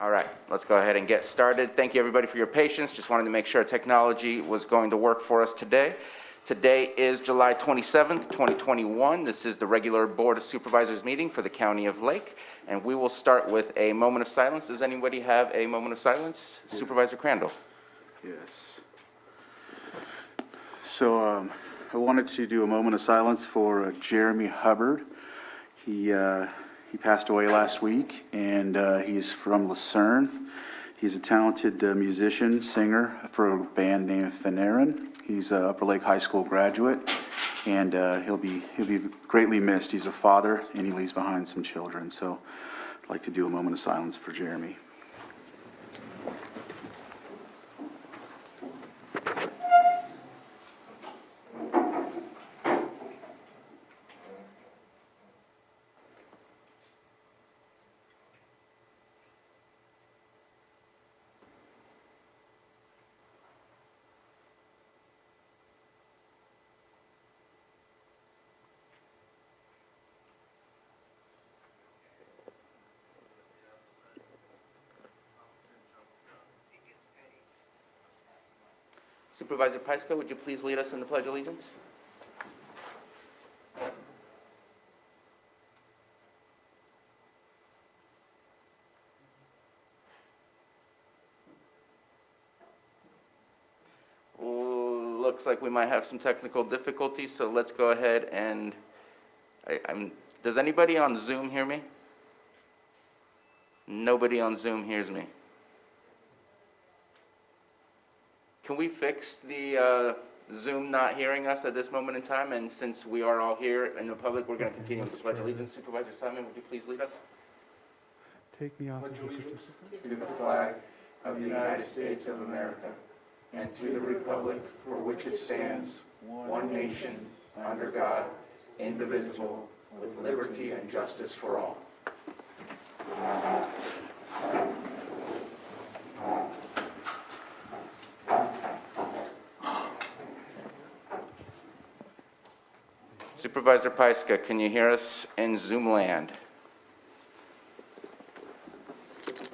All right, let's go ahead and get started. Thank you everybody for your patience. Just wanted to make sure technology was going to work for us today. Today is July 27th, 2021. This is the regular Board of Supervisors meeting for the County of Lake, and we will start with a moment of silence. Does anybody have a moment of silence? Yeah. Supervisor Crandall. Yes. So I wanted to do a moment of silence for Jeremy Hubbard. He passed away last week, and he's from Lucerne. He's a talented musician, singer for a band named Fanarin. He's an Upper Lake High School graduate, and he'll be greatly missed. He's a father, and he leaves behind some children. So I'd like to do a moment of silence for Jeremy. Supervisor Pyska, would you please lead us in the Pledge of Allegiance? Looks like we might have some technical difficulties, so let's go ahead and, does anybody on Zoom hear me? Nobody on Zoom hears me. Can we fix the Zoom not hearing us at this moment in time? And since we are all here in the public, we're going to continue with the Pledge of Allegiance. Supervisor Simon, would you please lead us? Take me off. Pledge allegiance to the flag of the United States of America and to the republic for which it stands, one nation, under God, indivisible, with liberty and justice for all. Supervisor Pyska, can you hear us in Zoom land?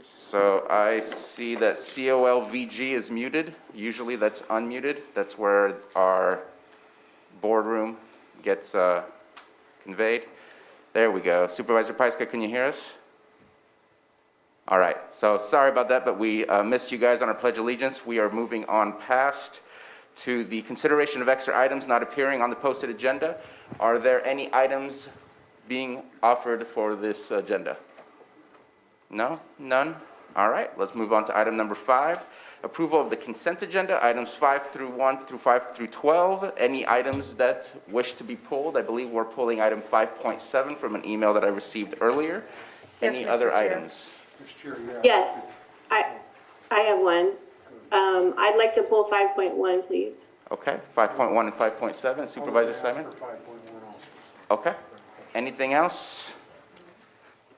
So I see that COLVG is muted. Usually that's unmuted. That's where our boardroom gets conveyed. There we go. Supervisor Pyska, can you hear us? All right. So sorry about that, but we missed you guys on our Pledge of Allegiance. We are moving on past to the consideration of extra items not appearing on the posted agenda. Are there any items being offered for this agenda? No? None? All right, let's move on to item number 5. Approval of the consent agenda, items 5 through 1 through 5 through 12. Any items that wish to be pulled? I believe we're pulling item 5.7 from an email that I received earlier. Yes, Any Mr. other Chair. items? Mr. Chair, yeah. Yes, I have one. I'd like to pull 5.1, please. Okay, 5.1 and 5.7. Supervisor Simon? For 5.1 also. Okay. Anything else?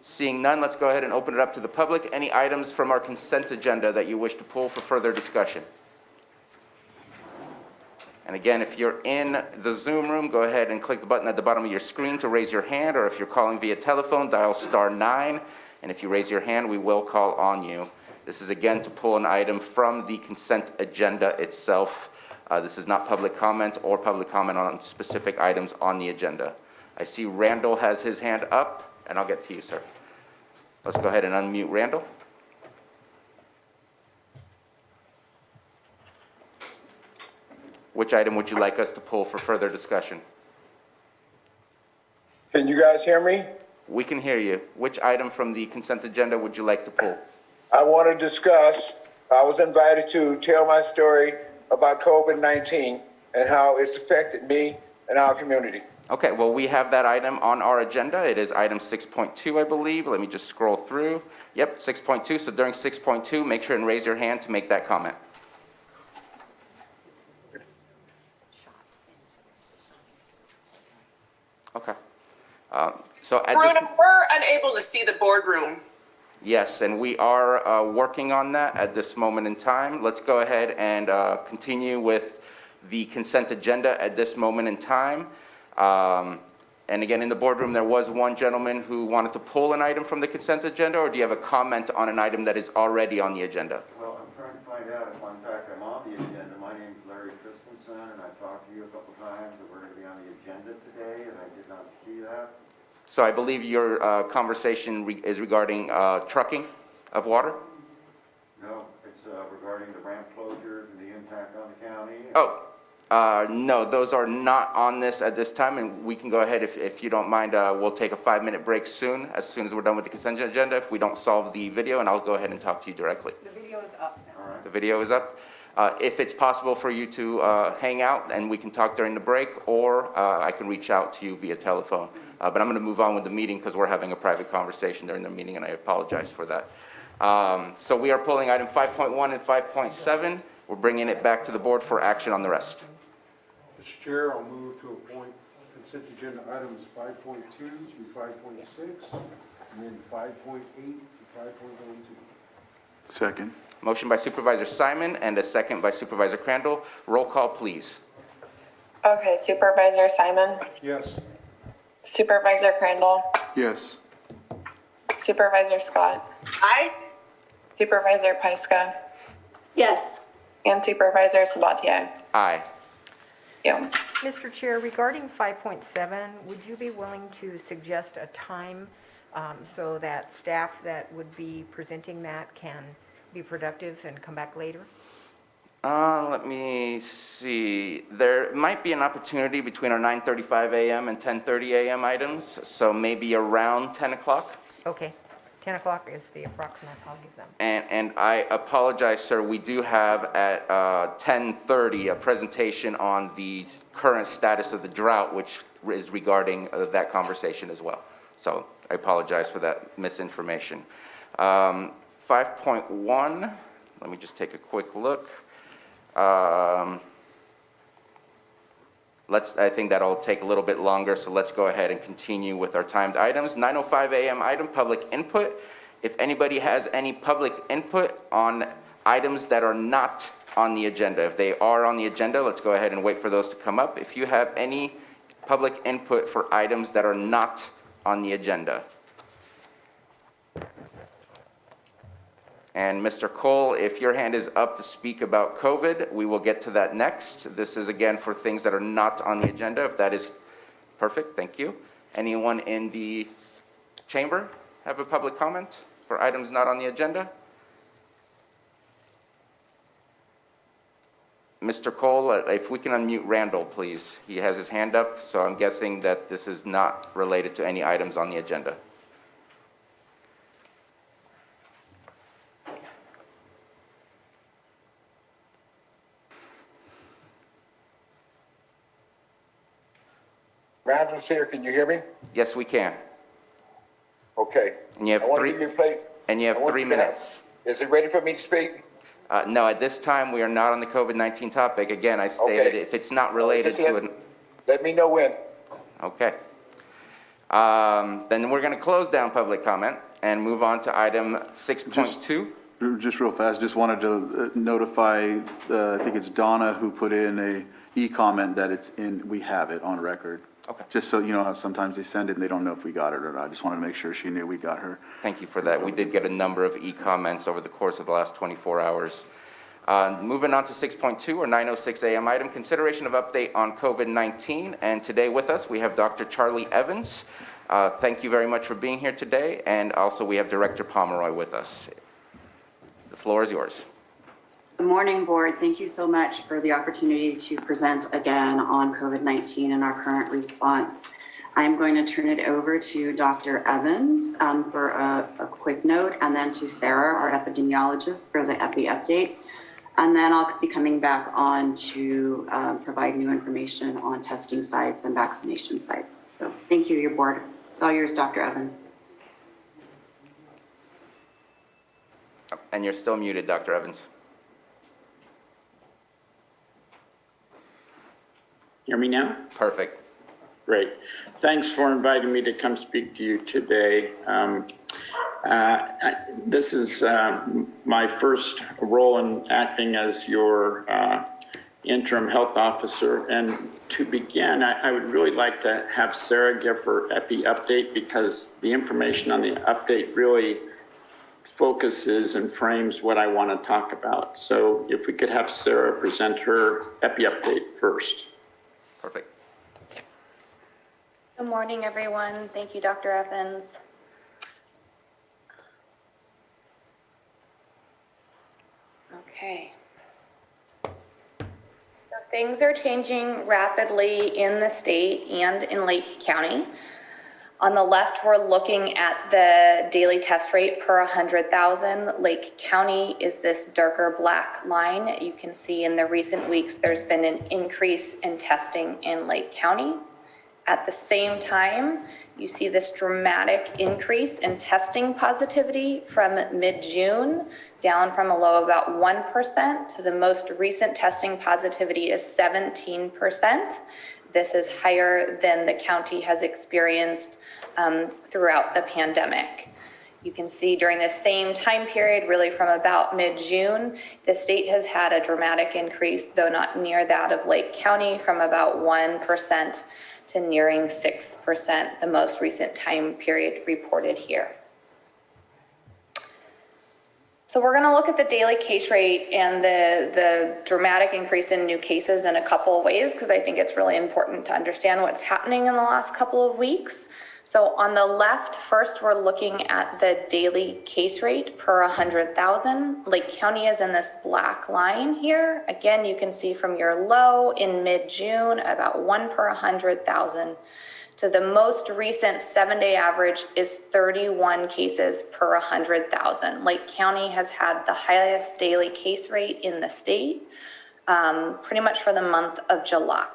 Seeing none, let's go ahead and open it up to the public. Any items from our consent agenda that you wish to pull for further discussion? And again, if you're in the Zoom room, go ahead and click the button at the bottom of your screen to raise your hand, or if you're calling via telephone, dial *9, and if you raise your hand, we will call on you. This is again to pull an item from the consent agenda itself. This is not public comment or public comment on specific items on the agenda. I see Randall has his hand up, and I'll get to you, sir. Let's go ahead and unmute Randall. Which item would you like us to pull for further discussion? Can you guys hear me? We can hear you. Which item from the consent agenda would you like to pull? I want to discuss, I was invited to tell my story about COVID-19 and how it's affected me and our community. Okay, well, we have that item on our agenda. It is item 6.2, I believe. Let me just scroll through. Yep, 6.2. So during 6.2, make sure and raise your hand to make that comment. Okay. So at Bruno, this, we're unable to see the boardroom. yes, and we are working on that at this moment in time. Let's go ahead and continue with the consent agenda at this moment in time. And again, in the boardroom, there was one gentleman who wanted to pull an item from the consent agenda, or do you have a comment on an item that is already on the agenda? Well, I'm trying to find out if, in fact, I'm on the agenda. My name's Larry Christensen, and I talked to you a couple times that we're going to be on the agenda today, and I did not see that. So I believe your conversation is regarding trucking of water? No, it's regarding the ramp closures and the impact on the county. Oh, no, those are not on this at this time, and we can go ahead, if you don't mind, we'll take a 5-minute break as soon as we're done with the consent agenda, if we don't solve the video, and I'll go ahead and talk to you directly. The video is up now. All right. The video is up. If it's possible for you to hang out and we can talk during the break, or I can reach out to you via telephone. But I'm going to move on with the meeting because we're having a private conversation during the meeting, and I apologize for that. So we are pulling item 5.1 and 5.7. We're bringing it back to the board for action on the rest. Mr. Chair, I'll move to appoint consent agenda items 5.2 to 5.6, and then 5.8 to 5.12. Second. Motion by Supervisor Simon and a second by Supervisor Crandall. Roll call, please. Okay, Supervisor Simon, Yes. Supervisor Crandall, Yes. Supervisor Scott. Aye. Supervisor Pyska, Yes. and Supervisor Sabatier. Aye. Yeah. Mr. Chair, regarding 5.7, would you be willing to suggest a time so that staff that would be presenting that can be productive and come back later? Let me see. There might be an opportunity between our 9:35 a.m. and 10:30 a.m. items, so maybe around 10 o'clock. Okay, 10 o'clock is the approximate I'll give them. And I apologize, sir, we do have at 10:30 a presentation on the current status of the drought, which is regarding that conversation as well. So I apologize for that misinformation. 5.1, let me just take a quick look. I think that'll take a little bit longer, so let's go ahead and continue with our timed items. 9:05 a.m. item, public input. If anybody has any public input on items that are not on the agenda, if they are on the agenda, let's go ahead and wait for those to come up. If you have any public input for items that are not on the agenda. And Mr. Cole, if your hand is up to speak about COVID, we will get to that next. This is again for things that are not on the agenda. If that is perfect, thank you. Anyone in the chamber have a public comment for items not on the agenda? Mr. Cole, if we can unmute Randall, please. He has his hand up, so I'm guessing that this is not related to any items on the agenda. Randall's here, can you hear me? Yes, we can. Okay. And you have I want to three- give you a play. And you have I want 3 you to have- minutes. Is it ready for me to speak? No, at this time, we are not on the COVID-19 topic. Again, I stated Okay. if it's not related Just to it. Let me know when. Okay. Then we're going to close down public comment and move on to item 6.2. Just real fast, just wanted to notify, I think it's Donna who put in a e-comment that it's in, we have it on record. Okay. Just so you know how sometimes they send it and they don't know if we got it or not. I just wanted to make sure she knew we got her. Thank you for that. We did get a number of e-comments over the course of the last 24 hours. Moving on to 6.2 or 9:06 a.m. item, consideration of update on COVID-19. And today with us, we have Dr. Charlie Evans. Thank you very much for being here today. And also we have Director Pomeroy with us. The floor is yours. Good morning, Board. Thank you so much for the opportunity to present again on COVID-19 and our current response. I'm going to turn it over to Dr. Evans for a quick note, and then to Sarah, our epidemiologist, for the epi update. And then I'll be coming back on to provide new information on testing sites and vaccination sites. So thank you, your Board. It's all yours, Dr. Evans. And you're still muted, Dr. Evans. Hear me now? Perfect. Great. Thanks for inviting me to come speak to you today. This is my first role in acting as your interim health officer. And to begin, I would really like to have Sarah give her epi update, because the information on the update really focuses and frames what I want to talk about. So if we could have Sarah present her epi update first. Perfect. Good morning, everyone. Thank you, Dr. Evans. Okay. So things are changing rapidly in the state and in Lake County. On the left, we're looking at the daily test rate per 100,000. Lake County is this darker black line. You can see in the recent weeks, there's been an increase in testing in Lake County. At the same time, you see this dramatic increase in testing positivity from mid-June, down from a low of about 1% to the most recent testing positivity is 17%. This is higher than the county has experienced throughout the pandemic. You can see during the same time period, really from about mid-June, the state has had a dramatic increase, though not near that of Lake County, from about 1% to nearing 6%, the most recent time period reported here. So we're going to look at the daily case rate and the dramatic increase in new cases in a couple of ways, because I think it's really important to understand what's happening in the last couple of weeks. So on the left, first, we're looking at the daily case rate per 100,000. Lake County is in this black line here. Again, you can see from your low in mid-June, about 1 per 100,000, to the most recent 7-day average is 31 cases per 100,000. Lake County has had the highest daily case rate in the state, pretty much for the month of July.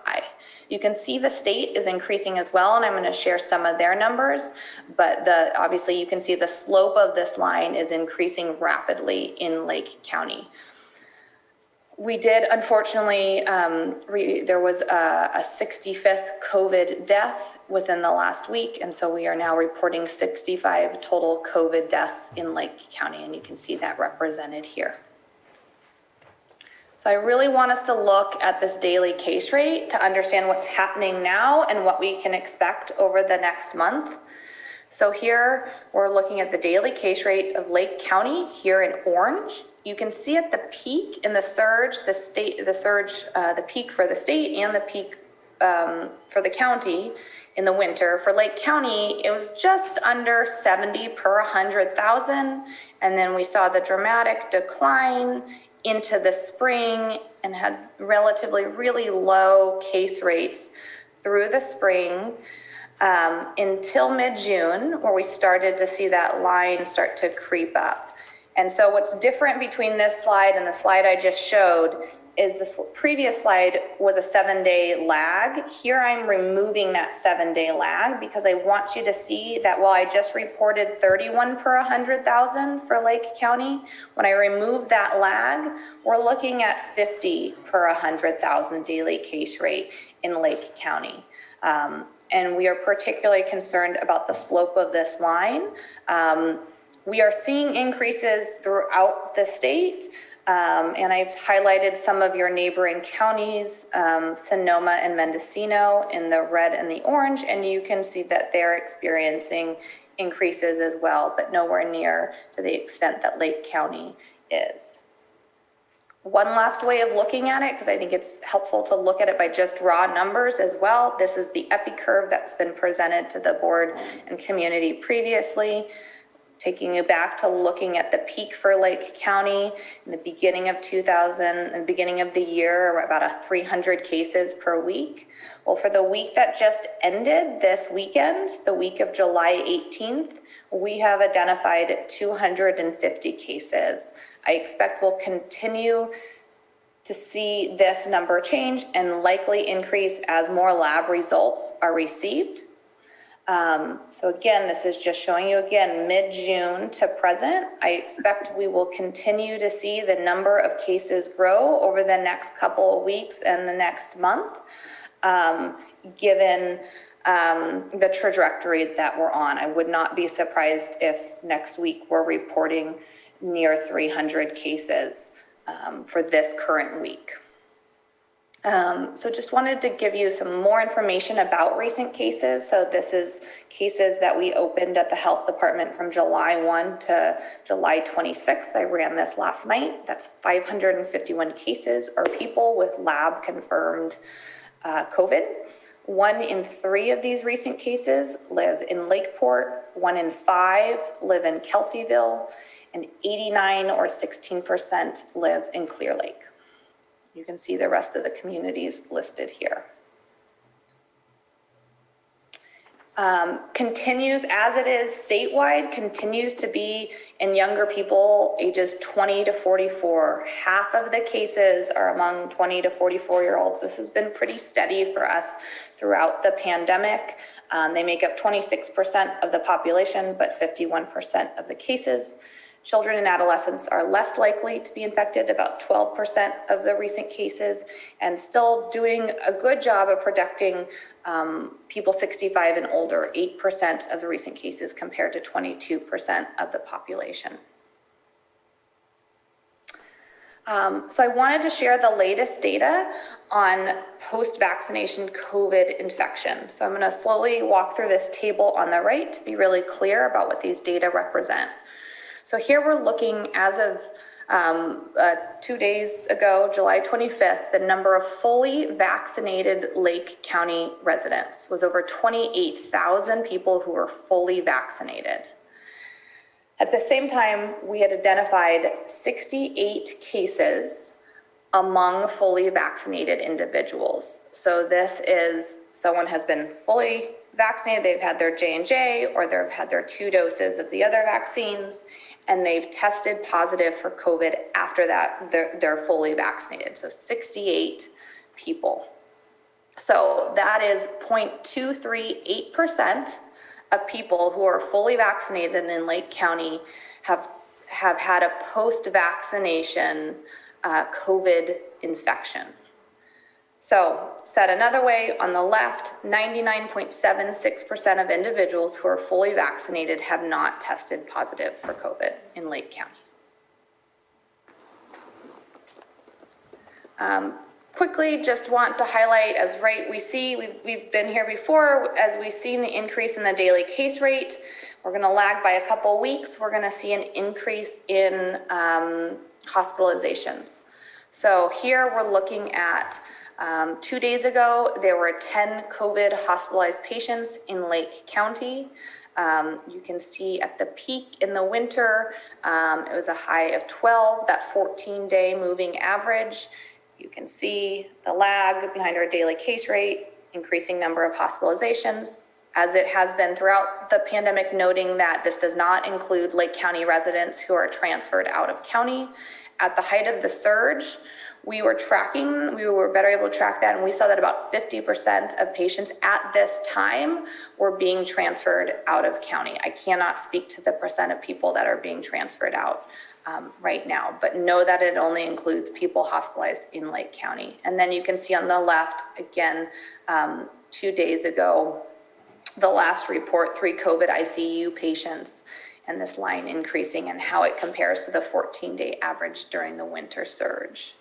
You can see the state is increasing as well, and I'm going to share some of their numbers, but obviously you can see the slope of this line is increasing rapidly in Lake County. We did, unfortunately, there was a 65th COVID death within the last week, and so we are now reporting 65 total COVID deaths in Lake County, and you can see that represented here. So I really want us to look at this daily case rate to understand what's happening now and what we can expect over the next month. So here we're looking at the daily case rate of Lake County here in orange. You can see at the peak in the surge, the peak for the state and the peak for the county in the winter. For Lake County, it was just under 70 per 100,000. And then we saw the dramatic decline into the spring and had relatively really low case rates through the spring until mid-June, where we started to see that line start to creep up. And so what's different between this slide and the slide I just showed is this previous slide was a 7-day lag. Here I'm removing that 7-day lag because I want you to see that while I just reported 31 per 100,000 for Lake County, when I remove that lag, we're looking at 50 per 100,000 daily case rate in Lake County. And we are particularly concerned about the slope of this line. We are seeing increases throughout the state. And I've highlighted some of your neighboring counties, Sonoma and Mendocino in the red and the orange, and you can see that they're experiencing increases as well, but nowhere near to the extent that Lake County is. One last way of looking at it, because I think it's helpful to look at it by just raw numbers as well. This is the epi curve that's been presented to the board and community previously. Taking you back to looking at the peak for Lake County in the beginning of beginning of the year, about 300 cases per week. Well, for the week that just ended this weekend, the week of July 18th, we have identified 250 cases. I expect we'll continue to see this number change and likely increase as more lab results are received. So again, this is just showing you again, mid-June to present. I expect we will continue to see the number of cases grow over the next couple of weeks and the next month, given the trajectory that we're on. I would not be surprised if next week we're reporting near 300 cases for this current week. So just wanted to give you some more information about recent cases. So this is cases that we opened at the health department from July 1 to July 26th. I ran this last night. That's 551 cases are people with lab confirmed COVID. 1 in 3 of these recent cases live in Lakeport, 1 in 5 live in Kelseyville, and 89 or 16% live in Clear Lake. You can see the rest of the communities listed here. Continues as it is statewide, continues to be in younger people ages 20 to 44. Half of the cases are among 20 to 44-year-olds. This has been pretty steady for us throughout the pandemic. They make up 26% of the population, but 51% of the cases. Children and adolescents are less likely to be infected, about 12% of the recent cases, and still doing a good job of protecting people 65 and older, 8% of the recent cases compared to 22% of the population. So I wanted to share the latest data on post-vaccination COVID infection. So I'm going to slowly walk through this table on the right to be really clear about what these data represent. So here we're looking as of 2 days ago, July 25th, the number of fully vaccinated Lake County residents was over 28,000 people who were fully vaccinated. At the same time, we had identified 68 cases among fully vaccinated individuals. So this is someone has been fully vaccinated, they've had their J&J or they've had their 2 doses of the other vaccines, and they've tested positive for COVID after that, they're fully vaccinated. So 68 people. So that is 0.238% of people who are fully vaccinated in Lake County have had a post-vaccination COVID infection. So said another way, on the left, 99.76% of individuals who are fully vaccinated have not tested positive for COVID in Lake County. Quickly, just want to highlight, as we've been here before, as we've seen the increase in the daily case rate, we're going to lag by a couple weeks. We're going to see an increase in hospitalizations. So here we're looking at 2 days ago, there were 10 COVID hospitalized patients in Lake County. You can see at the peak in the winter, it was a high of 12, that 14-day moving average. You can see the lag behind our daily case rate, increasing number of hospitalizations, as it has been throughout the pandemic, noting that this does not include Lake County residents who are transferred out of county. At the height of the surge, we were better able to track that, and we saw that about 50% of patients at this time were being transferred out of county. I cannot speak to the percent of people that are being transferred out right now, but know that it only includes people hospitalized in Lake County. And then you can see on the left, again, 2 days ago, the last report, 3 COVID ICU patients, and this line increasing and how it compares to the 14-day average during the winter surge.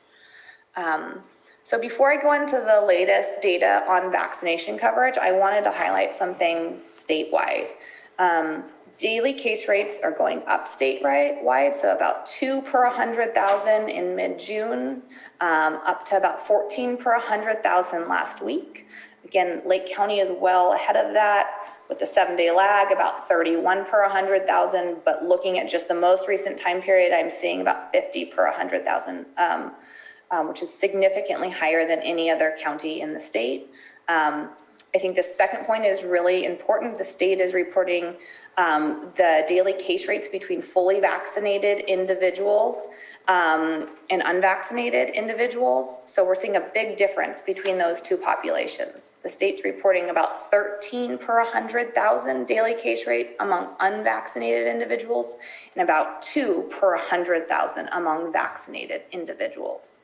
So before I go into the latest data on vaccination coverage, I wanted to highlight some things statewide. Daily case rates are going up statewide, so about 2 per 100,000 in mid-June, up to about 14 per 100,000 last week. Again, Lake County is well ahead of that with the 7-day lag, about 31 per 100,000, but looking at just the most recent time period, I'm seeing about 50 per 100,000, which is significantly higher than any other county in the state. I think the second point is really important. The state is reporting the daily case rates between fully vaccinated individuals and unvaccinated individuals. So we're seeing a big difference between those two populations. The state's reporting about 13 per 100,000 daily case rate among unvaccinated individuals and about 2 per 100,000 among vaccinated individuals.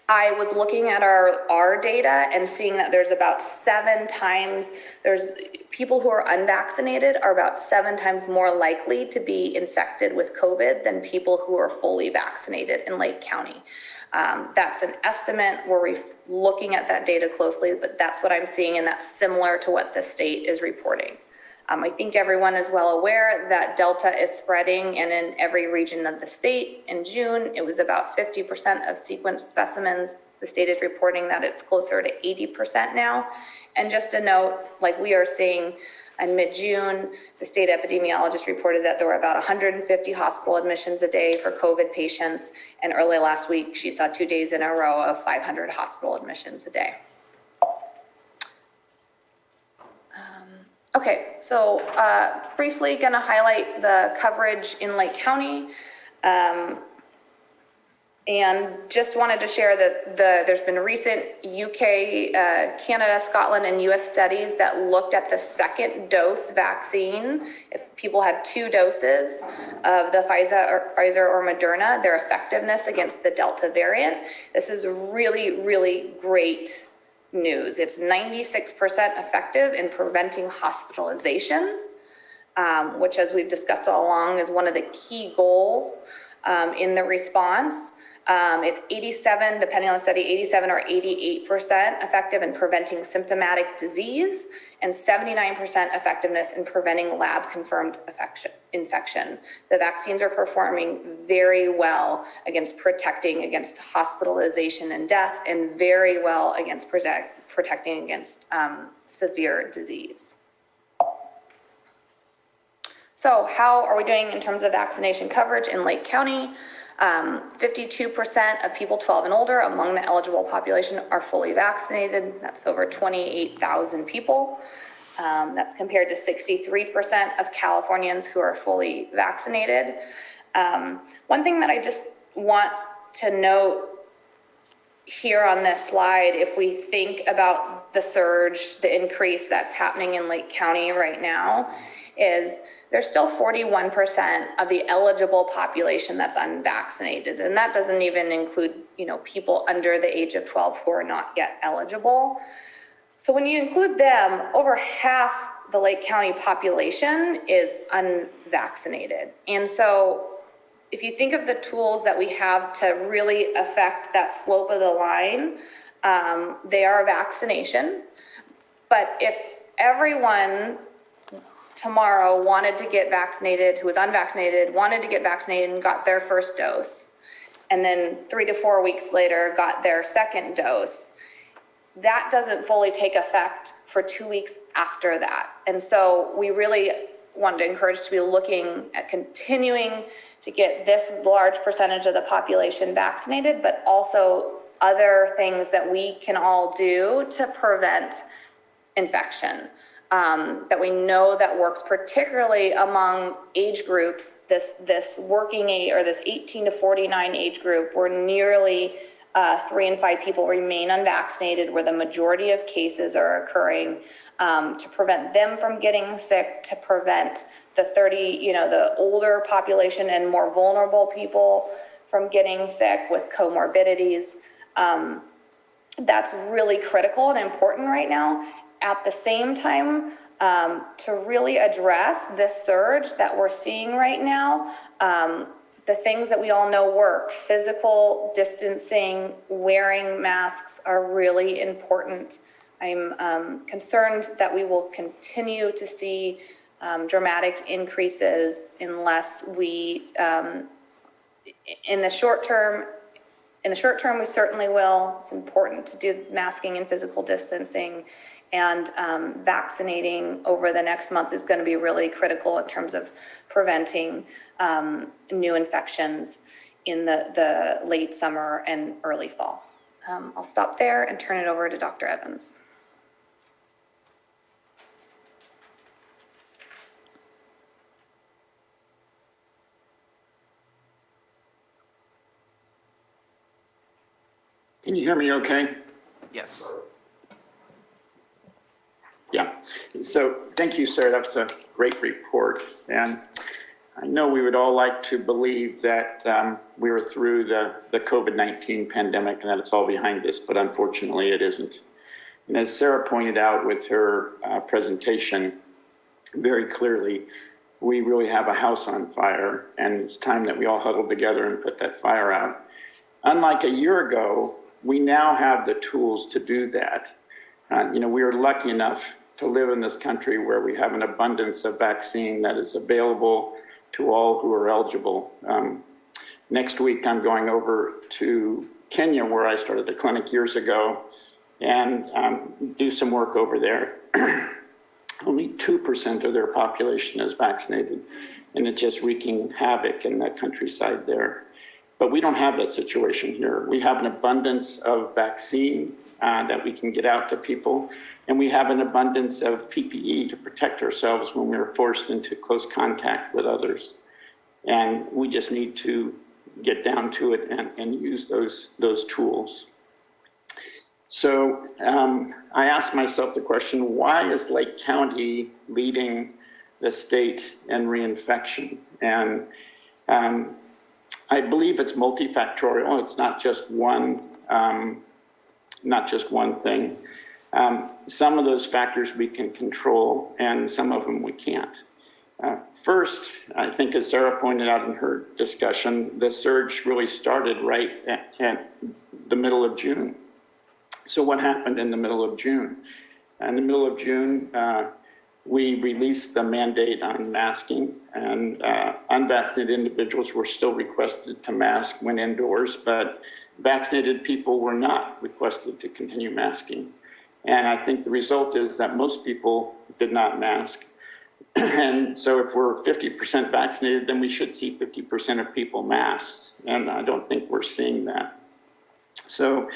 I was looking at our data and seeing that there's about 7 times, there's people who are unvaccinated are about 7 times more likely to be infected with COVID than people who are fully vaccinated in Lake County. That's an estimate. We're looking at that data closely, but that's what I'm seeing, and that's similar to what the state is reporting. I think everyone is well aware that Delta is spreading, and in every region of the state. In June, it was about 50% of sequenced specimens. The state is reporting that it's closer to 80% now. And just a note, like we are seeing in mid-June, the state epidemiologist reported that there were about 150 hospital admissions a day for COVID patients. And early last week, she saw 2 days in a row of 500 hospital admissions a day. Okay, so briefly gonna highlight the coverage in Lake County. And just wanted to share that there's been recent UK, Canada, Scotland, and US studies that looked at the second dose vaccine. If people had 2 doses of the Pfizer or Moderna, their effectiveness against the Delta variant. This is really, really great news. It's 96% effective in preventing hospitalization, which, as we've discussed all along, is one of the key goals in the response. It's 87, depending on the study, 87 or 88% effective in preventing symptomatic disease, and 79% effectiveness in preventing lab-confirmed infection. The vaccines are performing very well against protecting against hospitalization and death, and very well against protecting against severe disease. So how are we doing in terms of vaccination coverage in Lake County? 52% of people 12 and older among the eligible population are fully vaccinated. That's over 28,000 people. That's compared to 63% of Californians who are fully vaccinated. One thing that I just want to note here on this slide, if we think about the surge, the increase that's happening in Lake County right now, is there's still 41% of the eligible population that's unvaccinated. And that doesn't even include, people under the age of 12 who are not yet eligible. So when you include them, over half the Lake County population is unvaccinated. And so if you think of the tools that we have to really affect that slope of the line, they are vaccination. But if everyone tomorrow wanted to get vaccinated, who was unvaccinated, wanted to get vaccinated and got their first dose, and then 3 to 4 weeks later got their second dose, that doesn't fully take effect for 2 weeks after that. And so we really want to encourage to be looking at continuing to get this large percentage of the population vaccinated, but also other things that we can all do to prevent infection. That we know that works, particularly among age groups, this working age, or this 18 to 49 age group, where nearly 3 in 5 people remain unvaccinated, where the majority of cases are occurring, to prevent them from getting sick, to prevent the the older population and more vulnerable people from getting sick with comorbidities. That's really critical and important right now. At the same time, to really address this surge that we're seeing right now, the things that we all know work, physical distancing, wearing masks, are really important. I'm concerned that we will continue to see dramatic increases unless we, in the short term, we certainly will. It's important to do masking and physical distancing, and vaccinating over the next month is going to be really critical in terms of preventing new infections in the late summer and early fall. I'll stop there and turn it over to Dr. Evans. Can you hear me okay? Yes. Yeah, so thank you, sir. That was a great report. And I know we would all like to believe that we were through the COVID-19 pandemic and that it's all behind us, but unfortunately it isn't. And as Sarah pointed out with her presentation very clearly, we really have a house on fire, and it's time that we all huddle together and put that fire out. Unlike a year ago, we now have the tools to do that. We are lucky enough to live in this country where we have an abundance of vaccine that is available to all who are eligible. Next week, I'm going over to Kenya, where I started a clinic years ago, and do some work over there. Only 2% of their population is vaccinated, and it's just wreaking havoc in the countryside there. But we don't have that situation here. We have an abundance of vaccine that we can get out to people, and we have an abundance of PPE to protect ourselves when we're forced into close contact with others. And we just need to get down to it and use those tools. So I asked myself the question, why is Lake County leading the state in reinfection? And I believe it's multifactorial. It's not just one thing. Some of those factors we can control, and some of them we can't. First, I think as Sarah pointed out in her discussion, the surge really started right at the middle of June. So what happened in the middle of June? In the middle of June, we released the mandate on masking, and unvaccinated individuals were still requested to mask when indoors, but vaccinated people were not requested to continue masking. And I think the result is that most people did not mask. And so if we're 50% vaccinated, then we should see 50% of people masked. And I don't think we're seeing that. So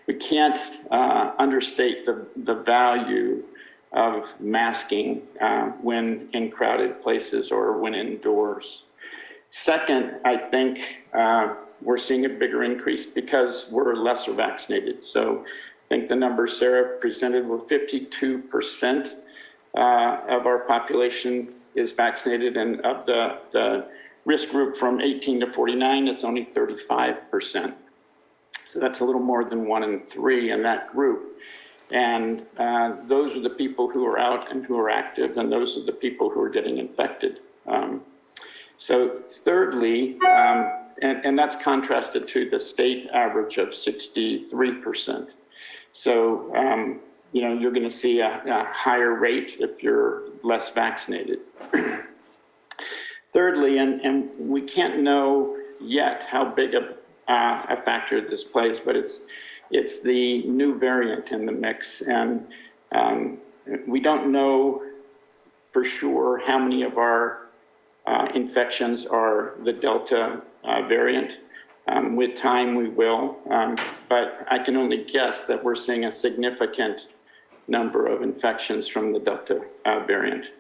we can't understate the value of masking when in crowded places or when indoors. Second, I think we're seeing a bigger increase because we're lesser vaccinated. So I think the numbers Sarah presented were 52% of our population is vaccinated, and of the risk group from 18 to 49, it's only 35%. So that's a little more than 1 in 3 in that group. And those are the people who are out and who are active, and those are the people who are getting infected. So thirdly, and that's contrasted to the state average of 63%. So, you're going to see a higher rate if you're less vaccinated. Thirdly, and we can't know yet how big a factor this plays, but it's the new variant in the mix, and we don't know for sure how many of our infections are the Delta variant. With time we will, but I can only guess that we're seeing a significant number of infections from the Delta variant.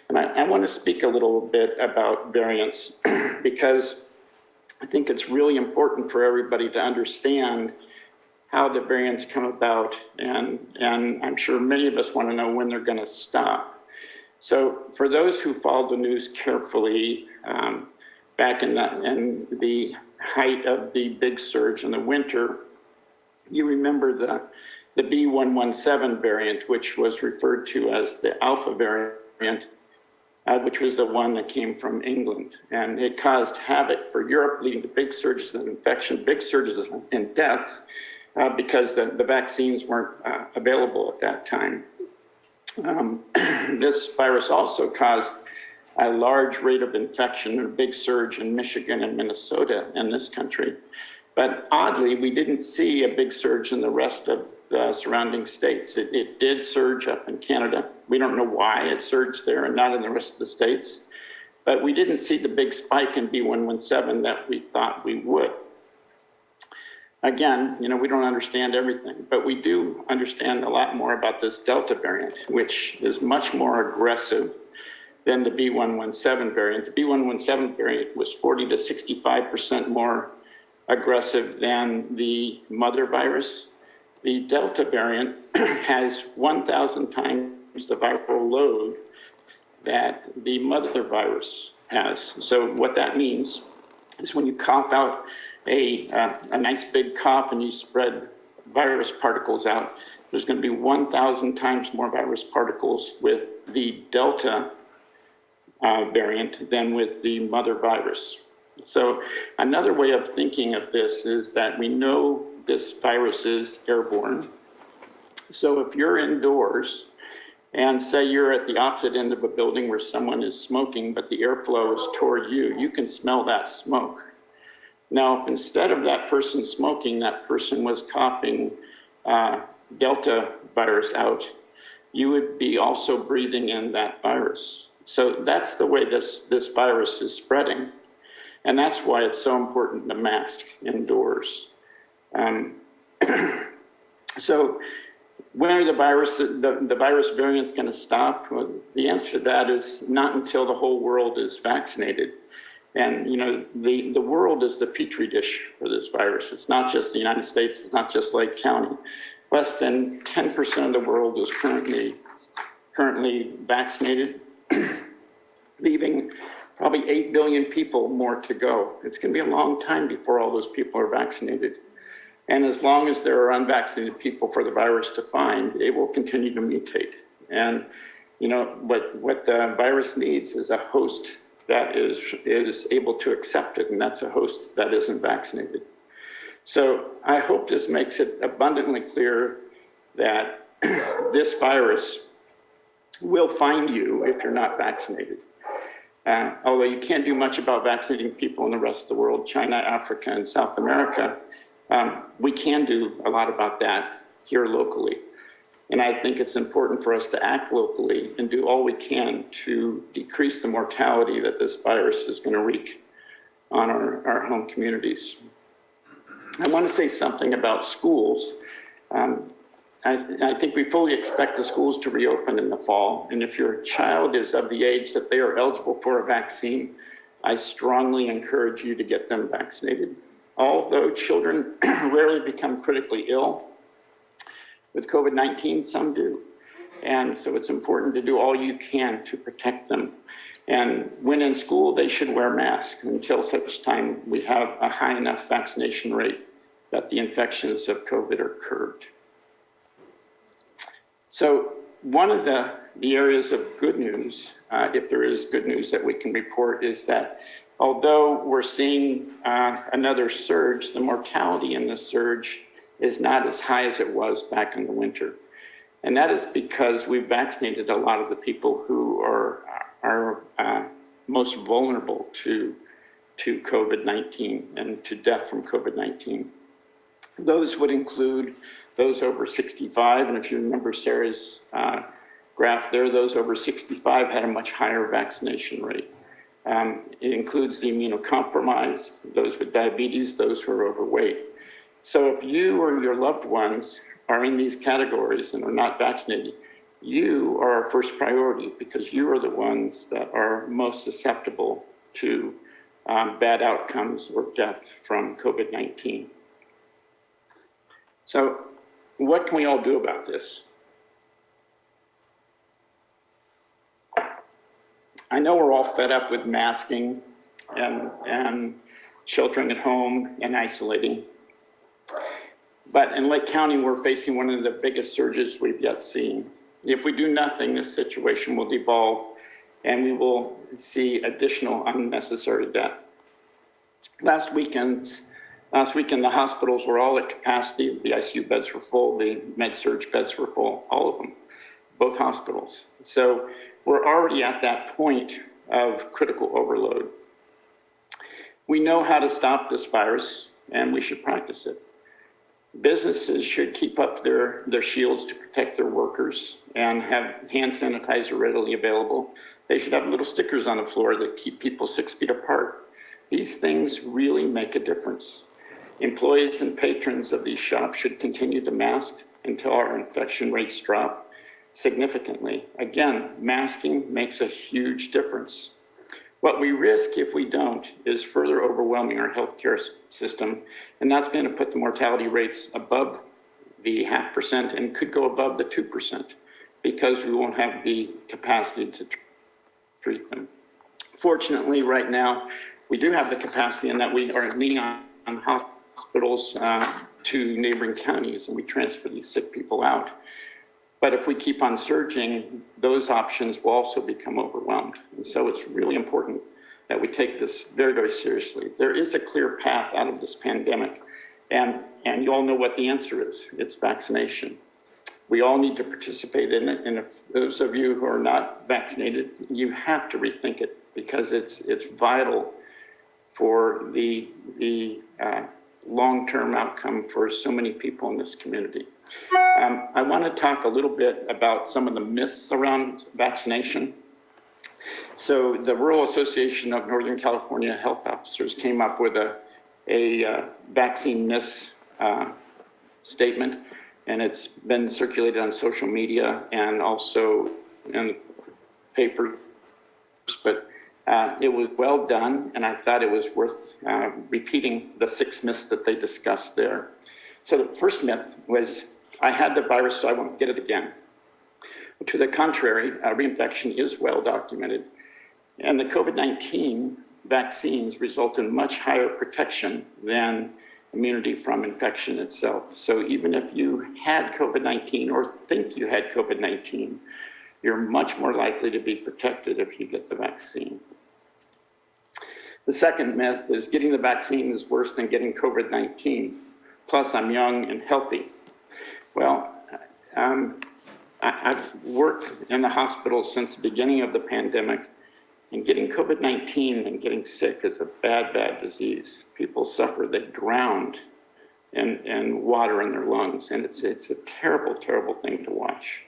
And I want to speak a little bit about variants because I think it's really important for everybody to understand how the variants come about, and I'm sure many of us want to know when they're going to stop. So for those who followed the news carefully, back in the height of the big surge in the winter, you remember the B117 variant, which was referred to as the Alpha variant, which was the one that came from England. And it caused havoc for Europe, leading to big surges in infection, big surges in death, because the vaccines weren't available at that time. This virus also caused a large rate of infection, a big surge in Michigan and Minnesota in this country. But oddly, we didn't see a big surge in the rest of the surrounding states. It did surge up in Canada. We don't know why it surged there and not in the rest of the states. But we didn't see the big spike in B117 that we thought we would. Again, we don't understand everything, but we do understand a lot more about this Delta variant, which is much more aggressive than the B117 variant. The B117 variant was 40 to 65% more aggressive than the mother virus. The Delta variant has 1,000 times the viral load that the mother virus has. So what that means is when you cough out a nice big cough and you spread virus particles out, there's going to be 1,000 times more virus particles with the Delta variant than with the mother virus. So another way of thinking of this is that we know this virus is airborne. So if you're indoors and say you're at the opposite end of a building where someone is smoking, but the airflow is toward you, you can smell that smoke. Now, if instead of that person smoking, that person was coughing Delta virus out, you would be also breathing in that virus. So that's the way this virus is spreading. And that's why it's so important to mask indoors. So when are the virus variants going to stop? Well, the answer to that is not until the whole world is vaccinated. And, you know, the world is the petri dish for this virus. It's not just the United States. It's not just Lake County. Less than 10% of the world is currently vaccinated, leaving probably 8 billion people more to go. It's going to be a long time before all those people are vaccinated. And as long as there are unvaccinated people for the virus to find, it will continue to mutate. And, you know, what the virus needs is a host that is able to accept it, and that's a host that isn't vaccinated. So I hope this makes it abundantly clear that this virus will find you if you're not vaccinated. Although you can't do much about vaccinating people in the rest of the world, China, Africa, and South America, we can do a lot about that here locally. And I think it's important for us to act locally and do all we can to decrease the mortality that this virus is going to wreak on our home communities. I want to say something about schools. I think we fully expect the schools to reopen in the fall. And if your child is of the age that they are eligible for a vaccine, I strongly encourage you to get them vaccinated. Although children rarely become critically ill with COVID-19, some do. And so it's important to do all you can to protect them. And when in school, they should wear masks until such time we have a high enough vaccination rate that the infections of COVID are curbed. So one of the areas of good news, if there is good news that we can report, is that although we're seeing another surge, the mortality in this surge is not as high as it was back in the winter. And that is because we've vaccinated a lot of the people who are most vulnerable to COVID-19 and to death from COVID-19. Those would include those over 65, and if you remember Sarah's graph there, those over 65 had a much higher vaccination rate. It includes the immunocompromised, those with diabetes, those who are overweight. So if you or your loved ones are in these categories and are not vaccinated, you are our first priority because you are the ones that are most susceptible to bad outcomes or death from COVID-19. So what can we all do about this? I know we're all fed up with masking and sheltering at home and isolating. But in Lake County, we're facing one of the biggest surges we've yet seen. If we do nothing, this situation will devolve and we will see additional unnecessary death. Last weekend, the hospitals were all at capacity. The ICU beds were full, the med-surg beds were full, all of them, both hospitals. So we're already at that point of critical overload. We know how to stop this virus, and we should practice it. Businesses should keep up their shields to protect their workers and have hand sanitizer readily available. They should have little stickers on the floor that keep people 6 feet apart. These things really make a difference. Employees and patrons of these shops should continue to mask until our infection rates drop significantly. Again, masking makes a huge difference. What we risk if we don't is further overwhelming our healthcare system, and that's going to put the mortality rates above the 0.5% and could go above the 2% because we won't have the capacity to treat them. Fortunately, right now, we do have the capacity in that we are leaning on hospitals to neighboring counties, and we transfer these sick people out. But if we keep on surging, those options will also become overwhelmed. And so it's really important that we take this very, very seriously. There is a clear path out of this pandemic, and you all know what the answer is. It's vaccination. We all need to participate in it, and if those of you who are not vaccinated, you have to rethink it, because it's vital for the long-term outcome for so many people in this community. I want to talk a little bit about some of the myths around vaccination. So the Rural Association of Northern California Health Officers came up with a vaccine myths statement, and it's been circulated on social media and also in papers, but it was well done, and I thought it was worth repeating the 6 myths that they discussed there. So the first myth was, I had the virus, so I won't get it again. To the contrary, reinfection is well documented, and the COVID-19 vaccines result in much higher protection than immunity from infection itself. So even if you had COVID-19 or think you had COVID-19, you're much more likely to be protected if you get the vaccine. The second myth is getting the vaccine is worse than getting COVID-19. Plus, I'm young and healthy. Well, I've worked in the hospital since the beginning of the pandemic, and getting COVID-19 and getting sick is a bad, bad disease. People suffer, they drowned in water in their lungs, and it's a terrible, terrible thing to watch.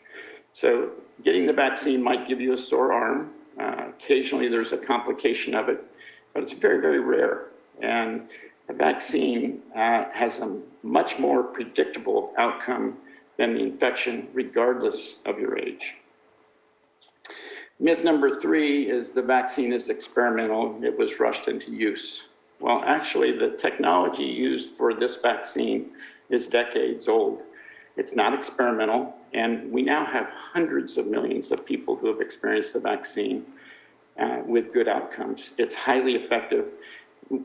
So getting the vaccine might give you a sore arm. Occasionally there's a complication of it, but it's very, very rare. And the vaccine has a much more predictable outcome than the infection, regardless of your age. Myth number 3 is the vaccine is experimental. It was rushed into use. Well, actually, the technology used for this vaccine is decades old. It's not experimental, and we now have hundreds of millions of people who have experienced the vaccine with good outcomes. It's highly effective.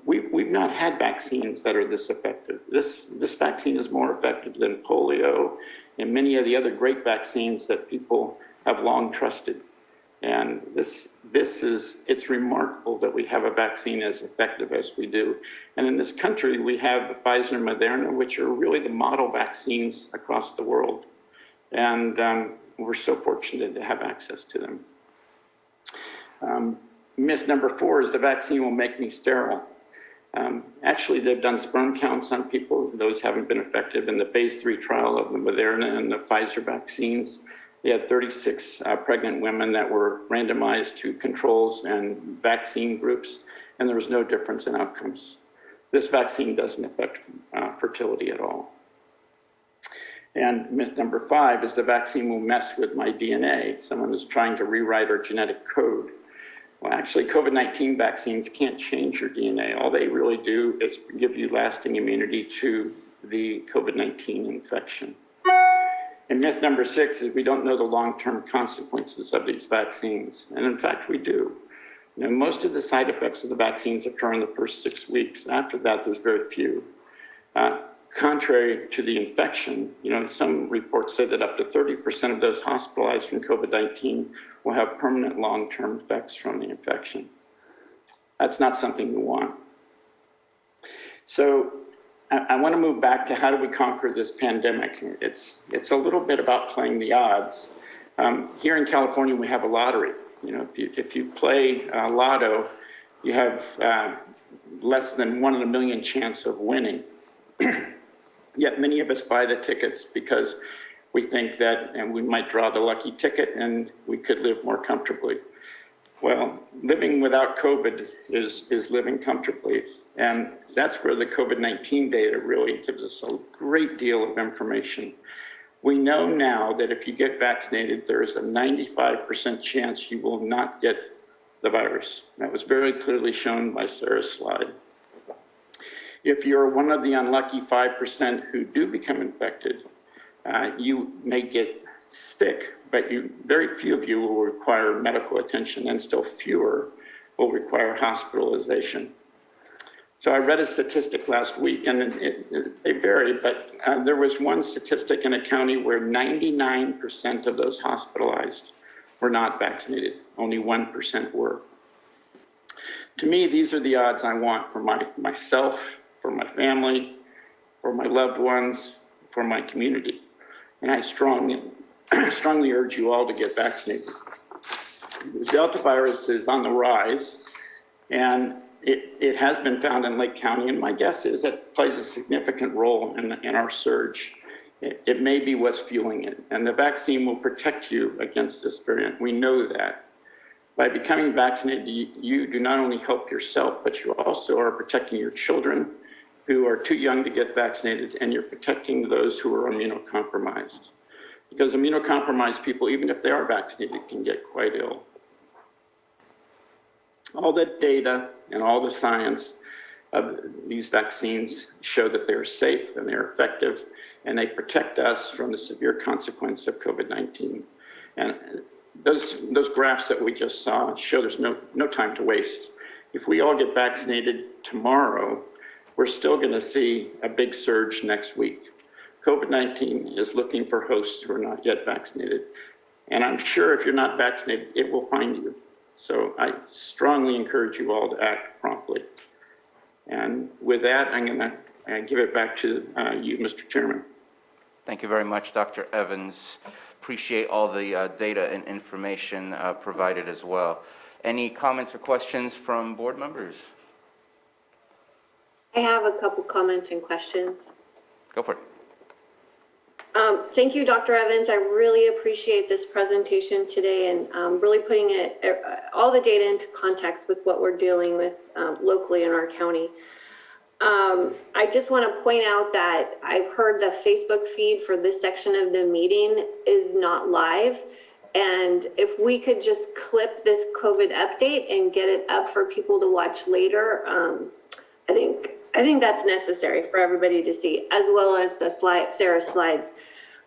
We've not had vaccines that are this effective. This vaccine is more effective than polio and many of the other great vaccines that people have long trusted. And it's remarkable that we have a vaccine as effective as we do. And in this country, we have the Pfizer and Moderna, which are really the model vaccines across the world. And we're so fortunate to have access to them. Myth number 4 is the vaccine will make me sterile. Actually, they've done sperm counts on people. Those haven't been effective in the phase 3 trial of the Moderna and the Pfizer vaccines. They had 36 pregnant women that were randomized to controls and vaccine groups, and there was no difference in outcomes. This vaccine doesn't affect fertility at all. And myth number 5 is the vaccine will mess with my DNA. Someone is trying to rewrite our genetic code. Well, actually, COVID-19 vaccines can't change your DNA. All they really do is give you lasting immunity to the COVID-19 infection. And myth number 6 is we don't know the long-term consequences of these vaccines. And in fact, we do. You know, most of the side effects of the vaccines occur in the first 6 weeks. After that, there's very few. Contrary to the infection, you know, some reports say that up to 30% of those hospitalized from COVID-19 will have permanent long-term effects from the infection. That's not something we want. So I want to move back to how do we conquer this pandemic. It's a little bit about playing the odds. Here in California, we have a lottery. You know, if you play lotto, you have less than 1 in a million chance of winning. Yet many of us buy the tickets because we think that and we might draw the lucky ticket and we could live more comfortably. Well, living without COVID is living comfortably. And that's where the COVID-19 data really gives us a great deal of information. We know now that if you get vaccinated, there is a 95% chance you will not get the virus. That was very clearly shown by Sarah's slide. If you're one of the unlucky 5% who do become infected, you may get sick, but very few of you will require medical attention, and still fewer will require hospitalization. So I read a statistic last week, and they vary, but there was one statistic in a county where 99% of those hospitalized were not vaccinated. Only 1% were. To me, these are the odds I want for myself, for my family, for my loved ones, for my community. And I strongly urge you all to get vaccinated. The Delta virus is on the rise, and it has been found in Lake County, and my guess is that plays a significant role in our surge. It may be what's fueling it, and the vaccine will protect you against this variant. We know that. By becoming vaccinated, you do not only help yourself, but you also are protecting your children who are too young to get vaccinated, and you're protecting those who are immunocompromised. Because immunocompromised people, even if they are vaccinated, can get quite ill. All the data and all the science of these vaccines show that they're safe and they're effective, and they protect us from the severe consequence of COVID-19. And those graphs that we just saw show there's no time to waste. If we all get vaccinated tomorrow, we're still going to see a big surge next week. COVID-19 is looking for hosts who are not yet vaccinated. And I'm sure if you're not vaccinated, it will find you. So I strongly encourage you all to act promptly. And with that, I'm going to give it back to you, Mr. Chairman. Thank you very much, Dr. Evans. Appreciate all the data and information provided as well. Any comments or questions from board members? I have a couple comments and questions. Go for it. Thank you, Dr. Evans. I really appreciate this presentation today and really putting all the data into context with what we're dealing with locally in our county. I just want to point out that I've heard the Facebook feed for this section of the meeting is not live. And if we could just clip this COVID update and get it up for people to watch later, I think that's necessary for everybody to see, as well as the Sarah's slides.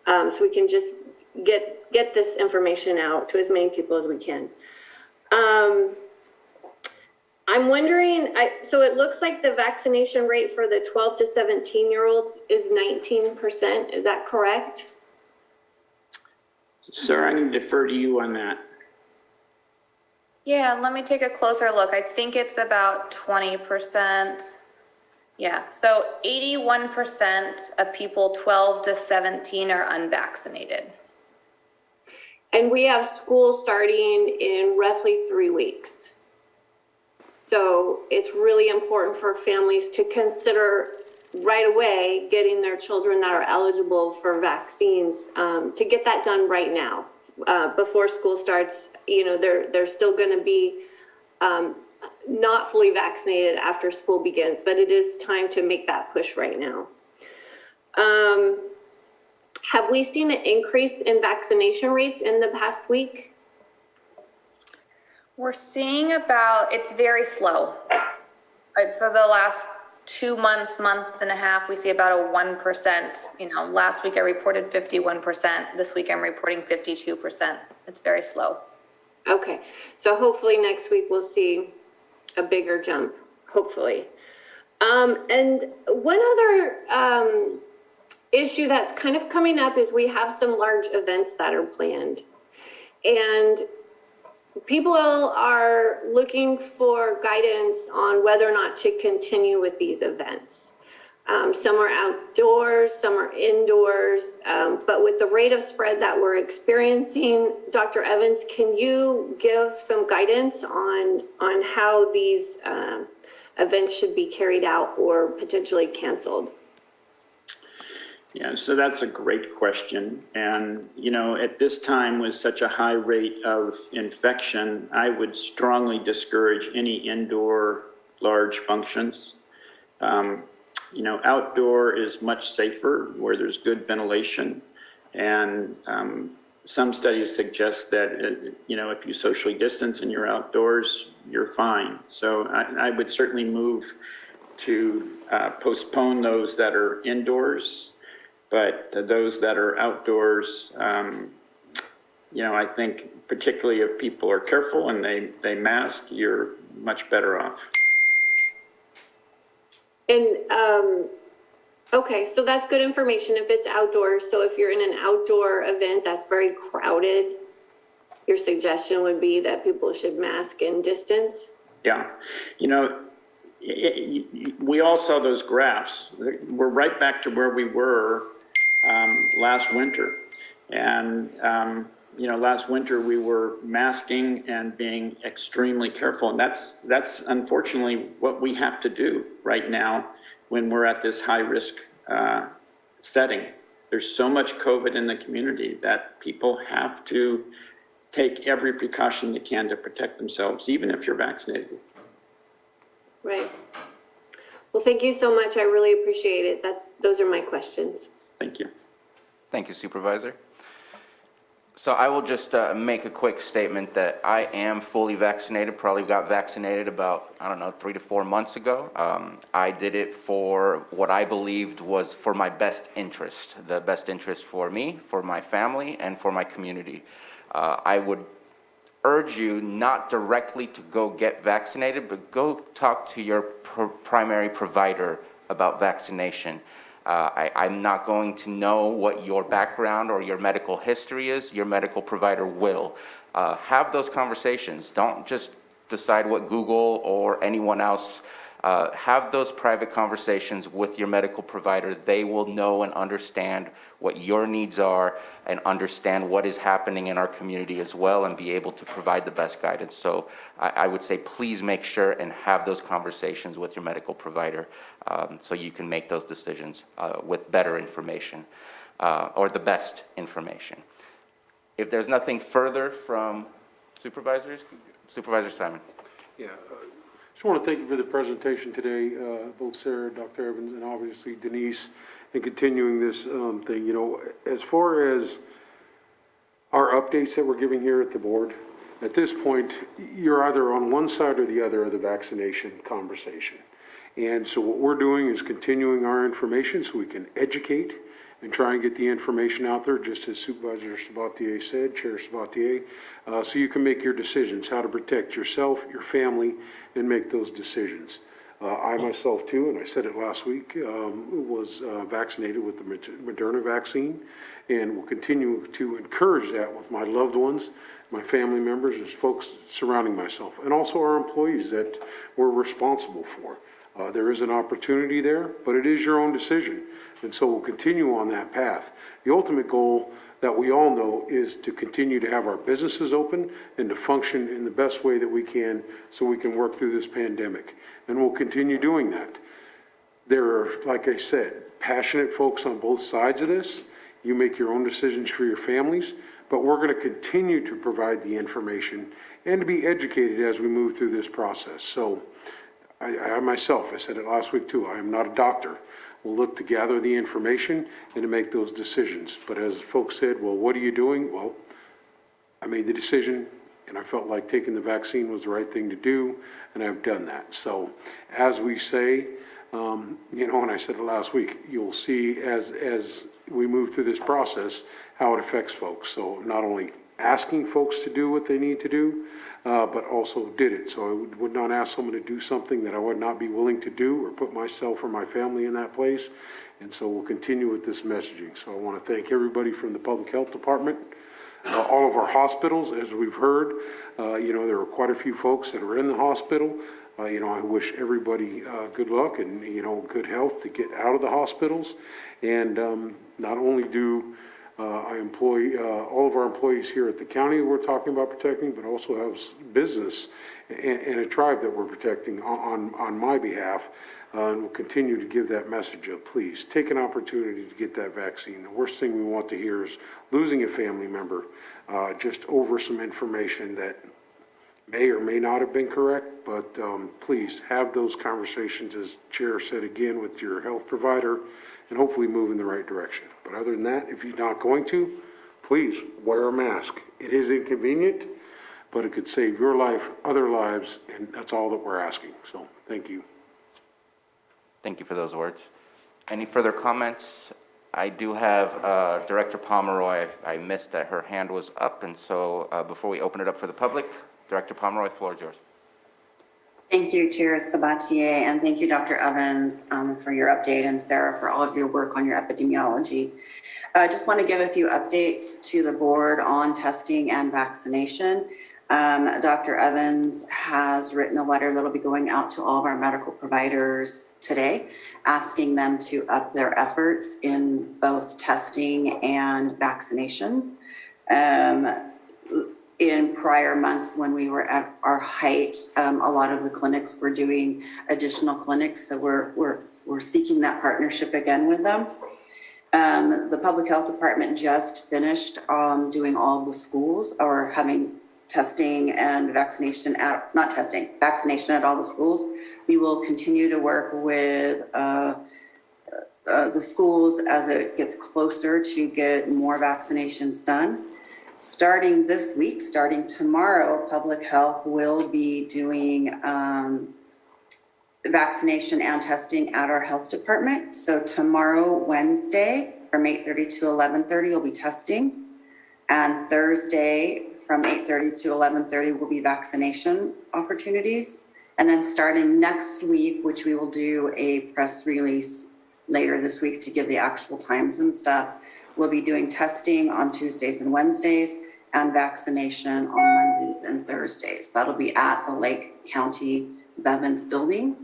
So we can just get this information out to as many people as we can. I'm wondering, so it looks like the vaccination rate for the 12 to 17-year-olds is 19%. Is that correct? Sir, I'm going to defer to you on that. Yeah, let me take a closer look. I think it's about 20%. Yeah, so 81% of people 12 to 17 are unvaccinated. And we have school starting in roughly 3 weeks. So it's really important for families to consider right away getting their children that are eligible for vaccines, to get that done right now. Before school starts, they're still going to be not fully vaccinated after school begins, but it is time to make that push right now. Have we seen an increase in vaccination rates in the past week? We're seeing it's very slow. For the last 2 months, month and a half, we see about a 1%. Last week I reported 51%. This week I'm reporting 52%. It's very slow. Okay, so hopefully next week we'll see a bigger jump, hopefully. And one other issue that's kind of coming up is we have some large events that are planned. And people are looking for guidance on whether or not to continue with these events. Some are outdoors, some are indoors, but with the rate of spread that we're experiencing, Dr. Evans, can you give some guidance on how these events should be carried out or potentially canceled? Yeah, so that's a great question. And, at this time with such a high rate of infection, I would strongly discourage any indoor large functions. Outdoor is much safer where there's good ventilation. And some studies suggest that, if you socially distance and you're outdoors, you're fine. So I would certainly move to postpone those that are indoors. But those that are outdoors, I think particularly if people are careful and they mask, you're much better off. And, okay, so that's good information if it's outdoors. So if you're in an outdoor event that's very crowded, your suggestion would be that people should mask and distance? Yeah. You know, we all saw those graphs. We're right back to where we were last winter. And, you know, last winter we were masking and being extremely careful. And that's unfortunately what we have to do right now when we're at this high risk setting. There's so much COVID in the community that people have to take every precaution they can to protect themselves, even if you're vaccinated. Right. Well, thank you so much. I really appreciate it. Those are my questions. Thank you. Thank you, Supervisor. So I will just make a quick statement that I am fully vaccinated, probably got vaccinated about, 3 to 4 months ago. I did it for what I believed was for my best interest, the best interest for me, for my family, and for my community. I would urge you not directly to go get vaccinated, but go talk to your primary provider about vaccination. I'm not going to know what your background or your medical history is. Your medical provider will. Have those conversations. Don't just decide what Google or anyone else. Have those private conversations with your medical provider. They will know and understand what your needs are and understand what is happening in our community as well and be able to provide the best guidance. So I would say please make sure and have those conversations with your medical provider so you can make those decisions with better information or the best information. If there's nothing further from supervisors, Supervisor Simon. Yeah, just want to thank you for the presentation today, both Sarah, Dr. Evans, and obviously Denise, and continuing this thing. You know, as far as our updates that we're giving here at the board, at this point, you're either on one side or the other of the vaccination conversation. And so what we're doing is continuing our information so we can educate and try and get the information out there, just as Supervisor Sabatier said, Chair Sabatier, so you can make your decisions, how to protect yourself, your family, and make those decisions. I myself too, and I said it last week, was vaccinated with the Moderna vaccine, and will continue to encourage that with my loved ones, my family members, and folks surrounding myself, and also our employees that we're responsible for. There is an opportunity there, but it is your own decision. And so we'll continue on that path. The ultimate goal that we all know is to continue to have our businesses open and to function in the best way that we can so we can work through this pandemic. And we'll continue doing that. There are, like I said, passionate folks on both sides of this. You make your own decisions for your families, but we're going to continue to provide the information and to be educated as we move through this process. So I myself, I said it last week too, I am not a doctor. We'll look to gather the information and to make those decisions. But as folks said, well, what are you doing? Well, I made the decision and I felt like taking the vaccine was the right thing to do, and I've done that. So as we say, you know, and I said it last week, you'll see as we move through this process how it affects folks. So not only asking folks to do what they need to do, but also did it. So I would not ask someone to do something that I would not be willing to do or put myself or my family in that place. And so we'll continue with this messaging. So I want to thank everybody from the Public Health Department, all of our hospitals, as we've heard. You know, there were quite a few folks that were in the hospital. You know, I wish everybody good luck and, you know, good health to get out of the hospitals. And not only do I employ all of our employees here at the county we're talking about protecting, but also have business and a tribe that we're protecting on my behalf. And we'll continue to give that message of please take an opportunity to get that vaccine. The worst thing we want to hear is losing a family member just over some information that may or may not have been correct, but please have those conversations, as Chair said again, with your health provider and hopefully move in the right direction. But other than that, if you're not going to, please wear a mask. It is inconvenient, but it could save your life, other lives, and that's all that we're asking. So thank you. Thank you for those words. Any further comments? I do have Director Pomeroy. I missed that her hand was up, and so before we open it up for the public, Director Pomeroy, the floor is yours. Thank you, Chair Sabatier, and thank you, Dr. Evans, for your update, and Sarah for all of your work on your epidemiology. I just want to give a few updates to the board on testing and vaccination. Dr. Evans has written a letter that'll be going out to all of our medical providers today, asking them to up their efforts in both testing and vaccination. In prior months when we were at our height, a lot of the clinics were doing additional clinics, so we're seeking that partnership again with them. The Public Health Department just finished doing all the schools, or having testing and vaccination at, not testing, vaccination at all the schools. We will continue to work with the schools as it gets closer to get more vaccinations done. Starting this week, starting tomorrow, Public Health will be doing vaccination and testing at our health department. So tomorrow, Wednesday, from 8:30 to 11:30 will be testing. And Thursday, from 8:30 to 11:30 will be vaccination opportunities. And then starting next week, which we will do a press release later this week to give the actual times and stuff, we'll be doing testing on Tuesdays and Wednesdays and vaccination on Mondays and Thursdays. That'll be at the Lake County Bevins building.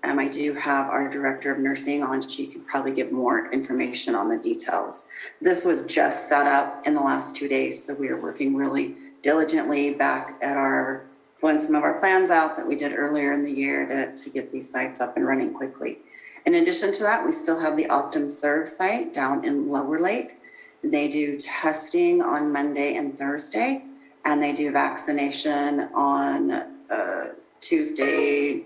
I do have our director of nursing on. She could probably give more information on the details. This was just set up in the last 2 days, so we are working really diligently back at our, pulling some of our plans out that we did earlier in the year to get these sites up and running quickly. In addition to that, we still have the Optum Serve site down in Lower Lake. They do testing on Monday and Thursday, and they do vaccination on Tuesday,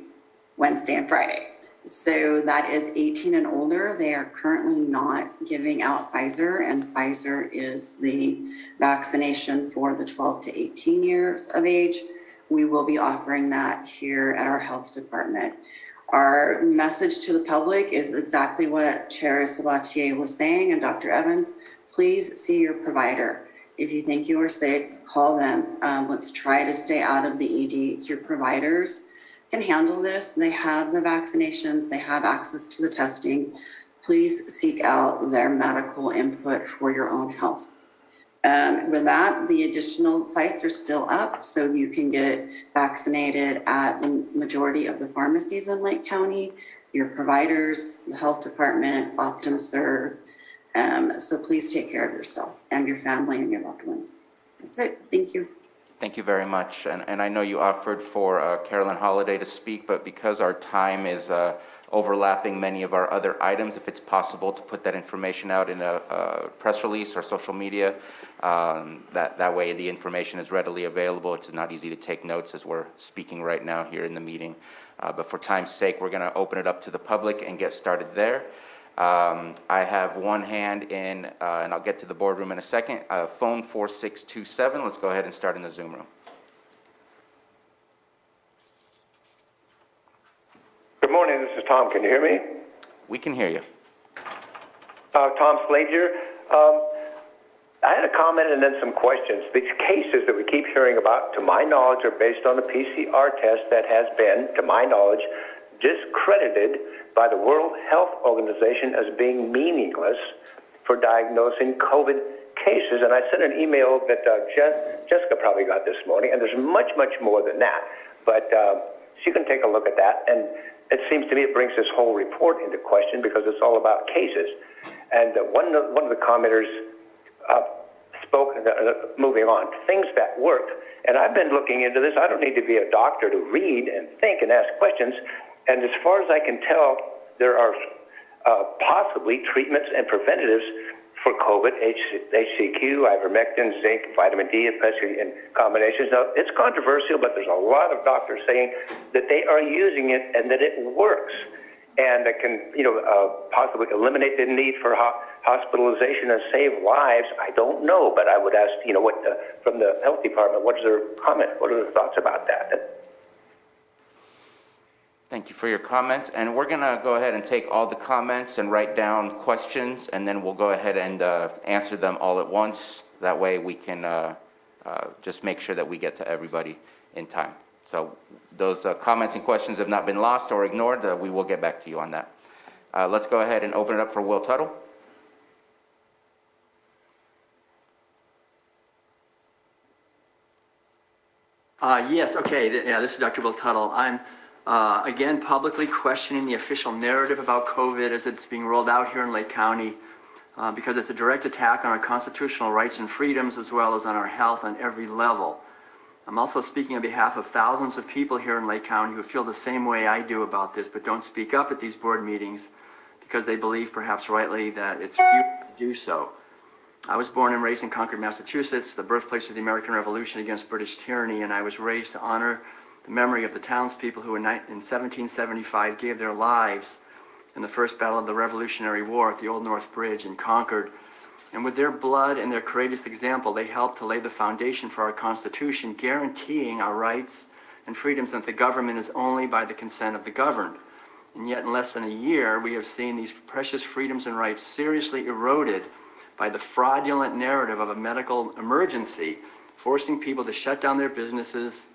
Wednesday, and Friday. So that is 18 and older. They are currently not giving out Pfizer, and Pfizer is the vaccination for the 12 to 18 years of age. We will be offering that here at our health department. Our message to the public is exactly what Chair Sabatier was saying, and Dr. Evans, please see your provider. If you think you are sick, call them. Let's try to stay out of the EDs. Your providers can handle this. They have the vaccinations. They have access to the testing. Please seek out their medical input for your own health. With that, the additional sites are still up, so you can get vaccinated at the majority of the pharmacies in Lake County, your providers, the health department, Optum Serve. So please take care of yourself and your family and your loved ones. That's it. Thank you. Thank you very much. And I know you offered for Carolyn Holiday to speak, but because our time is overlapping many of our other items, if it's possible to put that information out in a press release or social media, that way the information is readily available. It's not easy to take notes as we're speaking right now here in the meeting. But for time's sake, we're going to open it up to the public and get started there. I have one hand in, and I'll get to the boardroom in a second, phone 4627. Let's go ahead and start in the Zoom room. Good morning, this is Tom. Can you hear me? We can hear you. Tom Slade here. I had a comment and then some questions. These cases that we keep hearing about, to my knowledge, are based on a PCR test that has been, to my knowledge, discredited by the World Health Organization as being meaningless for diagnosing COVID cases. And I sent an email that Jessica probably got this morning, and there's much, much more than that. But she can take a look at that. And it seems to me it brings this whole report into question because it's all about cases. And one of the commenters spoke, moving on, things that work. And I've been looking into this. I don't need to be a doctor to read and think and ask questions. And as far as I can tell, there are possibly treatments and preventatives for COVID, HCQ, ivermectin, zinc, vitamin D, especially in combinations. Now, it's controversial, but there's a lot of doctors saying that they are using it and that it works. And it can, possibly eliminate the need for hospitalization and save lives. I don't know, but I would ask, from the health department, what is their comment? What are their thoughts about that? Thank you for your comments. And we're going to go ahead and take all the comments and write down questions, and then we'll go ahead and answer them all at once. That way we can just make sure that we get to everybody in time. So those comments and questions have not been lost or ignored. We will get back to you on that. Let's go ahead and open it up for Will Tuttle. Yes, okay, yeah, this is Dr. Will Tuttle. I'm, again, publicly questioning the official narrative about COVID as it's being rolled out here in Lake County, because it's a direct attack on our constitutional rights and freedoms as well as on our health on every level. I'm also speaking on behalf of thousands of people here in Lake County who feel the same way I do about this, but don't speak up at these board meetings because they believe, perhaps rightly, that it's futile to do so. I was born and raised in Concord, Massachusetts, the birthplace of the American Revolution against British tyranny, and I was raised to honor the memory of the townspeople who in 1775 gave their lives in the first battle of the Revolutionary War at the Old North Bridge in Concord. And with their blood and their courageous example, they helped to lay the foundation for our Constitution, guaranteeing our rights and freedoms, and that the government is only by the consent of the governed. And yet in less than a year, we have seen these precious freedoms and rights seriously eroded by the fraudulent narrative of a medical emergency, forcing people to shut down their businesses,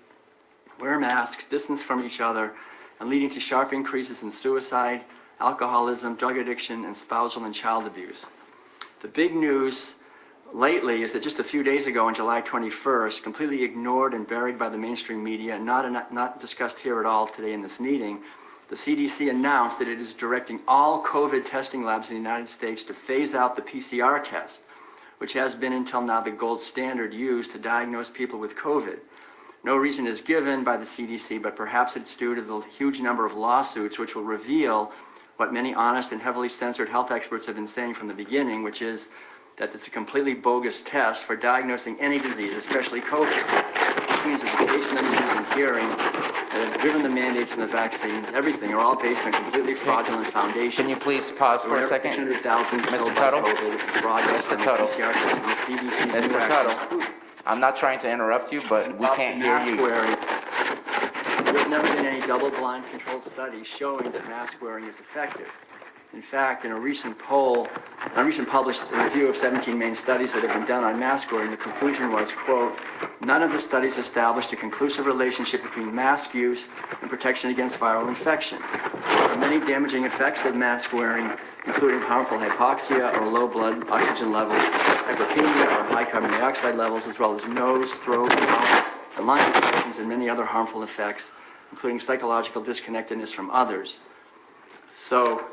wear masks, distance from each other, and leading to sharp increases in suicide, alcoholism, drug addiction, and spousal and child abuse. The big news lately is that just a few days ago, on July 21st, completely ignored and buried by the mainstream media, and not discussed here at all today in this meeting, the CDC announced that it is directing all COVID testing labs in the United States to phase out the PCR test, which has been until now the gold standard used to diagnose people with COVID. No reason is given by the CDC, but perhaps it's due to the huge number of lawsuits which will reveal what many honest and heavily censored health experts have been saying from the beginning, which is that it's a completely bogus test for diagnosing any disease, especially COVID. Which means that the case numbers you've been hearing that have driven the mandates and the vaccines, everything, are all based on completely fraudulent foundations. Can you please pause for a second? 600,000 Mr. Tuttle? It's a fraud based on the Tuttle? PCR test and the CDC's new Mr. actions. Tuttle, I'm not trying to interrupt you, but we can't hear Mask you. wearing. There's never been any double-blind controlled studies showing that mask wearing is effective. In fact, in a recent published review of 17 main studies that have been done on mask wearing, the conclusion was, quote, none of the studies established a conclusive relationship between mask use and protection against viral infection. There are many damaging effects of mask wearing, including harmful hypoxia or low blood oxygen levels, hyperkalemia or high carbon dioxide levels, as well as nose, throat, mouth, and lung infections, and many other harmful effects, including psychological disconnectedness from others. So,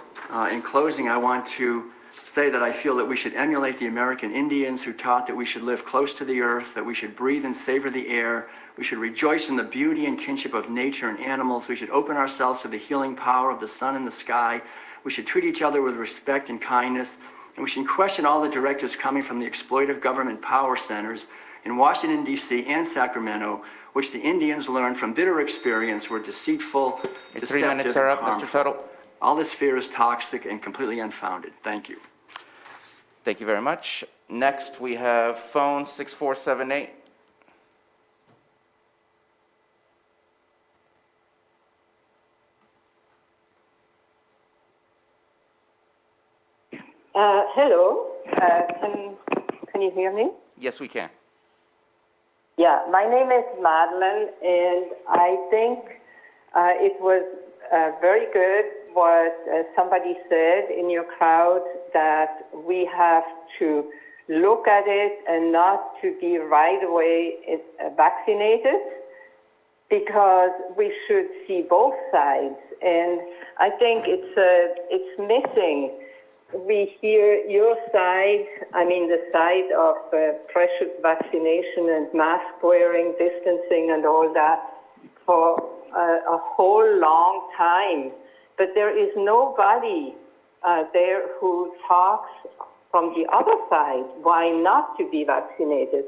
in closing, I want to say that I feel that we should emulate the American Indians who taught that we should live close to the earth, that we should breathe and savor the air, we should rejoice in the beauty and kinship of nature and animals, we should open ourselves to the healing power of the sun and the sky, we should treat each other with respect and kindness, and we should question all the directives coming from the exploitive government power centers in Washington, D.C. and Sacramento, which the Indians learned from bitter experience were deceitful, Your 3 minutes are up, Mr. Tuttle. All this fear is toxic and completely unfounded. Thank you. Thank you very much. Next, we have phone 6478. Hello. Can you hear me? Yes, we can. Yeah, my name is Madeline, and I think it was very good what somebody said in your crowd, that we have to look at it and not to be right away vaccinated, because we should see both sides. And I think it's missing. We hear your side, I mean the side of precious vaccination and mask wearing, distancing and all that for a whole long time. But there is nobody there who talks from the other side why not to be vaccinated,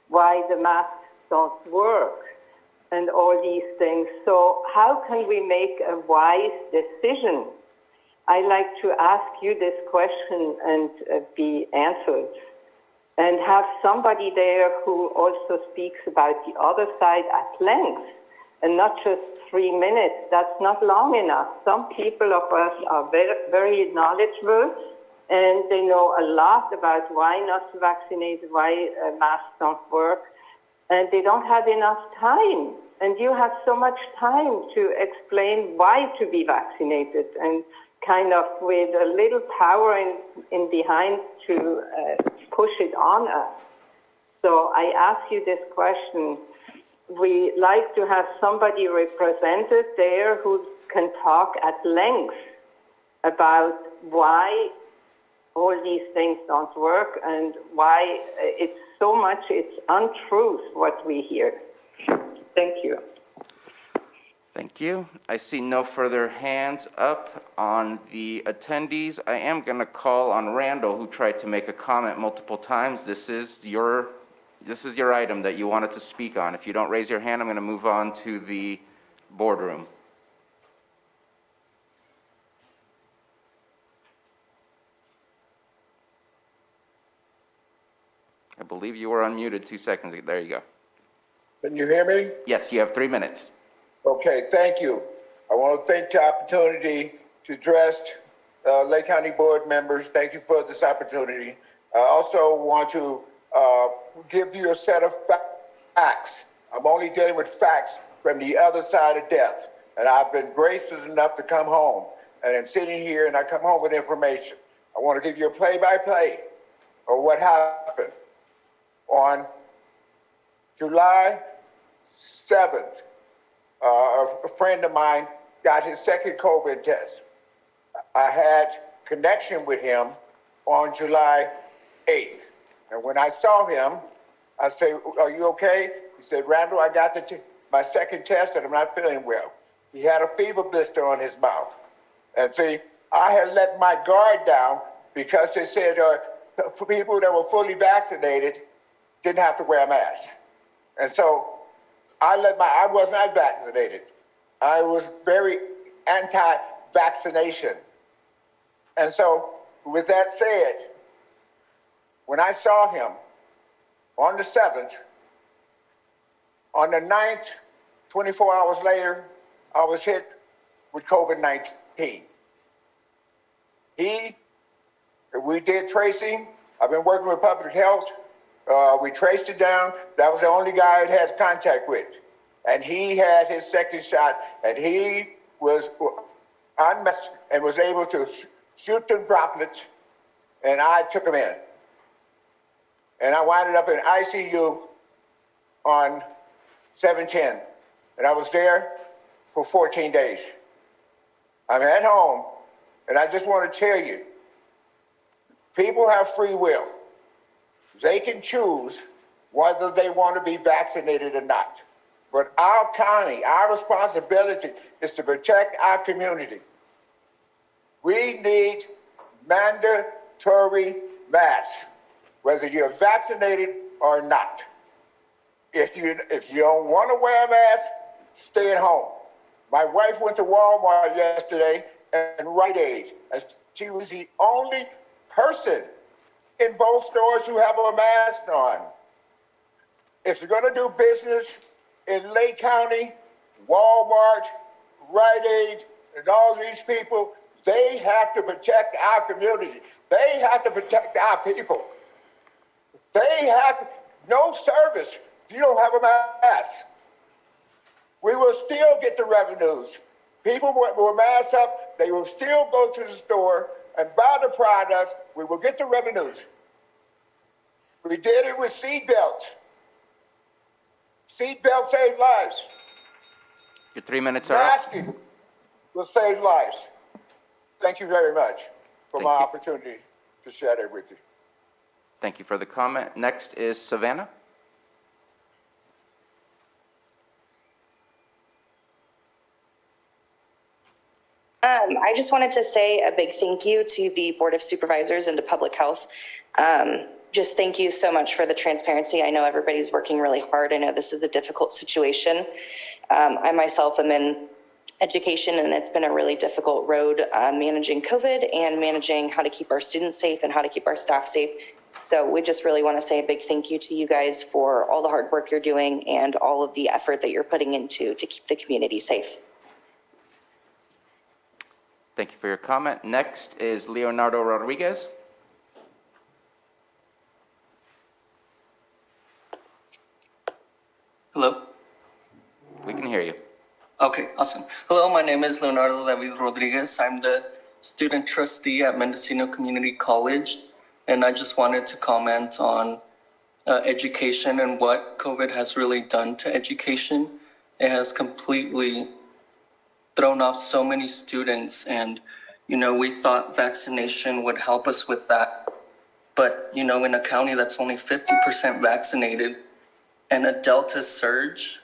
why the masks don't work, and all these things. So how can we make a wise decision? I like to ask you this question and be answered, and have somebody there who also speaks about the other side at length, and not just 3 minutes. That's not long enough. Some people of us are very, very knowledgeable, and they know a lot about why not to vaccinate, why masks don't work, and they don't have enough time and you have so much time to explain why to be vaccinated and kind of with a little power in behind to push it on us. So I ask you this question. We like to have somebody represented there who can talk at length about why all these things don't work and why it's untruth what we hear. Thank you. Thank you. I see no further hands up on the attendees. I am going to call on Randall, who tried to make a comment multiple times. This is your item that you wanted to speak on. If you don't raise your hand, I'm going to move on to the boardroom. I believe you were unmuted 2 seconds ago. There you go. Can you hear me? Yes, you have 3 minutes. Okay, thank you. I want to take the opportunity to address Lake County Board members. Thank you for this opportunity. I also want to give you a set of facts. I'm only dealing with facts from the other side of death. And I've been gracious enough to come home. And I'm sitting here and I come home with information. I want to give you a play-by-play of what happened. On July 7th, a friend of mine got his second COVID test. I had connection with him on July 8th. And when I saw him, I said, "Are you okay?" He said, "Randall, I got my second test and I'm not feeling well." He had a fever blister on his mouth. And see, I had let my guard down because they said for people that were fully vaccinated didn't have to wear a mask. And so I was not vaccinated. I was very anti-vaccination. And so with that said, when I saw him on the 7th, on the 9th, 24 hours later, I was hit with COVID-19. We did tracing. I've been working with public health. We traced it down. That was the only guy I had contact with. And he had his second shot, and he was unmasked and was able to shoot the droplets, and I took him in. And I wound up in ICU on 7/10, and I was there for 14 days. I'm at home, and I just want to tell you, people have free will. They can choose whether they want to be vaccinated or not. But our county, our responsibility is to protect our community. We need mandatory masks, whether you're vaccinated or not. If you don't want to wear a mask, stay at home. My wife went to Walmart yesterday and Rite Aid, and she was the only person in both stores who have a mask on. If you're going to do business in Lake County, Walmart, Rite Aid, and all these people, they have to protect our community. They have to protect our people. They have to, no service if you don't have a mask. We will still get the revenues. People will mask up, they will still go to the store and buy the products, we will get the revenues. We did it with seat belts. Seat belts save lives. Your 3 minutes are up. Masking will save lives. Thank you very much for my opportunity to share that with you. Thank you for the comment. Next is Savannah. I just wanted to say a big thank you to the Board of Supervisors and to Public Health. Just thank you so much for the transparency. I know everybody's working really hard. I know this is a difficult situation. I myself am in education, and it's been a really difficult road managing COVID and managing how to keep our students safe and how to keep our staff safe. So we just really want to say a big thank you to you guys for all the hard work you're doing and all of the effort that you're putting into to keep the community safe. Thank you for your comment. Next is Leonardo Rodriguez. Hello. We Okay, awesome. Hello, my name is Leonardo David Rodriguez. I'm the student trustee at Mendocino Community College, and I just wanted to comment on education and what COVID has really done to education. It has completely thrown off so many students, and we thought vaccination would help us with that. But in a county that's only 50% vaccinated and a Delta surge,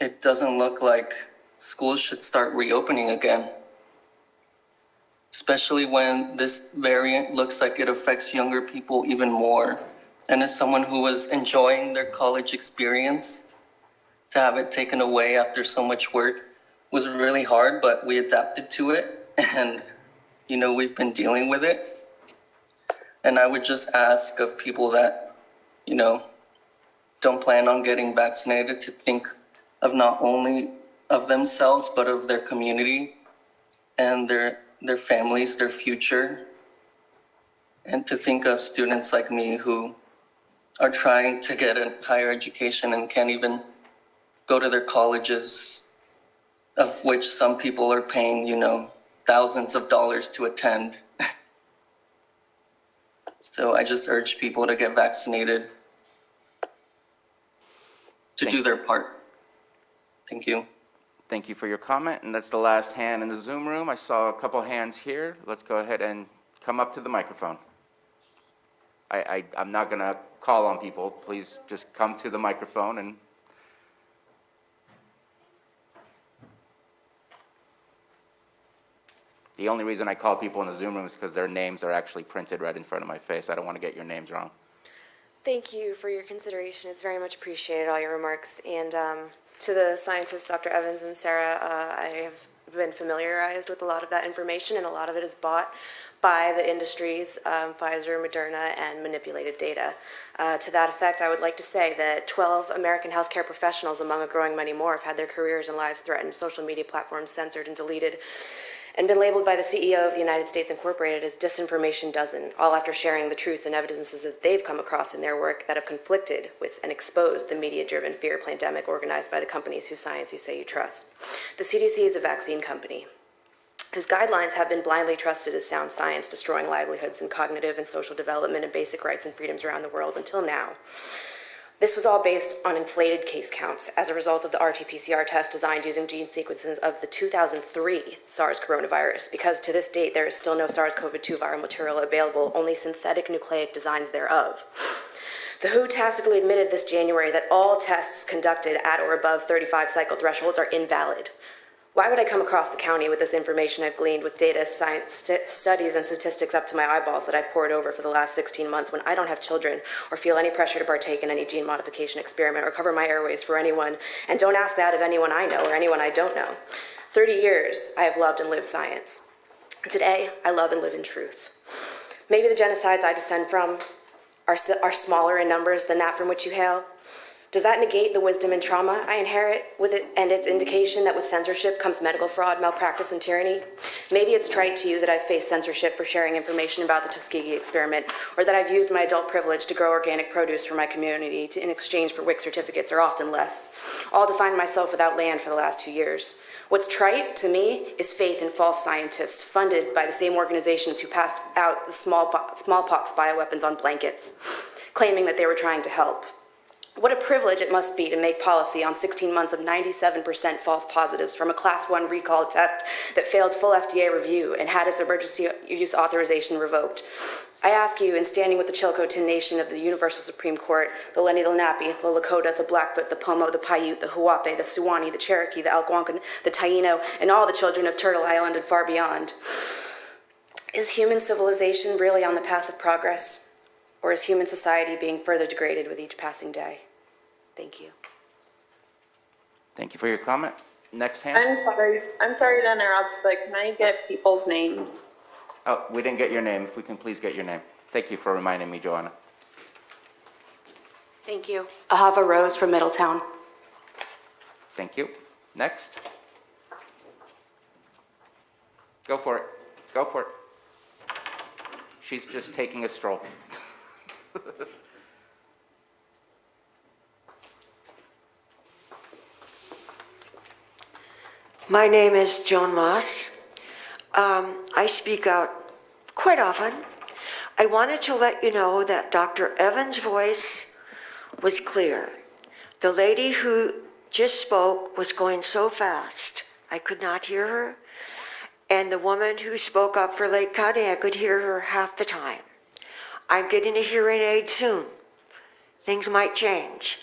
it doesn't look like schools should start reopening again. Especially when this variant looks like it affects younger people even more. And as someone who was enjoying their college experience, to have it taken away after so much work was really hard, but we adapted to it and, we've been dealing with it. And I would just ask of people that, don't plan on getting vaccinated to think of not only of themselves, but of their community and their families, their future. And to think of students like me who are trying to get a higher education and can't even go to their colleges, of which some people are paying, thousands of dollars to attend. So I just urge people to get vaccinated, to do their part. Thank you. Thank you for your comment, and that's the last hand in the Zoom room. I saw a couple hands here. Let's go ahead and come up to the microphone. I'm not going to call on people. Please just come to the microphone and the only reason I call people in the Zoom room is because their names are actually printed right in front of my face. I don't want to get your names wrong. Thank you for your consideration. It's very much appreciated, all your remarks. And to the scientists, Dr. Evans and Sarah, I have been familiarized with a lot of that information, and a lot of it is bought by the industries, Pfizer, Moderna, and manipulated data. To that effect, I would like to say that 12 American healthcare professionals, among a growing many more, have had their careers and lives threatened, social media platforms censored and deleted, and been labeled by the CEO of the United States Incorporated as disinformation dozen, all after sharing the truth and evidences that they've come across in their work that have conflicted with and exposed the media-driven fear pandemic organized by the companies whose science you say you trust. The CDC is a vaccine company whose guidelines have been blindly trusted as sound science, destroying livelihoods and cognitive and social development and basic rights and freedoms around the world until now. This was all based on inflated case counts as a result of the RT-PCR test designed using gene sequences of the 2003 SARS coronavirus, because to this date there is still no SARS-CoV-2 viral material available, only synthetic nucleic designs thereof. The WHO tacitly admitted this January that all tests conducted at or above 35 cycle thresholds are invalid. Why would I come across the county with this information I've gleaned with data, science, studies, and statistics up to my eyeballs that I've pored over for the last 16 months when I don't have children or feel any pressure to partake in any gene modification experiment or cover my airways for anyone, and don't ask that of anyone I know or anyone I don't know? 30 years I have loved and lived science. Today, I love and live in truth. Maybe the genocides I descend from are smaller in numbers than that from which you hail. Does that negate the wisdom and trauma I inherit with it and its indication that with censorship comes medical fraud, malpractice, and tyranny? Maybe it's trite to you that I've faced censorship for sharing information about the Tuskegee experiment, or that I've used my adult privilege to grow organic produce for my community in exchange for WIC certificates, or often less, all to find myself without land for the last 2 years. What's trite to me is faith in false scientists funded by the same organizations who passed out the smallpox bioweapons on blankets, claiming that they were trying to help. What a privilege it must be to make policy on 16 months of 97% false positives from a Class 1 recall test that failed full FDA review and had its emergency use authorization revoked. I ask you, in standing with the Chilcotin Nation of the Universal Supreme Court, the Lenni Lenape, the Lakota, the Blackfoot, the Pomo, the Paiute, the Huape, the Suwannee, the Cherokee, the Algonquin, the Taino, and all the children of Turtle Island and far beyond, is human civilization really on the path of progress? Or is human society being further degraded with each passing day? Thank you. Thank you for your comment. Next hand. I'm sorry to interrupt, but can I get people's names? Oh, we didn't get your name. If we can please get your name. Thank you for reminding me, Joanna. Thank you. Ahava Rose from Middletown. Thank you. Next. Go for it. Go for it. She's just taking a stroll. My name is Joan Moss. I speak out quite often. I wanted to let you know that Dr. Evans' voice was clear. The lady who just spoke was going so fast, I could not hear her. And the woman who spoke up for Lake County, I could hear her half the time. I'm getting a hearing aid soon. Things might change.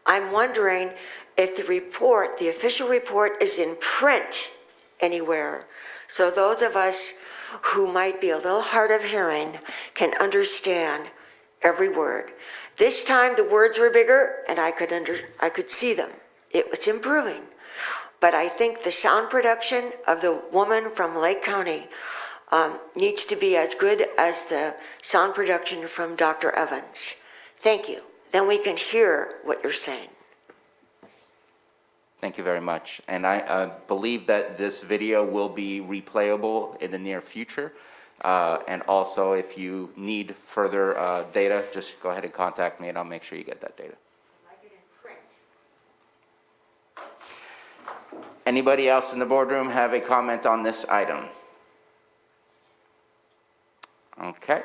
I'm wondering if the report, the official report, is in print anywhere, so those of us who might be a little hard of hearing can understand every word. This time the words were bigger and I could see them. It was improving. But I think the sound production of the woman from Lake County needs to be as good as the sound production from Dr. Evans. Thank you. Then we can hear what you're saying. Thank you very much. And I believe that this video will be replayable in the near future. And also, if you need further data, just go ahead and contact me and I'll make sure you get that data. Anybody else in the boardroom have a comment on this item? Okay.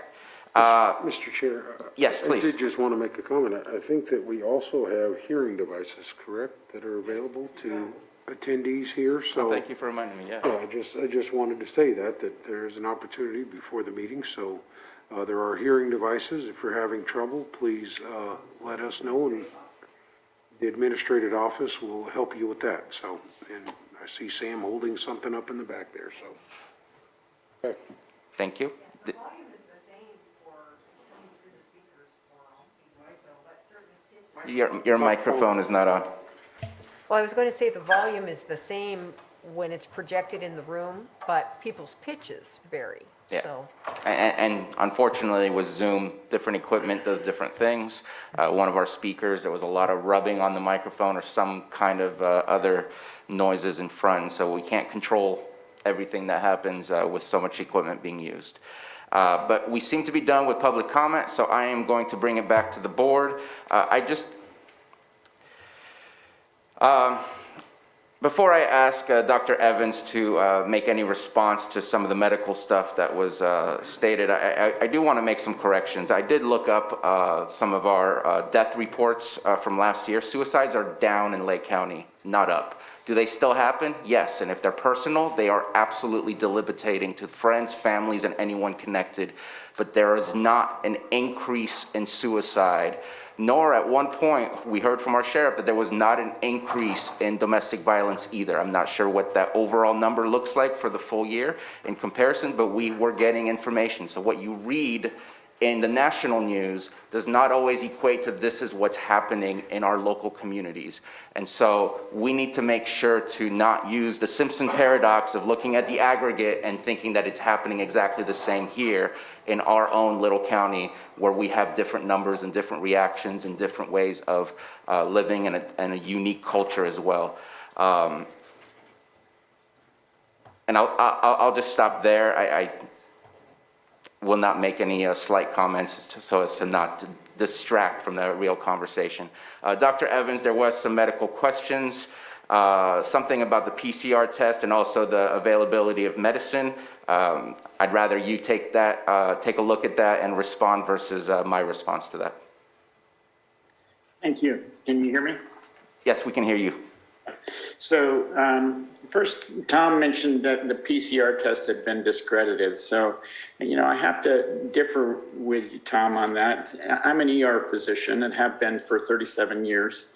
Mr. Chair. Yes, please. I did just want to make a comment. I think that we also have hearing devices, correct, that are available to attendees here, so. Thank you for reminding me, yeah. I just wanted to say that there's an opportunity before the meeting, so there are hearing devices. If you're having trouble, please let us know, and the administrative office will help you with that, so. And I see Sam holding something up in the back there, so. Okay. Thank you. Your microphone is not on. Well, I was going to say the volume is the same when it's projected in the room, but people's pitches vary. Yeah. So. And unfortunately with Zoom, different equipment does different things. One of our speakers, there was a lot of rubbing on the microphone or some kind of other noises in front, so we can't control everything that happens with so much equipment being used. But we seem to be done with public comment, so I am going to bring it back to the board. Before I ask Dr. Evans to make any response to some of the medical stuff that was stated, I do want to make some corrections. I did look up some of our death reports from last year. Suicides are down in Lake County, not up. Do they still happen? Yes, and if they're personal, they are absolutely debilitating to friends, families, and anyone connected. But there is not an increase in suicide, nor at one point, we heard from our sheriff that there was not an increase in domestic violence either. I'm not sure what that overall number looks like for the full year in comparison, but we were getting information. So what you read in the national news does not always equate to this is what's happening in our local communities. And so we need to make sure to not use the Simpson paradox of looking at the aggregate and thinking that it's happening exactly the same here in our own little county where we have different numbers and different reactions and different ways of living in a unique culture as well. And I'll just stop there. I will not make any slight comments so as to not distract from the real conversation. Dr. Evans, there was some medical questions, something about the PCR test and also the availability of medicine. I'd rather you take a look at that and respond versus my response to that. Thank you. Can you hear me? Yes, we can hear you. So first, Tom mentioned that the PCR test had been discredited. So, I have to differ with you, Tom, on that. I'm an ER physician and have been for 37 years.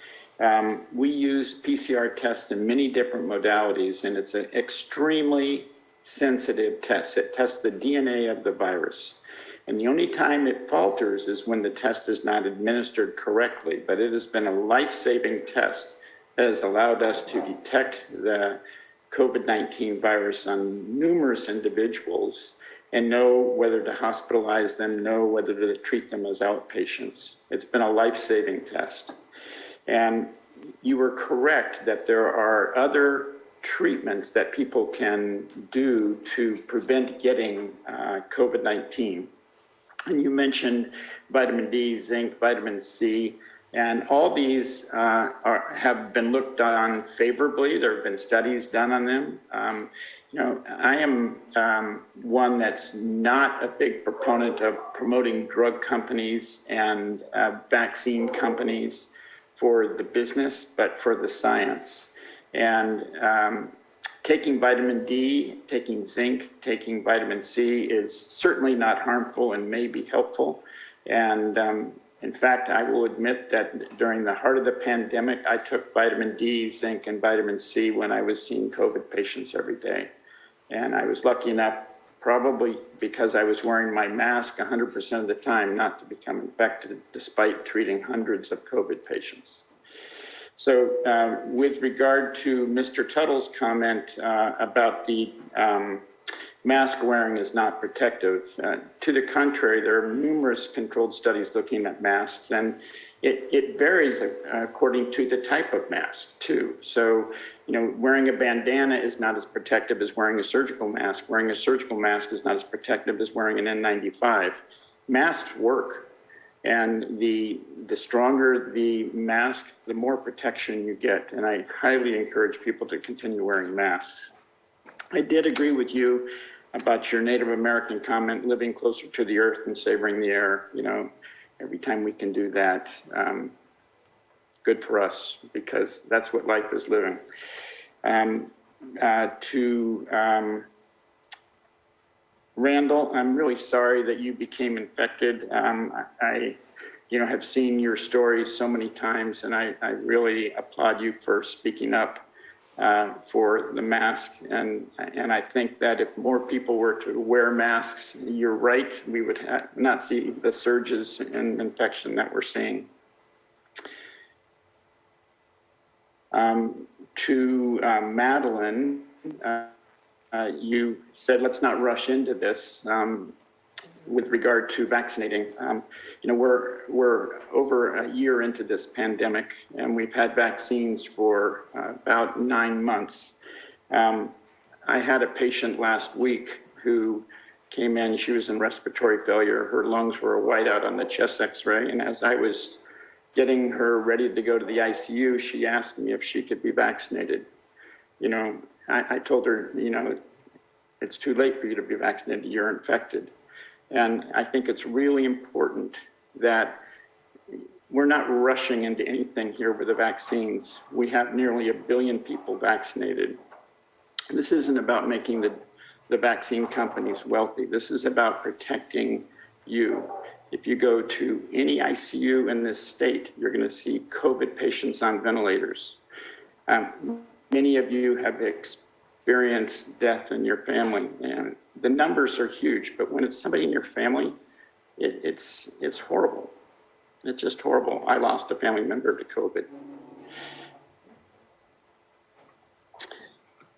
We use PCR tests in many different modalities, and it's an extremely sensitive test. It tests the DNA of the virus. And the only time it falters is when the test is not administered correctly. But it has been a life-saving test that has allowed us to detect the COVID-19 virus on numerous individuals and know whether to hospitalize them, know whether to treat them as outpatients. It's been a life-saving test. And you were correct that there are other treatments that people can do to prevent getting COVID-19. And you mentioned vitamin D, zinc, vitamin C. And all these have been looked on favorably. There have been studies done on them. I am one that's not a big proponent of promoting drug companies and vaccine companies for the business, but for the science. And taking vitamin D, taking zinc, taking vitamin C is certainly not harmful and may be helpful. And in fact, I will admit that during the heart of the pandemic, I took vitamin D, zinc, and vitamin C when I was seeing COVID patients every day. And I was lucky enough, probably because I was wearing my mask 100% of the time, not to become infected, despite treating hundreds of COVID patients. So with regard to Mr. Tuttle's comment about the mask wearing is not protective. To the contrary, there are numerous controlled studies looking at masks, and it varies according to the type of mask too. So, wearing a bandana is not as protective as wearing a surgical mask. Wearing a surgical mask is not as protective as wearing an N95. Masks work, and the stronger the mask, the more protection you get. And I highly encourage people to continue wearing masks. I did agree with you about your Native American comment, living closer to the earth and savoring the air. Every time we can do that, good for us, because that's what life is living. To Randall, I'm really sorry that you became infected. I have seen your story so many times, and I really applaud you for speaking up for the mask. And I think that if more people were to wear masks, you're right, we would not see the surges in infection that we're seeing. To Madeline, you said, let's not rush into this with regard to vaccinating. We're over a year into this pandemic, and we've had vaccines for about 9 months. I had a patient last week who came in, she was in respiratory failure. Her lungs were white out on the chest x-ray, and as I was getting her ready to go to the ICU, she asked me if she could be vaccinated. I told her, it's too late for you to be vaccinated, you're infected. And I think it's really important that we're not rushing into anything here with the vaccines. We have nearly 1 billion people vaccinated. This isn't about making the vaccine companies wealthy. This is about protecting you. If you go to any ICU in this state, you're going to see COVID patients on ventilators. Many of you have experienced death in your family, and the numbers are huge, but when it's somebody in your family, it's horrible. It's just horrible. I lost a family member to COVID.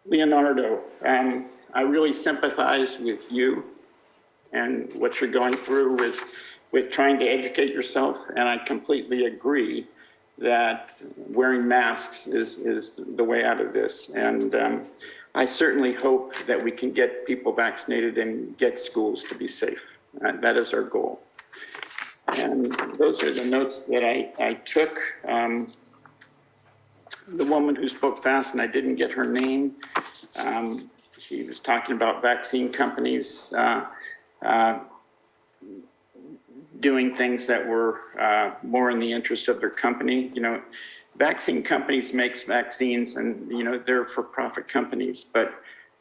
Leonardo, I really sympathize with you and what you're going through with trying to educate yourself, and I completely agree that wearing masks is the way out of this. And I certainly hope that we can get people vaccinated and get schools to be safe. That is our goal. And those are the notes that I took. The woman who spoke fast, and I didn't get her name, she was talking about vaccine companies doing things that were more in the interest of their company. Vaccine companies makes vaccines, and they're for-profit companies. But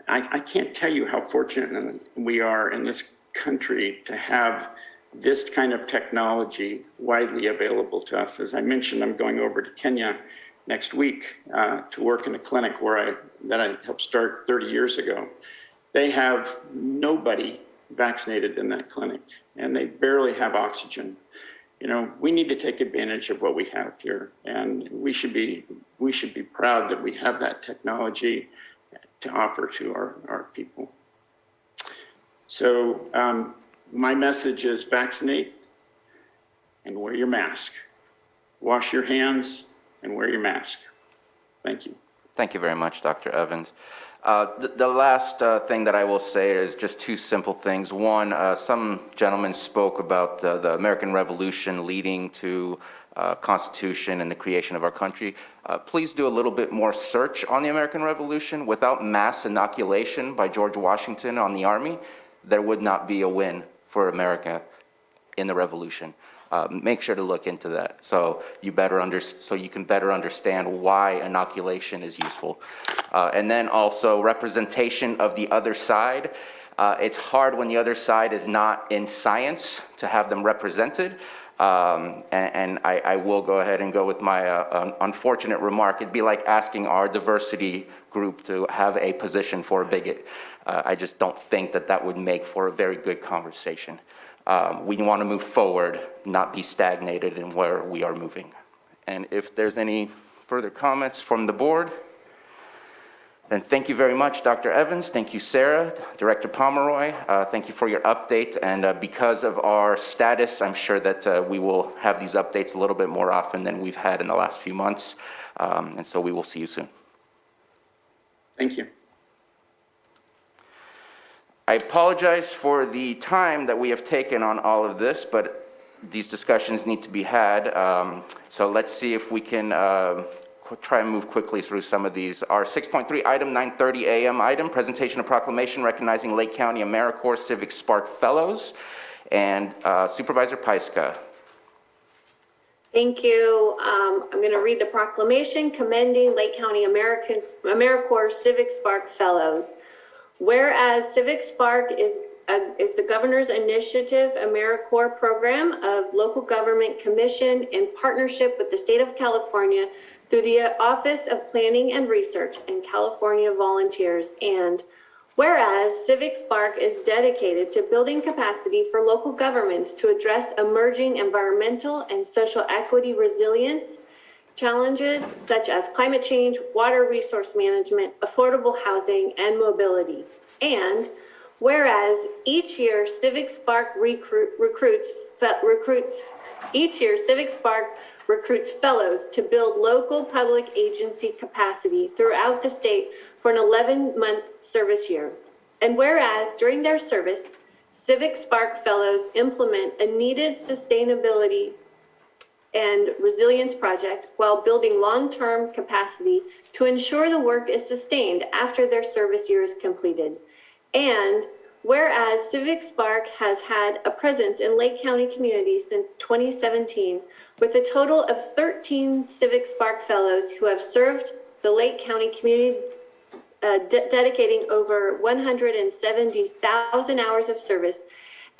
I can't tell you how fortunate we are in this country to have this kind of technology widely available to us. As I mentioned, I'm going over to Kenya next week to work in a clinic that I helped start 30 years ago. They have nobody vaccinated in that clinic, and they barely have oxygen. We need to take advantage of what we have here, and we should be proud that we have that technology to offer to our people. So my message is vaccinate and wear your mask. Wash your hands and wear your mask. Thank you. Thank you very much, Dr. Evans. The last thing that I will say is just two simple things. One, some gentlemen spoke about the American Revolution leading to Constitution and the creation of our country. Please do a little bit more search on the American Revolution. Without mass inoculation by George Washington on the army, there would not be a win for America in the Revolution. Make sure to look into that so you can better understand why inoculation is useful. And then also representation of the other side. It's hard when the other side is not in science to have them represented. And I will go ahead and go with my unfortunate remark. It'd be like asking our diversity group to have a position for a bigot. I just don't think that that would make for a very good conversation. We want to move forward, not be stagnated in where we are moving. And if there's any further comments from the board, then thank you very much, Dr. Evans. Thank you, Sarah, Director Pomeroy. Thank you for your update. And because of our status, I'm sure that we will have these updates a little bit more often than we've had in the last few months. And so we will see you soon. Thank you. I apologize for the time that we have taken on all of this, but these discussions need to be had. So let's see if we can try and move quickly through some of these. Our 6.3 item, 9:30 a.m. item, presentation of proclamation recognizing Lake County AmeriCorps Civic Spark Fellows, and Supervisor Pyska. Thank you. I'm going to read the proclamation commending Lake County AmeriCorps Civic Spark Fellows. Whereas Civic Spark is the Governor's Initiative AmeriCorps program of local government commission in partnership with the state of California through the Office of Planning and Research and California Volunteers. And whereas Civic Spark is dedicated to building capacity for local governments to address emerging environmental and social equity resilience challenges such as climate change, water resource management, affordable housing, and mobility. And whereas each year Civic Spark recruits fellows to build local public agency capacity throughout the state for an 11-month service year. And whereas during their service, Civic Spark fellows implement a needed sustainability and resilience project while building long-term capacity to ensure the work is sustained after their service year is completed. And whereas Civic Spark has had a presence in Lake County community since 2017, with a total of 13 Civic Spark fellows who have served the Lake County community, dedicating over 170,000 hours of service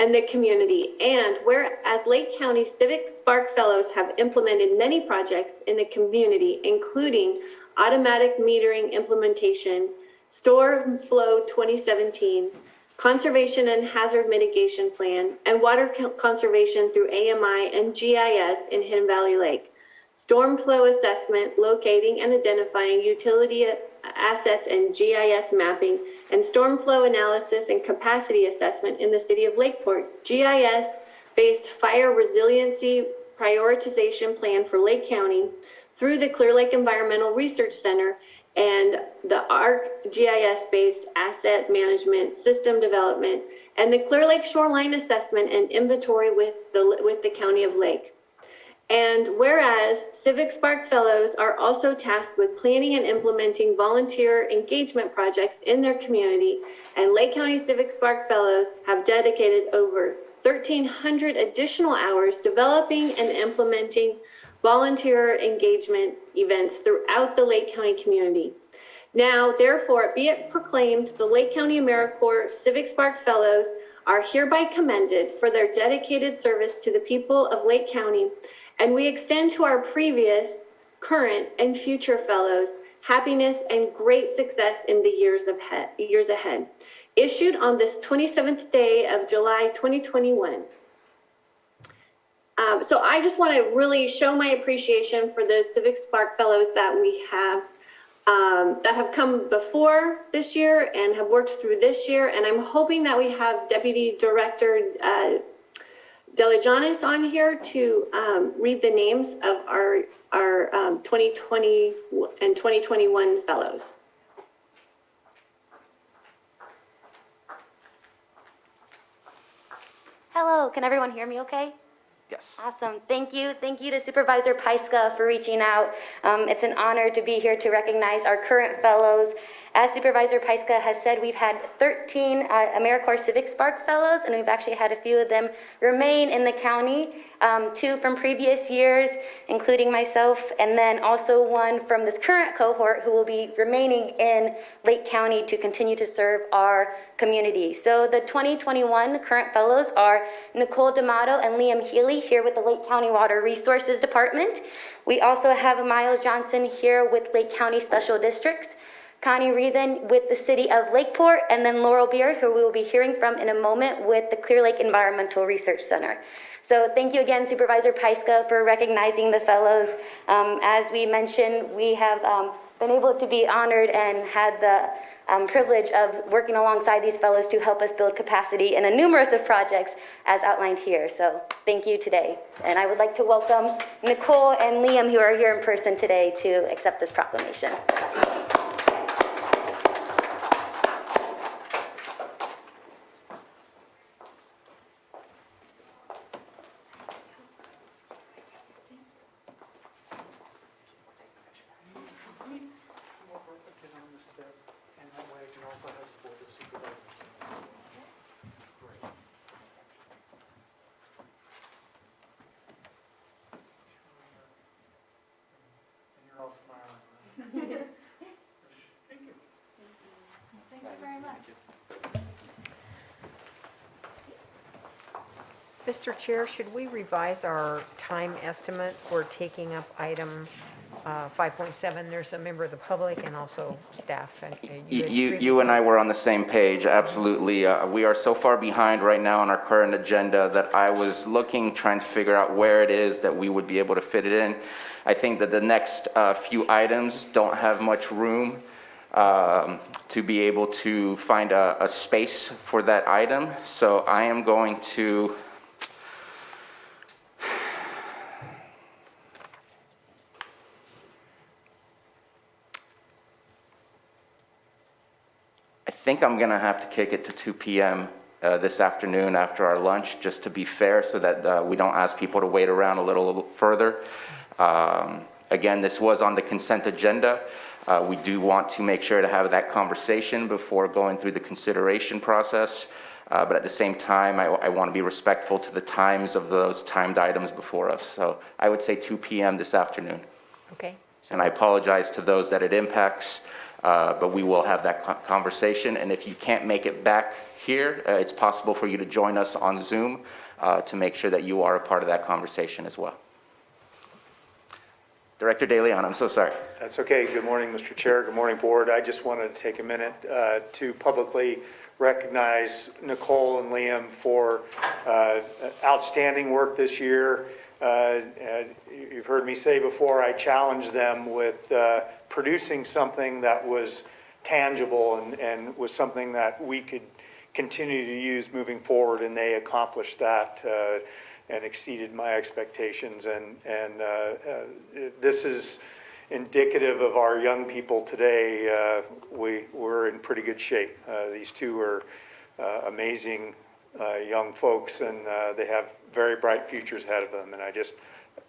and the community. And whereas Lake County Civic Spark Fellows have implemented many projects in the community, including automatic metering implementation, Storm Flow 2017, Conservation and Hazard Mitigation Plan, and water conservation through AMI and GIS in Hidden Valley Lake, storm flow assessment, locating and identifying utility assets and GIS mapping, and storm flow analysis and capacity assessment in the city of Lakeport, GIS-based fire resiliency prioritization plan for Lake County through the Clear Lake Environmental Research Center, and the ARC GIS-based asset management system development, and the Clear Lake shoreline assessment and inventory with the County of Lake. And whereas Civic Spark Fellows are also tasked with planning and implementing volunteer engagement projects in their community, and Lake County Civic Spark Fellows have dedicated over 1,300 additional hours developing and implementing volunteer engagement events throughout the Lake County community. Now, therefore, be it proclaimed, the Lake County AmeriCorps Civic Spark Fellows are hereby commended for their dedicated service to the people of Lake County, and we extend to our previous, current, and future fellows happiness and great success in the years ahead. Issued on this 27th day of July 2021. So I just want to really show my appreciation for the Civic Spark Fellows that we have, that have come before this year and have worked through this year. And I'm hoping that we have Deputy Director Delijanis on here to read the names of our 2020 and 2021 fellows. Hello, can everyone hear me okay? Yes. Awesome. Thank you. Thank you to Supervisor Pyska for reaching out. It's an honor to be here to recognize our current fellows. As Supervisor Pyska has said, we've had 13 AmeriCorps Civic Spark Fellows, and we've actually had a few of them remain in the county, 2 from previous years, including myself, and then also 1 from this current cohort who will be remaining in Lake County to continue to serve our community. So the 2021 current fellows are Nicole D'Amato and Liam Healy here with the Lake County Water Resources Department. We also have Miles Johnson here with Lake County Special Districts, Connie Reethen with the City of Lakeport, and then Laurel Beard, who we will be hearing from in a moment with the Clear Lake Environmental Research Center. So thank you again, Supervisor Pyska, for recognizing the fellows. As we mentioned, we have been able to be honored and had the privilege of working alongside these fellows to help us build capacity in a numerous of projects as outlined here. So thank you today. And I would like to welcome Nicole and Liam, who are here in person today, to accept this proclamation. Mr. Chair, should we revise our time estimate for taking up item 5.7? There's a member of the public and also staff. And You and I were on the same page, absolutely. We are so far behind right now on our current agenda that I was trying to figure out where it is that we would be able to fit it in. I think that the next few items don't have much room to be able to find a space for that item. So I am going to I think I'm going to have to kick it to 2 p.m. This afternoon after our lunch, just to be fair, so that we don't ask people to wait around a little further. Again, this was on the consent agenda. We do want to make sure to have that conversation before going through the consideration process. But at the same time, I want to be respectful to the times of those timed items before us. So I would say 2 p.m. this afternoon. Okay. And I apologize to those that it impacts. But we will have that conversation, and if you can't make it back here, it's possible for you to join us on Zoom to make sure that you are a part of that conversation as well. Director De Leon, I'm so sorry. That's okay. Good morning, Mr. Chair. Good morning, Board. I just wanted to take a minute to publicly recognize Nicole and Liam for outstanding work this year. You've heard me say before, I challenged them with producing something that was tangible and was something that we could continue to use moving forward, and they accomplished that and exceeded my expectations. And this is indicative of our young people today. We're in pretty good shape. These two are amazing young folks, and they have very bright futures ahead of them. And I just,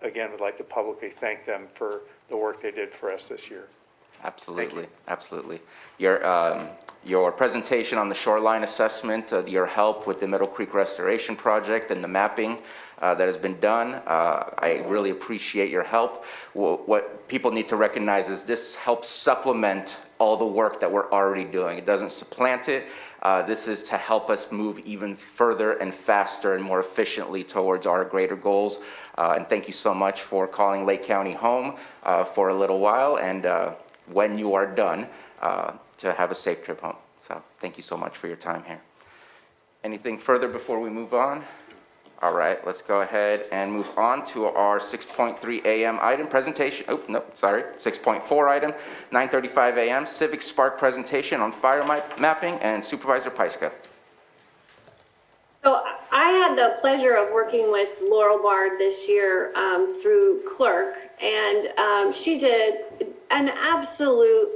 again, would like to publicly thank them for the work they did for us this year. Absolutely, absolutely. Your presentation on the shoreline assessment, your help with the Middle Creek Restoration Project and the mapping that has been done, I really appreciate your help. What people need to recognize is this helps supplement all the work that we're already doing. It doesn't supplant it. This is to help us move even further and faster and more efficiently towards our greater goals. And thank you so much for calling Lake County home for a little while, and when you are done, to have a safe trip home. So thank you so much for your time here. Anything further before we move on? All right, let's go ahead and move on to our 6.3 a.m. item presentation. Oh, no, sorry, 6.4 item, 9:35 a.m. Civic Spark presentation on fire mapping, and Supervisor Pyska. So I had the pleasure of working with Laurel Bard this year through Clerk, and she did an absolute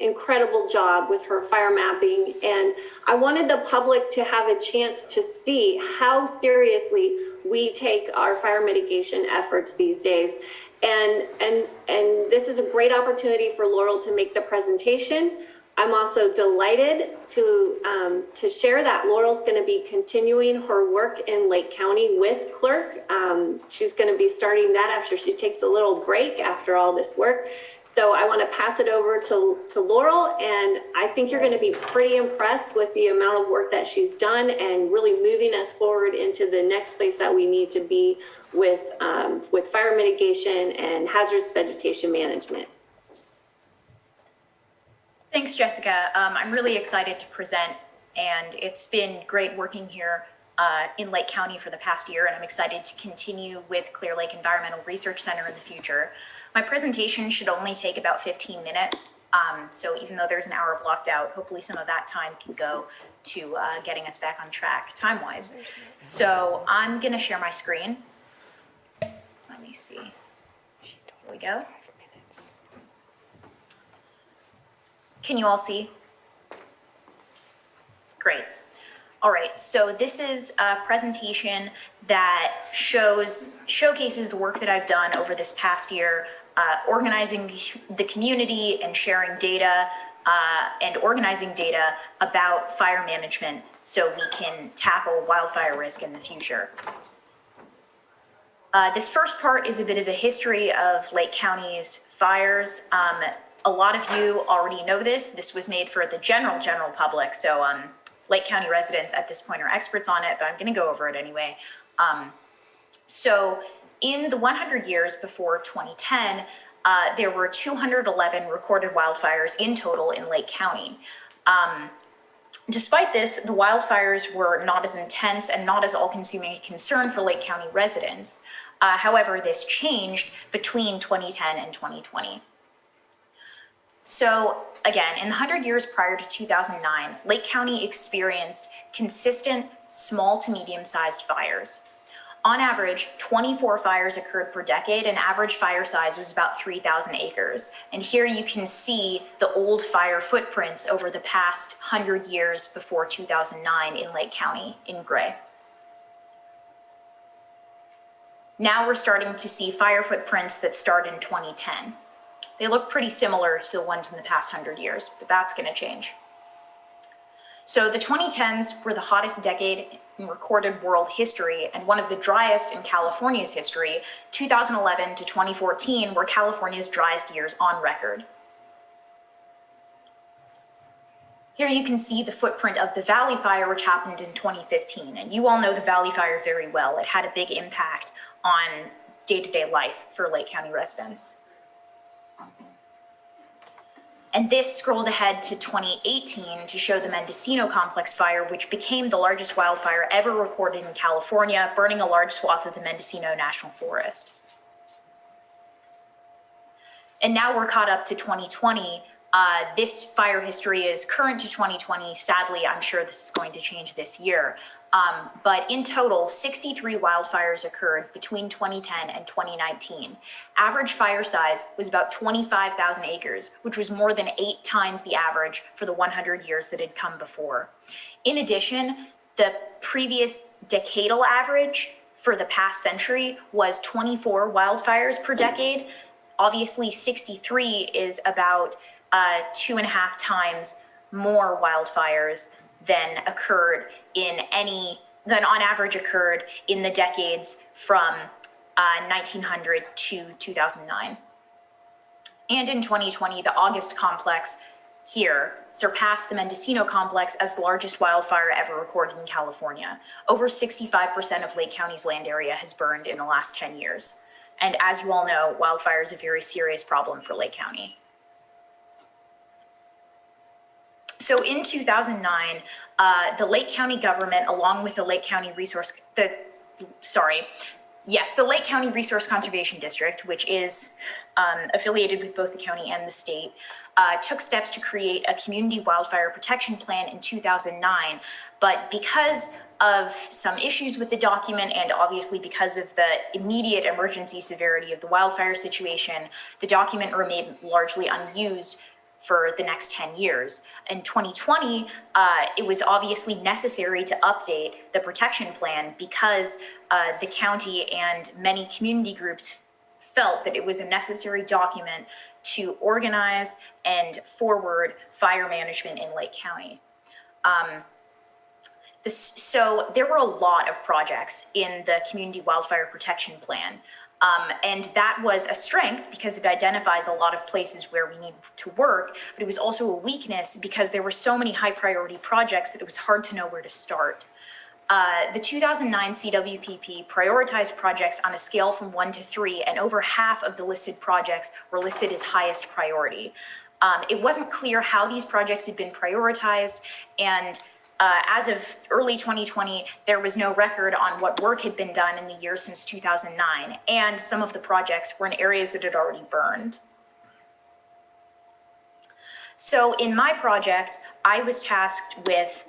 incredible job with her fire mapping. And I wanted the public to have a chance to see how seriously we take our fire mitigation efforts these days. And this is a great opportunity for Laurel to make the presentation. I'm also delighted to share that Laurel's going to be continuing her work in Lake County with Clerk. She's going to be starting that after she takes a little break after all this work. So I want to pass it over to Laurel, and I think you're going to be pretty impressed with the amount of work that she's done and really moving us forward into the next place that we need to be with fire mitigation and hazardous vegetation management. Thanks, Jessica. I'm really excited to present, and it's been great working here in Lake County for the past year, and I'm excited to continue with Clear Lake Environmental Research Center in the future. My presentation should only take about 15 minutes, so even though there's an hour blocked out, hopefully some of that time can go to getting us back on track time-wise. So I'm going to share my screen. Let me see. Here we go. Can you all see? Great. All right, so this is a presentation that showcases the work that I've done over this past year, organizing the community and sharing data and organizing data about fire management so we can tackle wildfire risk in the future. This first part is a bit of a history of Lake County's fires. A lot of you already know this. This was made for the general public, so Lake County residents at this point are experts on it, but I'm going to go over it anyway. So in the 100 years before 2010, there were 211 recorded wildfires in total in Lake County. Despite this, the wildfires were not as intense and not as all-consuming a concern for Lake County residents. However, this changed between 2010 and 2020. So again, in the 100 years prior to 2009, Lake County experienced consistent small to medium-sized fires. On average, 24 fires occurred per decade, and average fire size was about 3,000 acres. And here you can see the old fire footprints over the past 100 years before 2009 in Lake County in gray. Now we're starting to see fire footprints that start in 2010. They look pretty similar to the ones in the past 100 years, but that's going to change. So the 2010s were the hottest decade in recorded world history and one of the driest in California's history. 2011 to 2014 were California's driest years on record. Here you can see the footprint of the Valley Fire, which happened in 2015. And you all know the Valley Fire very well. It had a big impact on day-to-day life for Lake County residents. And this scrolls ahead to 2018 to show the Mendocino Complex Fire, which became the largest wildfire ever recorded in California, burning a large swath of the Mendocino National Forest. And now we're caught up to 2020. This fire history is current to 2020. Sadly, I'm sure this is going to change this year. But in total, 63 wildfires occurred between 2010 and 2019. Average fire size was about 25,000 acres, which was more than 8 times the average for the 100 years that had come before. In addition, the previous decadal average for the past century was 24 wildfires per decade. Obviously, 63 is about 2.5 times more wildfires than on average occurred in the decades from 1900 to 2009. And in 2020, the August complex here surpassed the Mendocino complex as the largest wildfire ever recorded in California. Over 65% of Lake County's land area has burned in the last 10 years. And as you all know, wildfire is a very serious problem for Lake County. So in 2009, the Lake County government, along with the Lake County Resource Conservation District, which is affiliated with both the county and the state, took steps to create a community wildfire protection plan in 2009. But because of some issues with the document and obviously because of the immediate emergency severity of the wildfire situation, the document remained largely unused for the next 10 years. In 2020, it was obviously necessary to update the protection plan because the county and many community groups felt that it was a necessary document to organize and forward fire management in Lake County. So there were a lot of projects in the Community Wildfire Protection Plan. And that was a strength because it identifies a lot of places where we need to work, but it was also a weakness because there were so many high priority projects that it was hard to know where to start. The 2009 CWPP prioritized projects on a scale from 1 to 3, and over half of the listed projects were listed as highest priority. It wasn't clear how these projects had been prioritized, and as of early 2020, there was no record on what work had been done in the year since 2009, and some of the projects were in areas that had already burned. So in my project, I was tasked with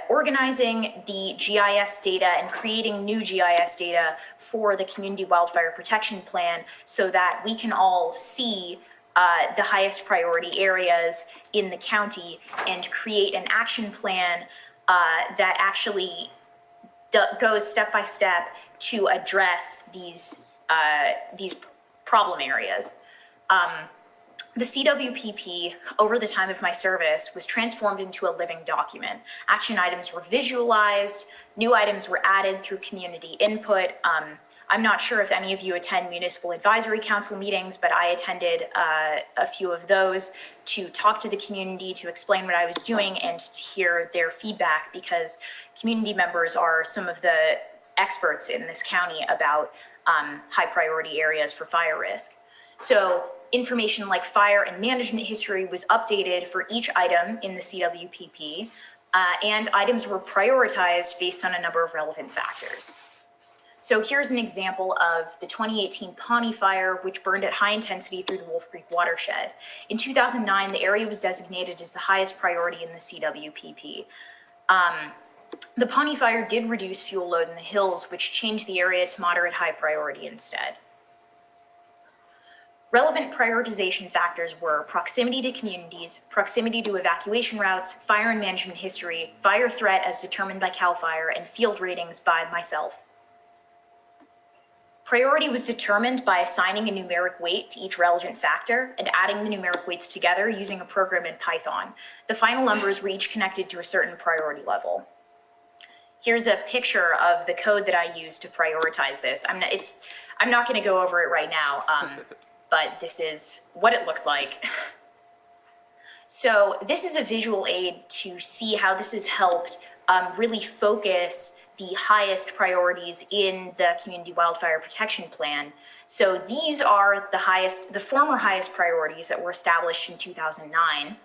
organizing the GIS data and creating new GIS data for the Community Wildfire Protection Plan so that we can all see the highest priority areas in the county and create an action plan that actually goes step by step to address these problem areas. The CWPP, over the time of my service, was transformed into a living document. Action items were visualized, new items were added through community input. I'm not sure if any of you attend municipal advisory council meetings, but I attended a few of those to talk to the community, to explain what I was doing, and to hear their feedback, because community members are some of the experts in this county about high priority areas for fire risk. So information like fire and management history was updated for each item in the CWPP, and items were prioritized based on a number of relevant factors. So here's an example of the 2018 Pawnee Fire, which burned at high intensity through the Wolf Creek watershed. In 2009, the area was designated as the highest priority in the CWPP. The Pawnee Fire did reduce fuel load in the hills, which changed the area to moderate high priority instead. Relevant prioritization factors were proximity to communities, proximity to evacuation routes, fire and management history, fire threat as determined by CAL FIRE, and field ratings by myself. Priority was determined by assigning a numeric weight to each relevant factor and adding the numeric weights together using a program in Python. The final numbers were each connected to a certain priority level. Here's a picture of the code that I used to prioritize this. I'm not going to go over it right now, but this is what it looks like. So this is a visual aid to see how this has helped really focus the highest priorities in the Community Wildfire Protection Plan. So these are the former highest priorities that were established in 2009.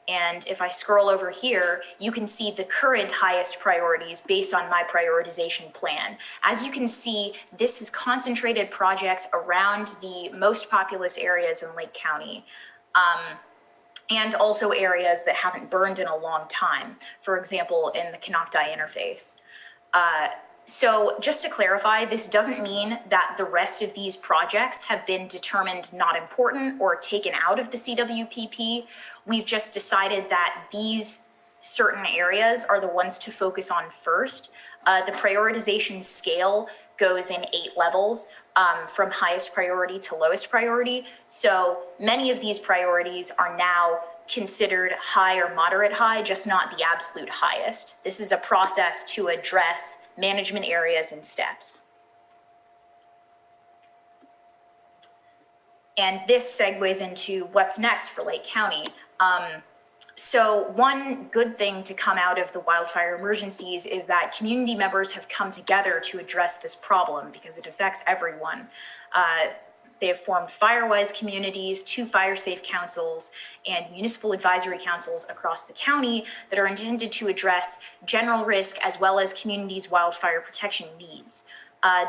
And if I scroll over here, you can see the current highest priorities based on my prioritization plan. As you can see, this is concentrated projects around the most populous areas in Lake County, and also areas that haven't burned in a long time, for example, in the Canocti interface. So just to clarify, this doesn't mean that the rest of these projects have been determined not important or taken out of the CWPP. We've just decided that these certain areas are the ones to focus on first. The prioritization scale goes in 8 levels, from highest priority to lowest priority. So many of these priorities are now considered high or moderate high, just not the absolute highest. This is a process to address management areas and steps. And this segues into what's next for Lake County. So one good thing to come out of the wildfire emergencies is that community members have come together to address this problem because it affects everyone. They have formed FireWise communities, 2 fire safe councils, and municipal advisory councils across the county that are intended to address general risk as well as communities' wildfire protection needs.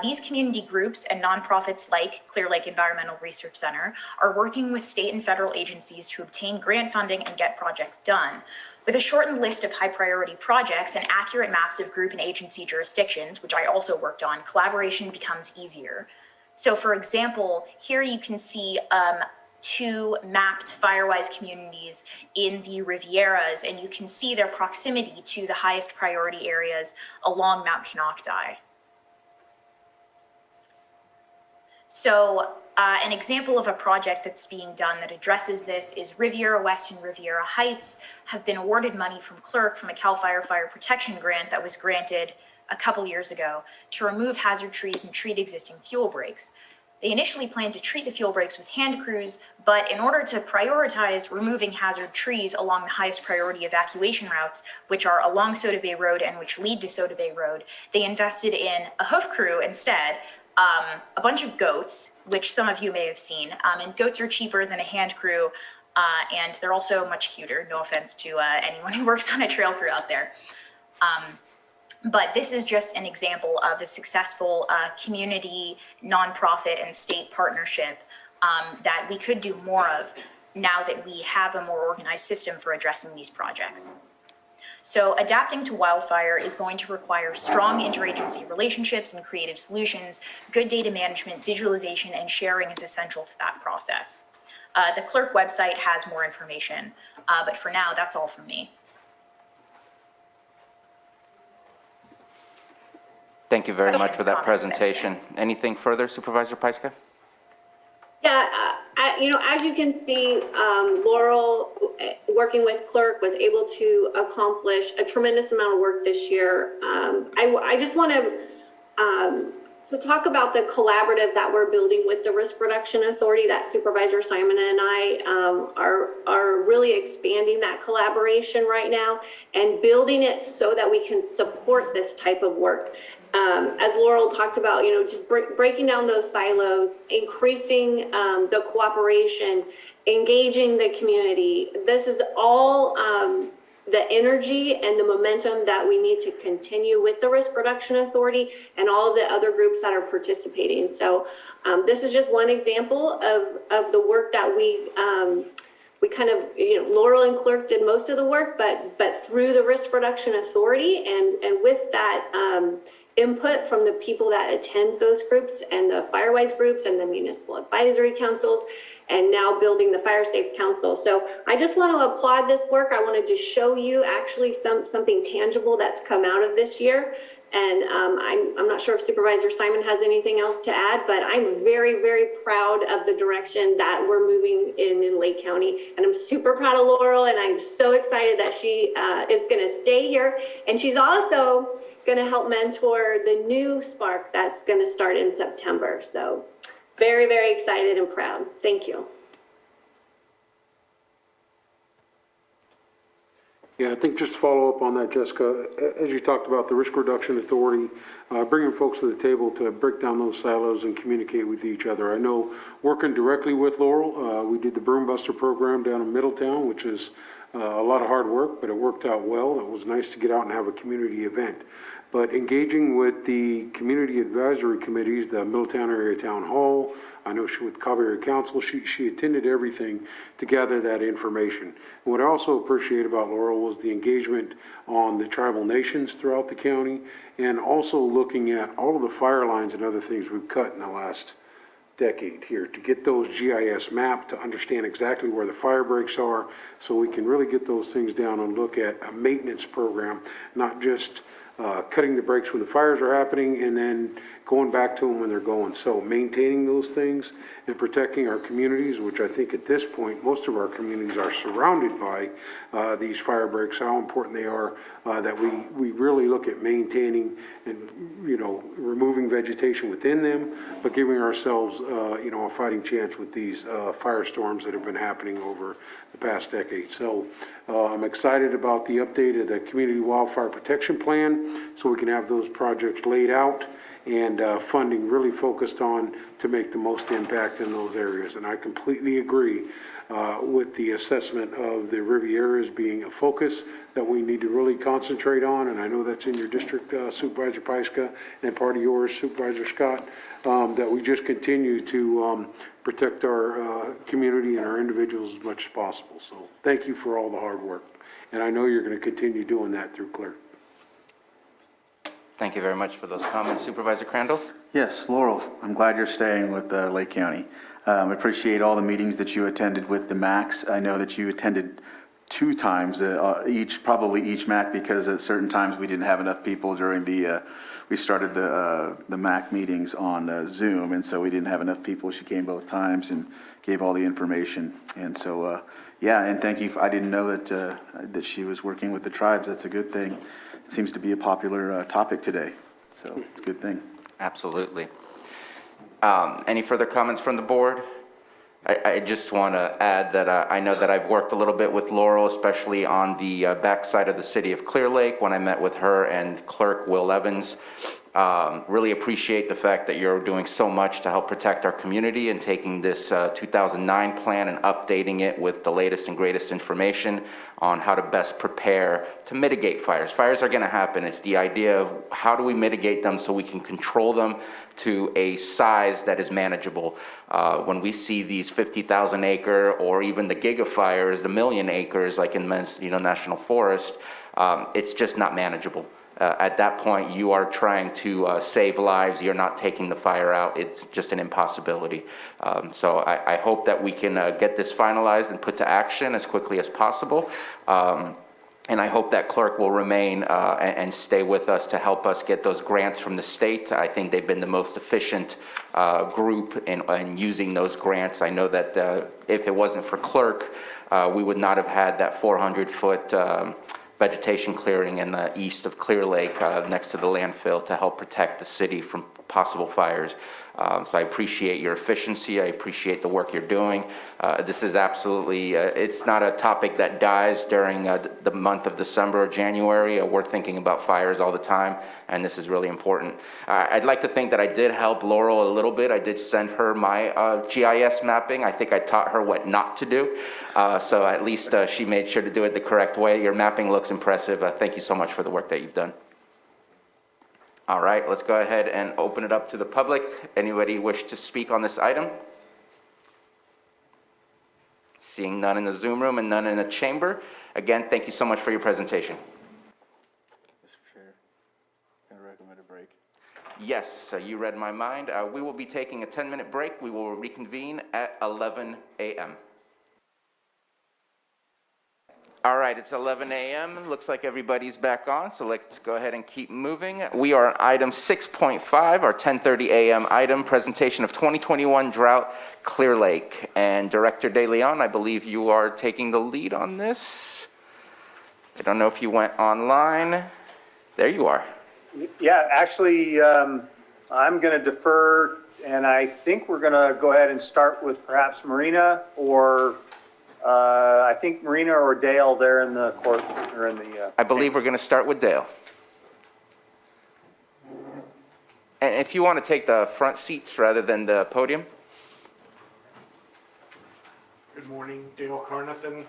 These community groups and nonprofits like Clear Lake Environmental Research Center are working with state and federal agencies to obtain grant funding and get projects done. With a shortened list of high priority projects and accurate maps of group and agency jurisdictions, which I also worked on, collaboration becomes easier. So for example, here you can see two mapped Firewise communities in the Rivieras, and you can see their proximity to the highest priority areas along Mount Canocti. So an example of a project that's being done that addresses this is Riviera West and Riviera Heights have been awarded money from Clerk from a CAL FIRE fire protection grant that was granted a couple years ago to remove hazard trees and treat existing fuel breaks. They initially planned to treat the fuel breaks with hand crews, but in order to prioritize removing hazard trees along the highest priority evacuation routes, which are along Soda Bay Road and which lead to Soda Bay Road, they invested in a hoof crew instead, a bunch of goats, which some of you may have seen, and goats are cheaper than a hand crew, and they're also much cuter, no offense to anyone who works on a trail crew out there. But this is just an example of a successful community, nonprofit, and state partnership that we could do more of now that we have a more organized system for addressing these projects. So adapting to wildfire is going to require strong interagency relationships and creative solutions. Good data management, visualization, and sharing is essential to that process. The Clerk website has more information, but for now, that's all from me. Thank you very much for that presentation. Anything further, Supervisor Pyska? Yeah, as you can see, Laurel, working with Clerk, was able to accomplish a tremendous amount of work this year. I just want to talk about the collaborative that we're building with the Risk Reduction Authority, that Supervisor Simon and I are really expanding that collaboration right now and building it so that we can support this type of work. As Laurel talked about, just breaking down those silos, increasing the cooperation, engaging the community. This is all the energy and the momentum that we need to continue with the Risk Reduction Authority and all of the other groups that are participating. So this is just one example of the work that we kind of, Laurel and Clerk did most of the work, but through the Risk Reduction Authority and with that input from the people that attend those groups and the Firewise groups and the municipal advisory councils, and now building the Fire Safe Council. So I just want to applaud this work. I wanted to show you actually something tangible that's come out of this year. And I'm not sure if Supervisor Simon has anything else to add, but I'm very, very proud of the direction that we're moving in Lake County. And I'm super proud of Laurel, and I'm so excited that she is going to stay here. And she's also going to help mentor the new Spark that's going to start in September. So very, very excited and proud. Thank you. Yeah, I think just to follow up on that, Jessica, as you talked about the Risk Reduction Authority, bringing folks to the table to break down those silos and communicate with each other. I know working directly with Laurel, we did the Broom Buster program down in Middletown, which is a lot of hard work, but it worked out well. It was nice to get out and have a community event. But engaging with the community advisory committees, the Middletown Area Town Hall, I know she with Cobb Area Council, she attended everything to gather that information. And what I also appreciate about Laurel was the engagement on the tribal nations throughout the county, and also looking at all of the fire lines and other things we've cut in the last decade here to get those GIS mapped, to understand exactly where the fire breaks are, so we can really get those things down and look at a maintenance program, not just cutting the brakes when the fires are happening and then going back to them when they're going. So maintaining those things and protecting our communities, which I think at this point, most of our communities are surrounded by these fire breaks, how important they are, that we really look at maintaining and, removing vegetation within them, but giving ourselves, a fighting chance with these firestorms that have been happening over the past decade. So I'm excited about the update of the Community Wildfire Protection Plan, so we can have those projects laid out and funding really focused on to make the most impact in those areas. And I completely agree with the assessment of the Rivieras being a focus that we need to really concentrate on. And I know that's in your district, Supervisor Pyska, and part of yours, Supervisor Scott, that we just continue to protect our community and our individuals as much as possible. So thank you for all the hard work. And I know you're going to continue doing that through Clerk. Thank you very much for those comments. Supervisor Crandall? Yes, Laurel, I'm glad you're staying with Lake County. Appreciate all the meetings that you attended with the MACs. I know that you attended 2 times, probably each MAC, because at certain times we didn't have enough people during we started the MAC meetings on Zoom, and so we didn't have enough people. She came both times and gave all the information. And so, yeah, and thank you. I didn't know that she was working with the tribes. That's a good thing. It seems to be a popular topic today, so it's a good thing. Absolutely. Any further comments from the board? I just want to add that I know that I've worked a little bit with Laurel, especially on the backside of the city of Clear Lake when I met with her and Clerk Will Evans. Really appreciate the fact that you're doing so much to help protect our community and taking this 2009 plan and updating it with the latest and greatest information on how to best prepare to mitigate fires. Fires are going to happen. It's the idea of how do we mitigate them so we can control them to a size that is manageable. When we see these 50,000 acre or even the gigafires, the million acres like in Mendocino National Forest, it's just not manageable. At that point, you are trying to save lives. You're not taking the fire out. It's just an impossibility. So I hope that we can get this finalized and put to action as quickly as possible. And I hope that clerk will remain and stay with us to help us get those grants from the state. I think they've been the most efficient group in using those grants. I know that if it wasn't for clerk, we would not have had that 400-foot vegetation clearing in the east of Clear Lake next to the landfill to help protect the city from possible fires. So I appreciate your efficiency. I appreciate the work you're doing. This is absolutely, it's not a topic that dies during the month of December or January. We're thinking about fires all the time, and this is really important. I'd like to think that I did help Laurel a little bit. I did send her my GIS mapping. I think I taught her what not to do. So at least she made sure to do it the correct way. Your mapping looks impressive. Thank you so much for the work that you've done. All right, let's go ahead and open it up to the public. Anybody wish to speak on this item? Seeing none in the Zoom room and none in the chamber. Again, thank you so much for your presentation. Mr. Chair, can I recommend a break? Yes, you read my mind. We will be taking a 10-minute break. We will reconvene at 11 a.m. All right, it's 11 a.m. Looks like everybody's back on, so let's go ahead and keep moving. We are on item 6.5, our 10:30 a.m. item, presentation of 2021 drought, Clear Lake. And Director De Leon, I believe you are taking the lead on this. I don't know if you went online. There you are. Yeah, actually, I'm going to defer, and I think we're going to go ahead and start with perhaps Marina or I think Marina or Dale there in the court, or in the... I believe we're going to start with Dale. And if you want to take the front seats rather than the podium. Good morning, Dale Carnathan,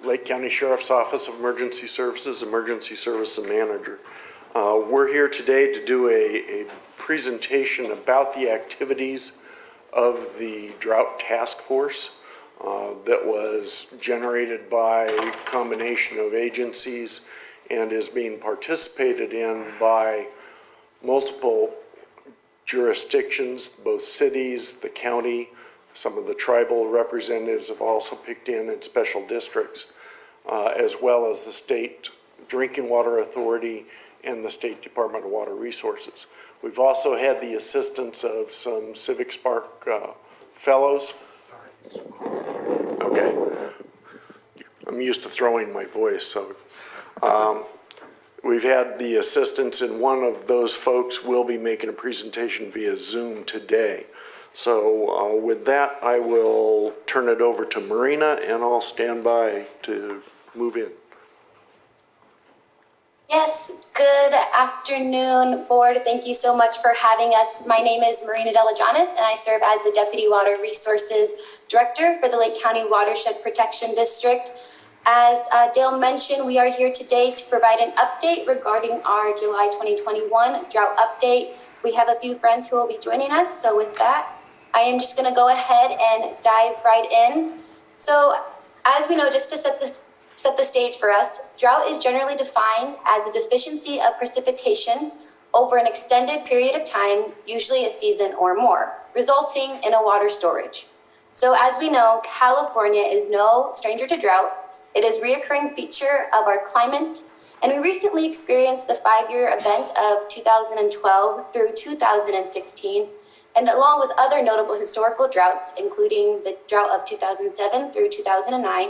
Lake County Sheriff's Office of Emergency Services, Emergency Service Manager. We're here today to do a presentation about the activities of the Drought Task Force that was generated by a combination of agencies and is being participated in by multiple jurisdictions, both cities, the county. Some of the tribal representatives have also picked in special districts, as well as the State Drinking Water Authority and the State Department of Water Resources. We've also had the assistance of some Civic Spark fellows. Okay. I'm used to throwing my voice, so we've had the assistance, and one of those folks will be making a presentation via Zoom today. So with that, I will turn it over to Marina, and I'll stand by to move in. Yes, good afternoon, board. Thank you so much for having us. My name is Marina Delajanis, and I serve as the Deputy Water Resources Director for the Lake County Watershed Protection District. As Dale mentioned, we are here today to provide an update regarding our July 2021 drought update. We have a few friends who will be joining us, so with that, I am just gonna go ahead and dive right in. So as we know, just to set the stage for us, drought is generally defined as a deficiency of precipitation over an extended period of time, usually a season or more, resulting in a water storage. So as we know, California is no stranger to drought. It is a reoccurring feature of our climate, and we recently experienced the 5-year event of 2012 through 2016, and along with other notable historical droughts, including the drought of 2007 through 2009,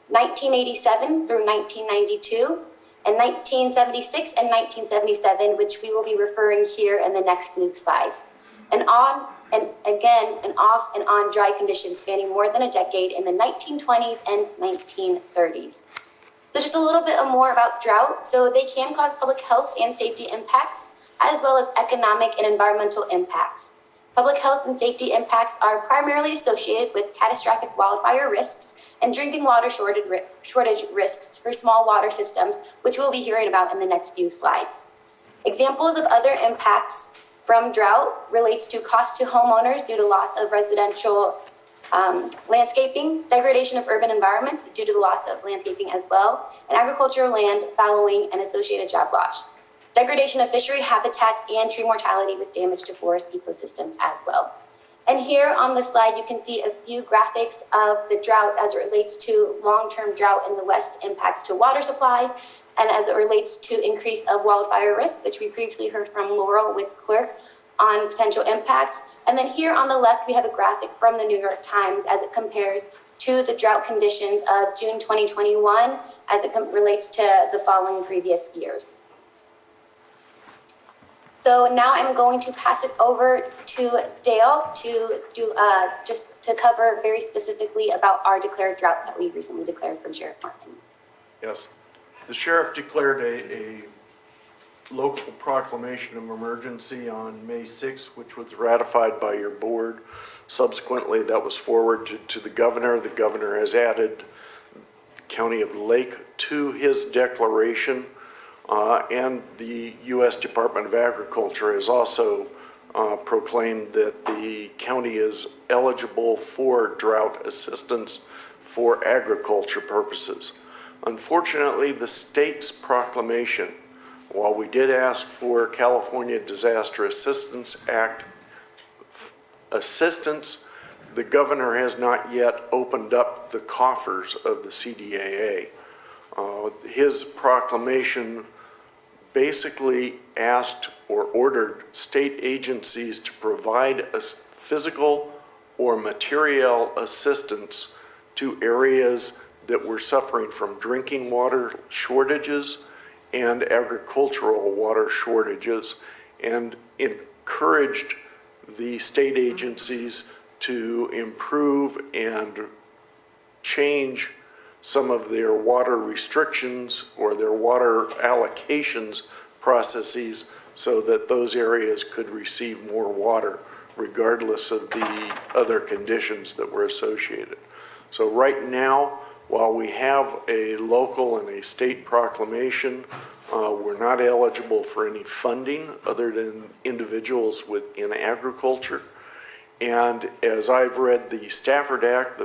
1987 through 1992, and 1976 and 1977, which we will be referring here in the next few slides. And on and again, and off and on dry conditions spanning more than a decade in the 1920s and 1930s. So just a little bit more about drought. So they can cause public health and safety impacts, as well as economic and environmental impacts. Public health and safety impacts are primarily associated with catastrophic wildfire risks and drinking water shortage risks for small water systems, which we'll be hearing about in the next few slides. Examples of other impacts from drought relates to cost to homeowners due to loss of residential landscaping, degradation of urban environments due to the loss of landscaping as well, and agricultural land fallowing and associated job loss. Degradation of fishery habitat and tree mortality with damage to forest ecosystems as well. And here on the slide, you can see a few graphics of the drought as it relates to long-term drought in the West impacts to water supplies, and as it relates to increase of wildfire risk, which we previously heard from Laurel with Clerk on potential impacts. And then here on the left, we have a graphic from the New York Times as it compares to the drought conditions of June 2021 as it relates to the following previous years. So now I'm going to pass it over to Dale to do just to cover very specifically about our declared drought that we recently declared from Sheriff Martin. Yes, the sheriff declared a local proclamation of emergency on May 6th, which was ratified by your board. Subsequently, that was forwarded to the governor. The governor has added County of Lake to his declaration, and the U.S. Department of Agriculture has also proclaimed that the county is eligible for drought assistance for agriculture purposes. Unfortunately, the state's proclamation, while we did ask for California Disaster Assistance Act assistance, the governor has not yet opened up the coffers of the CDAA. His proclamation basically asked or ordered state agencies to provide physical or material assistance to areas that were suffering from drinking water shortages and agricultural water shortages, and encouraged the state agencies to improve and change some of their water restrictions or their water allocations processes so that those areas could receive more water regardless of the other conditions that were associated. So right now, while we have a local and a state proclamation, we're not eligible for any funding other than individuals in agriculture. And as I've read the Stafford Act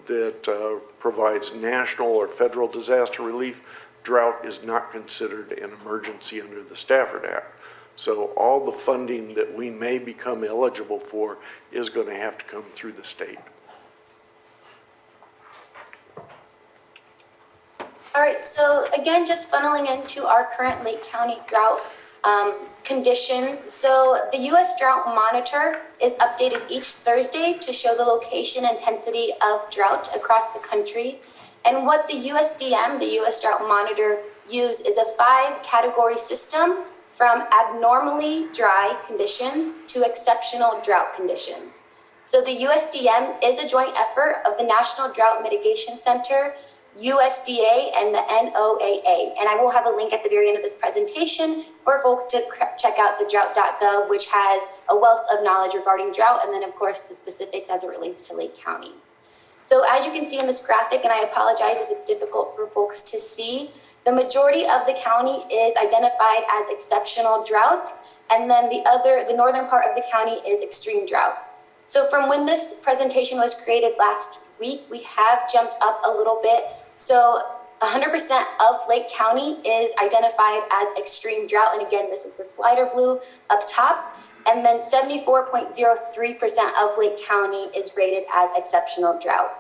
that provides national or federal disaster relief, drought is not considered an emergency under the Stafford Act. So all the funding that we may become eligible for is going to have to come through the state. All right, so again, just funneling into our current Lake County drought conditions. So the U.S. Drought Monitor is updated each Thursday to show the location and intensity of drought across the country. And what the USDM, the U.S. Drought Monitor, use is a 5-category system from abnormally dry conditions to exceptional drought conditions. So the USDM is a joint effort of the National Drought Mitigation Center, USDA, and the NOAA. And I will have a link at the very end of this presentation for folks to check out the drought.gov, which has a wealth of knowledge regarding drought, and then of course the specifics as it relates to Lake County. So as you can see in this graphic, and I apologize if it's difficult for folks to see, the majority of the county is identified as exceptional drought, and then the northern part of the county is extreme drought. So from when this presentation was created last week, we have jumped up a little bit. So 100% of Lake County is identified as extreme drought. And again, this is the slider blue up top. And then 74.03% of Lake County is rated as exceptional drought.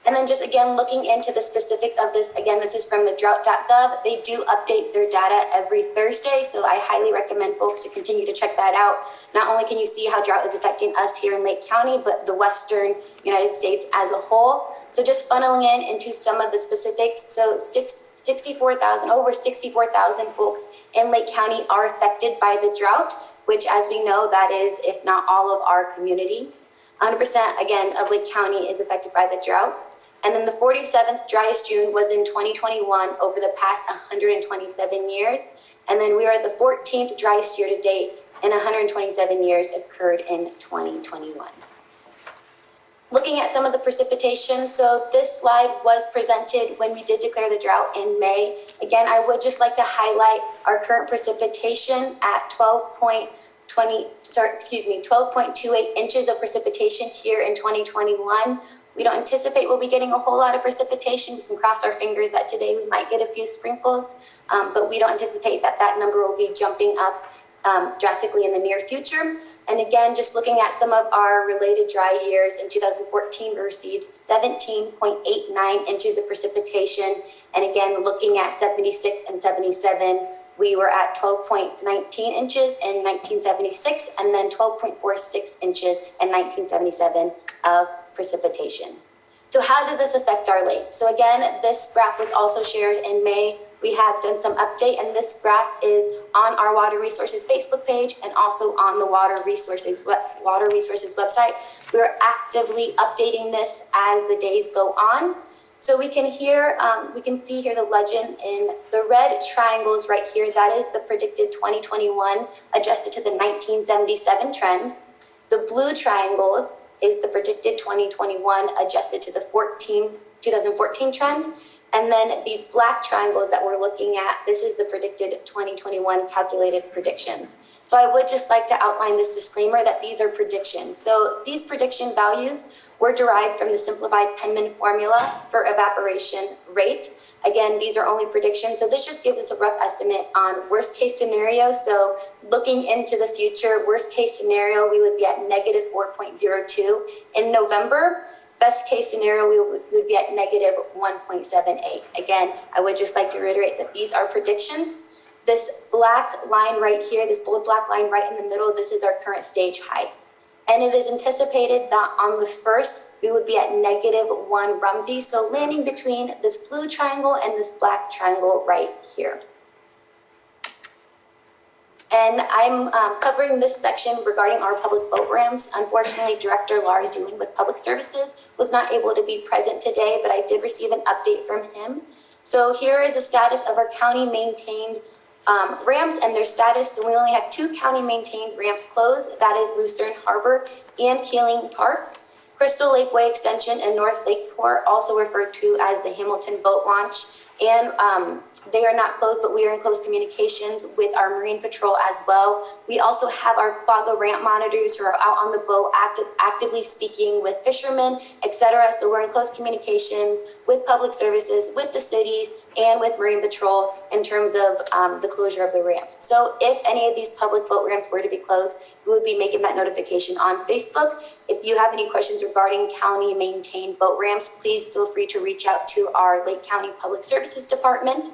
And then just again, looking into the specifics of this, again, this is from the drought.gov. They do update their data every Thursday, so I highly recommend folks to continue to check that out. Not only can you see how drought is affecting us here in Lake County, but the Western United States as a whole. So just funneling into some of the specifics. So over 64,000 folks in Lake County are affected by the drought, which, as we know, that is, if not all of our community. 100% again of Lake County is affected by the drought. And then the 47th driest June was in 2021 over the past 127 years. And then we are at the 14th driest year to date in 127 years occurred in 2021. Looking at some of the precipitation, so this slide was presented when we did declare the drought in May. Again, I would just like to highlight our current precipitation at 12.28 inches of precipitation here in 2021. We don't anticipate we'll be getting a whole lot of precipitation. We can cross our fingers that today we might get a few sprinkles, but we don't anticipate that that number will be jumping up drastically in the near future. And again, just looking at some of our related dry years, in 2014, we received 17.89 inches of precipitation. And again, looking at 76 and 77, we were at 12.19 inches in 1976, and then 12.46 inches in 1977 of precipitation. So how does this affect our lake? So again, this graph was also shared in May. We have done some update, and this graph is on our Water Resources Facebook page and also on the Water Resources website. We are actively updating this as the days go on. So we can see here the legend in the red triangles right here. That is the predicted 2021 adjusted to the 1977 trend. The blue triangles is the predicted 2021 adjusted to the 2014 trend. And then these black triangles that we're looking at, this is the predicted 2021 calculated predictions. So I would just like to outline this disclaimer that these are predictions. So these prediction values were derived from the simplified Penman formula for evaporation rate. Again, these are only predictions. So this just gives us a rough estimate on worst case scenario. So looking into the future, worst case scenario, we would be at negative 4.02 in November. Best case scenario, we would be at negative 1.78. Again, I would just like to reiterate that these are predictions. This black line right here, this bold black line right in the middle, this is our current stage height. And it is anticipated that on the 1st, we would be at negative 1 Rumsey, so landing between this blue triangle and this black triangle right here. And I'm covering this section regarding our public boat ramps. Unfortunately, Director Lars dealing with public services was not able to be present today, but I did receive an update from him. So here is the status of our county maintained ramps and their status. So we only have 2 county maintained ramps closed. That is Lucerne Harbor and Keeling Park. Crystal Lakeway Extension and North Lakeport, also referred to as the Hamilton Boat Launch. And they are not closed, but we are in close communications with our Marine Patrol as well. We also have our Quagga ramp monitors who are out on the boat actively speaking with fishermen, etc. So we're in close communications with public services, with the cities, and with Marine Patrol in terms of the closure of the ramps. So if any of these public boat ramps were to be closed, we would be making that notification on Facebook. If you have any questions regarding county maintained boat ramps, please feel free to reach out to our Lake County Public Services Department.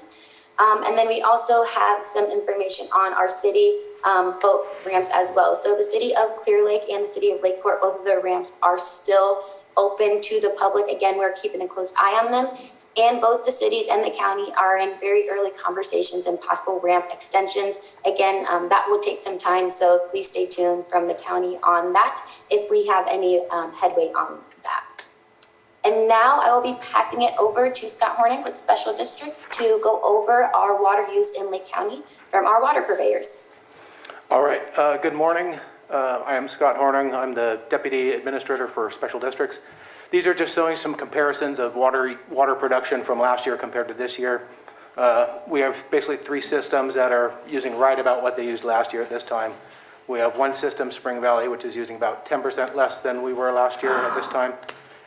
And then we also have some information on our city boat ramps as well. So the city of Clear Lake and the city of Lakeport, both of their ramps are still open to the public. Again, we're keeping a close eye on them. And both the cities and the county are in very early conversations and possible ramp extensions. Again, that will take some time, so please stay tuned from the county on that if we have any headway on that. And now I will be passing it over to Scott Hornick with Special Districts to go over our water use in Lake County from our water purveyors. All right, good morning. I am Scott Horning. I'm the Deputy Administrator for Special Districts. These are just showing some comparisons of water production from last year compared to this year. We have basically 3 systems that are using right about what they used last year at this time. We have one system, Spring Valley, which is using about 10% less than we were last year at this time.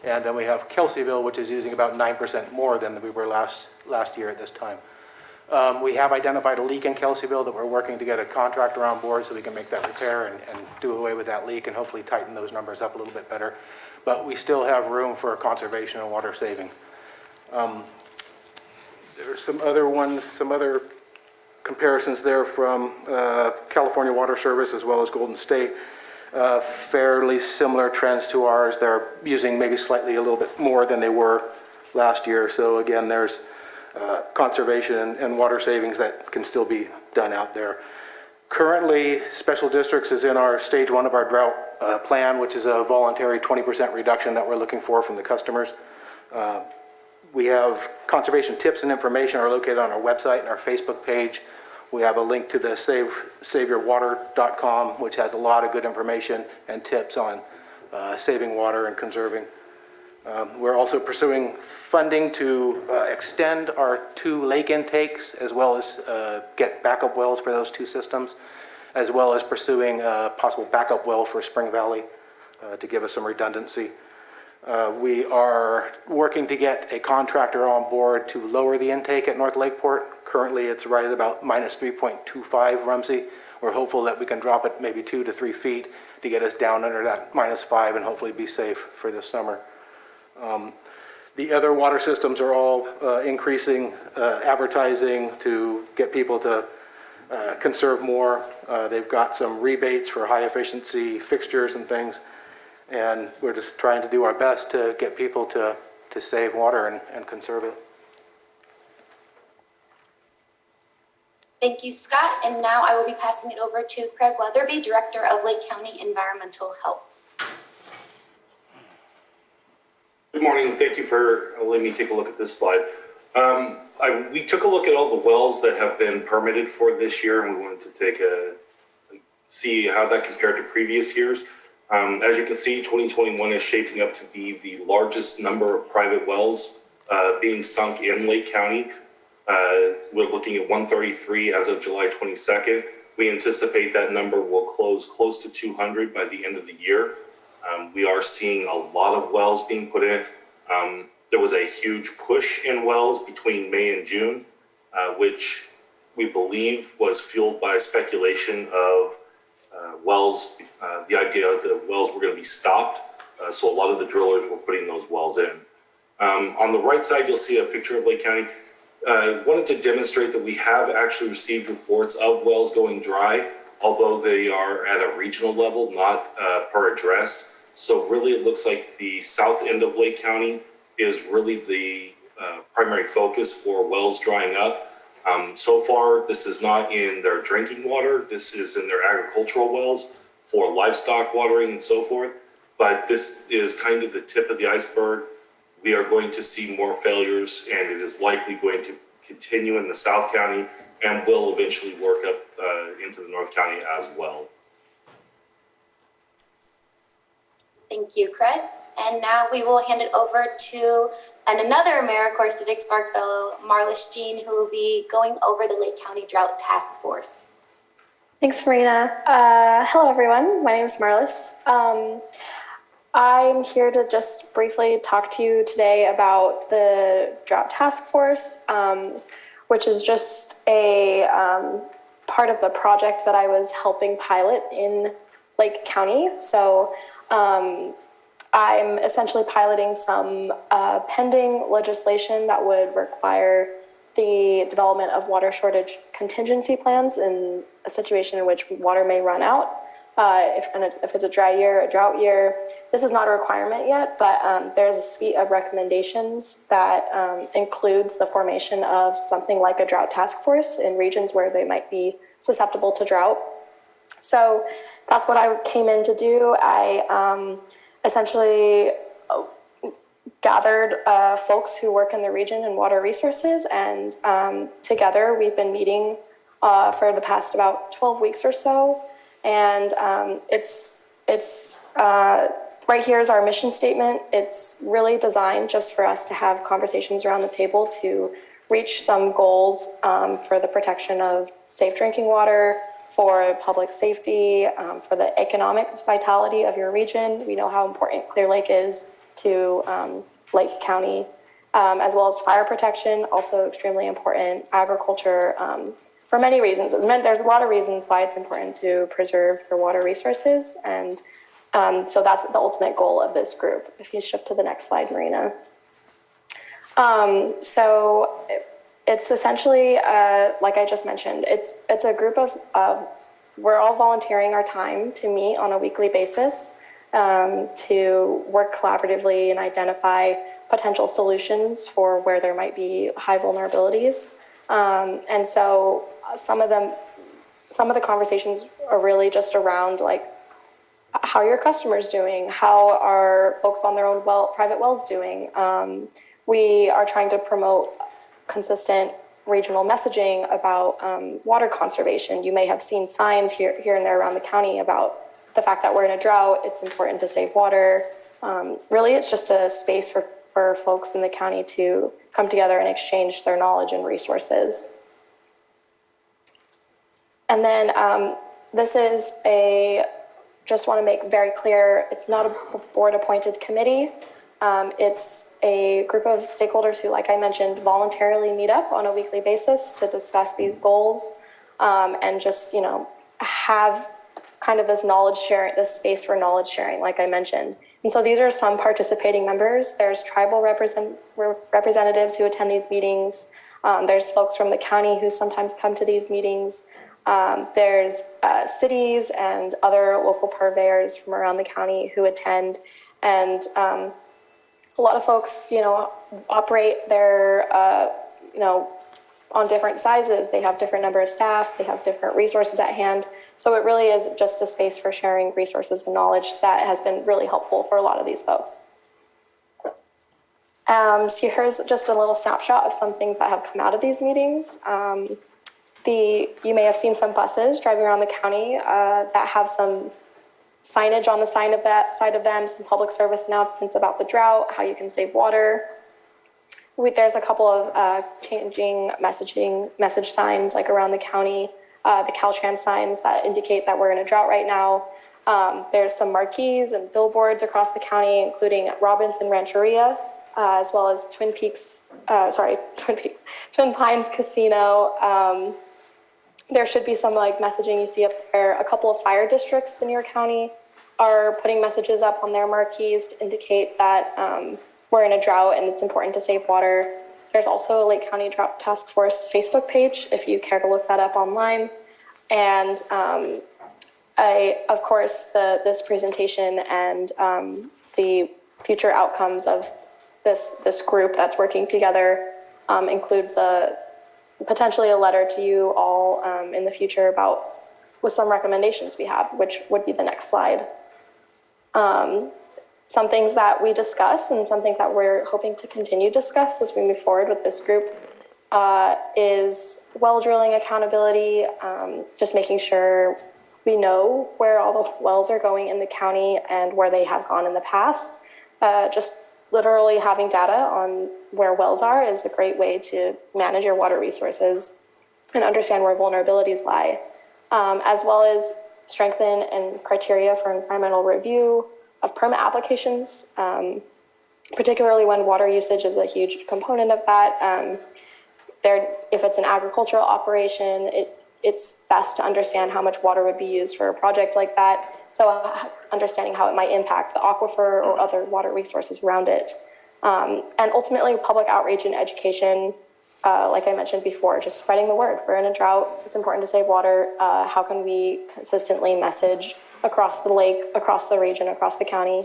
And then we have Kelseyville, which is using about 9% more than we were last year at this time. We have identified a leak in Kelseyville that we're working to get a contractor on board so we can make that repair and do away with that leak and hopefully tighten those numbers up a little bit better. But we still have room for conservation and water saving. There are some other ones, some other comparisons there from California Water Service as well as Golden State. Fairly similar trends to ours. They're using maybe slightly a little bit more than they were last year. So again, there's conservation and water savings that can still be done out there. Currently, Special Districts is in our stage 1 of our drought plan, which is a voluntary 20% reduction that we're looking for from the customers. We have conservation tips and information are located on our website and our Facebook page. We have a link to the saveyourwater.com, which has a lot of good information and tips on saving water and conserving. We're also pursuing funding to extend our 2 lake intakes, as well as get backup wells for those 2 systems, as well as pursuing a possible backup well for Spring Valley to give us some redundancy. We are working to get a contractor on board to lower the intake at North Lakeport. Currently, it's right at about minus 3.25 Rumsey. We're hopeful that we can drop it maybe 2 to 3 feet to get us down under that minus 5 and hopefully be safe for this summer. The other water systems are all increasing advertising to get people to conserve more. They've got some rebates for high efficiency fixtures and things. And we're just trying to do our best to get people to save water and conserve it. Thank you, Scott. And now I will be passing it over to Craig Weatherby, Director of Lake County Environmental Health. Good morning. Thank you for letting me take a look at this slide. We took a look at all the wells that have been permitted for this year, and we wanted to see how that compared to previous years. As you can see, 2021 is shaping up to be the largest number of private wells being sunk in Lake County. We're looking at 133 as of July 22nd. We anticipate that number will close close to 200 by the end of the year. We are seeing a lot of wells being put in. There was a huge push in wells between May and June, which we believe was fueled by speculation of wells, the idea that wells were going to be stopped. So a lot of the drillers were putting those wells in. On the right side, you'll see a picture of Lake County. Wanted to demonstrate that we have actually received reports of wells going dry, although they are at a regional level, not per address. So really it looks like the south end of Lake County is really the primary focus for wells drying up. So far, this is not in their drinking water. This is in their agricultural wells for livestock watering and so forth. But this is kind of the tip of the iceberg. We are going to see more failures, and it is likely going to continue in the South County and will eventually work up into the North County as well. Thank you, Craig. And now we will hand it over to another AmeriCorps Civic Spark Fellow, Marlis Jean, who will be going over the Lake County Drought Task Force. Thanks, Marina. Hello, everyone. My name is Marlis. I'm here to just briefly talk to you today about the Drought Task Force, which is just a part of the project that I was helping pilot in Lake County. So I'm essentially piloting some pending legislation that would require the development of water shortage contingency plans in a situation in which water may run out. If it's a dry year, a drought year. This is not a requirement yet, but there's a suite of recommendations that includes the formation of something like a drought task force in regions where they might be susceptible to drought. So that's what I came in to do. I essentially gathered folks who work in the region in water resources, and together we've been meeting for the past about 12 weeks or so. And it's right here is our mission statement. It's really designed just for us to have conversations around the table to reach some goals for the protection of safe drinking water, for public safety, for the economic vitality of your region. We know how important Clear Lake is to Lake County as well as fire protection, also extremely important, agriculture, for many reasons. There's a lot of reasons why it's important to preserve your water resources, and so that's the ultimate goal of this group. If you shift to the next slide, Marina. So it's essentially, like I just mentioned, it's a group of we're all volunteering our time to meet on a weekly basis, to work collaboratively and identify potential solutions for where there might be high vulnerabilities. And so some of the conversations are really just around like, how are your customers doing? How are folks on their own private wells doing? We are trying to promote consistent regional messaging about water conservation. You may have seen signs here and there around the county about the fact that we're in a drought. It's important to save water. Really, it's just a space for folks in the county to come together and exchange their knowledge and resources. And then this is just want to make very clear, it's not a board-appointed committee. It's a group of stakeholders who, like I mentioned, voluntarily meet up on a weekly basis to discuss these goals, and just, have kind of this knowledge sharing, this space for knowledge sharing, like I mentioned. And so these are some participating members. There's tribal representatives who attend these meetings. There's folks from the county who sometimes come to these meetings. There's cities and other local purveyors from around the county who attend, and a lot of folks, operate their, on different sizes. They have different number of staff, they have different resources at hand. So it really is just a space for sharing resources and knowledge that has been really helpful for a lot of these folks. So here's just a little snapshot of some things that have come out of these meetings. You may have seen some buses driving around the county that have some signage on the side of them, some public service announcements about the drought, how you can save water. There's a couple of changing message signs like around the county, the Caltrans signs that indicate that we're in a drought right now. There's some marquees and billboards across the county, including at Robinson Rancheria, as well as Twin Pines Casino. There should be some messaging you see up there. A couple of fire districts in your county are putting messages up on their marquees to indicate that we're in a drought and it's important to save water. There's also a Lake County Drought Task Force Facebook page if you care to look that up online. And of course, this presentation and the future outcomes of this group that's working together includes potentially a letter to you all in the future with some recommendations we have, which would be the next slide. Some things that we discuss and some things that we're hoping to continue to discuss as we move forward with this group is well drilling accountability, just making sure we know where all the wells are going in the county and where they have gone in the past. Just literally having data on where wells are is a great way to manage your water resources and understand where vulnerabilities lie, as well as strengthen and criteria for environmental review of permit applications, particularly when water usage is a huge component of that. If it's an agricultural operation, it's best to understand how much water would be used for a project like that. So understanding how it might impact the aquifer or other water resources around it. And ultimately, public outreach and education, like I mentioned before, just spreading the word. We're in a drought, it's important to save water. How can we consistently message across the lake, across the region, across the county?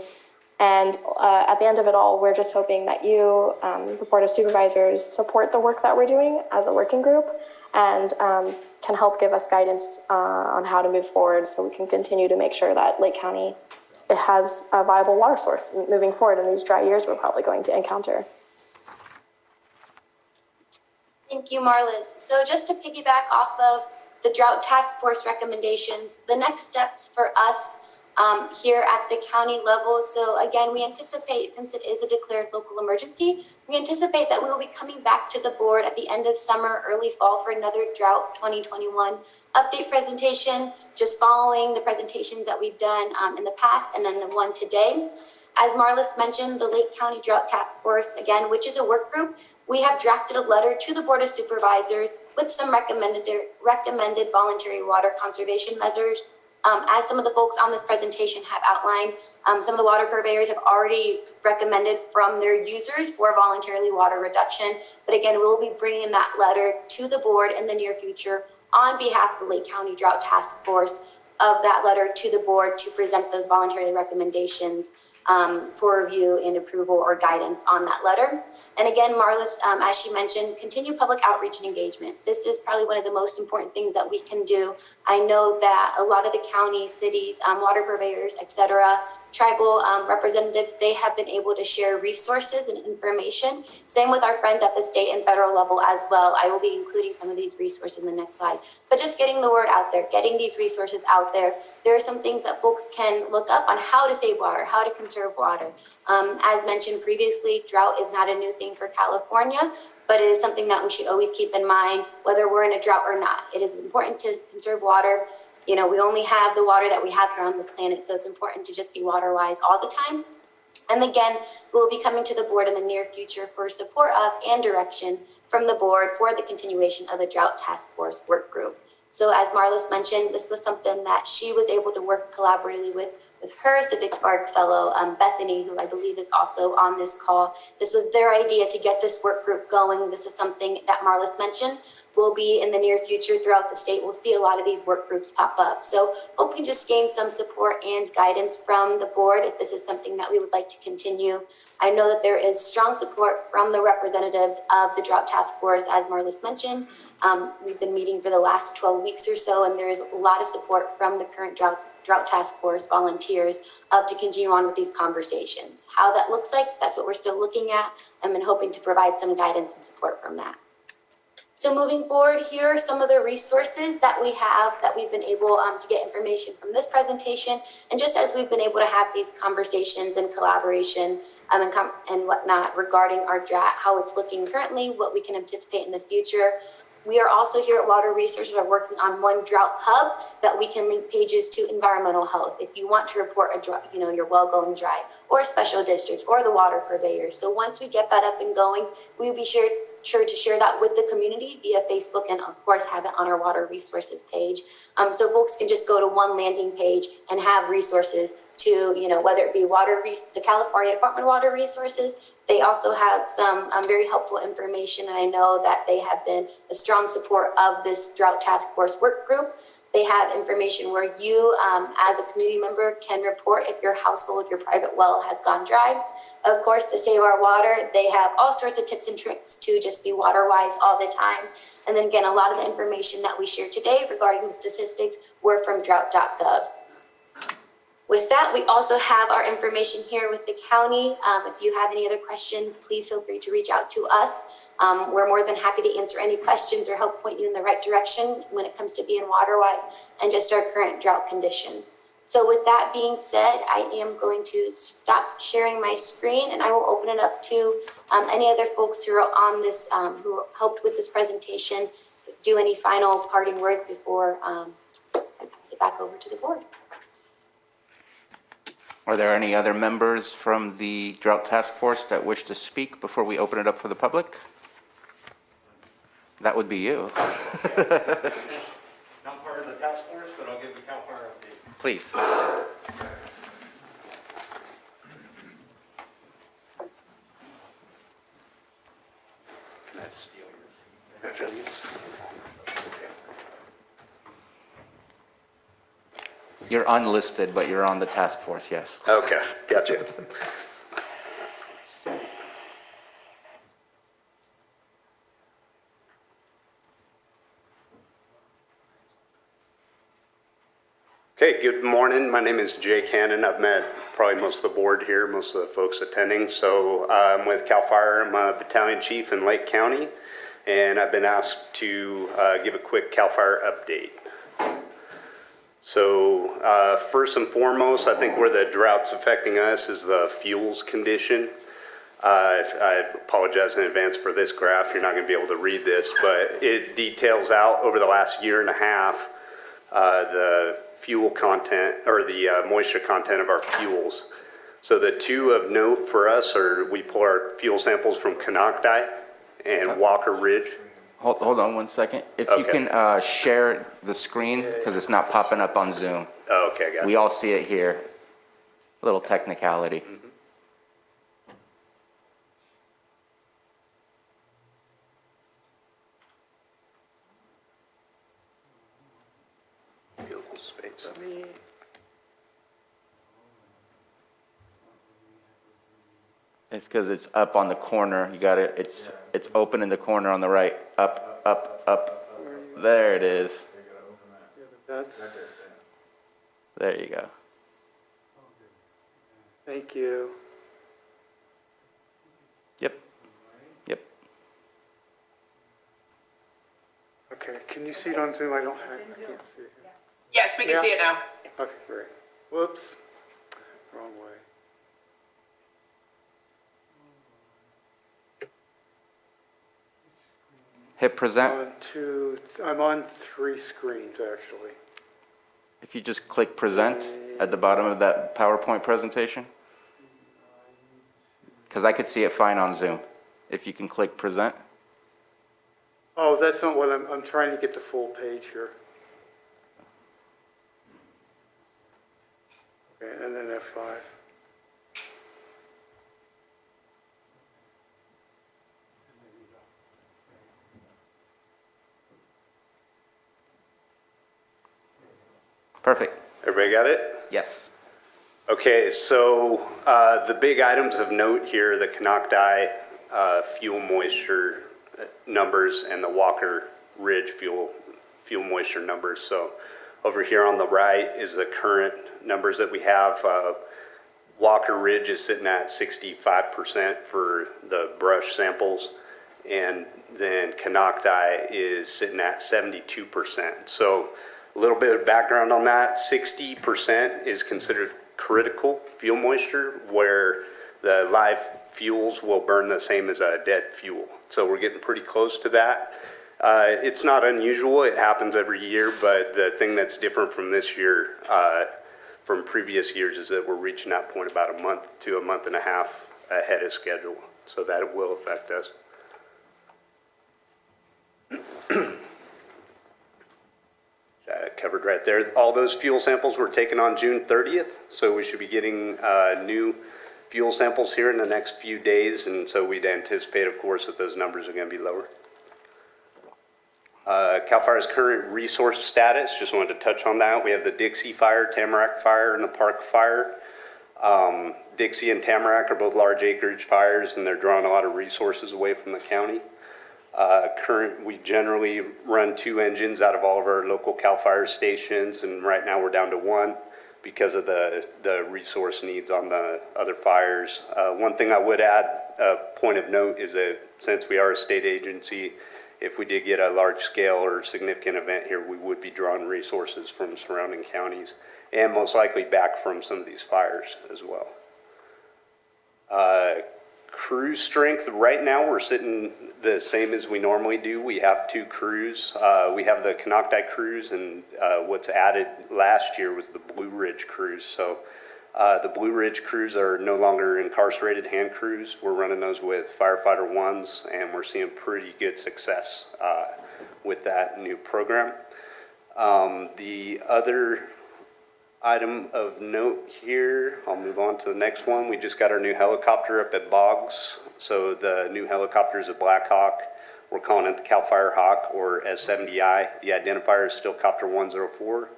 And at the end of it all, we're just hoping that you, the Board of Supervisors, support the work that we're doing as a working group and can help give us guidance on how to move forward so we can continue to make sure that Lake County has a viable water source moving forward in these dry years we're probably going to encounter. Thank you, Marliz. So just to piggyback off of the Drought Task Force recommendations, the next steps for us here at the county level. So again, we anticipate, since it is a declared local emergency, we anticipate that we will be coming back to the board at the end of summer, early fall for another Drought 2021 update presentation, just following the presentations that we've done in the past and then the one today. As Marlis mentioned, the Lake County Drought Task Force, again, which is a work group, we have drafted a letter to the Board of Supervisors with some recommended voluntary water conservation measures. As some of the folks on this presentation have outlined, some of the water purveyors have already recommended from their users for voluntarily water reduction. But again, we'll be bringing that letter to the board in the near future on behalf of the Lake County Drought Task Force, of that letter to the board to present those voluntary recommendations for review and approval or guidance on that letter. And again, Marlis, as she mentioned, continue public outreach and engagement. This is probably one of the most important things that we can do. I know that a lot of the counties, cities, water purveyors, et cetera, tribal representatives, they have been able to share resources and information. Same with our friends at the state and federal level as well. I will be including some of these resources in the next slide. But just getting the word out there, getting these resources out there. There are some things that folks can look up on how to save water, how to conserve water. As mentioned previously, drought is not a new thing for California, but it is something that we should always keep in mind, whether we're in a drought or not. It is important to conserve water. You know, we only have the water that we have here on this planet, so it's important to just be water wise all the time. And again, we'll be coming to the board in the near future for support of and direction from the board for the continuation of the Drought Task Force work group. So as Marlis mentioned, this was something that she was able to work collaboratively with her Civic Spark fellow, Bethany, who I believe is also on this call. This was their idea to get this work group going. This is something that Marlis mentioned will be in the near future throughout the state. We'll see a lot of these work groups pop up. So hope we just gain some support and guidance from the board if this is something that we would like to continue. I know that there is strong support from the representatives of the Drought Task Force, as Marlis mentioned. We've been meeting for the last 12 weeks or so, and there's a lot of support from the current Drought Task Force volunteers to continue on with these conversations. How that looks like, that's what we're still looking at, and been hoping to provide some guidance and support from that. So moving forward, here are some of the resources that we have that we've been able to get information from this presentation. And just as we've been able to have these conversations and collaboration and whatnot regarding our drought, how it's looking currently, what we can anticipate in the future. We are also here at Water Resources are working on one drought hub that we can link pages to environmental health. If you want to report a drought, you know, your well going dry, or special districts, or the water purveyors. So once we get that up and going, we'll be sure to share that with the community via Facebook, and of course have it on our Water Resources page. So folks can just go to one landing page and have resources to, you know, whether it be the California Department of Water Resources. They also have some very helpful information, and I know that they have been a strong support of this Drought Task Force work group. They have information where you, as a community member, can report if your household, your private well has gone dry. Of course, to save our water, they have all sorts of tips and tricks to just be water wise all the time. And then again, a lot of the information that we shared today regarding the statistics were from drought.gov. With that, we also have our information here with the county. If you have any other questions, please feel free to reach out to us. We're more than happy to answer any questions or help point you in the right direction when it comes to being water-wise and just our current drought conditions. So with that being said, I am going to stop sharing my screen and I will open it up to any other folks who are on this, who helped with this presentation, do any final parting words before I pass it back over to the board. Are there any other members from the Drought Task Force that wish to speak before we open it up for the public? That would be you. Not part of the task force, but I'll give the CAL FIRE update. Please. Let's steal yours. You're unlisted, but you're on the task force, yes. Okay, gotcha. Okay, good morning. My name is Jay Cannon. I've met probably most of the board here, most of the folks attending. So I'm with CAL FIRE. I'm a battalion chief in Lake County, and I've been asked to give a quick CAL FIRE update. So first and foremost, I think where the drought's affecting us is the fuels condition. I apologize in advance for this graph. You're not going to be able to read this, but it details out over the last year and a half the fuel content or the moisture content of our fuels. So the two of note for us are we pull our fuel samples from Canocti and Walker Ridge. Hold on 1 second. If you Okay. can share the screen, because it's not popping up on Zoom. Oh, okay, got it. We all see it here. Little technicality. Beautiful space. It's because it's up on the corner. You got it. It's open in the corner on the right. Up, up, up. There it is. There you go. Thank you. Yep. Yep. Okay, can you see it on Zoom? I can't see it. Yes, we can see it now. Okay, great. Whoops, wrong way. Hit present. I'm on 3 screens, actually. If you just click present at the bottom of that PowerPoint presentation. Because I could see it fine on Zoom. If you can click present. Oh, that's not what I'm trying to get the full page here. Okay, and then F5. Perfect. Everybody got it? Yes. Okay, so the big items of note here, the Canocti fuel moisture numbers and the Walker Ridge fuel moisture numbers. So over here on the right is the current numbers that we have. Walker Ridge is sitting at 65% for the brush samples, and then Canocti is sitting at 72%. So a little bit of background on that, 60% is considered critical fuel moisture, where the live fuels will burn the same as a dead fuel. So we're getting pretty close to that. It's not unusual, it happens every year, but the thing that's different from this year, from previous years, is that we're reaching that point about a month to a month and a half ahead of schedule. So that will affect us. Covered right there. All those fuel samples were taken on June 30th, so we should be getting new fuel samples here in the next few days, and so we'd anticipate, of course, that those numbers are going to be lower. CAL FIRE's current resource status, just wanted to touch on that. We have the Dixie Fire, Tamarack Fire, and the Park Fire. Dixie and Tamarack are both large acreage fires, and they're drawing a lot of resources away from the county. We generally run 2 engines out of all of our local CAL FIRE stations, and right now we're down to 1 because of the resource needs on the other fires. One thing I would add, a point of note, is that since we are a state agency, if we did get a large scale or significant event here, we would be drawing resources from surrounding counties and most likely back from some of these fires as well. Crew strength, right now we're sitting the same as we normally do. We have 2 crews. We have the Canocti crews, and what's added last year was the Blue Ridge crews. So the Blue Ridge crews are no longer incarcerated hand crews. We're running those with firefighter 1s, and we're seeing pretty good success with that new program. The other item of note here, I'll move on to the next one. We just got our new helicopter up at Boggs. So the new helicopter is a Black Hawk. We're calling it the CAL FIRE Hawk, or S70I. The identifier is still Copter 104.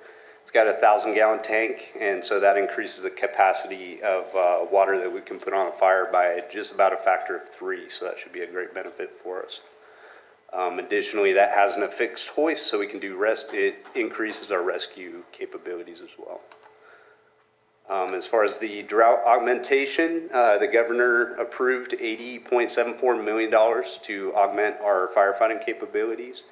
It's got a 1,000-gallon tank, and so that increases the capacity of water that we can put on a fire by just about a factor of 3. So that should be a great benefit for us. Additionally, that has an affixed hoist, so we can do it increases our rescue capabilities as well. As far as the drought augmentation, the governor approved $80.74 million to augment our firefighting capabilities.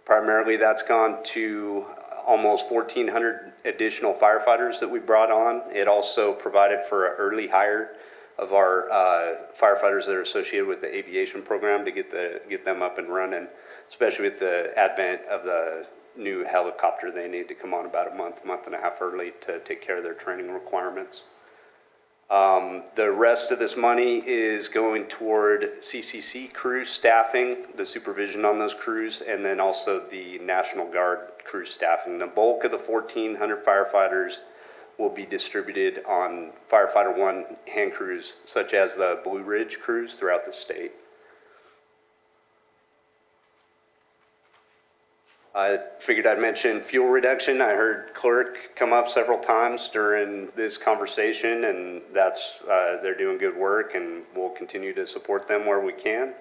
Primarily, that's gone to almost 1,400 additional firefighters that we brought on. It also provided for an early hire of our firefighters that are associated with the aviation program to get them up and running, especially with the advent of the new helicopter. They need to come on about a month and a half early to take care of their training requirements. The rest of this money is going toward CCC crew staffing, the supervision on those crews, and then also the National Guard crew staffing. The bulk of the 1,400 firefighters will be distributed on Firefighter 1 hand crews, such as the Blue Ridge crews throughout the state. I figured I'd mention fuel reduction. I heard clerk come up several times during this conversation, and that's they're doing good work, and we'll continue to support them where we can.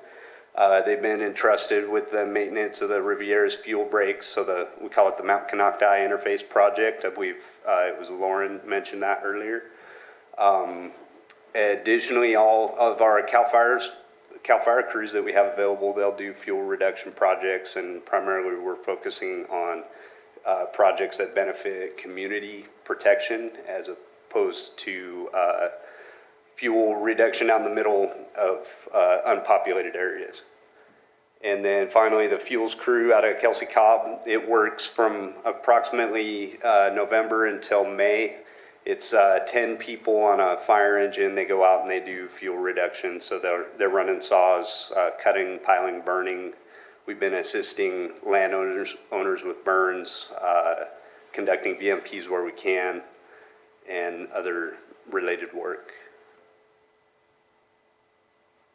They've been entrusted with the maintenance of the Riviera's fuel breaks, so we call it the Mount Canocti Interface Project. I believe it was Lauren mentioned that earlier. Additionally, all of our CAL Fire crews that we have available, they'll do fuel reduction projects, and primarily we're focusing on projects that benefit community protection as opposed to fuel reduction out in the middle of unpopulated areas. And then finally, the fuels crew out of Kelsey Cobb, it works from approximately November until May. It's 10 people on a fire engine. They go out and they do fuel reduction. So they're running saws, cutting, piling, burning. We've been assisting landowners with burns, conducting VMPs where we can, and other related work.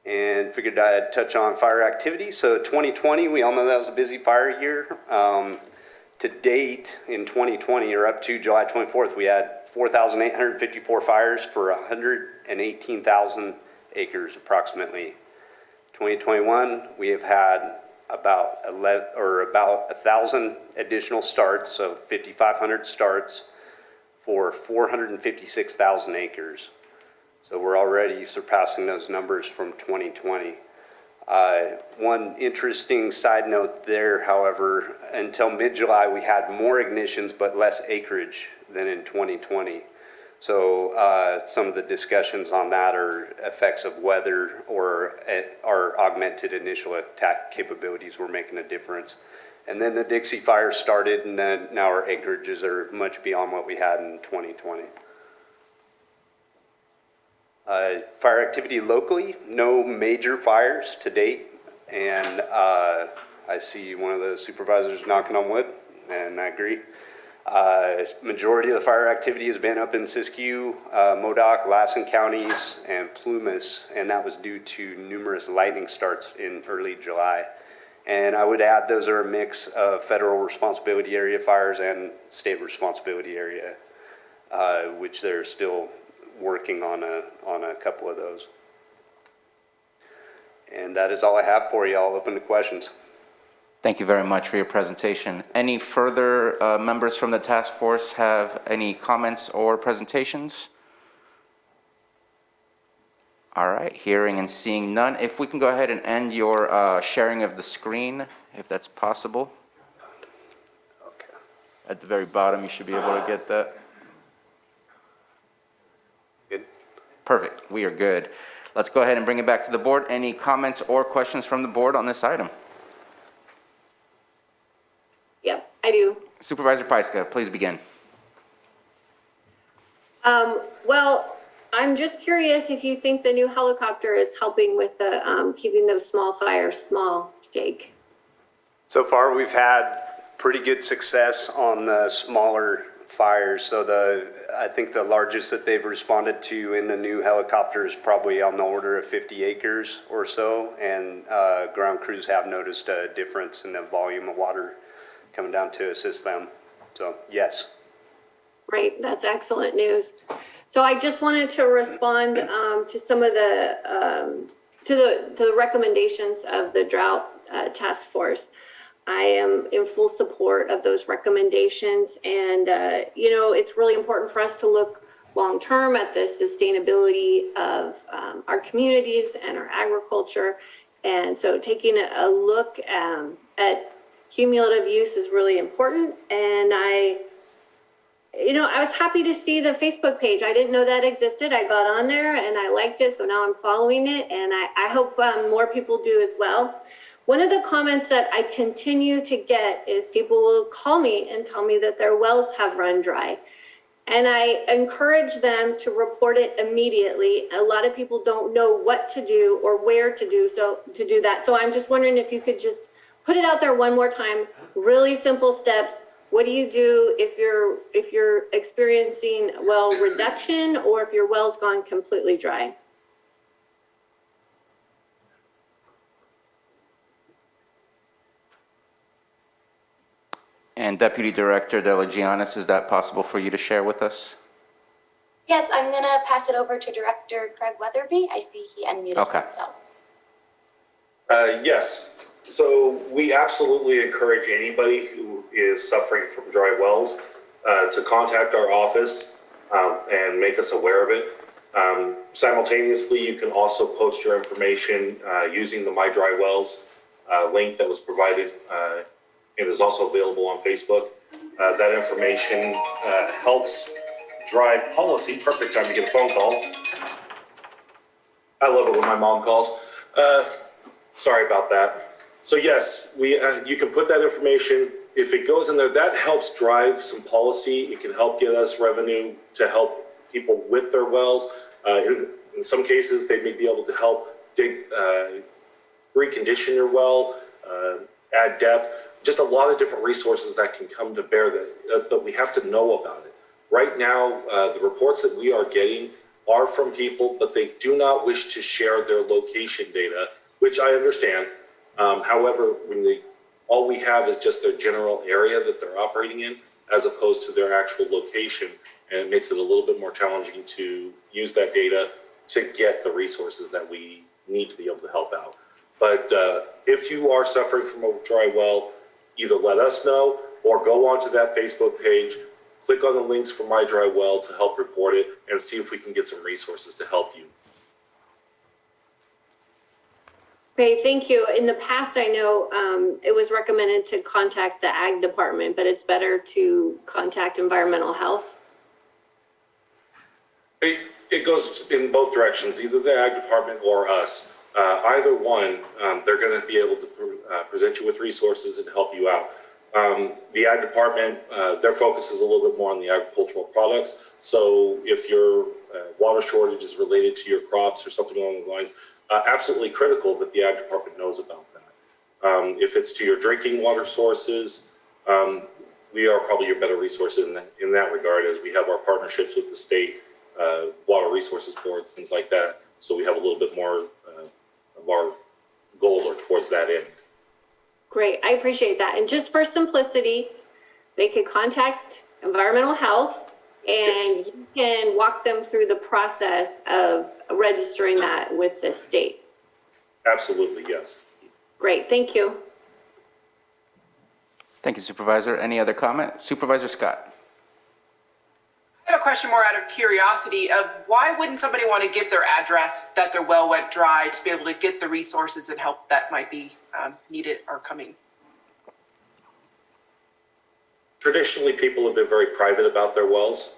And figured I'd touch on fire activity. So 2020, we all know that was a busy fire year. To date, in 2020, or up to July 24th, we had 4,854 fires for 118,000 acres approximately. 2021, we have had about 1,000 additional starts, so 5,500 starts for 456,000 acres. So we're already surpassing those numbers from 2020. One interesting side note there, however, until mid-July, we had more ignitions but less acreage than in 2020. So some of the discussions on that are effects of weather or our augmented initial attack capabilities were making a difference. And then the Dixie fire started, and then now our acreages are much beyond what we had in 2020. Fire activity locally, no major fires to date, and I see one of the supervisors knocking on wood, and I agree. Majority of the fire activity has been up in Siskiyou, Modoc, Lassen counties, and Plumas, and that was due to numerous lightning starts in early July. And I would add those are a mix of federal responsibility area fires and state responsibility area, which they're still working on a couple of those. And that is all I have for you. I'll open to questions. Thank you very much for your presentation. Any further members from the task force have any comments or presentations? All right, hearing and seeing none. If we can go ahead and end your sharing of the screen, if that's possible. Okay. At the very bottom, you should be able to get that. Good. Perfect, we are good. Let's go ahead and bring it back to the board. Any comments or questions from the board on this item? Yep, I do. Supervisor Pyska, please begin. Well, I'm just curious if you think the new helicopter is helping with the keeping those small fires small, Jake. So far, we've had pretty good success on the smaller fires. So I think the largest that they've responded to in the new helicopter is probably on the order of 50 acres or so. And ground crews have noticed a difference in the volume of water coming down to assist them. So yes. Right, that's excellent news. So I just wanted to respond to some of the to the recommendations of the drought task force. I am in full support of those recommendations, and you know, it's really important for us to look long term at the sustainability of our communities and our agriculture. And so taking a look at cumulative use is really important. And I was happy to see the Facebook page. I didn't know that existed. I got on there and I liked it, so now I'm following it, and I hope more people do as well. One of the comments that I continue to get is people will call me and tell me that their wells have run dry. And I encourage them to report it immediately. A lot of people don't know what to do or where to do that. So I'm just wondering if you could just put it out there one more time. Really simple steps. What do you do if you're experiencing well reduction or if your well's gone completely dry? And Deputy Director Delagianis, is that possible for you to share with us? Yes, I'm going to pass it over to Director Craig Weatherby. I see he unmuted himself. Yes. So we absolutely encourage anybody who is suffering from dry wells to contact our office and make us aware of it. Simultaneously, you can also post your information using the My Dry Wells link that was provided. It is also available on Facebook. That information helps drive policy. Perfect time to get a phone call. I love it when my mom calls. Sorry about that. So yes, you can put that information. If it goes in there, that helps drive some policy. It can help get us revenue to help people with their wells. In some cases, they may be able to help recondition your well, add depth. Just a lot of different resources that can come to bear that, but we have to know about it. Right now, the reports that we are getting are from people, but they do not wish to share their location data, which I understand. However, all we have is just their general area that they're operating in, as opposed to their actual location, and it makes it a little bit more challenging to use that data to get the resources that we need to be able to help out. But if you are suffering from a dry well, either let us know or go onto that Facebook page, click on the links for My Dry Well to help report it, and see if we can get some resources to help you. Okay, thank you. In the past, I know it was recommended to contact the Ag Department, but it's better to contact Environmental Health. It goes in both directions, either the Ag Department or us. Either one, they're going to be able to present you with resources and help you out. The Ag Department, their focus is a little bit more on the agricultural products. So if your water shortage is related to your crops or something along those lines, absolutely critical that the Ag Department knows about that. If it's to your drinking water sources, we are probably your better resource in that regard, as we have our partnerships with the state water resources boards, things like that. So we have a little bit more of our goals are towards that end. Great, I appreciate that. And just for simplicity, they could contact Environmental Health and you can walk them through the process of registering that with the state. Absolutely, yes. Great, thank you. Thank you, Supervisor. Any other comment? Supervisor Scott. I have a question more out of curiosity of why wouldn't somebody want to give their address that their well went dry to be able to get the resources and help that might be needed or coming? Traditionally, people have been very private about their wells.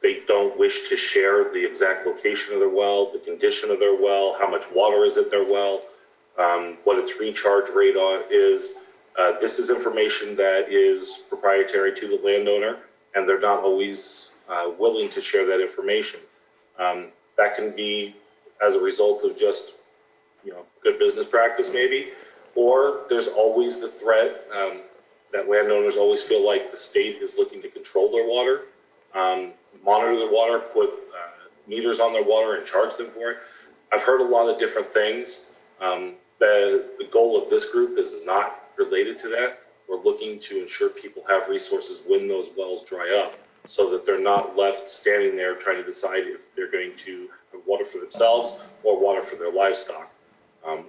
They don't wish to share the exact location of their well, the condition of their well, how much water is in their well, what its recharge rate is. This is information that is proprietary to the landowner, and they're not always willing to share that information. That can be as a result of just, good business practice maybe, or there's always the threat that landowners always feel like the state is looking to control their water, monitor their water, put meters on their water and charge them for it. I've heard a lot of different things. The goal of this group is not related to that. We're looking to ensure people have resources when those wells dry up, so that they're not left standing there trying to decide if they're going to have water for themselves or water for their livestock.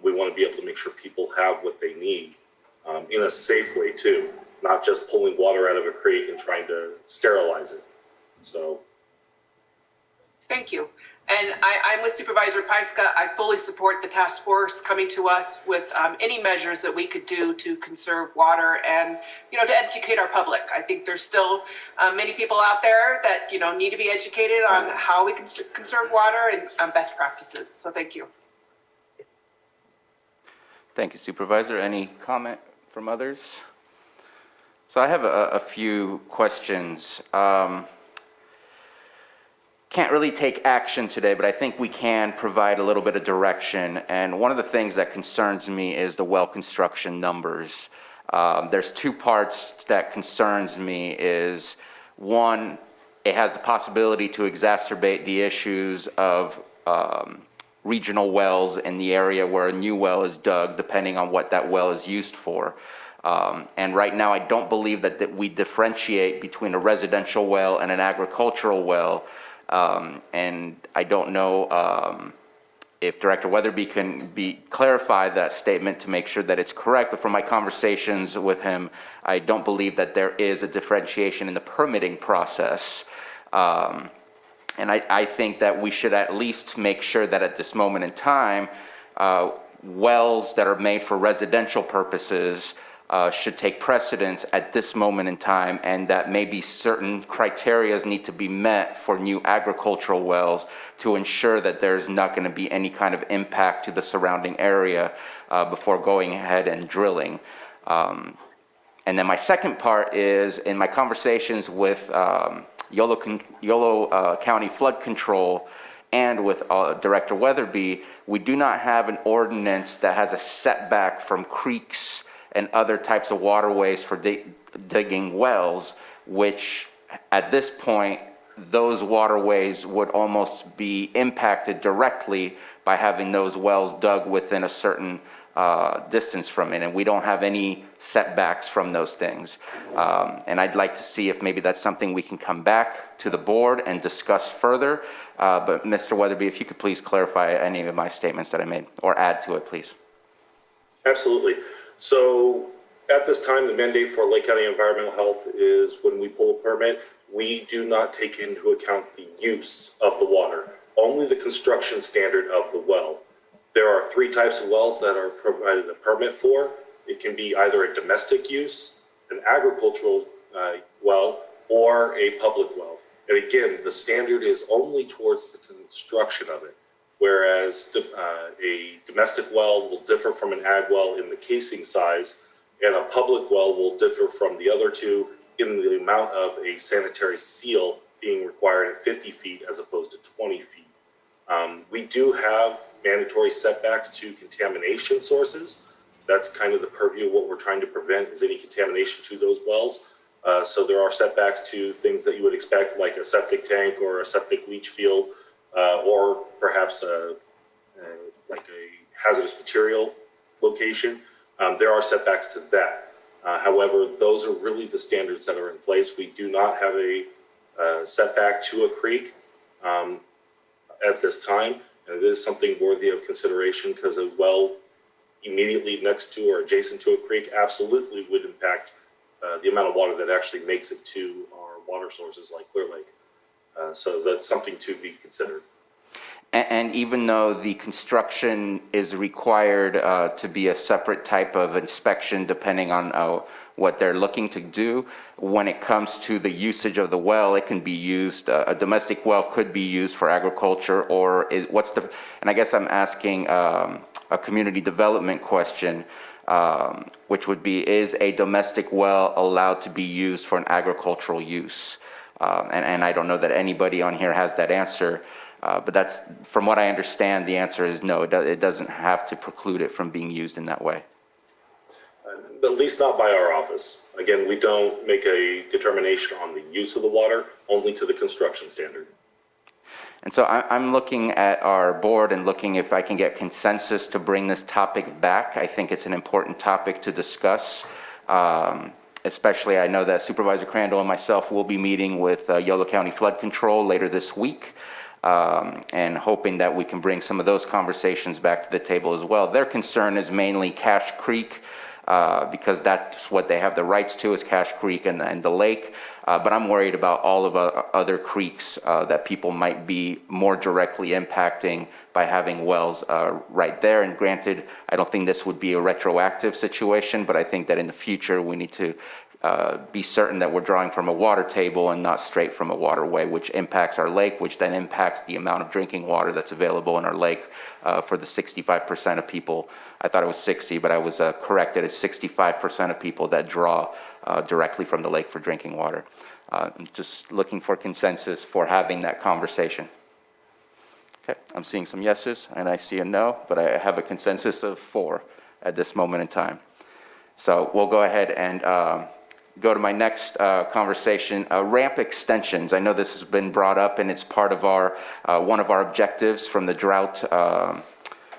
We want to be able to make sure people have what they need in a safe way too, not just pulling water out of a creek and trying to sterilize it. So. Thank you. And I'm with Supervisor Pyska. I fully support the task force coming to us with any measures that we could do to conserve water and, to educate our public. I think there's still many people out there that, need to be educated on how we can conserve water and best practices. So thank you. Thank you, Supervisor. Any comment from others? So I have a few questions. can't really take action today, but I think we can provide a little bit of direction. And one of the things that concerns me is the well construction numbers. There's two parts that concerns me is, one, it has the possibility to exacerbate the issues of regional wells in the area where a new well is dug, depending on what that well is used for. And right now, I don't believe that we differentiate between a residential well and an agricultural well. And I don't know if Director Weatherby can clarify that statement to make sure that it's correct. But from my conversations with him, I don't believe that there is a differentiation in the permitting process. And I think that we should at least make sure that at this moment in time, wells that are made for residential purposes should take precedence at this moment in time, and that maybe certain criterias need to be met for new agricultural wells to ensure that there's not going to be any kind of impact to the surrounding area before going ahead and drilling. And then my second part is, in my conversations with Yolo County Flood Control and with Director Weatherby, we do not have an ordinance that has a setback from creeks and other types of waterways for digging wells, which at this point, those waterways would almost be impacted directly by having those wells dug within a certain distance from it, and we don't have any setbacks from those things. And I'd like to see if maybe that's something we can come back to the board and discuss further. But Mr. Weatherby, if you could please clarify any of my statements that I made, or add to it, please. Absolutely. So at this time, the mandate for Lake County Environmental Health is when we pull a permit, we do not take into account the use of the water, only the construction standard of the well. There are three types of wells that are provided a permit for. It can be either a domestic use, an agricultural well, or a public well. And again, the standard is only towards the construction of it, whereas a domestic well will differ from an ag well in the casing size, and a public well will differ from the other two in the amount of a sanitary seal being required at 50 feet as opposed to 20 feet. We do have mandatory setbacks to contamination sources. That's kind of the purview of what we're trying to prevent, is any contamination to those wells. So there are setbacks to things that you would expect, like a septic tank or a septic leach field, or perhaps like a hazardous material location. There are setbacks to that. However, those are really the standards that are in place. We do not have a setback to a creek at this time. And it is something worthy of consideration, because a well immediately next to or adjacent to a creek absolutely would impact the amount of water that actually makes it to our water sources like Clear Lake. So that's something to be considered. And even though the construction is required to be a separate type of inspection depending on what they're looking to do, when it comes to the usage of the well, it can be used, a domestic well could be used for agriculture, or and I guess I'm asking a community development question, which would be, is a domestic well allowed to be used for an agricultural use? And I don't know that anybody on here has that answer. But that's, from what I understand, the answer is no. It doesn't have to preclude it from being used in that way. At least not by our office. Again, we don't make a determination on the use of the water, only to the construction standard. And so I'm looking at our board and looking if I can get consensus to bring this topic back. I think it's an important topic to discuss. Especially, I know that Supervisor Crandall and myself will be meeting with Yolo County Flood Control later this week. And hoping that we can bring some of those conversations back to the table as well. Their concern is mainly Cache Creek, because that's what they have the rights to, is Cache Creek and the lake. But I'm worried about all of other creeks that people might be more directly impacting by having wells right there. And granted, I don't think this would be a retroactive situation, but I think that in the future we need to be certain that we're drawing from a water table and not straight from a waterway, which impacts our lake, which then impacts the amount of drinking water that's available in our lake for the 65% of people. I thought it was 60, but I was corrected. It's 65% of people that draw directly from the lake for drinking water. I'm just looking for consensus for having that conversation. Okay, I'm seeing some yeses, and I see a no, but I have a consensus of 4 at this moment in time. So we'll go ahead and go to my next conversation, ramp extensions. I know this has been brought up, and it's part of our one of our objectives from the drought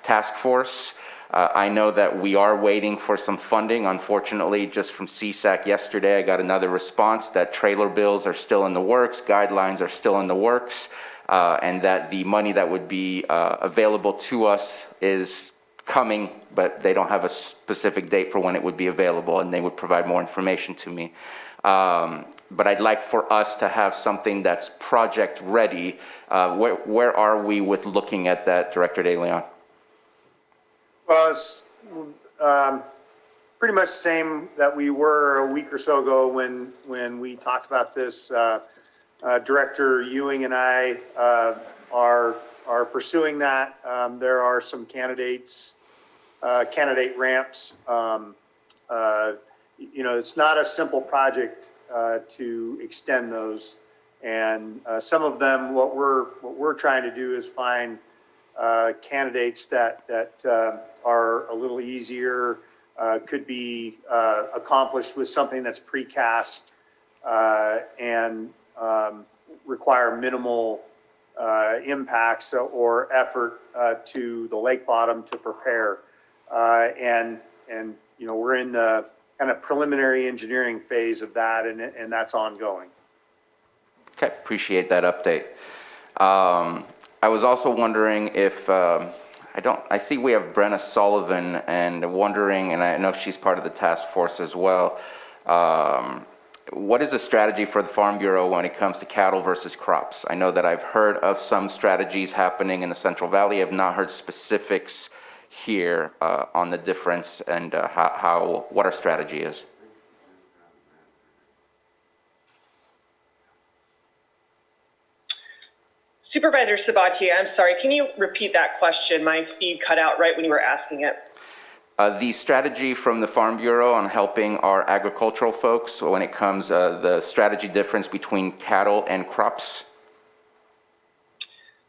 task force. I know that we are waiting for some funding. Unfortunately, just from CSAC yesterday, I got another response that trailer bills are still in the works, guidelines are still in the works, and that the money that would be available to us is coming, but they don't have a specific date for when it would be available, and they would provide more information to me. But I'd like for us to have something that's project ready. Where are we with looking at that, Director De Leon? Well, it's pretty much the same that we were a week or so ago when we talked about this. Director Ewing and I are pursuing that. There are some candidate ramps. It's not a simple project to extend those, and some of them, what we're trying to do is find candidates that are a little easier, could be accomplished with something that's precast and require minimal impacts or effort to the lake bottom to prepare. And we're in the kind of preliminary engineering phase of that, and that's ongoing. Okay, appreciate that update. I was also wondering if, I see we have Brenna Sullivan, and wondering, and I know she's part of the task force as well, what is the strategy for the Farm Bureau when it comes to cattle versus crops? I know that I've heard of some strategies happening in the Central Valley. I've not heard specifics here on the difference and what our strategy is. Supervisor Sabatier, I'm sorry, can you repeat that question? My feed cut out right when you were asking it. The strategy from the Farm Bureau on helping our agricultural folks when it comes the strategy difference between cattle and crops.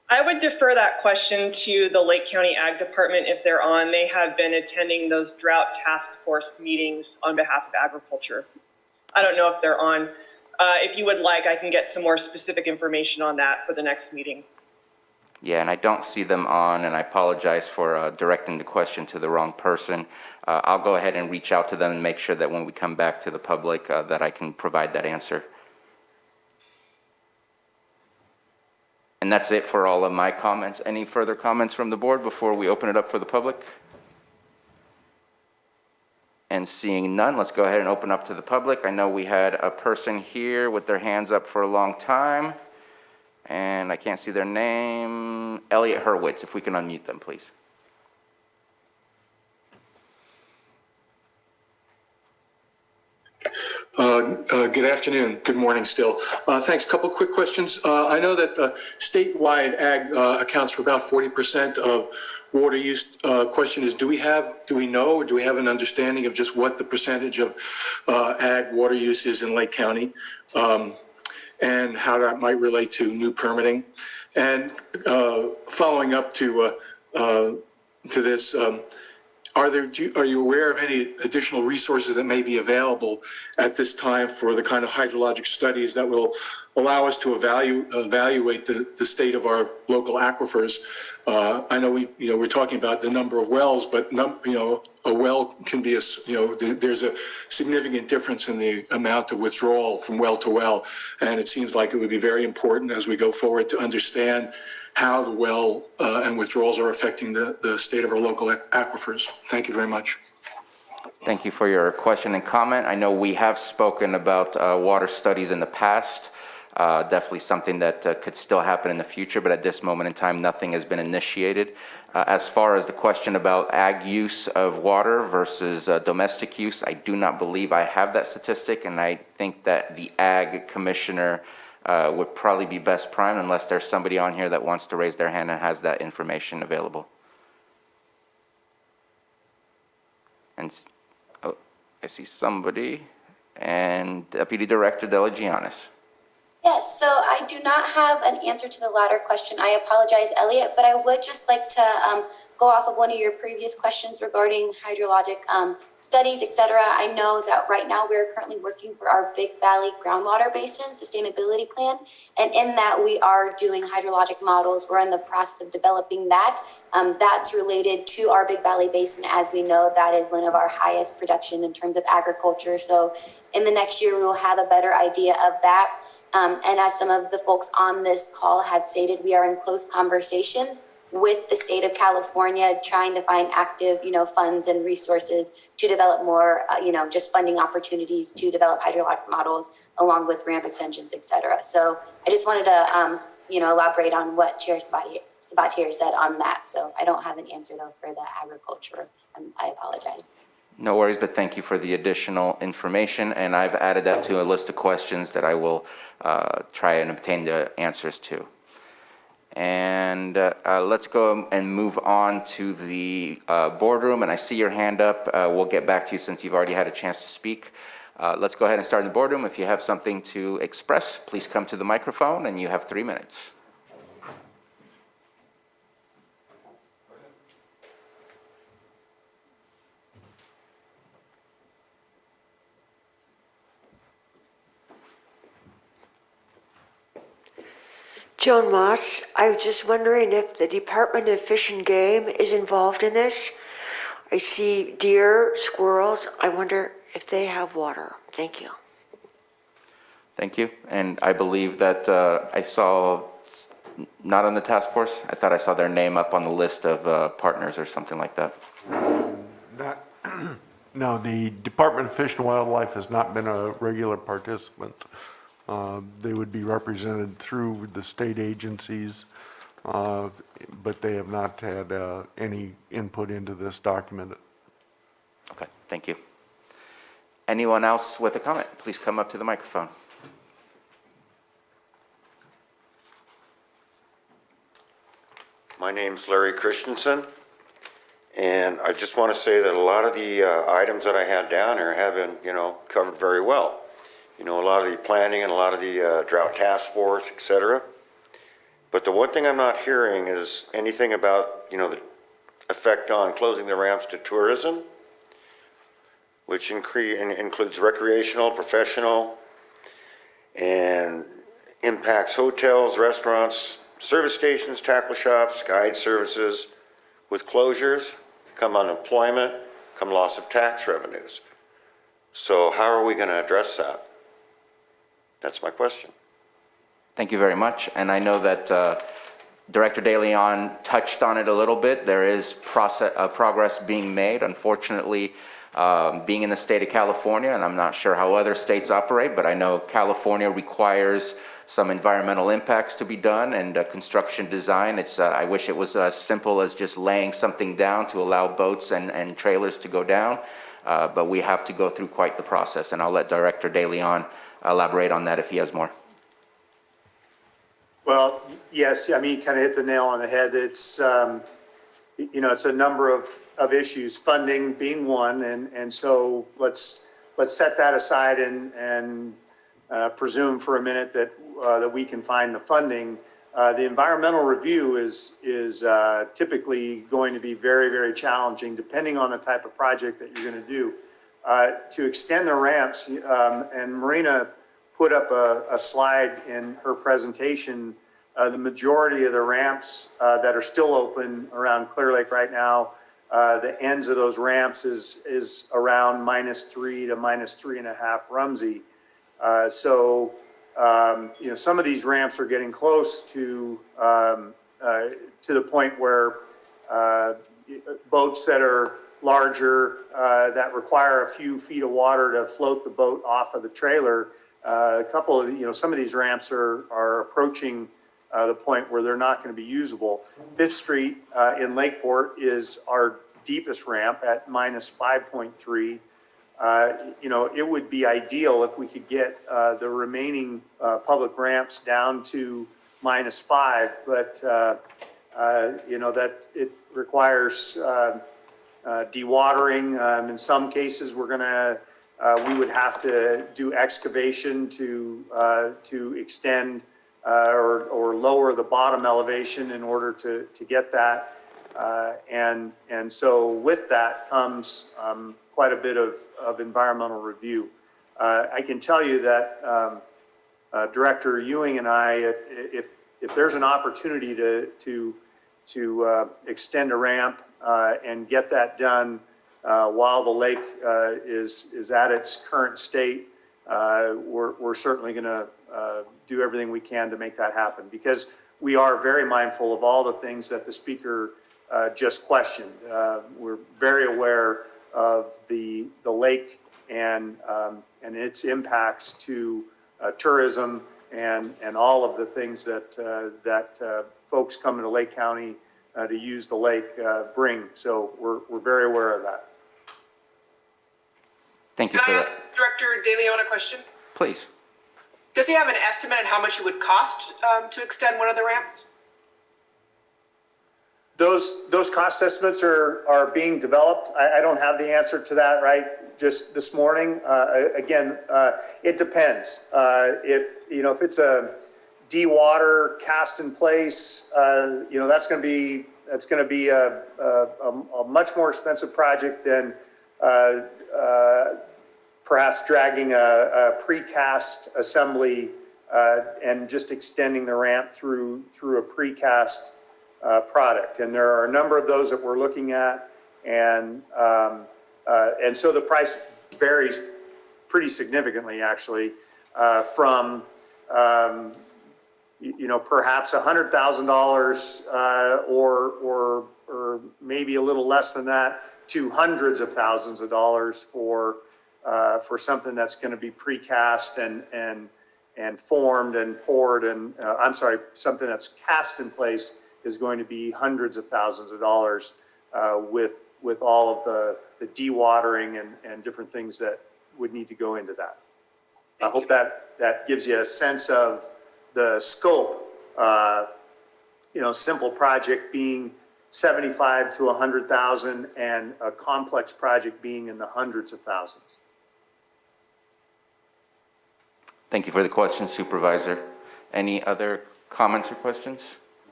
I would defer that question to the Lake County Ag Department if they're on. They have been attending those drought task force meetings on behalf of agriculture. I don't know if they're on. If you would like, I can get some more specific information on that for the next meeting. Yeah, and I don't see them on, and I apologize for directing the question to the wrong person. I'll go ahead and reach out to them and make sure that when we come back to the public that I can provide that answer. And that's it for all of my comments. Any further comments from the board before we open it up for the public? And seeing none, let's go ahead and open up to the public. I know we had a person here with their hands up for a long time, and I can't see their name. Elliot Hurwitz, if we can unmute them, please. Good afternoon. Good morning still. Thanks. Couple quick questions. I know that statewide ag accounts for about 40% of water use. Question is, do we know, or do we have an understanding of just what the percentage of ag water use is in Lake County, and how that might relate to new permitting? And following up to this, are you aware of any additional resources that may be available at this time for the kind of hydrologic studies that will allow us to evaluate the state of our local aquifers? I know we're talking about the number of wells, but a well can be there's a significant difference in the amount of withdrawal from well to well, and it seems like it would be very important as we go forward to understand how the well and withdrawals are affecting the state of our local aquifers. Thank you very much. Thank you for your question and comment. I know we have spoken about water studies in the past. Definitely something that could still happen in the future, but at this moment in time, nothing has been initiated. As far as the question about ag use of water versus domestic use, I do not believe I have that statistic, and I think that the ag commissioner would probably be best primed unless there's somebody on here that wants to raise their hand and has that information available. And I see somebody, and Deputy Director Delagianis. Yes, so I do not have an answer to the latter question. I apologize, Elliot, but I would just like to go off of one of your previous questions regarding hydrologic studies, et cetera. I know that right now we're currently working for our Big Valley Groundwater Basin Sustainability Plan. And in that, we are doing hydrologic models. We're in the process of developing that. That's related to our Big Valley Basin. As we know, that is one of our highest production in terms of agriculture. So in the next year, we will have a better idea of that. And as some of the folks on this call had stated, we are in close conversations with the state of California, trying to find active, funds and resources to develop more, just funding opportunities to develop hydraulic models along with ramp extensions, et cetera. So I just wanted to, elaborate on what Chair Sabatier said on that. So I don't have an answer though for the agriculture. I apologize. No worries, but thank you for the additional information, and I've added that to a list of questions that I will try and obtain the answers to. And let's go and move on to the boardroom, and I see your hand up. We'll get back to you since you've already had a chance to speak. Let's go ahead and start in the boardroom. If you have something to express, please come to the microphone, and you have 3 minutes. Joan Moss, I was just wondering if the Department of Fish and Game is involved in this. I see deer, squirrels. I wonder if they have water. Thank you. Thank you. And I believe that I saw, not on the task force, I thought I saw their name up on the list of partners or something like that. No, the Department of Fish and Wildlife has not been a regular participant. They would be represented through the state agencies, but they have not had any input into this document. Okay, thank you. Anyone else with a comment? Please come up to the microphone. My name's Larry Christensen, and I just want to say that a lot of the items that I had down here have been, covered very well. A lot of the planning and a lot of the drought task force, et cetera. But the one thing I'm not hearing is anything about, the effect on closing the ramps to tourism, which includes recreational, professional, and impacts hotels, restaurants, service stations, tackle shops, guide services. With closures come unemployment, come loss of tax revenues. So how are we going to address that? That's my question. Thank you very much. And I know that Director De Leon touched on it a little bit. There is progress being made. Unfortunately, being in the state of California, and I'm not sure how other states operate, but I know California requires some environmental impacts to be done and construction design. I wish it was as simple as just laying something down to allow boats and trailers to go down, but we have to go through quite the process, and I'll let Director De Leon elaborate on that if he has more. Well, yes, I mean, you kind of hit the nail on the head. It's, it's a number of issues, funding being one, and so let's set that aside and presume for a minute that we can find the funding. The environmental review is typically going to be very, very challenging, depending on the type of project that you're going to do. To extend the ramps, and Marina put up a slide in her presentation. The majority of the ramps that are still open around Clear Lake right now, the ends of those ramps is around -3 to -3.5 Rumsey. So some of these ramps are getting close to the point where boats that are larger, that require a few feet of water to float the boat off of the trailer. Some of these ramps are approaching the point where they're not going to be usable. 5th Street in Lakeport is our deepest ramp at -5.3. It would be ideal if we could get the remaining public ramps down to -5, but that it requires dewatering. In some cases, we're going to we would have to do excavation to extend or lower the bottom elevation in order to get that. And so with that comes quite a bit of environmental review. I can tell you that Director Ewing and I, if there's an opportunity to extend a ramp and get that done while the lake is at its current state, we're certainly going to do everything we can to make that happen, because we are very mindful of all the things that the speaker just questioned. We're very aware of the lake and its impacts to tourism and all of the things that folks coming to Lake County to use the lake bring. So we're very aware of that. Thank you for Can I that. ask Director De Leon a question? Please. Does he have an estimate on how much it would cost to extend one of the ramps? Those cost estimates are being developed. I don't have the answer to that right just this morning. Again, it depends. If it's a dewater cast in place, that's going to be a much more expensive project than perhaps dragging a precast assembly and just extending the ramp through a precast product. And there are a number of those that we're looking at, and so the price varies pretty significantly, actually, from perhaps $100,000 or maybe a little less than that, to hundreds of thousands of dollars for something that's going to be precast and formed and poured, and something that's cast in place is going to be hundreds of thousands of dollars with all of the dewatering and different things that would need to go into that. I hope that gives you a sense of the scope. Simple project being 75 to 100,000, and a complex project being in the hundreds of thousands. Thank you for the question, Supervisor. Any other comments or questions?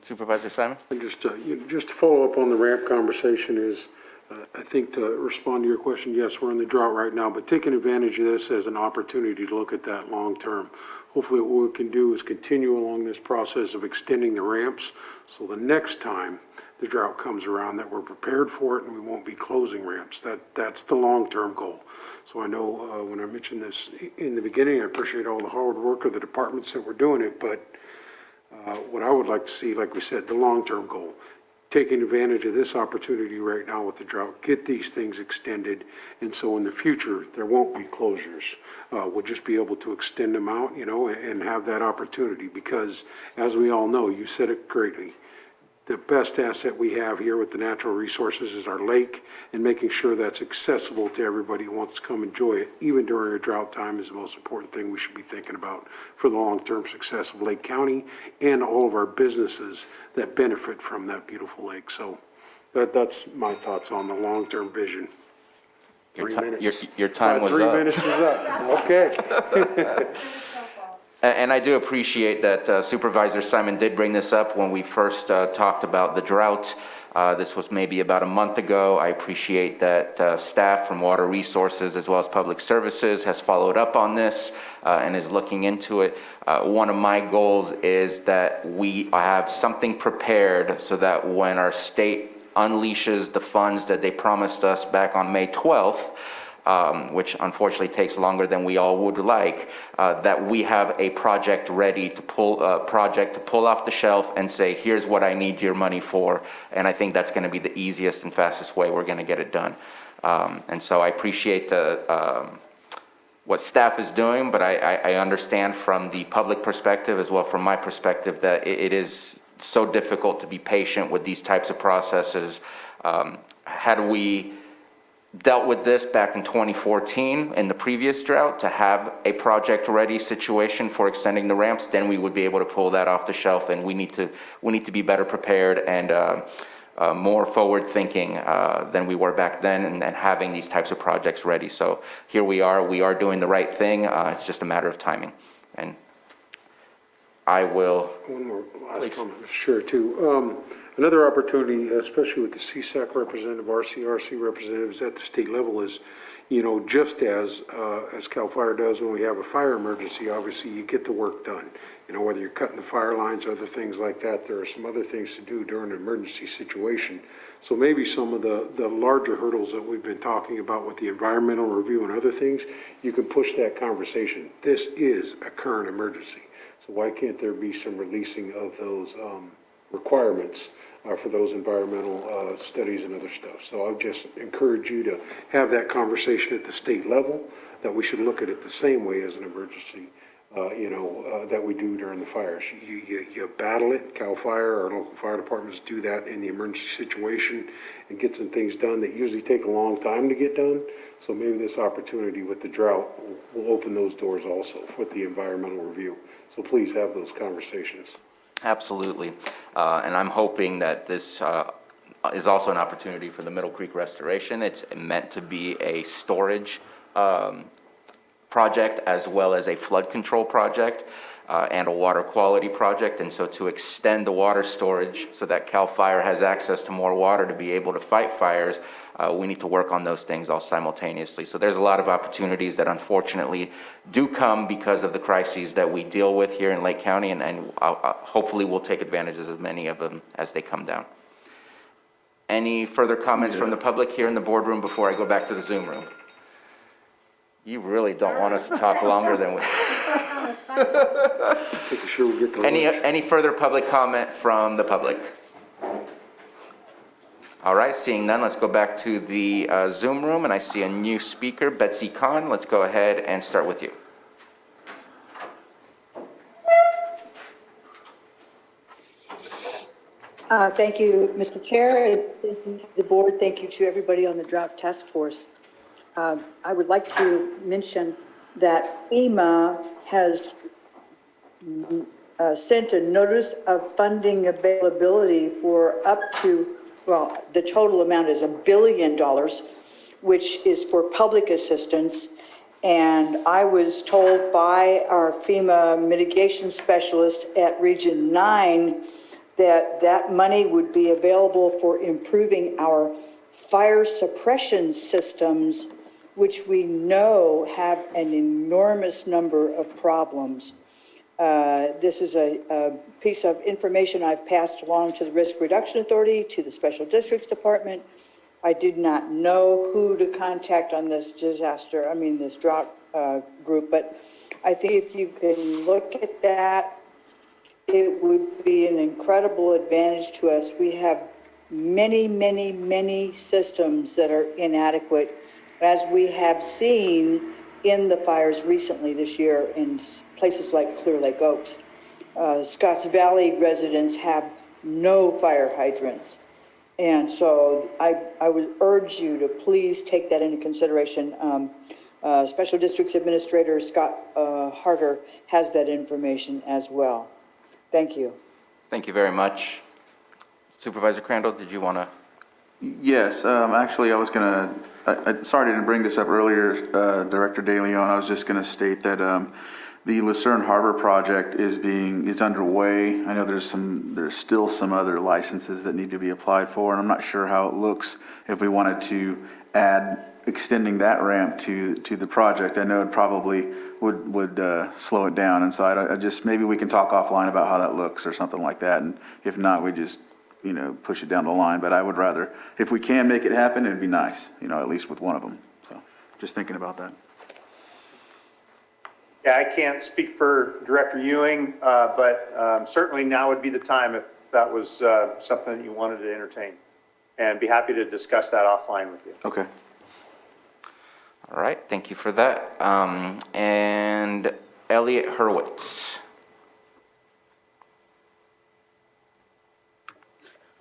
Supervisor Simon? And just to follow up on the ramp conversation is, I think to respond to your question, yes, we're in the drought right now, but taking advantage of this as an opportunity to look at that long term. Hopefully what we can do is continue along this process of extending the ramps, so the next time the drought comes around that we're prepared for it and we won't be closing ramps. That's the long-term goal. So I know when I mentioned this in the beginning, I appreciate all the hard work of the departments that were doing it, but what I would like to see, like we said, the long-term goal, taking advantage of this opportunity right now with the drought, get these things extended, and so in the future, there won't be closures. We'll just be able to extend them out, and have that opportunity, because as we all know, you said it greatly, the best asset we have here with the natural resources is our lake, and making sure that's accessible to everybody who wants to come enjoy it, even during a drought time, is the most important thing we should be thinking about for the long-term success of Lake County and all of our businesses that benefit from that beautiful lake. So that's my thoughts on the long-term vision. Your time was up. 3 minutes is up. Okay. And I do appreciate that Supervisor Simon did bring this up when we first talked about the drought. This was maybe about a month ago. I appreciate that staff from Water Resources as well as Public Services has followed up on this and is looking into it. One of my goals is that we have something prepared so that when our state unleashes the funds that they promised us back on May 12th, which unfortunately takes longer than we all would like, that we have a project ready to pull off the shelf and say, here's what I need your money for. And I think that's going to be the easiest and fastest way we're going to get it done. And so I appreciate what staff is doing, but I understand from the public perspective as well from my perspective that it is so difficult to be patient with these types of processes. Had we dealt with this back in 2014 in the previous drought to have a project ready situation for extending the ramps, then we would be able to pull that off the shelf, and we need to be better prepared. And more forward-thinking than we were back then, and then having these types of projects ready. So here we are doing the right thing. It's just a matter of timing. And I will... One more last comment, sure, too. Another opportunity, especially with the CSAC representative, RCRC representatives at the state level is, just as CAL FIRE does when we have a fire emergency, obviously you get the work done. Whether you're cutting the fire lines, other things like that, there are some other things to do during an emergency situation. So maybe some of the larger hurdles that we've been talking about with the environmental review and other things, you can push that conversation. This is a current emergency. So why can't there be some releasing of those requirements for those environmental studies and other stuff? So I just encourage you to have that conversation at the state level, that we should look at it the same way as an emergency, that we do during the fires. You battle it. CAL FIRE, our local fire departments do that in the emergency situation and get some things done that usually take a long time to get done. So maybe this opportunity with the drought will open those doors also with the environmental review. So please have those conversations. Absolutely. And I'm hoping that this is also an opportunity for the Middle Creek restoration. It's meant to be a storage project as well as a flood control project and a water quality project. And so to extend the water storage so that CAL FIRE has access to more water to be able to fight fires, we need to work on those things all simultaneously. So there's a lot of opportunities that unfortunately do come because of the crises that we deal with here in Lake County, and hopefully we'll take advantage of as many of them as they come down. Any further comments from the public here in the boardroom before I go back to the Zoom room? You really don't want us to talk longer than we... Sure we get the Any further public comment from the public? All right, seeing none, let's go back to the Zoom room, and I see a new speaker, Betsy Kahn. Let's go ahead and start with you. Thank you, Mr. Chair, and thank you to the board. Thank you to everybody on the Drought Task Force. I would like to mention that FEMA has sent a notice of funding availability for up to, well, the total amount is $1 billion, which is for public assistance. And I was told by our FEMA mitigation specialist at Region 9 that that money would be available for improving our fire suppression systems, which we know have an enormous number of problems. This is a piece of information I've passed along to the Risk Reduction Authority, to the Special Districts Department. I did not know who to contact on this this drought group, but I think if you can look at that, it would be an incredible advantage to us. We have many, many, many systems that are inadequate, as we have seen in the fires recently this year in places like Clear Lake Oaks. Scotts Valley residents have no fire hydrants. And so I would urge you to please take that into consideration. Special Districts Administrator Scott Harder has that information as well. Thank you. Thank you very much. Supervisor Crandall, did you want to? Yes, actually, I was going to, sorry I didn't bring this up earlier, Director De Leon. I was just going to state that the Lucerne Harbor project is underway. I know there's still some other licenses that need to be applied for, and I'm not sure how it looks if we wanted to add extending that ramp to the project. I know it probably would slow it down, and so I just, maybe we can talk offline about how that looks or something like that, and if not, we just push it down the line. But I would rather, if we can make it happen, it'd be nice, at least with one of them. So just thinking about that. Yeah, I can't speak for Director Ewing, but certainly now would be the time if that was something that you wanted to entertain, and be happy to discuss that offline with you. Okay. All right, thank you for that. And Elliot Hurwitz.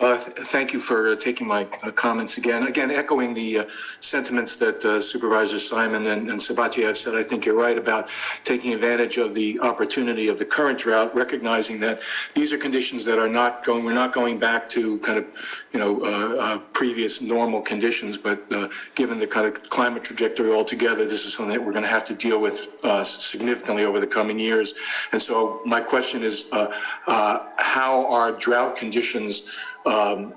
Thank you for taking my comments again. Again, echoing the sentiments that Supervisors Simon and Sabatier have said, I think you're right about taking advantage of the opportunity of the current drought, recognizing that these are conditions that are we're not going back to kind of, previous normal conditions, but given the kind of climate trajectory altogether, this is something that we're going to have to deal with significantly over the coming years. And so my question is, how are drought conditions and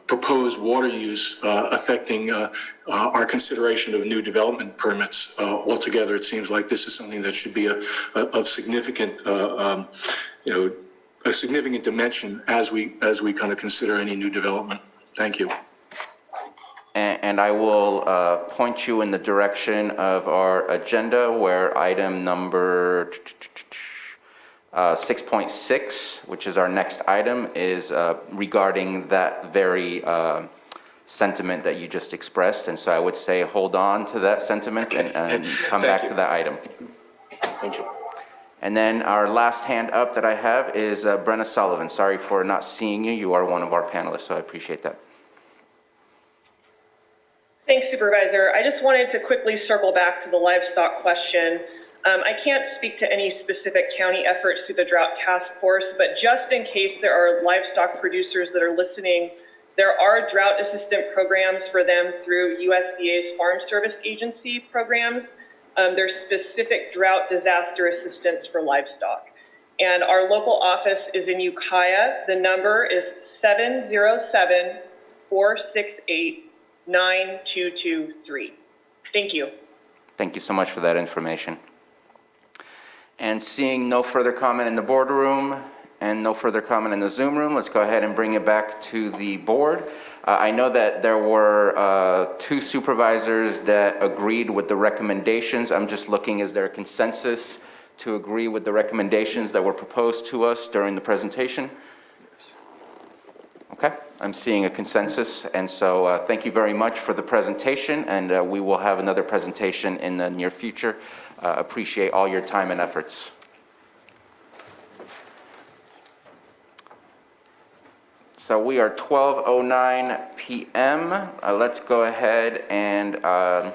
proposed water use affecting our consideration of new development permits altogether? It seems like this is something that should be of significant, a significant dimension as we kind of consider any new development. Thank you. And I will point you in the direction of our agenda where item number 6.6, which is our next item, is regarding that very sentiment that you just expressed. And so I would say hold on to that sentiment and come back to that item. Thank you. And then our last hand up that I have is Brenna Sullivan. Sorry for not seeing you. You are one of our panelists, so I appreciate that. Thanks, Supervisor. I just wanted to quickly circle back to the livestock question. I can't speak to any specific county efforts through the Drought Task Force, but just in case there are livestock producers that are listening, there are drought assistant programs for them through USDA's Farm Service Agency programs. There's specific drought disaster assistance for livestock. And our local office is in Ukiah. The number is 707-468-9223. Thank you. Thank you so much for that information. And seeing no further comment in the boardroom and no further comment in the Zoom room, let's go ahead and bring it back to the board. I know that there were 2 supervisors that agreed with the recommendations. I'm just looking, is there a consensus to agree with the recommendations that were proposed to us during the presentation? Yes. Okay, I'm seeing a consensus. And so thank you very much for the presentation, and we will have another presentation in the near future. Appreciate all your time and efforts. So we are 12:09 p.m. Let's go ahead and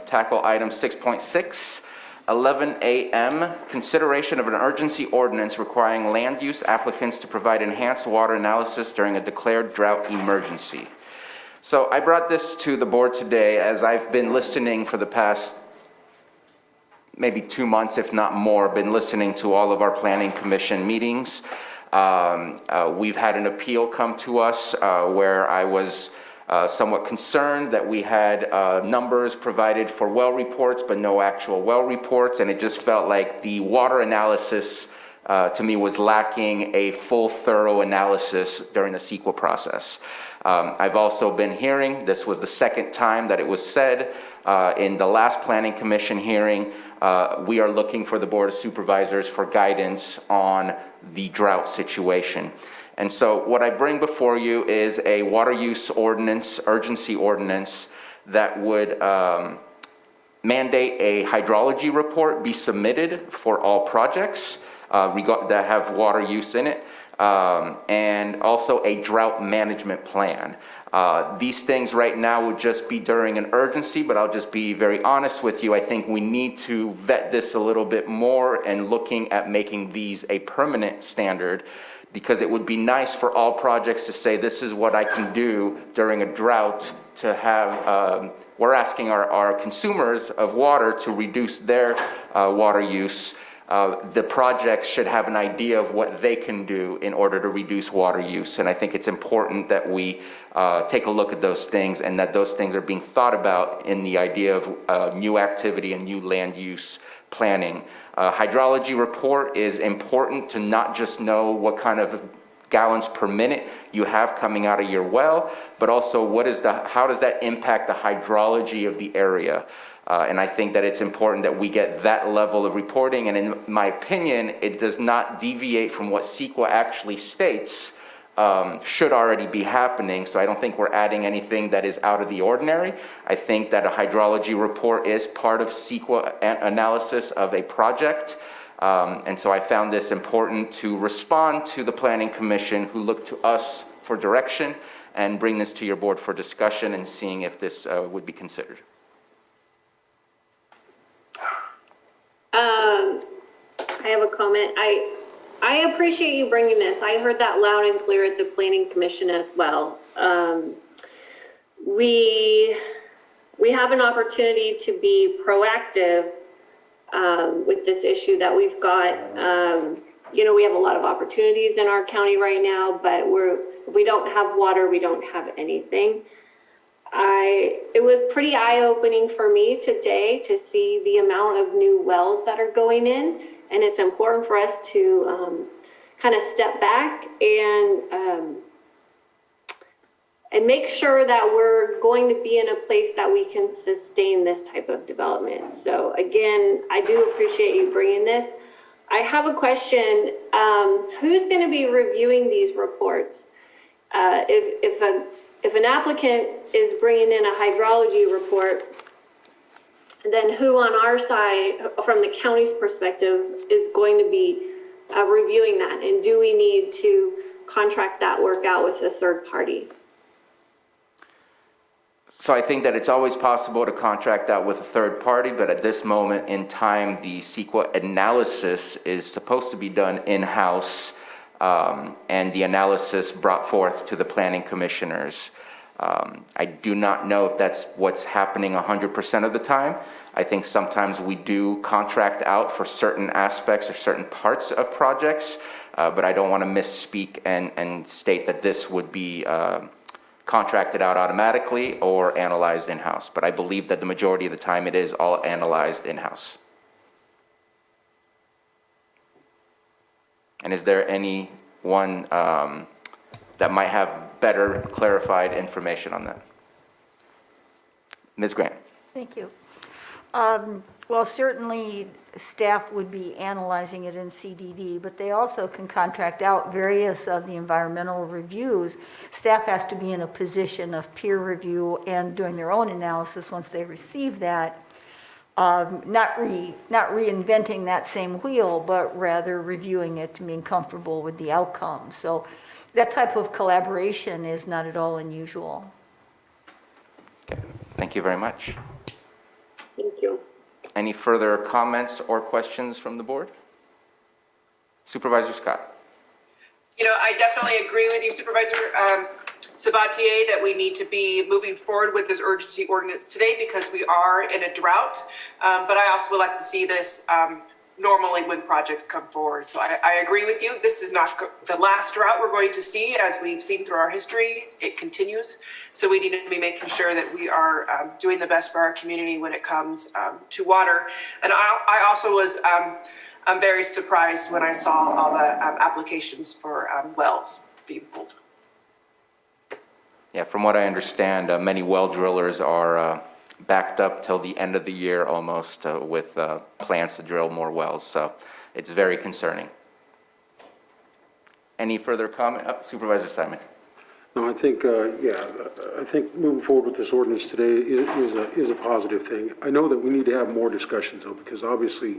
tackle item 6.6. 11 a.m. Consideration of an urgency ordinance requiring land use applicants to provide enhanced water analysis during a declared drought emergency. So I brought this to the board today as I've been listening for the past maybe 2 months, if not more, been listening to all of our planning commission meetings. We've had an appeal come to us where I was somewhat concerned that we had numbers provided for well reports, but no actual well reports, and it just felt like the water analysis to me was lacking a full, thorough analysis during the CEQA process. I've also been hearing, this was the second time that it was said in the last planning commission hearing, we are looking for the Board of Supervisors for guidance on the drought situation. And so what I bring before you is a water use ordinance, urgency ordinance, that would mandate a hydrology report be submitted for all projects that have water use in it, and also a drought management plan. These things right now would just be during an urgency, but I'll just be very honest with you. I think we need to vet this a little bit more and looking at making these a permanent standard, because it would be nice for all projects to say, this is what I can do during a drought to have, we're asking our consumers of water to reduce their water use. The projects should have an idea of what they can do in order to reduce water use. And I think it's important that we take a look at those things and that those things are being thought about in the idea of new activity and new land use planning. Hydrology report is important to not just know what kind of gallons per minute you have coming out of your well, but also how does that impact the hydrology of the area? And I think that it's important that we get that level of reporting. And in my opinion, it does not deviate from what CEQA actually states should already be happening. So I don't think we're adding anything that is out of the ordinary. I think that a hydrology report is part of CEQA analysis of a project. And so I found this important to respond to the Planning Commission, who looked to us for direction, and bring this to your board for discussion and seeing if this would be considered. I have a comment. I appreciate you bringing this. I heard that loud and clear at the Planning Commission as well. We have an opportunity to be proactive with this issue that we've got. We have a lot of opportunities in our county right now, but if we don't have water, we don't have anything. It was pretty eye-opening for me today to see the amount of new wells that are going in, and it's important for us to kind of step back and make sure that we're going to be in a place that we can sustain this type of development. So again, I do appreciate you bringing this. I have a question. Who's going to be reviewing these reports? If an applicant is bringing in a hydrology report, then who on our side, from the county's perspective, is going to be reviewing that? And do we need to contract that work out with a third party? So I think that it's always possible to contract out with a third party, but at this moment in time, the CEQA analysis is supposed to be done in-house, and the analysis brought forth to the planning commissioners. I do not know if that's what's happening 100% of the time. I think sometimes we do contract out for certain aspects or certain parts of projects, but I don't want to misspeak and state that this would be contracted out automatically or analyzed in-house. But I believe that the majority of the time it is all analyzed in-house. And is there anyone that might have better clarified information on that? Ms. Grant. Thank you. Well, certainly staff would be analyzing it in CDD, but they also can contract out various of the environmental reviews. Staff has to be in a position of peer review and doing their own analysis once they receive that. Not reinventing that same wheel, but rather reviewing it and being comfortable with the outcome. So that type of collaboration is not at all unusual. Okay. Thank you very much. Thank you. Any further comments or questions from the board? Supervisor Scott. I definitely agree with you, Supervisor Sabatier, that we need to be moving forward with this urgency ordinance today because we are in a drought. But I also would like to see this normally when projects come forward. So I agree with you. This is not the last drought we're going to see. As we've seen through our history, it continues. So we need to be making sure that we are doing the best for our community when it comes to water. And I also was I'm very surprised when I saw all the applications for wells being pulled. Yeah, from what I understand, many well drillers are backed up till the end of the year almost with plans to drill more wells. So it's very concerning. Any further comment? Supervisor Simon. No, I think, I think moving forward with this ordinance today is a positive thing. I know that we need to have more discussions though, because obviously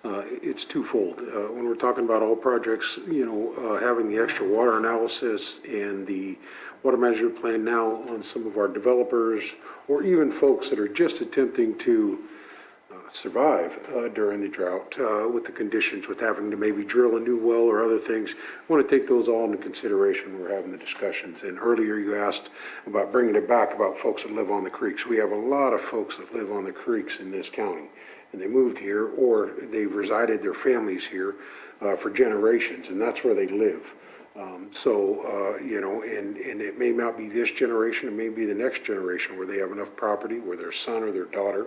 it's twofold. When we're talking about all projects, having the extra water analysis and the water management plan now on some of our developers, or even folks that are just attempting to survive during the drought with the conditions, with having to maybe drill a new well or other things. I want to take those all into consideration when we're having the discussions. And earlier you asked about bringing it back about folks that live on the creeks. We have a lot of folks that live on the creeks in this county, and they moved here or they've resided, their families here for generations, and that's where they live. And it may not be this generation, it may be the next generation where they have enough property where their son or their daughter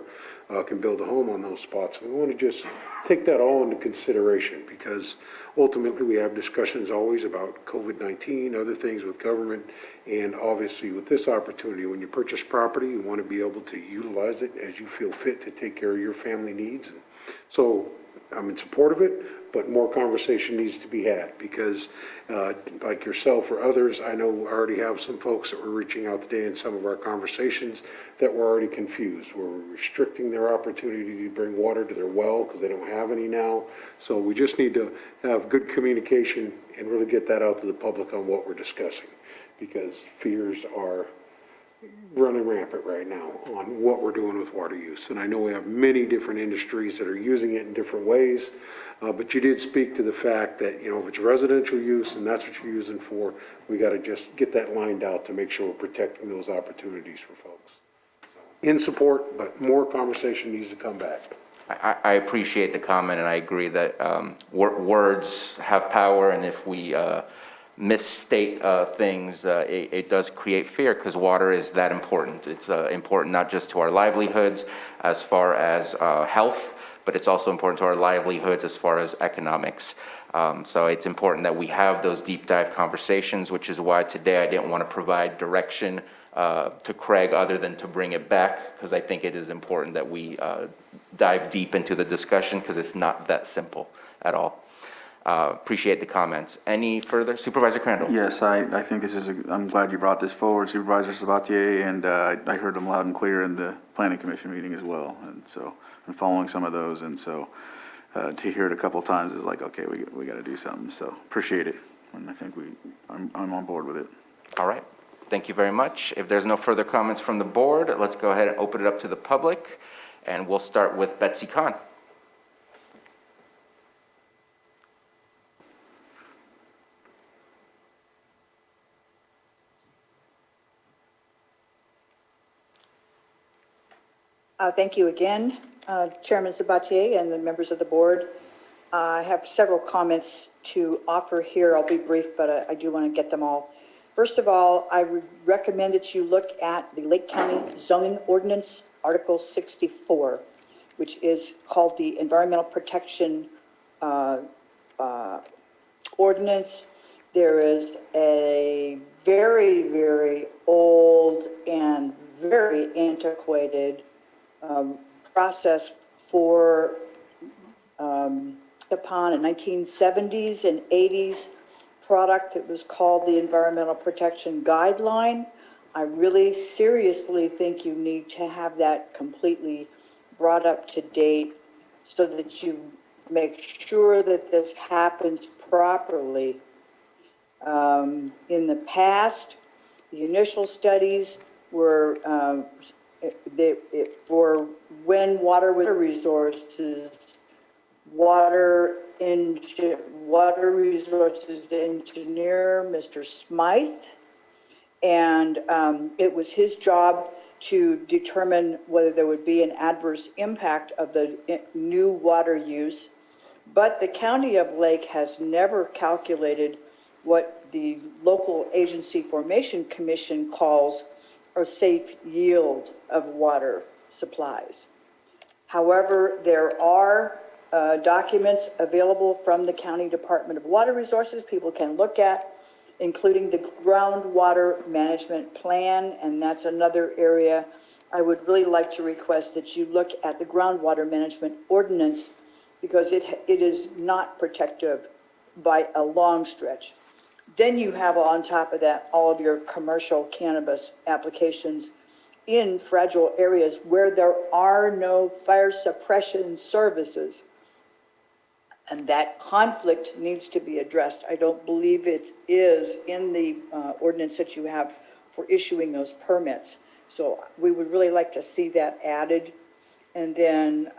can build a home on those spots. And we want to just take that all into consideration because ultimately we have discussions always about COVID-19, other things with government, and obviously with this opportunity, when you purchase property, you want to be able to utilize it as you feel fit to take care of your family needs. And so I'm in support of it, but more conversation needs to be had because like yourself or others, I know we already have some folks that were reaching out today in some of our conversations that were already confused. We're restricting their opportunity to bring water to their well because they don't have any now. So we just need to have good communication and really get that out to the public on what we're discussing because fears are running rampant right now on what we're doing with water use. And I know we have many different industries that are using it in different ways, but you did speak to the fact that, you know, if it's residential use and that's what you're using for, we got to just get that lined out to make sure we're protecting those opportunities for folks. So, in support, but more conversation needs to come back. I appreciate the comment, and I agree that words have power, and if we misstate things, it does create fear because water is that important. It's important not just to our livelihoods as far as health, but it's also important to our livelihoods as far as economics. So it's important that we have those deep dive conversations, which is why today I didn't want to provide direction to Craig other than to bring it back, because I think it is important that we dive deep into the discussion because it's not that simple at all. Appreciate the comments. Any further? Supervisor Crandall? Yes, I think this is, I'm glad you brought this forward, Supervisor Sabatier, and I heard them loud and clear in the Planning Commission meeting as well. And so I'm following some of those, and so to hear it a couple times is like, okay, we got to do something. So appreciate it, and I think I'm on board with it. All right. Thank you very much. If there's no further comments from the board, let's go ahead and open it up to the public, and we'll start with Betsy Kahn. Thank you again, Chairman Sabatier and the members of the board. I have several comments to offer here. I'll be brief, but I do want to get them all. First of all, I would recommend that you look at the Lake County Zoning Ordinance, Article 64, which is called the Environmental Protection Ordinance. There is a very, very old and very antiquated process for upon a 1970s and 80s product. It was called the Environmental Protection Guideline. I really seriously think you need to have that completely brought up to date so that you make sure that this happens properly. In the past, the initial studies were for when water resources, water resources engineer, Mr. Smythe, and it was his job to determine whether there would be an adverse impact of the new water use. But the County of Lake has never calculated what the local agency formation commission calls a safe yield of water supplies. However, there are documents available from the County Department of Water Resources people can look at, including the groundwater management plan, and that's another area I would really like to request that you look at the groundwater management ordinance because it is not protective by a long stretch. Then you have on top of that all of your commercial cannabis applications in fragile areas where there are no fire suppression services. And that conflict needs to be addressed. I don't believe it is in the ordinance that you have for issuing those permits. So we would really like to see that added. And then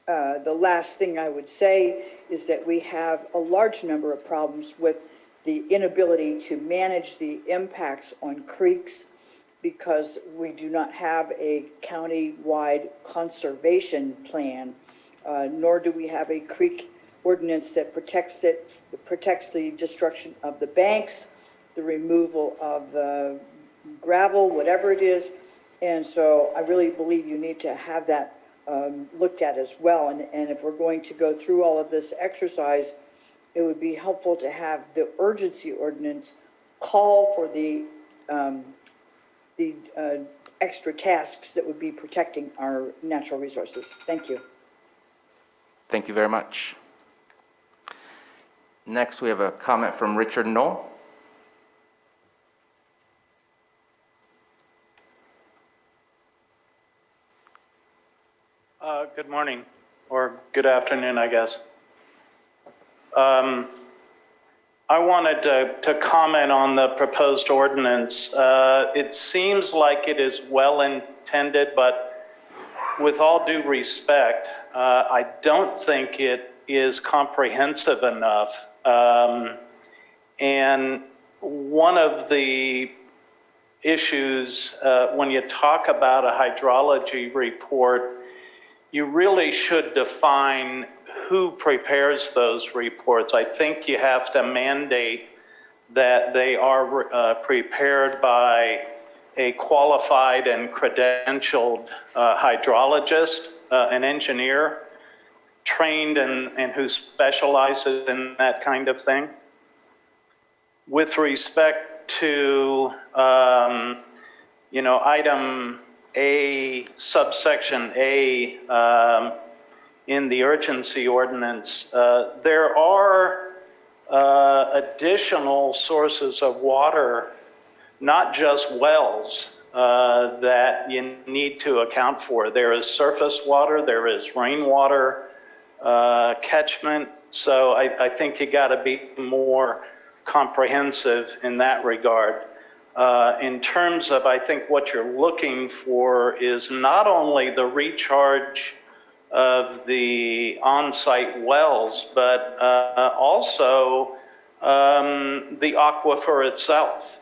the last thing I would say is that we have a large number of problems with the inability to manage the impacts on creeks because we do not have a county-wide conservation plan, nor do we have a creek ordinance that protects the destruction of the banks, the removal of the gravel, whatever it is. And so I really believe you need to have that looked at as well. And if we're going to go through all of this exercise, it would be helpful to have the urgency ordinance call for the extra tasks that would be protecting our natural resources. Thank you. Thank you very much. Next, we have a comment from Richard Knoll. Good morning, or good afternoon, I guess. I wanted to comment on the proposed ordinance. It seems like it is well intended, but with all due respect, I don't think it is comprehensive enough. And one of the issues when you talk about a hydrology report, you really should define who prepares those reports. I think you have to mandate that they are prepared by a qualified and credentialed hydrologist, an engineer, trained and who specializes in that kind of thing. With respect to, item A, subsection A, in the urgency ordinance, there are additional sources of water, not just wells, that you need to account for. There is surface water, there is rainwater catchment, so I think you gotta be more comprehensive in that regard. In terms of, I think what you're looking for is not only the recharge of the on-site wells, but also the aquifer itself.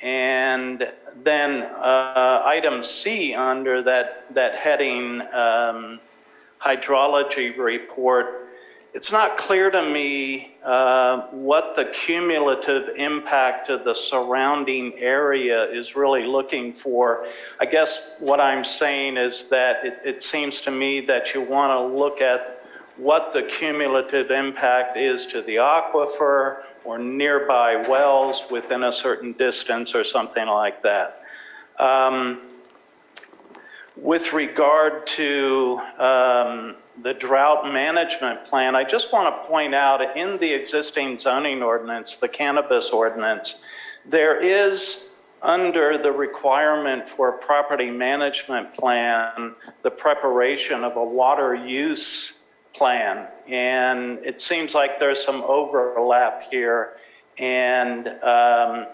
And then item C under that heading, hydrology report, it's not clear to me what the cumulative impact of the surrounding area is really looking for. I guess what I'm saying is that it seems to me that you want to look at what the cumulative impact is to the aquifer or nearby wells within a certain distance or something like that. With regard to the drought management plan, I just want to point out in the existing zoning ordinance, the cannabis ordinance, there is under the requirement for a property management plan, the preparation of a water use plan. And it seems like there's some overlap here. And I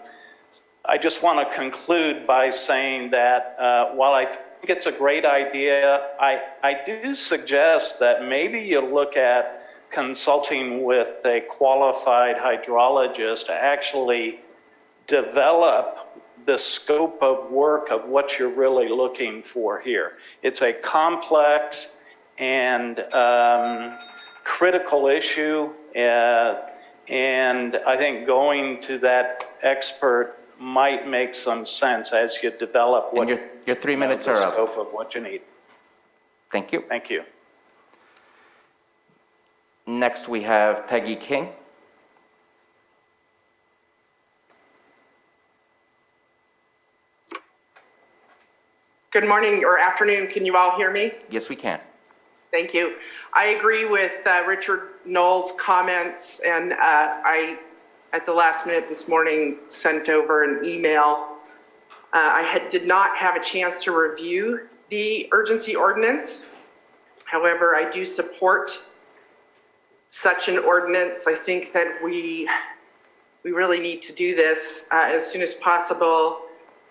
just want to conclude by saying that while I think it's a great idea, I do suggest that maybe you look at consulting with a qualified hydrologist to actually develop the scope of work of what you're really looking for here. It's a complex and critical issue, and I think going to that expert might make some sense as you develop what your 3 minutes are the up. scope of what you need. Thank you. Thank you. Next, we have Peggy King. Good morning or afternoon. Can you all hear me? Yes, we can. Thank you. I agree with Richard Knoll's comments, and I, at the last minute this morning, sent over an email. I did not have a chance to review the urgency ordinance. However, I do support such an ordinance. I think that we really need to do this as soon as possible.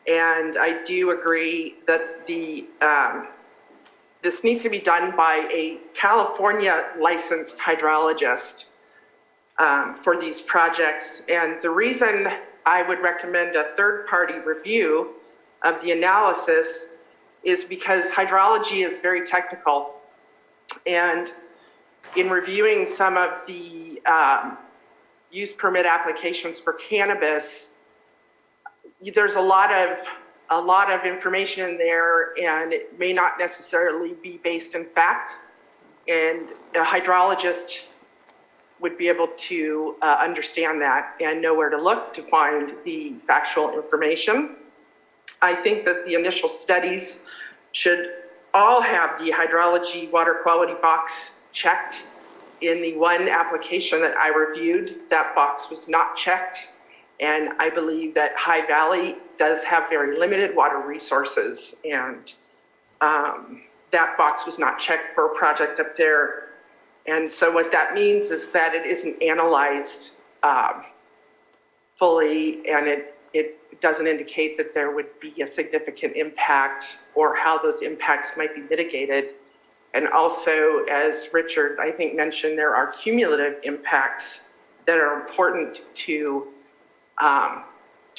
And I do agree that this needs to be done by a California licensed hydrologist for these projects. And the reason I would recommend a third-party review of the analysis is because hydrology is very technical. And in reviewing some of the use permit applications for cannabis, there's a lot of information in there, and it may not necessarily be based in fact. And a hydrologist would be able to understand that and know where to look to find the factual information. I think that the initial studies should all have the hydrology water quality box checked In the one application that I reviewed, that box was not checked. And I believe that High Valley does have very limited water resources, and that box was not checked for a project up there. And so what that means is that it isn't analyzed fully, and it doesn't indicate that there would be a significant impact or how those impacts might be mitigated. And also, as Richard, I think, mentioned, there are cumulative impacts that are important to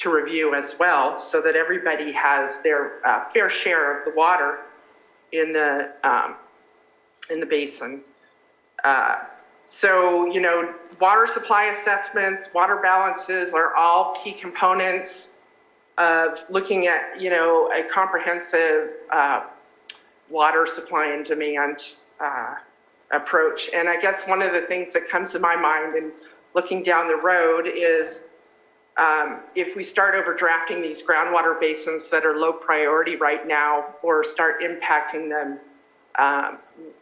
review as well, so that everybody has their fair share of the water in the basin. So, you know, water supply assessments, water balances are all key components of looking at, you know, a comprehensive water supply and demand approach. And I guess one of the things that comes to my mind in looking down the road is if we start overdrafting these groundwater basins that are low priority right now or start impacting them,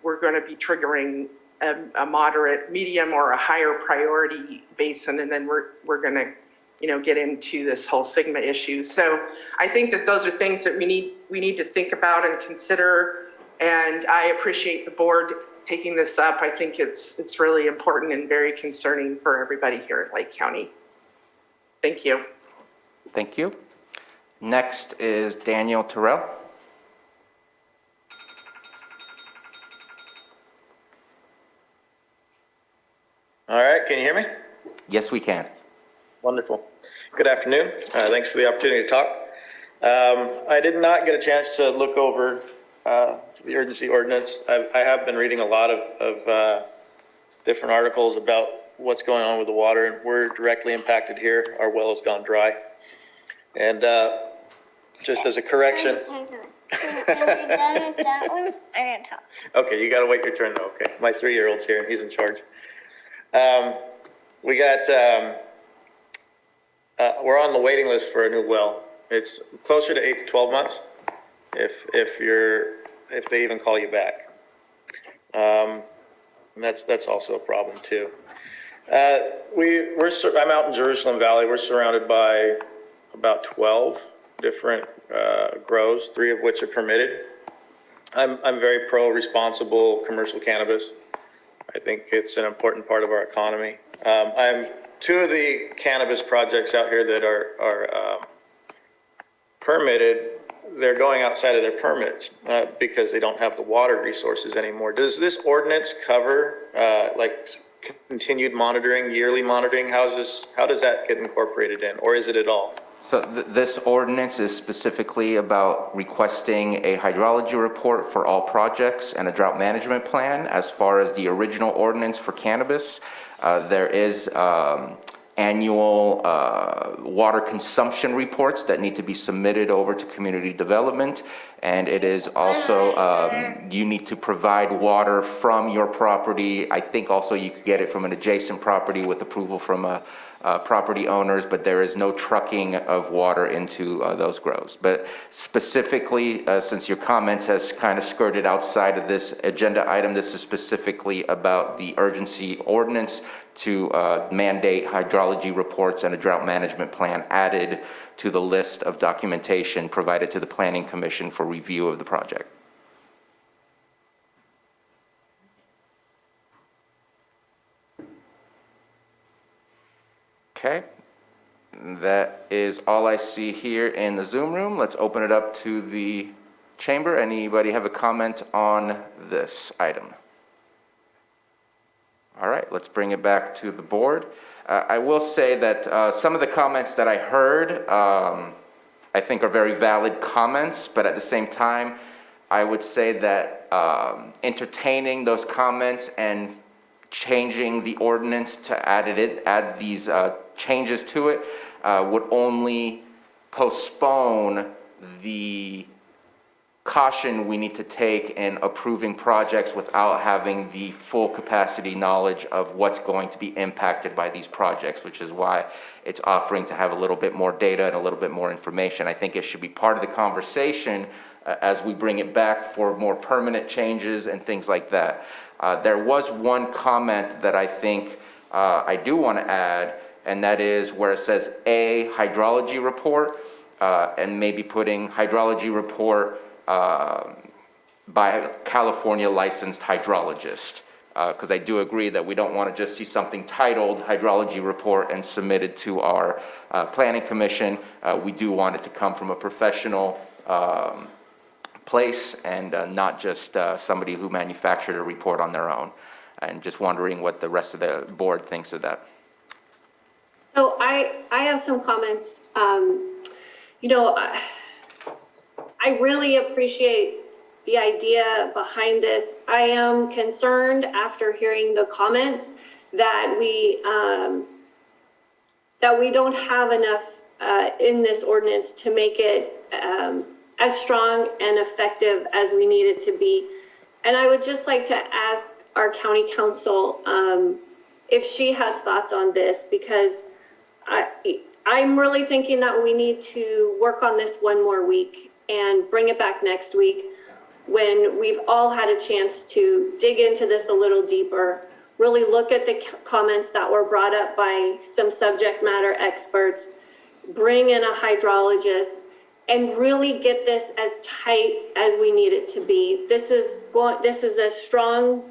we're going to be triggering a moderate, medium, or a higher priority basin, and then we're going to, you know, get into this whole Sigma issue. So I think that those are things that we need to think about and consider. And I appreciate the board taking this up. I think it's really important and very concerning for everybody here in Lake County. Thank you. Thank you. Next is Daniel Terrell. All right, can you hear me? Yes, we can. Wonderful. Good afternoon. Thanks for the opportunity to talk. I did not get a chance to look over the urgency ordinance. I have been reading a lot of different articles about what's going on with the water, and we're directly impacted here. Our well has gone dry. And just as a correction. Are we done with that one? I didn't talk. Okay, you gotta wait your turn though, okay? My 3-year-old's here and he's in charge. We got, we're on the waiting list for a new well. It's closer to 8 to 12 months if they even call you back. And that's also a problem too. I'm out in Jerusalem Valley. We're surrounded by about 12 different grows, 3 of which are permitted. I'm very pro-responsible commercial cannabis. I think it's an important part of our economy. I'm 2 of the cannabis projects out here that are permitted. They're going outside of their permits because they don't have the water resources anymore. Does this ordinance cover like continued monitoring, yearly monitoring? How does that get incorporated in, or is it at all? So this ordinance is specifically about requesting a hydrology report for all projects and a drought management plan. As far as the original ordinance for cannabis, there is annual water consumption reports that need to be submitted over to community development. And it is also, you need to provide water from your property. I think also you could get it from an adjacent property with approval from property owners, but there is no trucking of water into those grows. But specifically, since your comments has kind of skirted outside of this agenda item, this is specifically about the urgency ordinance to mandate hydrology reports and a drought management plan added to the list of documentation provided to the Planning Commission for review of the project. Okay, that is all I see here in the Zoom room. Let's open it up to the chamber. Anybody have a comment on this item? All right, let's bring it back to the board. I will say that some of the comments that I heard, I think are very valid comments, but at the same time, I would say that entertaining those comments and changing the ordinance to add these changes to it would only postpone the caution we need to take in approving projects without having the full capacity knowledge of what's going to be impacted by these projects, which is why it's offering to have a little bit more data and a little bit more information. I think it should be part of the conversation as we bring it back for more permanent changes and things like that. There was one comment that I think I do want to add, and that is where it says a hydrology report, and maybe putting hydrology report by a California licensed hydrologist. Because I do agree that we don't want to just see something titled hydrology report and submitted to our planning commission. We do want it to come from a professional place and not just somebody who manufactured a report on their own. And just wondering what the rest of the board thinks of that. So I have some comments. You know, I really appreciate the idea behind this. I am concerned after hearing the comments that we don't have enough in this ordinance to make it as strong and effective as we need it to be. And I would just like to ask our county council if she has thoughts on this, because I'm really thinking that we need to work on this one more week and bring it back next week when we've all had a chance to dig into this a little deeper, really look at the comments that were brought up by some subject matter experts, bring in a hydrologist, and really get this as tight as we need it to be. This is a strong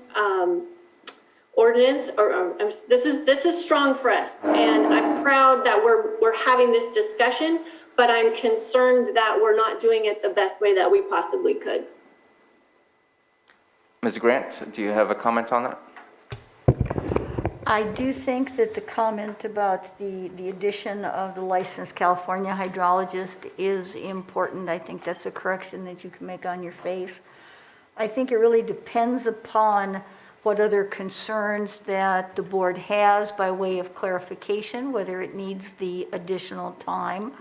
ordinance, or this is strong for us, and I'm proud that we're having this discussion, but I'm concerned that we're not doing it the best way that we possibly could. Ms. Grant, do you have a comment on that? I do think that the comment about the addition of the licensed California hydrologist is important. I think that's a correction that you can make on your face. I think it really depends upon what other concerns that the board has by way of clarification, whether it needs the additional time.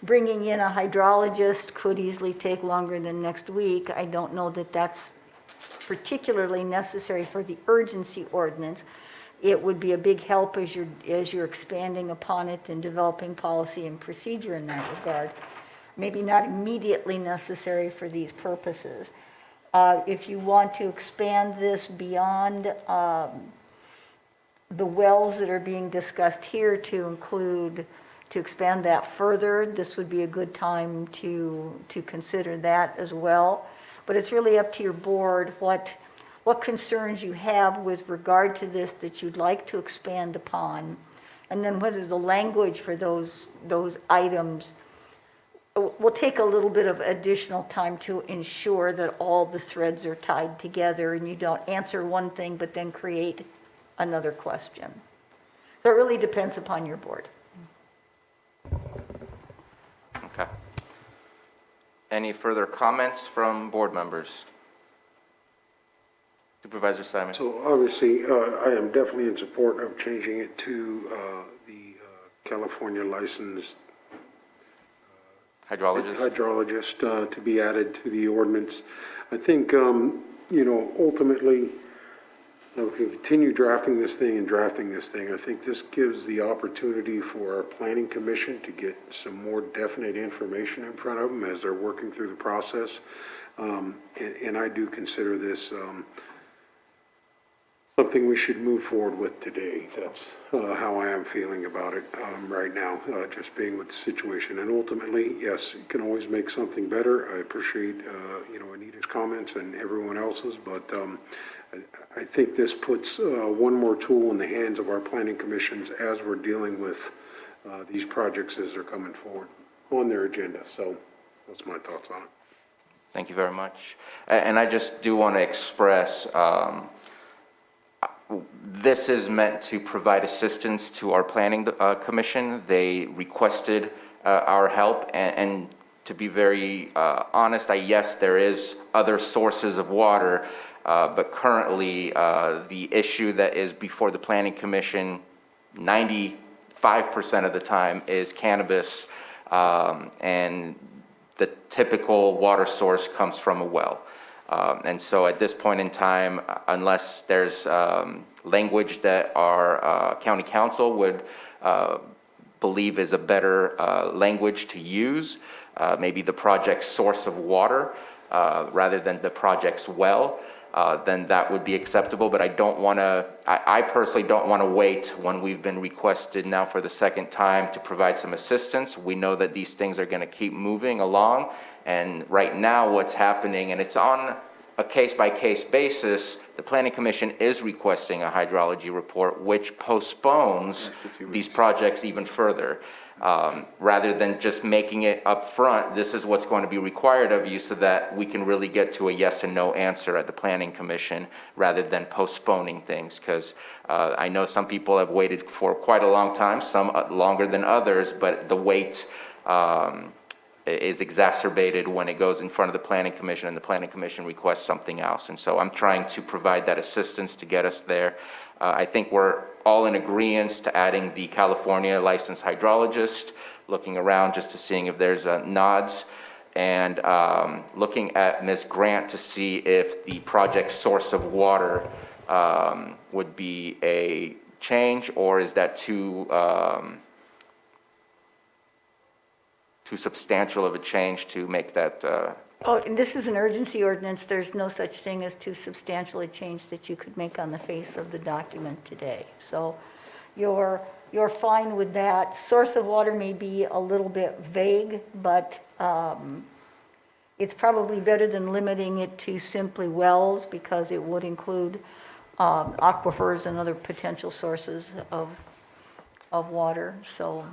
Bringing in a hydrologist could easily take longer than next week. I don't know that that's particularly necessary for the urgency ordinance. It would be a big help as you're expanding upon it and developing policy and procedure in that regard. Maybe not immediately necessary for these purposes. If you want to expand this beyond the wells that are being discussed here to expand that further, this would be a good time to consider that as well. But it's really up to your board what concerns you have with regard to this that you'd like to expand upon, and then whether the language for those items will take a little bit of additional time to ensure that all the threads are tied together and you don't answer one thing but then create another question. So it really depends upon your board. Okay. Any further comments from board members? Supervisor Simon. So obviously, I am definitely in support of changing it to the California licensed hydrologist to be added to the ordinance. I think, ultimately, we can continue drafting this thing. I think this gives the opportunity for our planning commission to get some more definite information in front of them as they're working through the process. And I do consider this something we should move forward with today. That's how I am feeling about it right now, just being with the situation. And ultimately, yes, you can always make something better. I appreciate, Anita's comments and everyone else's, but I think this puts one more tool in the hands of our planning commissions as we're dealing with these projects as they're coming forward on their agenda. So that's my thoughts on it. Thank you very much. And I just do want to express, this is meant to provide assistance to our planning commission. They requested our help, and to be very honest, yes, there is other sources of water, but currently the issue that is before the planning commission 95% of the time is cannabis, and the typical water source comes from a well. And so at this point in time, unless there's language that our county council would believe is a better language to use, maybe the project's source of water rather than the project's well, then that would be acceptable. But I don't want to, I personally don't want to wait when we've been requested now for the second time to provide some assistance. We know that these things are going to keep moving along. And right now what's happening, and it's on a case-by-case basis, the Planning Commission is requesting a hydrology report, which postpones these projects even further. Rather than just making it up front, this is what's going to be required of you so that we can really get to a yes and no answer at the Planning Commission rather than postponing things. Because I know some people have waited for quite a long time, some longer than others, but the wait is exacerbated when it goes in front of the Planning Commission and the Planning Commission requests something else. And so I'm trying to provide that assistance to get us there. I think we're all in agreement to adding the California licensed hydrologist, looking around just to seeing if there's nods, and looking at Ms. Grant to see if the project source of water would be a change, or is that too substantial of a change to make that Oh, and this is an urgency ordinance. There's no such thing as too substantial a change that you could make on the face of the document today. So you're fine with that. Source of water may be a little bit vague, but it's probably better than limiting it to simply wells, because it would include aquifers and other potential sources of water. So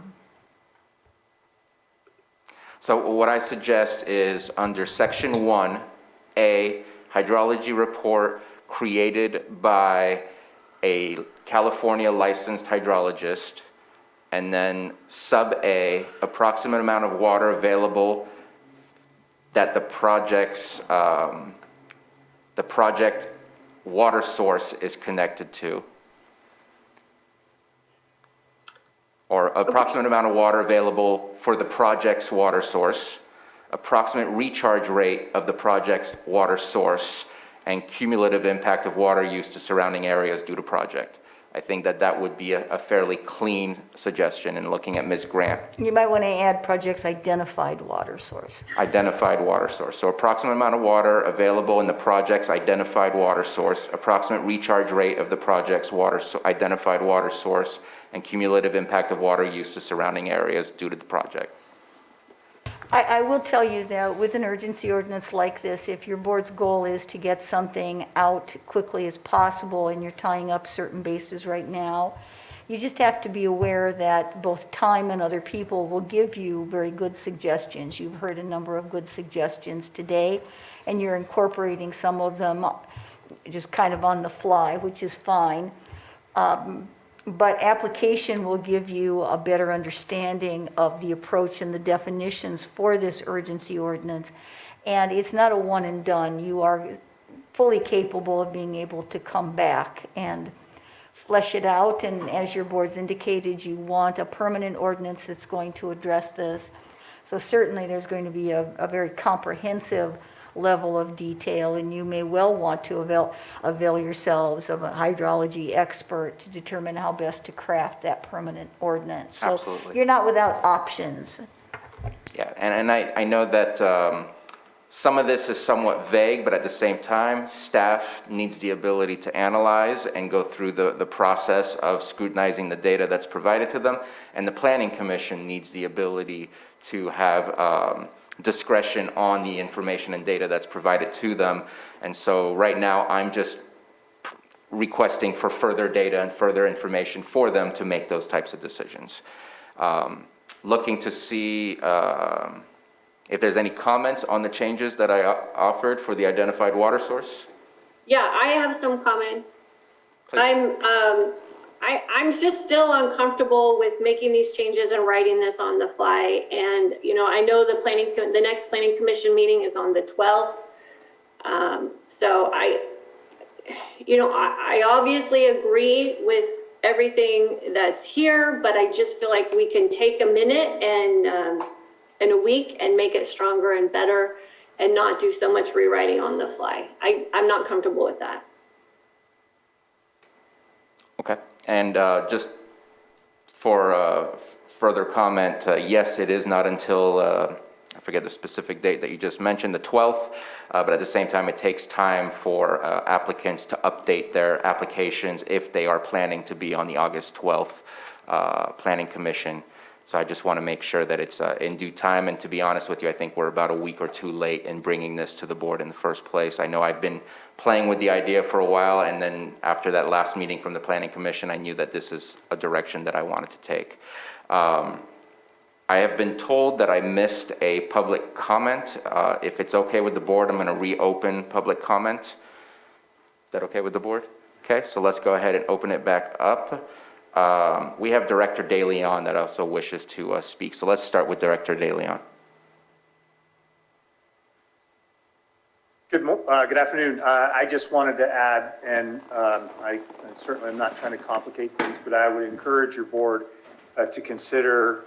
what I suggest is under section 1A, hydrology report created by a California licensed hydrologist, and then sub A, approximate amount of water available that the project water source is connected to. Or approximate amount of water available for the project's water source, approximate recharge rate of the project's water source, and cumulative impact of water use to surrounding areas due to project. I think that would be a fairly clean suggestion in looking at Ms. Grant. You might want to add project's identified water source. Identified water source. So approximate amount of water available in the project's identified water source, approximate recharge rate of the project's identified water source, and cumulative impact of water use to surrounding areas due to the project. I will tell you that with an urgency ordinance like this, if your board's goal is to get something out quickly as possible and you're tying up certain bases right now, you just have to be aware that both time and other people will give you very good suggestions. You've heard a number of good suggestions today, and you're incorporating some of them just kind of on the fly, which is fine. But application will give you a better understanding of the approach and the definitions for this urgency ordinance. And it's not a one and done. You are fully capable of being able to come back and flesh it out. And as your board's indicated, you want a permanent ordinance that's going to address this. So certainly there's going to be a very comprehensive level of detail, and you may well want to avail yourselves of a hydrology expert to determine how best to craft that permanent ordinance. So Absolutely. you're not without options. Yeah, and I know that some of this is somewhat vague, but at the same time, staff needs the ability to analyze and go through the process of scrutinizing the data that's provided to them, and the Planning Commission needs the ability to have discretion on the information and data that's provided to them. And so right now I'm just requesting for further data and further information for them to make those types of decisions. Looking to see if there's any comments on the changes that I offered for the identified water source. Yeah, I have some comments. Please. I'm just still uncomfortable with making these changes and writing this on the fly. And, you know, I know the next planning commission meeting is on the 12th. So I obviously agree with everything that's here, but I just feel like we can take a minute and in a week and make it stronger and better and not do so much rewriting on the fly. I'm not comfortable with that. Okay, and just for further comment, yes, it is not until forget the specific date that you just mentioned, the 12th, but at the same time, it takes time for applicants to update their applications if they are planning to be on the August 12th Planning Commission. So I just want to make sure that it's in due time, and to be honest with you, I think we're about a week or two late in bringing this to the board in the first place. I know I've been playing with the idea for a while, and then after that last meeting from the Planning Commission, I knew that this is a direction that I wanted to take. I have been told that I missed a public comment. If it's okay with the board, I'm going to reopen public comment. Is that okay with the board? Okay, so let's go ahead and open it back up. We have Director DeLeon that also wishes to speak. So let's start with Director DeLeon. Good afternoon. I just wanted to add, and I certainly am not trying to complicate things, but I would encourage your board to consider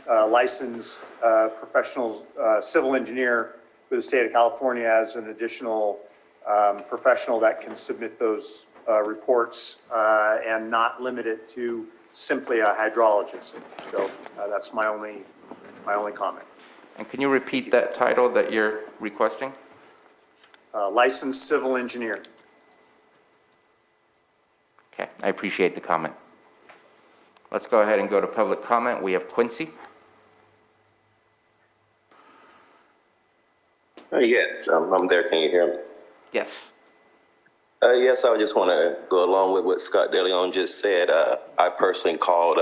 licensed professional civil engineer with the state of California as an additional professional that can submit those reports and not limit it to simply a hydrologist. So that's my only comment. And can you repeat that title that you're requesting? Licensed civil engineer. Okay, I appreciate the comment. Let's go ahead and go to public comment. We have Quincy. Yes, I'm there. Can you hear me? Yes. Yes, I just want to go along with what Scott DeLeon just said. I personally called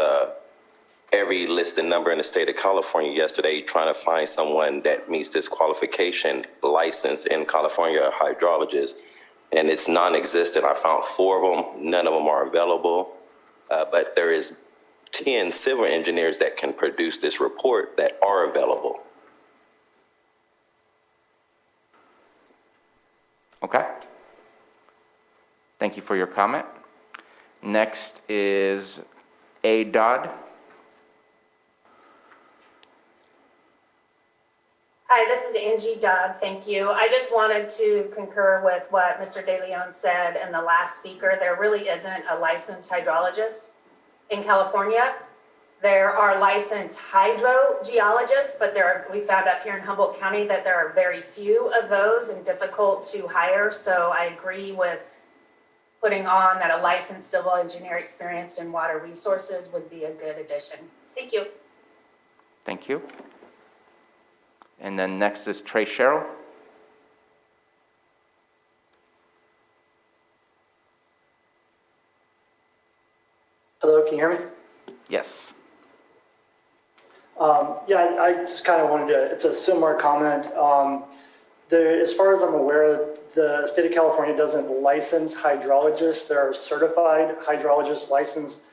every listed number in the state of California yesterday trying to find someone that meets this qualification, licensed in California, a hydrologist, and it's non-existent. I found 4 of them. None of them are available, but there is 10 civil engineers that can produce this report that are available. Okay. Thank you for your comment. Next is A. Dodd. Hi, this is Angie Dodd. Thank you. I just wanted to concur with what Mr. DeLeon said and the last speaker. There really isn't a licensed hydrologist in California. There are licensed hydrogeologists, but we found up here in Humboldt County that there are very few of those and difficult to hire. So I agree with putting on that a licensed civil engineer experienced in water resources would be a good addition. Thank you. Thank you. And then next is Trey Sherrill. Hello, can you hear me? Yes. Yeah, I just kind of wanted to, it's a similar comment. As far as I'm aware, the state of California doesn't license hydrologists. There are certified hydrologists licensed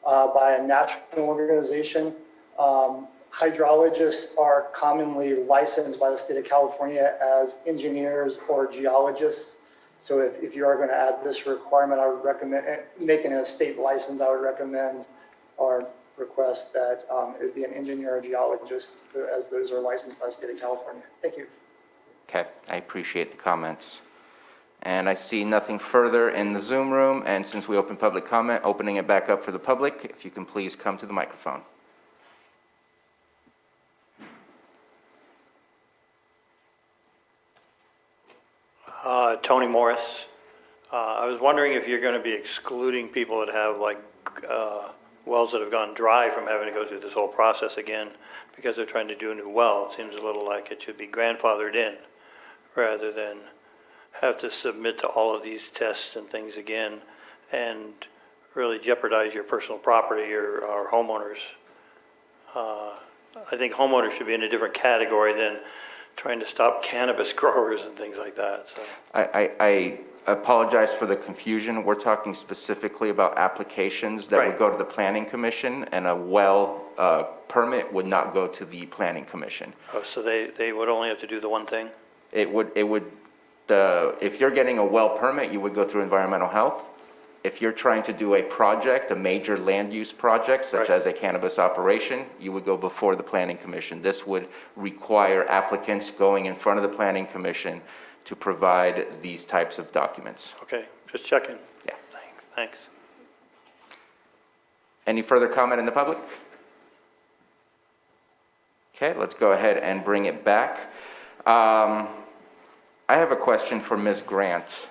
by a national organization. Hydrologists are commonly licensed by the state of California as engineers or geologists. So if you are going to add this requirement, I would recommend making it a state license. I would recommend or request that it would be an engineer or geologist, as those are licensed by the state of California. Thank you. Okay, I appreciate the comments. And I see nothing further in the Zoom room, and since we opened public comment, opening it back up for the public, if you can please come to the microphone. Tony Morris. I was wondering if you're going to be excluding people that have wells that have gone dry from having to go through this whole process again because they're trying to do a new well. It seems a little like it should be grandfathered in rather than have to submit to all of these tests and things again and really jeopardize your personal property or our homeowners. I think homeowners should be in a different category than trying to stop cannabis growers and things like that. So. I apologize for the confusion. We're talking specifically about applications that would go to the Planning Commission, and a well permit would not go to the Planning Commission. Oh, so they would only have to do the one thing? If you're getting a well permit, you would go through environmental health. If you're trying to do a project, a major land use project, such as a cannabis operation, you would go before the Planning Commission. This would require applicants going in front of the Planning Commission to provide these types of documents. Okay, just checking. Yeah. Thanks. Any further comment in the public? Okay, let's go ahead and bring it back. I have a question for Ms. Grant.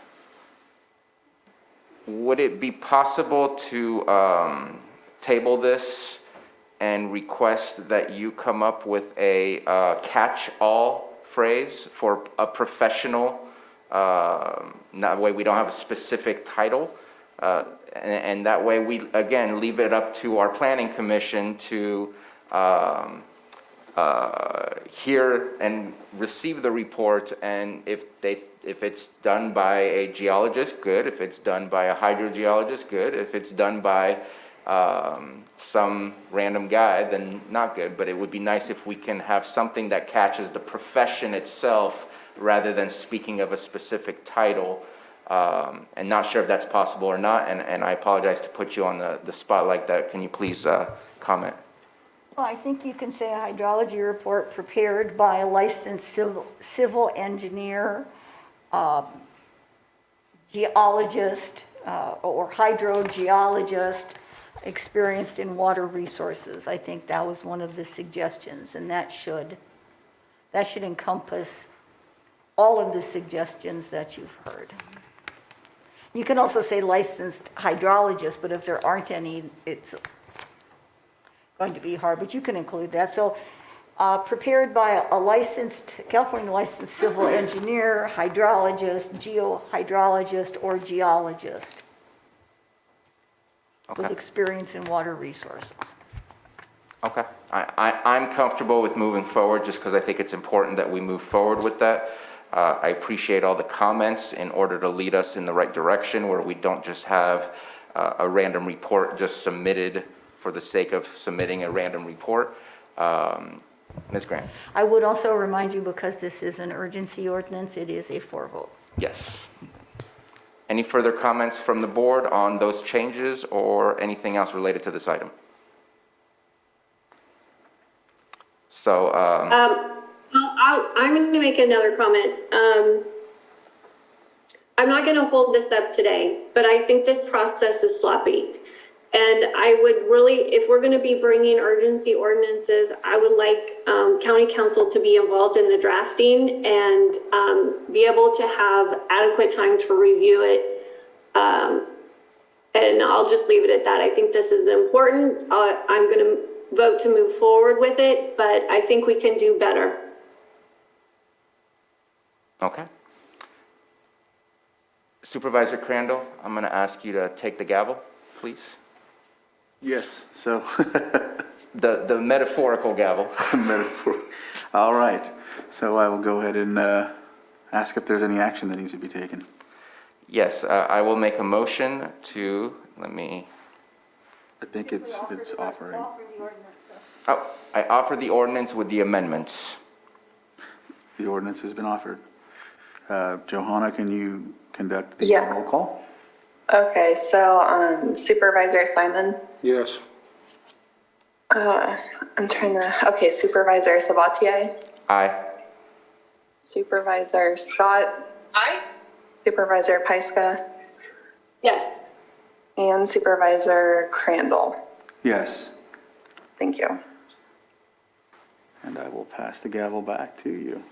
Would it be possible to table this and request that you come up with a catch-all phrase for a professional, that way we don't have a specific title, and that way we, again, leave it up to our planning commission to hear and receive the report, and if it's done by a geologist, good. If it's done by a hydrogeologist, good. If it's done by some random guy, then not good. But it would be nice if we can have something that catches the profession itself rather than speaking of a specific title. And not sure if that's possible or not, and I apologize to put you on the spot like that. Can you please comment? Well, I think you can say a hydrology report prepared by a licensed civil engineer, geologist, or hydrogeologist experienced in water resources. I think that was one of the suggestions, and that should encompass all of the suggestions that you've heard. You can also say licensed hydrologist, but if there aren't any, it's going to be hard, but you can include that. So prepared by a licensed, California licensed civil engineer, hydrologist, geohydrologist, or geologist with experience in water resources. Okay, I'm comfortable with moving forward just because I think it's important that we move forward with that. I appreciate all the comments in order to lead us in the right direction where we don't just have a random report just submitted for the sake of submitting a random report. Ms. Grant. I would also remind you, because this is an urgency ordinance, it is a 4 vote. Yes. Any further comments from the board on those changes or anything else related to this item? So, I'm going to make another comment. I'm not going to hold this up today, but I think this process is sloppy. And I would really, if we're going to be bringing urgency ordinances, I would like county council to be involved in the drafting and be able to have adequate time to review it. And I'll just leave it at that. I think this is important. I'm going to vote to move forward with it, but I think we can do better. okay. Supervisor Crandall, I'm going to ask you to take the gavel, please. Yes, so. The metaphorical gavel. Metaphor. All right, so I will go ahead and ask if there's any action that needs to be taken. Yes, I will make a motion to, I think it's offering. Oh, I offer the ordinance with the amendments. The ordinance has been offered. Johanna, can you conduct the Yeah. roll call? Okay, so Supervisor Simon, Yes. okay, Supervisor Sabatier, Aye. Supervisor Scott, Aye. Supervisor Pyska, Yes. and Supervisor Crandall. Yes, Thank you. and I will pass the gavel back to you.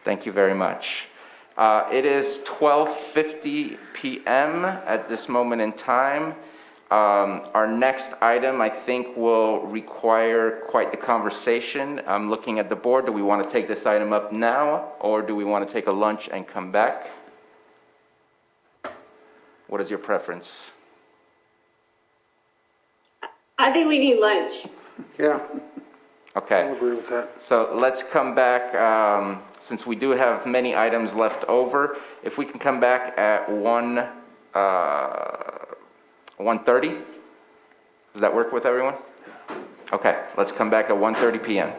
Thank you very much. It is 12:50 p.m. at this moment in time. Our next item, I think, will require quite the conversation. I'm looking at the board. Do we want to take this item up now, or do we want to take a lunch and come back? What is your preference? I think we need lunch. Yeah, Okay. I'll agree with that. So let's come back, since we do have many items left over, if we can come back at 1:30? Does that work with everyone? Okay, let's come back at 1:30 p.m.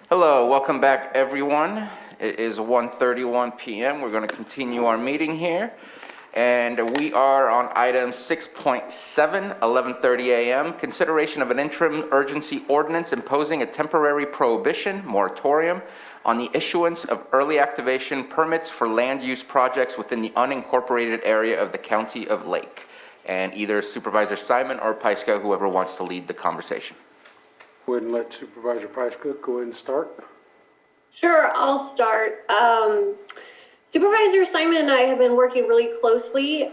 Hello, welcome back, everyone. It is 1:31 p.m. We're going to continue our meeting here. And we are on item 6.7, 11:30 a.m., consideration of an interim urgency ordinance imposing a temporary prohibition, moratorium, on the issuance of early activation permits for land use projects within the unincorporated area of the County of Lake. and either Supervisor Simon or Pyska, whoever wants to lead the conversation. Go ahead and let Supervisor Pyska go ahead and start. Sure, I'll start. Supervisor Simon and I have been working really closely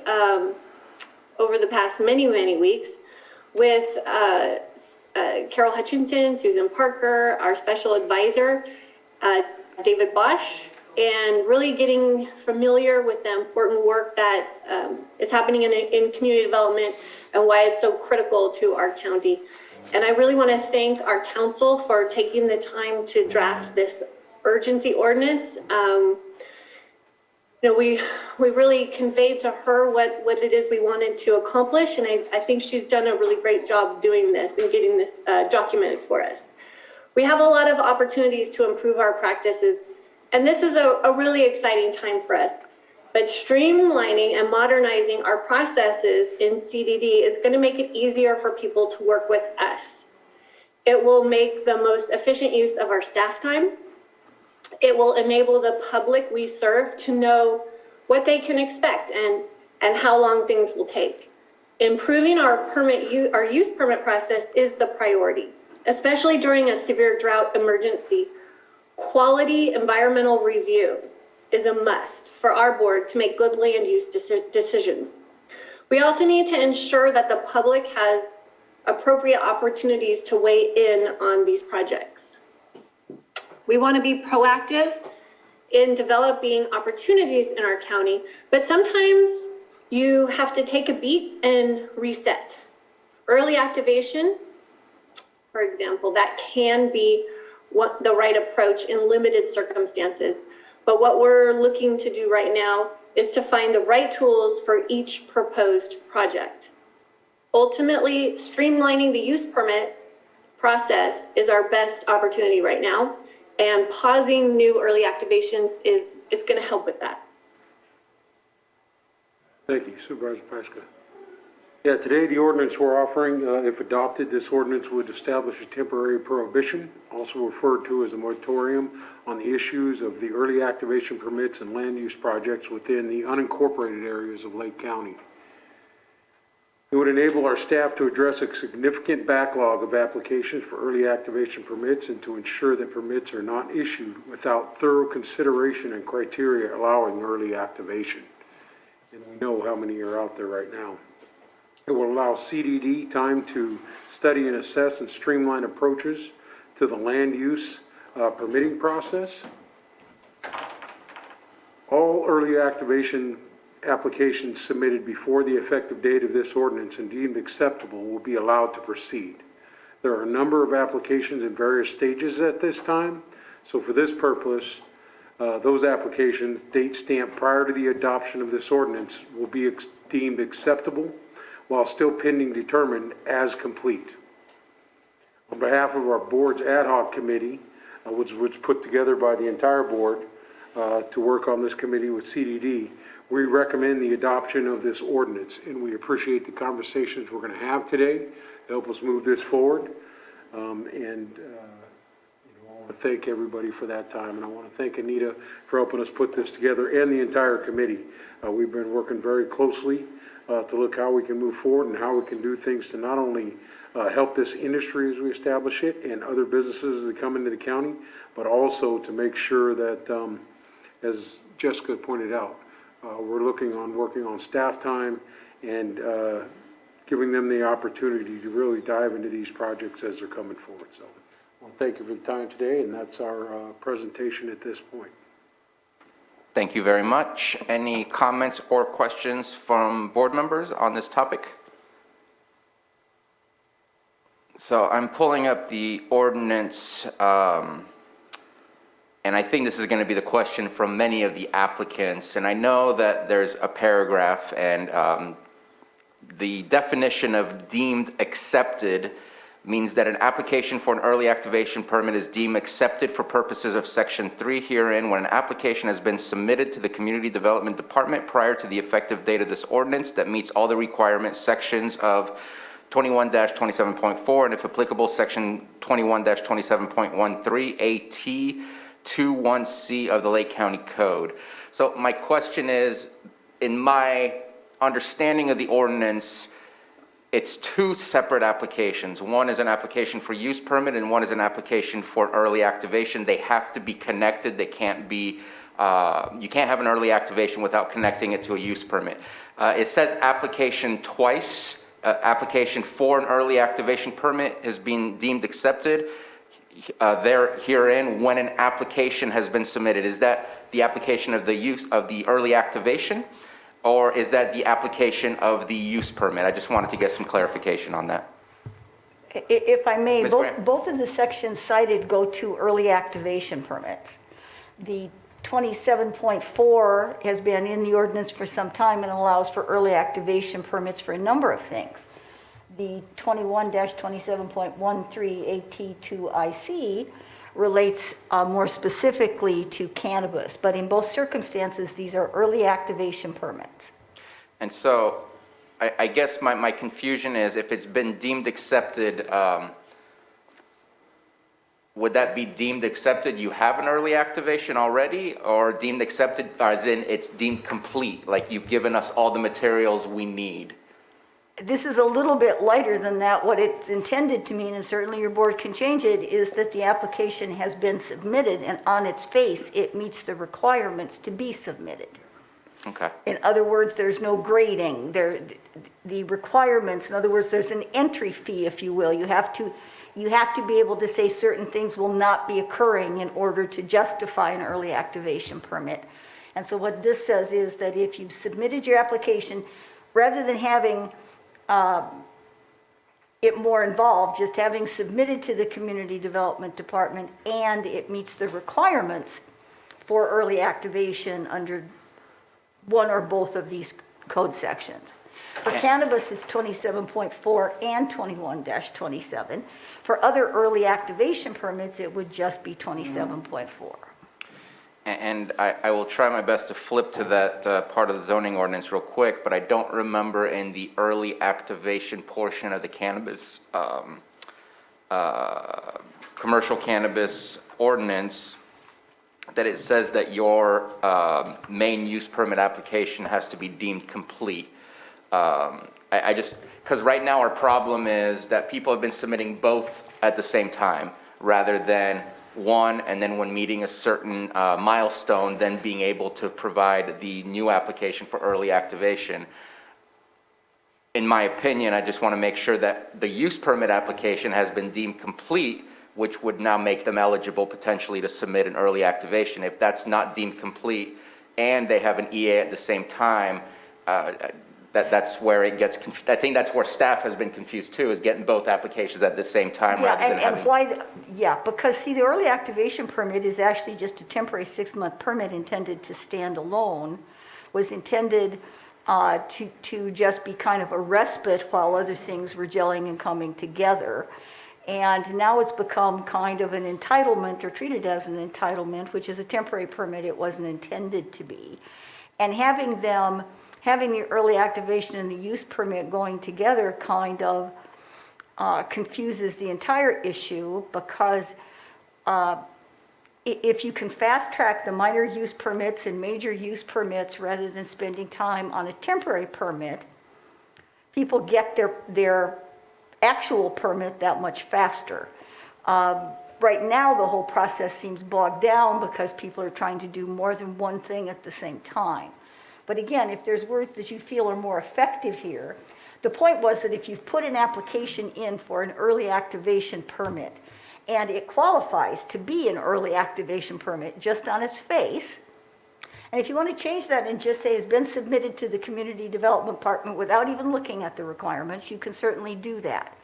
over the past many weeks with Carol Hutchinson, Susan Parker, our special advisor, David Bosch, and really getting familiar with the important work that is happening in community development and why it's so critical to our county. And I really want to thank our council for taking the time to draft this urgency ordinance. We really conveyed to her what it is we wanted to accomplish, and I think she's done a really great job doing this and getting this documented for us. We have a lot of opportunities to improve our practices, and this is a really exciting time for us. But streamlining and modernizing our processes in CDD is going to make it easier for people to work with us. It will make the most efficient use of our staff time. It will enable the public we serve to know what they can expect and how long things will take. Improving our use permit process is the priority, especially during a severe drought emergency. Quality environmental review is a must for our board to make good land use decisions. We also need to ensure that the public has appropriate opportunities to weigh in on these projects. We want to be proactive in developing opportunities in our county, but sometimes you have to take a beat and reset. Early activation, for example, that can be the right approach in limited circumstances. But what we're looking to do right now is to find the right tools for each proposed project. Ultimately, streamlining the use permit process is our best opportunity right now, and pausing new early activations is going to help with that. Thank you, Supervisor Pyska. Yeah, today the ordinance we're offering, if adopted, this ordinance would establish a temporary prohibition, also referred to as a moratorium, on the issues of the early activation permits and land use projects within the unincorporated areas of Lake County. It would enable our staff to address a significant backlog of applications for early activation permits and to ensure that permits are not issued without thorough consideration and criteria allowing early activation. And we know how many are out there right now. It will allow CDD time to study and assess and streamline approaches to the land use permitting process. All early activation applications submitted before the effective date of this ordinance and deemed acceptable will be allowed to proceed. There are a number of applications in various stages at this time, so for this purpose, those applications, date stamped prior to the adoption of this ordinance, will be deemed acceptable while still pending determined as complete. On behalf of our board's ad hoc committee, which was put together by the entire board to work on this committee with CDD, we recommend the adoption of this ordinance, and we appreciate the conversations we're going to have today to help us move this forward. I want to thank everybody for that time, and I want to thank Anita for helping us put this together and the entire committee. We've been working very closely to look how we can move forward and how we can do things to not only help this industry as we establish it and other businesses that come into the county, but also to make sure that, as Jessica pointed out, we're working on staff time and giving them the opportunity to really dive into these projects as they're coming forward. So I want to thank you for the time today, and that's our presentation at this point. Thank you very much. Any comments or questions from board members on this topic? So I'm pulling up the ordinance, and I think this is going to be the question from many of the applicants. And I know that there's a paragraph, and the definition of deemed accepted means that an application for an early activation permit is deemed accepted for purposes of Section 3 herein when an application has been submitted to the Community Development Department prior to the effective date of this ordinance that meets all the requirements sections of 21-27.4 and if applicable Section 21-27.13 AT 21C of the Lake County Code. So my question is, in my understanding of the ordinance, it's two separate applications. One is an application for use permit and one is an application for early activation. They have to be connected. They can't be, you can't have an early activation without connecting it to a use permit. It says application twice. Application for an early activation permit has been deemed accepted. Herein, when an application has been submitted, is that the application of the use of the early activation, or is that the application of the use permit? I just wanted to get some clarification on that. If I may, Ms. Grant. both of the sections cited go to early activation permits. The 27.4 has been in the ordinance for some time and allows for early activation permits for a number of things. The 21-27.13 AT2IC relates more specifically to cannabis, but in both circumstances, these are early activation permits. And so I guess my confusion is, if it's been deemed accepted, would that be deemed accepted, you have an early activation already, or deemed accepted, or as in it's deemed complete, like you've given us all the materials we need? This is a little bit lighter than that. What it's intended to mean, and certainly your board can change it, is that the application has been submitted and on its face, it meets the requirements to be submitted. Okay. In other words, there's no grading. The requirements, in other words, there's an entry fee, if you will. You have to be able to say certain things will not be occurring in order to justify an early activation permit. And so what this says is that if you've submitted your application, rather than having it more involved, just having submitted to the Community Development Department and it meets the requirements for early activation under one or both of these code sections. For cannabis, it's 27.4 and 21-27. For other early activation permits, it would just be 27.4. And I will try my best to flip to that part of the zoning ordinance real quick, but I don't remember in the early activation portion of the cannabis, commercial cannabis ordinance, that it says that your main use permit application has to be deemed complete. I just, because right now our problem is that people have been submitting both at the same time, rather than one, and then when meeting a certain milestone, then being able to provide the new application for early activation. In my opinion, I just want to make sure that the use permit application has been deemed complete, which would now make them eligible potentially to submit an early activation. If that's not deemed complete and they have an EA at the same time, that's where it gets confused. I think that's where staff has been confused too, is getting both applications at the same time rather than having. Because see, the early activation permit is actually just a temporary 6-month permit intended to stand alone, was intended to just be kind of a respite while other things were gelling and coming together. And now it's become kind of an entitlement, or treated as an entitlement, which is a temporary permit it wasn't intended to be. And having the early activation and the use permit going together kind of confuses the entire issue, because if you can fast track the minor use permits and major use permits rather than spending time on a temporary permit, people get their actual permit that much faster. Right now, the whole process seems bogged down because people are trying to do more than one thing at the same time. But again, if there's words that you feel are more effective here, the point was that if you've put an application in for an early activation permit and it qualifies to be an early activation permit just on its face, and if you want to change that and just say it's been submitted to the Community Development Department without even looking at the requirements, you can certainly do that.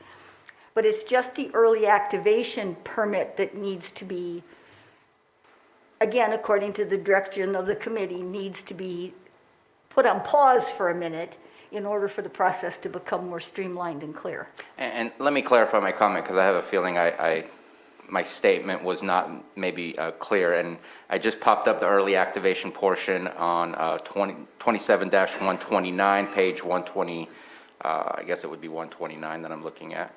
But it's just the early activation permit that needs to be, again, according to the direction of the committee, needs to be put on pause for a minute in order for the process to become more streamlined and clear. And let me clarify my comment, because I have a feeling my statement was not maybe clear. And I just popped up the early activation portion on 27-129, page 120, I guess it would be 129 that I'm looking at.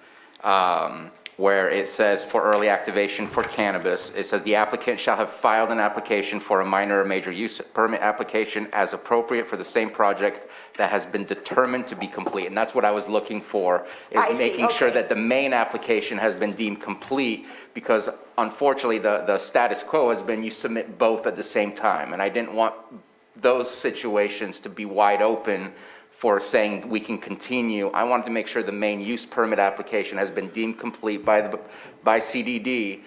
where it says for early activation for cannabis, it says the applicant shall have filed an application for a minor or major use permit application as appropriate for the same project that has been determined to be complete. And that's what I was looking for, I is see, making sure okay. that the main application has been deemed complete, because unfortunately, the status quo has been you submit both at the same time. And I didn't want those situations to be wide open for saying we can continue. I wanted to make sure the main use permit application has been deemed complete by CDD,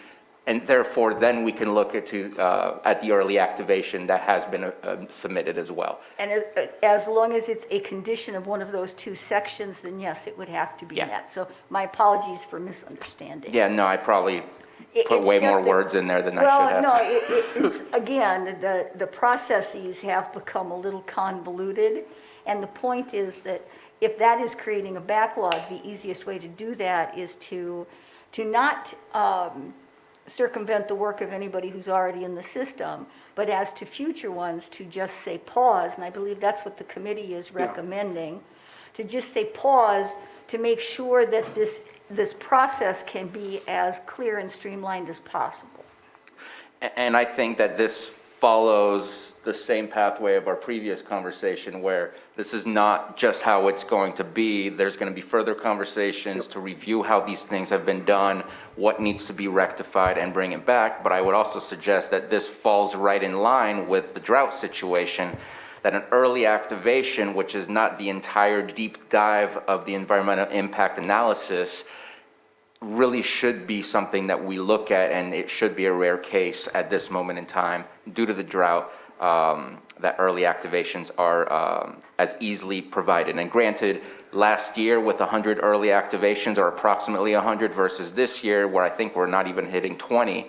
and therefore then we can look at the early activation that has been submitted as well. And as long as it's a condition of one of those two sections, then yes, it would have to be Yeah. met. So my apologies for misunderstanding. Yeah, no, I probably put It's way just more that- words in there than I should have. Well, no, it's, again, the processes have become a little convoluted, and the point is that if that is creating a backlog, the easiest way to do that is to not circumvent the work of anybody who's already in the system, but as to future ones, to just say pause, and I believe that's what the committee is recommending, to just say pause to make sure that this process can be as clear and streamlined as possible. And I think that this follows the same pathway of our previous conversation, where this is not just how it's going to be. There's going to be further conversations to review how these things have been done, what needs to be rectified, and bring it back. But I would also suggest that this falls right in line with the drought situation, that an early activation, which is not the entire deep dive of the environmental impact analysis, really should be something that we look at, and it should be a rare case at this moment in time due to the drought, that early activations are as easily provided. And granted, last year with 100 early activations, or approximately 100, versus this year where I think we're not even hitting 20,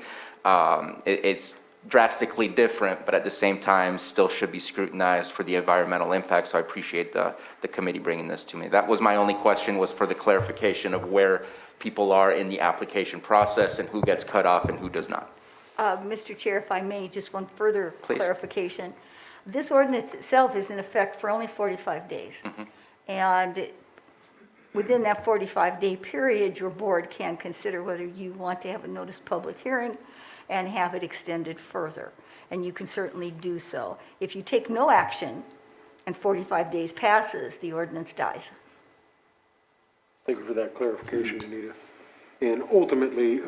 it's drastically different, but at the same time still should be scrutinized for the environmental impact. So I appreciate the committee bringing this to me. That was my only question, was for the clarification of where people are in the application process and who gets cut off and who does not. Mr. Chair, if I may, just one further Please. clarification. This ordinance itself is in effect for only 45 days. And within that 45-day period, your board can consider whether you want to have a notice public hearing and have it extended further. And you can certainly do so. If you take no action and 45 days passes, the ordinance dies. Thank you for that clarification, Anita. And ultimately,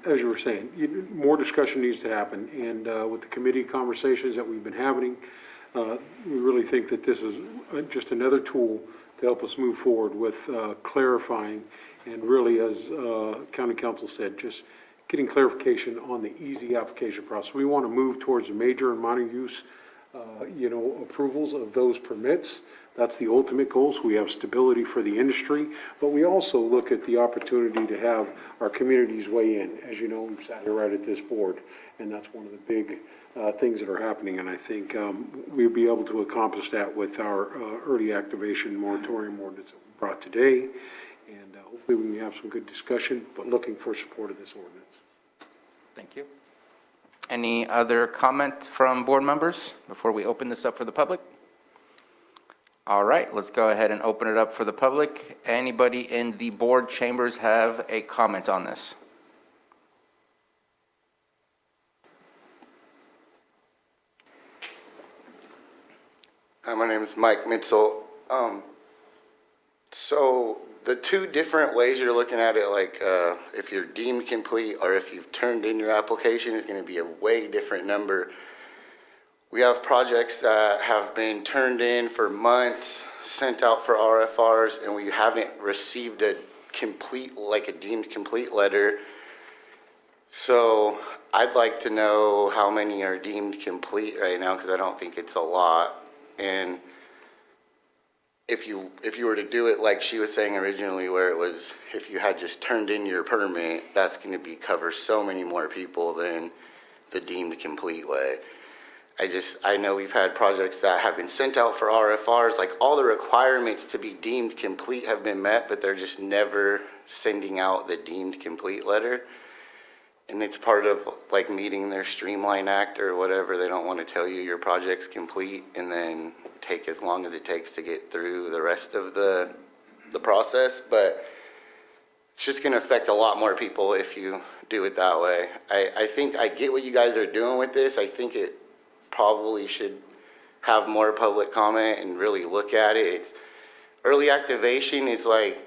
as you were saying, more discussion needs to happen. And with the committee conversations that we've been having, we really think that this is just another tool to help us move forward with clarifying, and really, as County Council said, just getting clarification on the easy application process. We want to move towards the major and minor use, approvals of those permits. That's the ultimate goal, so we have stability for the industry, but we also look at the opportunity to have our communities weigh in. As you know, we've sat here right at this board, and that's one of the big things that are happening, and I think we'll be able to accomplish that with our early activation moratorium ordinance that we brought today, and hopefully we can have some good discussion, but looking for support of this ordinance. Thank you. Any other comment from board members before we open this up for the public? All right, let's go ahead and open it up for the public. Anybody in the board chambers have a comment on this? Hi, my name is Mike Mitzel. So the two different ways you're looking at it, like if you're deemed complete or if you've turned in your application, is going to be a way different number. We have projects that have been turned in for months, sent out for RFRs, and we haven't received a complete, like a deemed complete letter. So I'd like to know how many are deemed complete right now, because I don't think it's a lot. And if you were to do it like she was saying originally, where it was, if you had just turned in your permit, that's going to cover so many more people than the deemed complete way. I know we've had projects that have been sent out for RFRs, like all the requirements to be deemed complete have been met, but they're just never sending out the deemed complete letter. And it's part of like meeting their Streamline Act or whatever. They don't want to tell you your project's complete and then take as long as it takes to get through the rest of the process. But it's just gonna affect a lot more people if you do it that way. I think I get what you guys are doing with this. I think it probably should have more public comment and really look at it. It's early activation is like,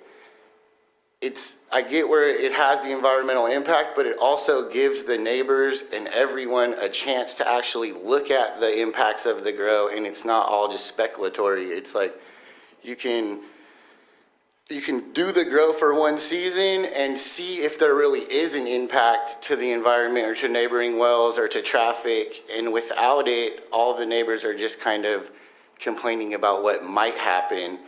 I get where it has the environmental impact, but it also gives the neighbors and everyone a chance to actually look at the impacts of the grow, and it's not all just speculatory. It's like you can do the grow for one season and see if there really is an impact to the environment or to neighboring wells or to traffic, and without it, all the neighbors are just kind of complaining about what might happen.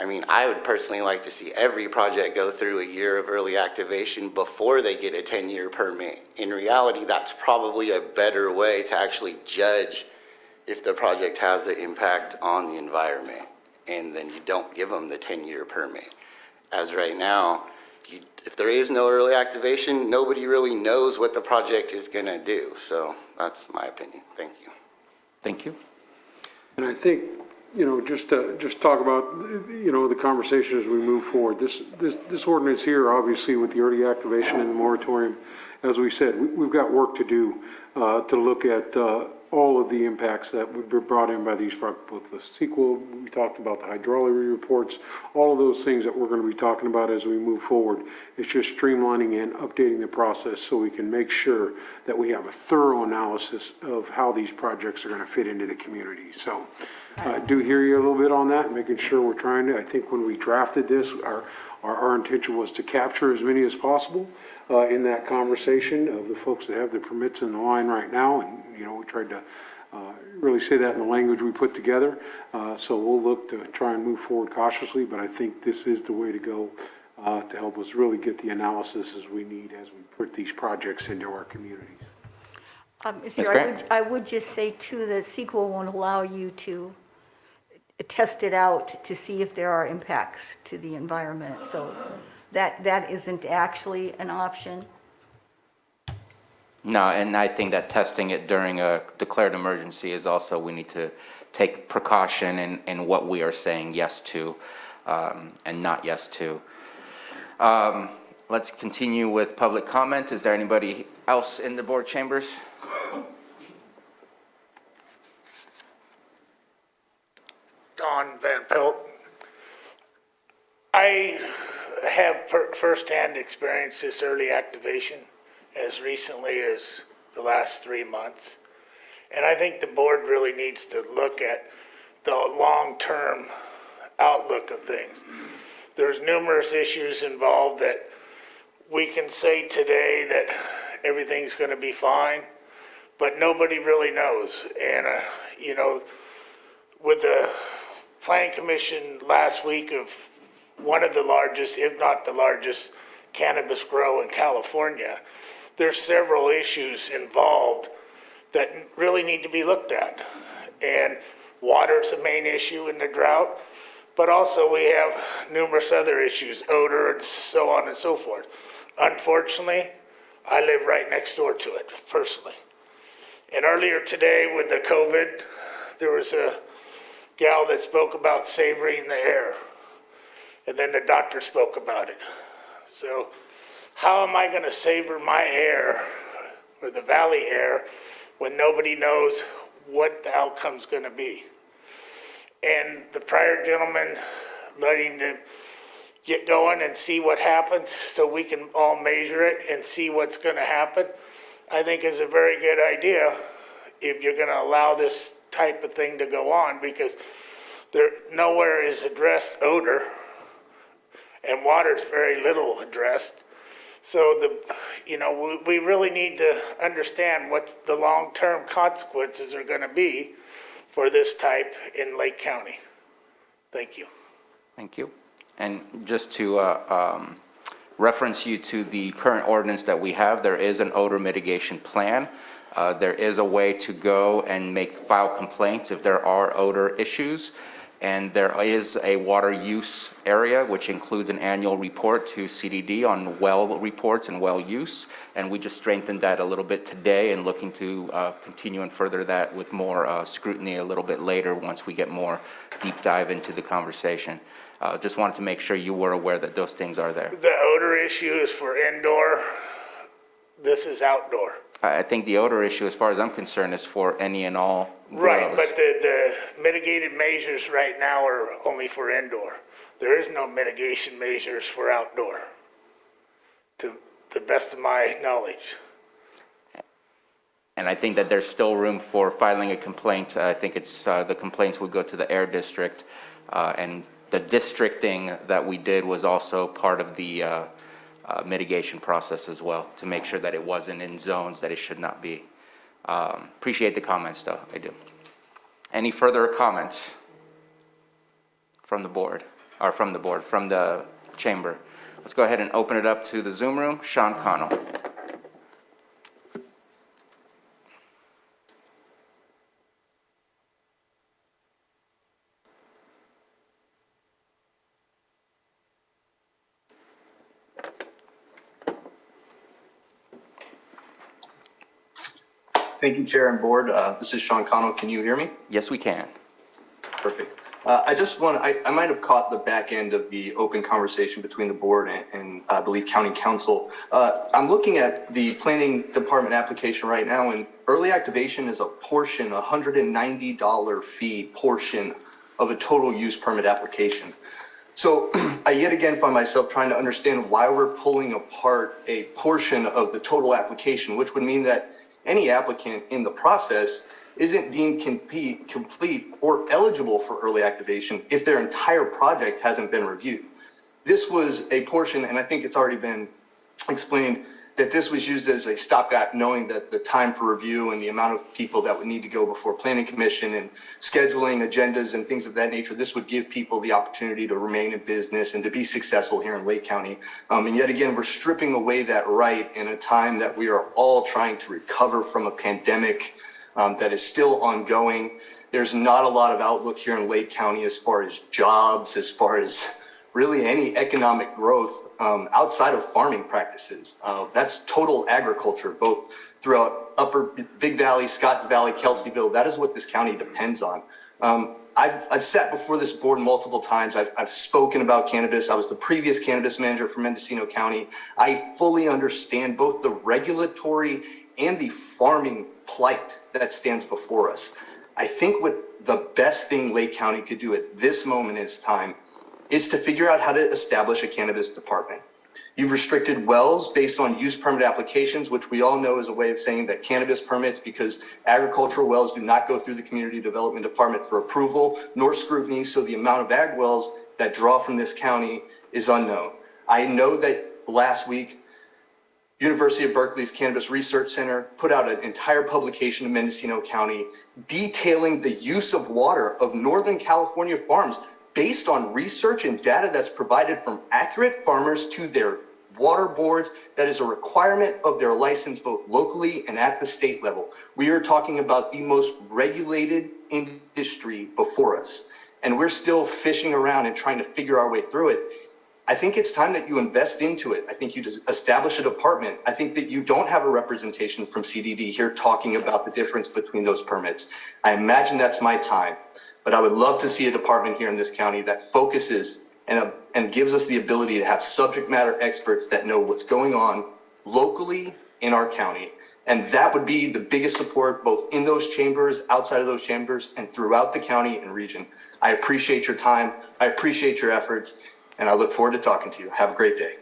I mean, I would personally like to see every project go through a year of early activation before they get a 10-year permit. In reality, that's probably a better way to actually judge if the project has an impact on the environment, and then you don't give them the 10-year permit. As right now, if there is no early activation, nobody really knows what the project is going to do. So that's my opinion. Thank you. Thank you. And I think, just talk about, the conversation as we move forward. This ordinance here, obviously, with the early activation and the moratorium, as we said, we've got work to do to look at all of the impacts that would be brought in by these, both the sequel, we talked about the hydrology reports, all of those things that we're going to be talking about as we move forward. It's just streamlining and updating the process so we can make sure that we have a thorough analysis of how these projects are going to fit into the community. So I do hear you a little bit on that, making sure we're trying to, I think when we drafted this, our intention was to capture as many as possible in that conversation of the folks that have the permits in the line right now. And, we tried to really say that in the language we put together. So we'll look to try and move forward cautiously, but I think this is the way to go to help us really get the analysis as we need as we put these projects into our communities. Mr. I would just say too, that CEQA won't allow you to test it out to see if there are impacts to the environment. So that isn't actually an option. No, and I think that testing it during a declared emergency is also, we need to take precaution in what we are saying yes to and not yes to. Let's continue with public comment. Is there anybody else in the board chambers? Don Van Pelt. I have firsthand experienced this early activation as recently as the last 3 months. And I think the board really needs to look at the long-term outlook of things. There's numerous issues involved that we can say today that everything's going to be fine, but nobody really knows. And, with the Planning Commission last week of one of the largest, if not the largest, cannabis grow in California, there's several issues involved that really need to be looked at. And water is the main issue in the drought, but also we have numerous other issues, odor and so on and so forth. Unfortunately, I live right next door to it personally. And earlier today with the COVID, there was a gal that spoke about savoring the air. And then the doctor spoke about it. So how am I going to savor my air or the valley air when nobody knows what the outcome's going to be? And the prior gentleman letting them get going and see what happens so we can all measure it and see what's going to happen, I think is a very good idea if you're going to allow this type of thing to go on, because there nowhere is addressed odor and water is very little addressed. So we really need to understand what the long-term consequences are going to be for this type in Lake County. Thank you. Thank you. And just to reference you to the current ordinance that we have, there is an odor mitigation plan. There is a way to go and file complaints if there are odor issues. And there is a water use area, which includes an annual report to CDD on well reports and well use. And we just strengthened that a little bit today and looking to continue and further that with more scrutiny a little bit later once we get more deep dive into the conversation. Just wanted to make sure you were aware that those things are there. The odor issue is for indoor. This is outdoor. I think the odor issue, as far as I'm concerned, is for any and all Right, grows. but the mitigated measures right now are only for indoor. There is no mitigation measures for outdoor, to the best of my knowledge. And I think that there's still room for filing a complaint. I think it's, the complaints would go to the air district. And the districting that we did was also part of the mitigation process as well, to make sure that it wasn't in zones that it should not be. Appreciate the comments, though, I do. Any further comments from the board, from the chamber? Let's go ahead and open it up to the Zoom room. Sean Connell. Thank you, Chair and Board. This is Sean Connell. Can you hear me? Yes, we can. Perfect. I might have caught the back end of the open conversation between the board and I believe County Council. I'm looking at the Planning Department application right now, and early activation is a portion, $190 fee portion of a total use permit application. So I yet again find myself trying to understand why we're pulling apart a portion of the total application, which would mean that any applicant in the process isn't deemed complete or eligible for early activation if their entire project hasn't been reviewed. This was a portion, and I think it's already been explained, that this was used as a stopgap, knowing that the time for review and the amount of people that would need to go before Planning Commission and scheduling agendas and things of that nature, this would give people the opportunity to remain in business and to be successful here in Lake County. And yet again, we're stripping away that right in a time that we are all trying to recover from a pandemic that is still ongoing. There's not a lot of outlook here in Lake County as far as jobs, as far as really any economic growth outside of farming practices. That's total agriculture, both throughout Upper Big Valley, Scotts Valley, Kelseyville. That is what this county depends on. I've sat before this board multiple times. I've spoken about cannabis. I was the previous cannabis manager for Mendocino County. I fully understand both the regulatory and the farming plight that stands before us. I think what the best thing Lake County could do at this moment in time is to figure out how to establish a cannabis department. You've restricted wells based on use permit applications, which we all know is a way of saying that cannabis permits, because agricultural wells do not go through the community development department for approval nor scrutiny, so the amount of ag wells that draw from this county is unknown. I know that last week, University of Berkeley's Cannabis Research Center put out an entire publication in Mendocino County detailing the use of water of Northern California farms based on research and data that's provided from accurate farmers to their water boards. That is a requirement of their license, both locally and at the state level. We are talking about the most regulated industry before us, and we're still fishing around and trying to figure our way through it. I think it's time that you invest into it. I think you establish a department. I think that you don't have a representation from CDD here talking about the difference between those permits. I imagine that's my time. But I would love to see a department here in this county that focuses and gives us the ability to have subject matter experts that know what's going on locally in our county. And that would be the biggest support, both in those chambers, outside of those chambers, and throughout the county and region. I appreciate your time. I appreciate your efforts, and I look forward to talking to you. Have a great day.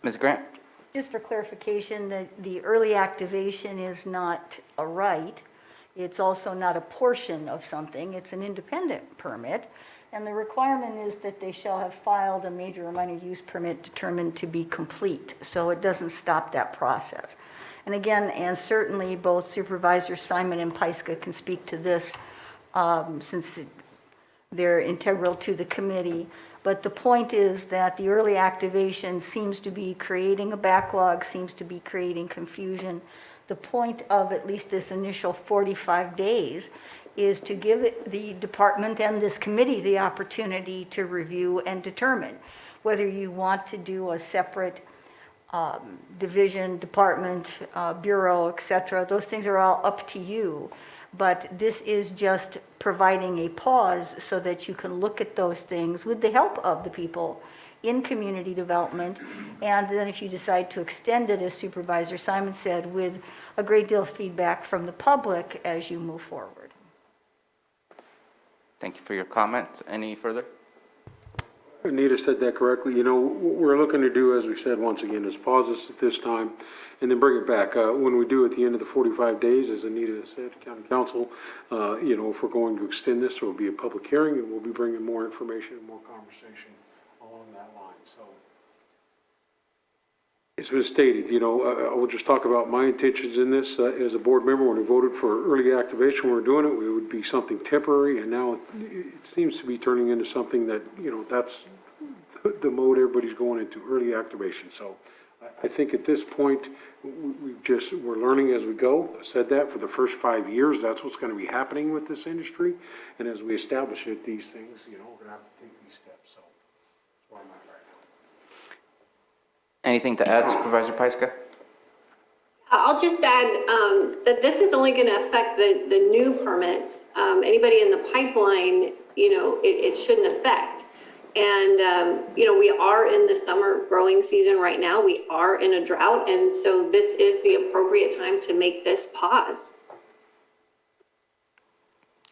Ms. Grant? Just for clarification, the early activation is not a right. It's also not a portion of something. It's an independent permit. And the requirement is that they shall have filed a major or minor use permit determined to be complete. So it doesn't stop that process. And again, and certainly both Supervisors Simon and Paiska can speak to this since they're integral to the committee. But the point is that the early activation seems to be creating a backlog, seems to be creating confusion. The point of at least this initial 45 days is to give the department and this committee the opportunity to review and determine whether you want to do a separate division, department, bureau, etc. Those things are all up to you. But this is just providing a pause so that you can look at those things with the help of the people in community development. And then if you decide to extend it, as Supervisor Simon said, with a great deal of feedback from the public as you move forward. Thank you for your comments. Any further? Anita said that correctly. You know, what we're looking to do, as we said once again, is pause this at this time and then bring it back. When we do at the end of the 45 days, as Anita said, County Council, you know, if we're going to extend this, there will be a public hearing and we'll be bringing more information and more conversation along that line. So it's been stated, you know, I will just talk about my intentions in this. As a board member, when I voted for early activation, when we were doing it, it would be something temporary, and now it seems to be turning into something that, you know, that's the mode everybody's going into, early activation. So I think at this point, we're learning as we go. I said that for the first 5 years, that's what's going to be happening with this industry. And as we establish it, these things, you know, we're going to have to take these steps. So that's where I'm at right now. Anything to add, Supervisor Pyska? I'll just add that this is only going to affect the new permits. Anybody in the pipeline, you know, it shouldn't affect. And, you know, we are in the summer growing season right now. We are in a drought. And so this is the appropriate time to make this pause.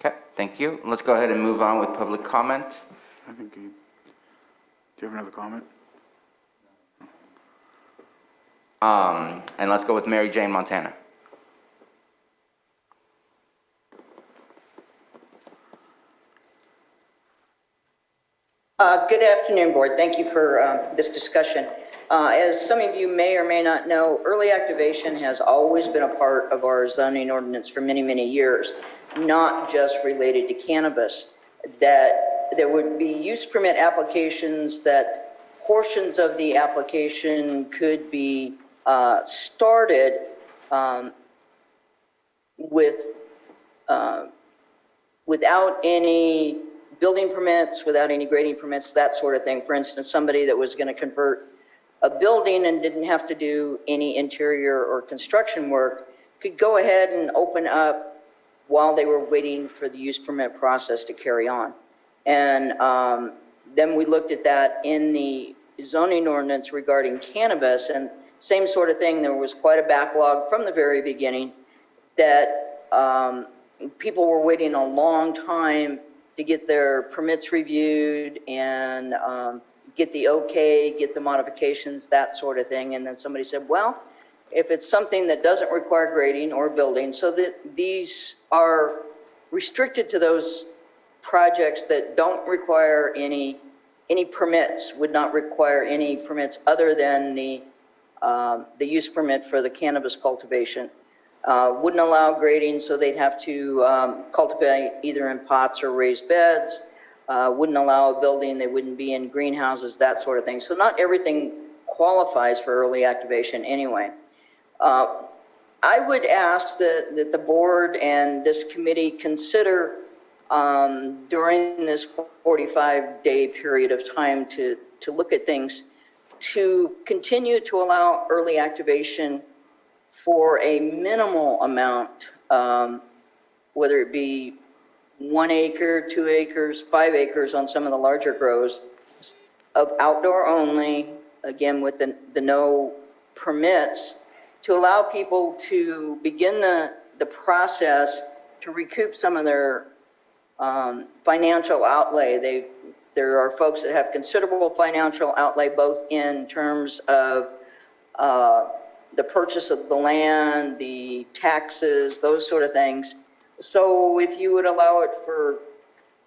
Okay, thank you. Let's go ahead and move on with public comment. I think, do you have another comment? And let's go with Mary Jane Montana. Good afternoon, Board. Thank you for this discussion. As some of you may or may not know, early activation has always been a part of our zoning ordinance for many, many years, not just related to cannabis. That there would be use permit applications that portions of the application could be started without any building permits, without any grading permits, that sort of thing. For instance, somebody that was going to convert a building and didn't have to do any interior or construction work could go ahead and open up while they were waiting for the use permit process to carry on. And then we looked at that in the zoning ordinance regarding cannabis, and same sort of thing. There was quite a backlog from the very beginning that people were waiting a long time to get their permits reviewed and get the okay, get the modifications, that sort of thing. And then somebody said, well, if it's something that doesn't require grading or building, so that these are restricted to those projects that don't require any permits, would not require any permits other than the use permit for the cannabis cultivation. Wouldn't allow grading, so they'd have to cultivate either in pots or raised beds. Wouldn't allow a building, they wouldn't be in greenhouses, that sort of thing. So not everything qualifies for early activation anyway. I would ask that the board and this committee consider during this 45-day period of time to look at things, to continue to allow early activation for a minimal amount, whether it be 1 acre, 2 acres, 5 acres on some of the larger grows, of outdoor only, again with the no permits, to allow people to begin the process to recoup some of their financial outlay. There are folks that have considerable financial outlay, both in terms of the purchase of the land, the taxes, those sort of things. So if you would allow it for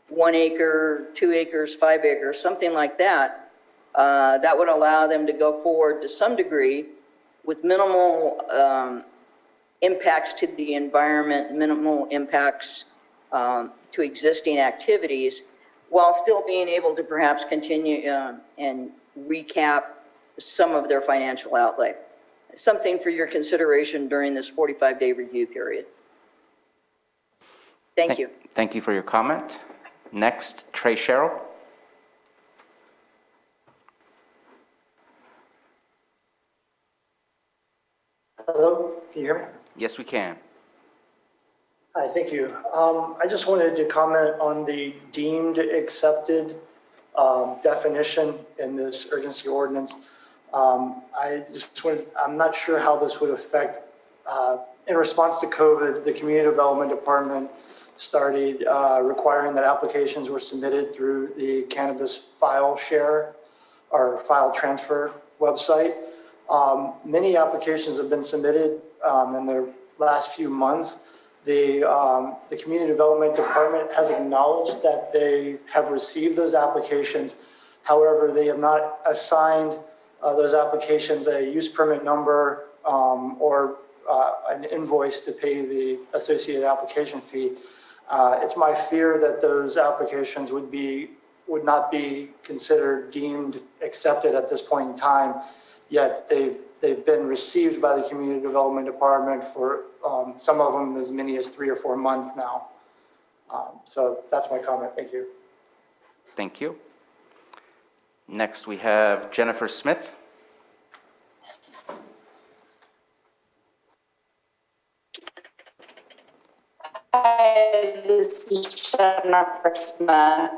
1 acre, 2 acres, 5 acres, something like that, that would allow them to go forward to some degree with minimal impacts to the environment, minimal impacts to existing activities, while still being able to perhaps continue and recap some of their financial outlay. Something for your consideration during this 45-day review period. Thank you. Thank you for your comment. Next, Trey Sherrill. Hello, can you hear me? Yes, we can. Hi, thank you. I just wanted to comment on the deemed accepted definition in this urgency ordinance. I'm not sure how this would affect, in response to COVID, the Community Development Department started requiring that applications were submitted through the cannabis file share or file transfer website. Many applications have been submitted in the last few months. The Community Development Department has acknowledged that they have received those applications. However, they have not assigned those applications a use permit number or an invoice to pay the associated application fee. It's my fear that those applications would not be considered deemed accepted at this point in time, yet they've been received by the Community Development Department for some of them as many as 3 or 4 months now. So that's my comment. Thank you. Thank you. Next, we have Jennifer Smith. Hi, this is Jennifer Smith.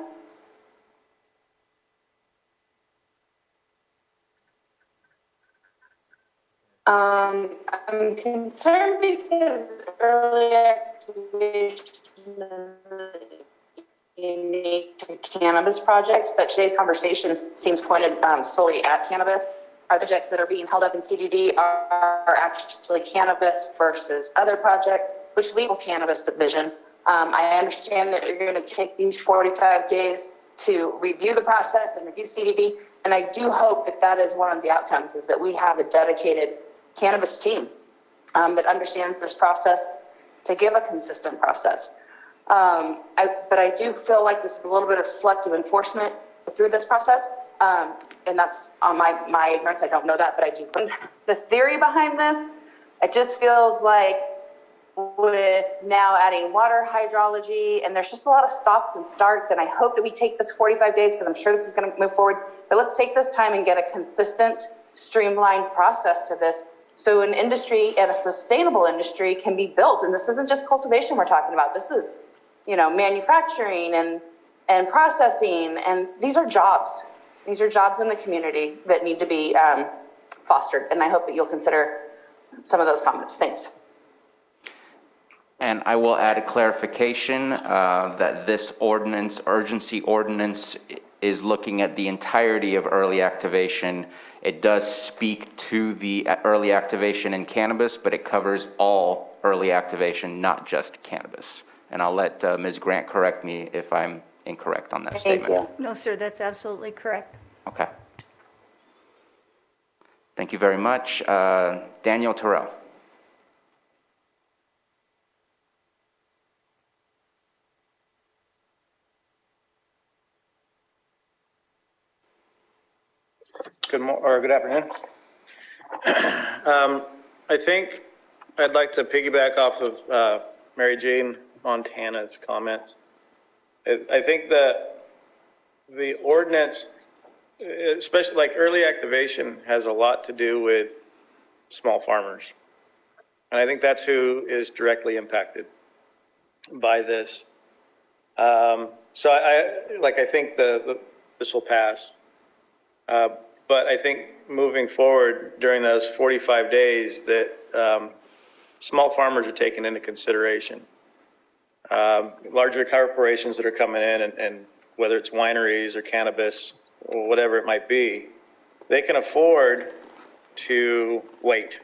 I'm concerned because early activation is unique to cannabis projects, but today's conversation seems pointed solely at cannabis. Our projects that are being held up in CDD are actually cannabis versus other projects, which legal cannabis division. I understand that you're going to take these 45 days to review the process and review CDD, and I do hope that that is one of the outcomes, is that we have a dedicated cannabis team that understands this process to give a consistent process. But I do feel like this is a little bit of selective enforcement through this process. And that's on my ignorance. I don't know that, but I do. The theory behind this, it just feels like with now adding water hydrology, and there's just a lot of stops and starts. And I hope that we take this 45 days because I'm sure this is going to move forward. But let's take this time and get a consistent, streamlined process to this, so an industry and a sustainable industry can be built. And this isn't just cultivation we're talking about. This is, manufacturing and processing, and these are jobs. These are jobs in the community that need to be fostered. And I hope that you'll consider some of those comments. Thanks. And I will add a clarification that this ordinance, urgency ordinance, is looking at the entirety of early activation. It does speak to the early activation in cannabis, but it covers all early activation, not just cannabis. And I'll let Ms. Grant correct me if I'm incorrect on that statement. Thank you. No, sir, that's absolutely correct. Okay. Thank you very much. Daniel Terrell. Good afternoon. I think I'd like to piggyback off of Mary Jane Montana's comments. I think that the ordinance, especially like early activation, has a lot to do with small farmers. And I think that's who is directly impacted by this. So I think this will pass. But I think moving forward during those 45 days that small farmers are taken into consideration. Larger corporations that are coming in and whether it's wineries or cannabis or whatever it might be, they can afford to wait.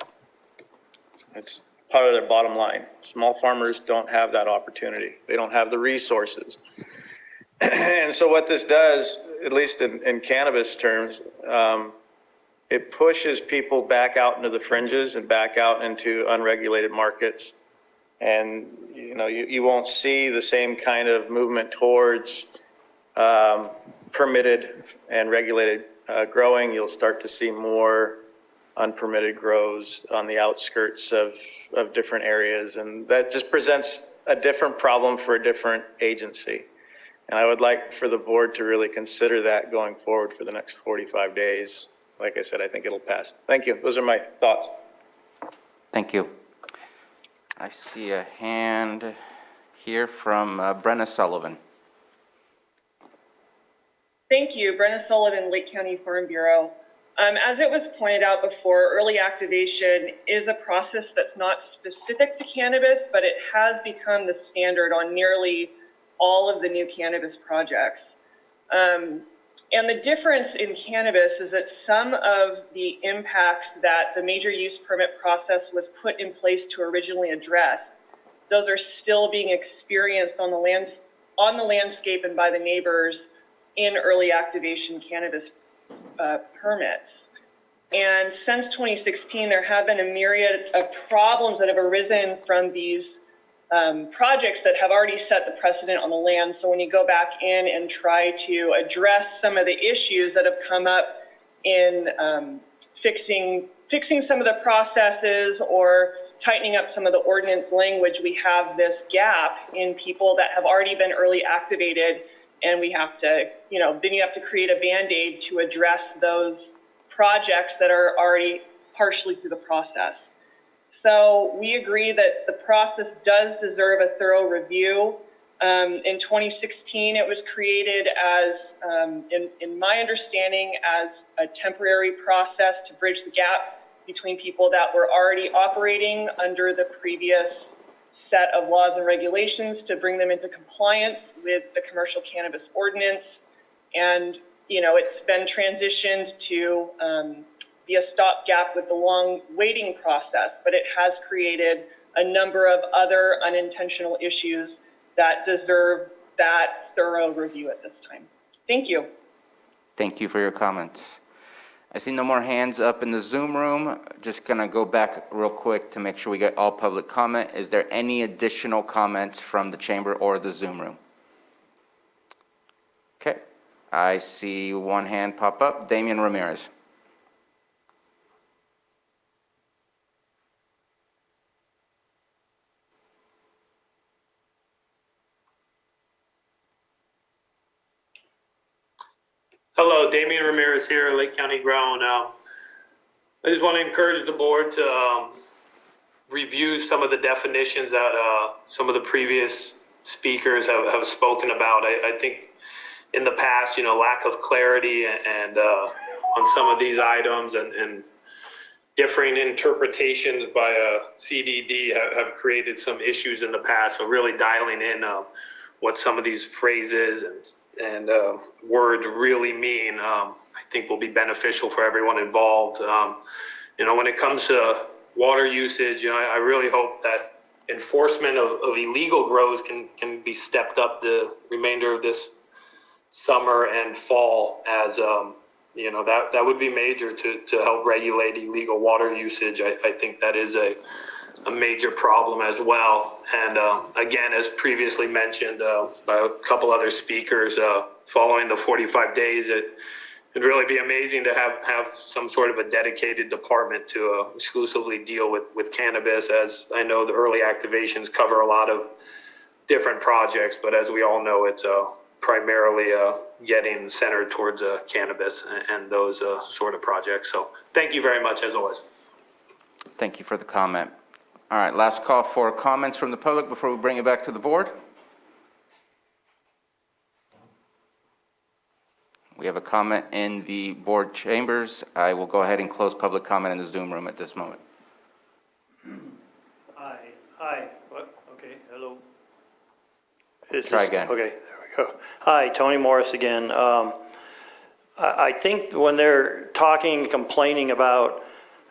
It's part of their bottom line. Small farmers don't have that opportunity. They don't have the resources. And so what this does, at least in cannabis terms, it pushes people back out into the fringes and back out into unregulated markets. And, you won't see the same kind of movement towards permitted and regulated growing. You'll start to see more unpermitted grows on the outskirts of different areas. And that just presents a different problem for a different agency. And I would like for the board to really consider that going forward for the next 45 days. Like I said, I think it'll pass. Thank you. Those are my thoughts. Thank you. I see a hand hear from Brenna Sullivan. Thank you. Brenna Sullivan, Lake County Farm Bureau. As it was pointed out before, early activation is a process that's not specific to cannabis, but it has become the standard on nearly all of the new cannabis projects. And the difference in cannabis is that some of the impacts that the major use permit process was put in place to originally address, those are still being experienced on the landscape and by the neighbors in early activation cannabis permits. And since 2016, there have been a myriad of problems that have arisen from these projects that have already set the precedent on the land. So when you go back in and try to address some of the issues that have come up in fixing some of the processes or tightening up some of the ordinance language, we have this gap in people that have already been early activated, and we have to, then you have to create a Band-Aid to address those projects that are already partially through the process. So we agree that the process does deserve a thorough review. In 2016, it was created as, in my understanding, as a temporary process to bridge the gap between people that were already operating under the previous set of laws and regulations to bring them into compliance with the commercial cannabis ordinance. And, it's been transitioned to be a stopgap with the long waiting process, but it has created a number of other unintentional issues that deserve that thorough review at this time. Thank you. Thank you for your comments. I see no more hands up in the Zoom room. Just gonna go back real quick to make sure we get all public comment. Is there any additional comments from the chamber or the Zoom room? Okay, I see one hand pop up. Damian Ramirez. Hello, Damian Ramirez here, Lake County Grown. I just want to encourage the board to review some of the definitions that some of the previous speakers have spoken about. I think in the past, lack of clarity and on some of these items and differing interpretations by CDD have created some issues in the past. So really dialing in what some of these phrases and words really mean, I think will be beneficial for everyone involved. When it comes to water usage, I really hope that enforcement of illegal grows can be stepped up the remainder of this summer and fall, as that would be major to help regulate illegal water usage. I think that is a major problem as well. And again, as previously mentioned by a couple other speakers, following the 45 days, it'd really be amazing to have some sort of a dedicated department to exclusively deal with cannabis, as I know the early activations cover a lot of different projects, but as we all know, it's primarily getting centered towards cannabis and those sort of projects. So thank you very much, as always. Thank you for the comment. All right, last call for comments from the public before we bring it back to the board. We have a comment in the board chambers. I will go ahead and close public comment in the Zoom room at this moment. Hi, what? Okay, hello. Try again. Okay, there we go. Hi, Tony Morris again. I think when they're talking, complaining about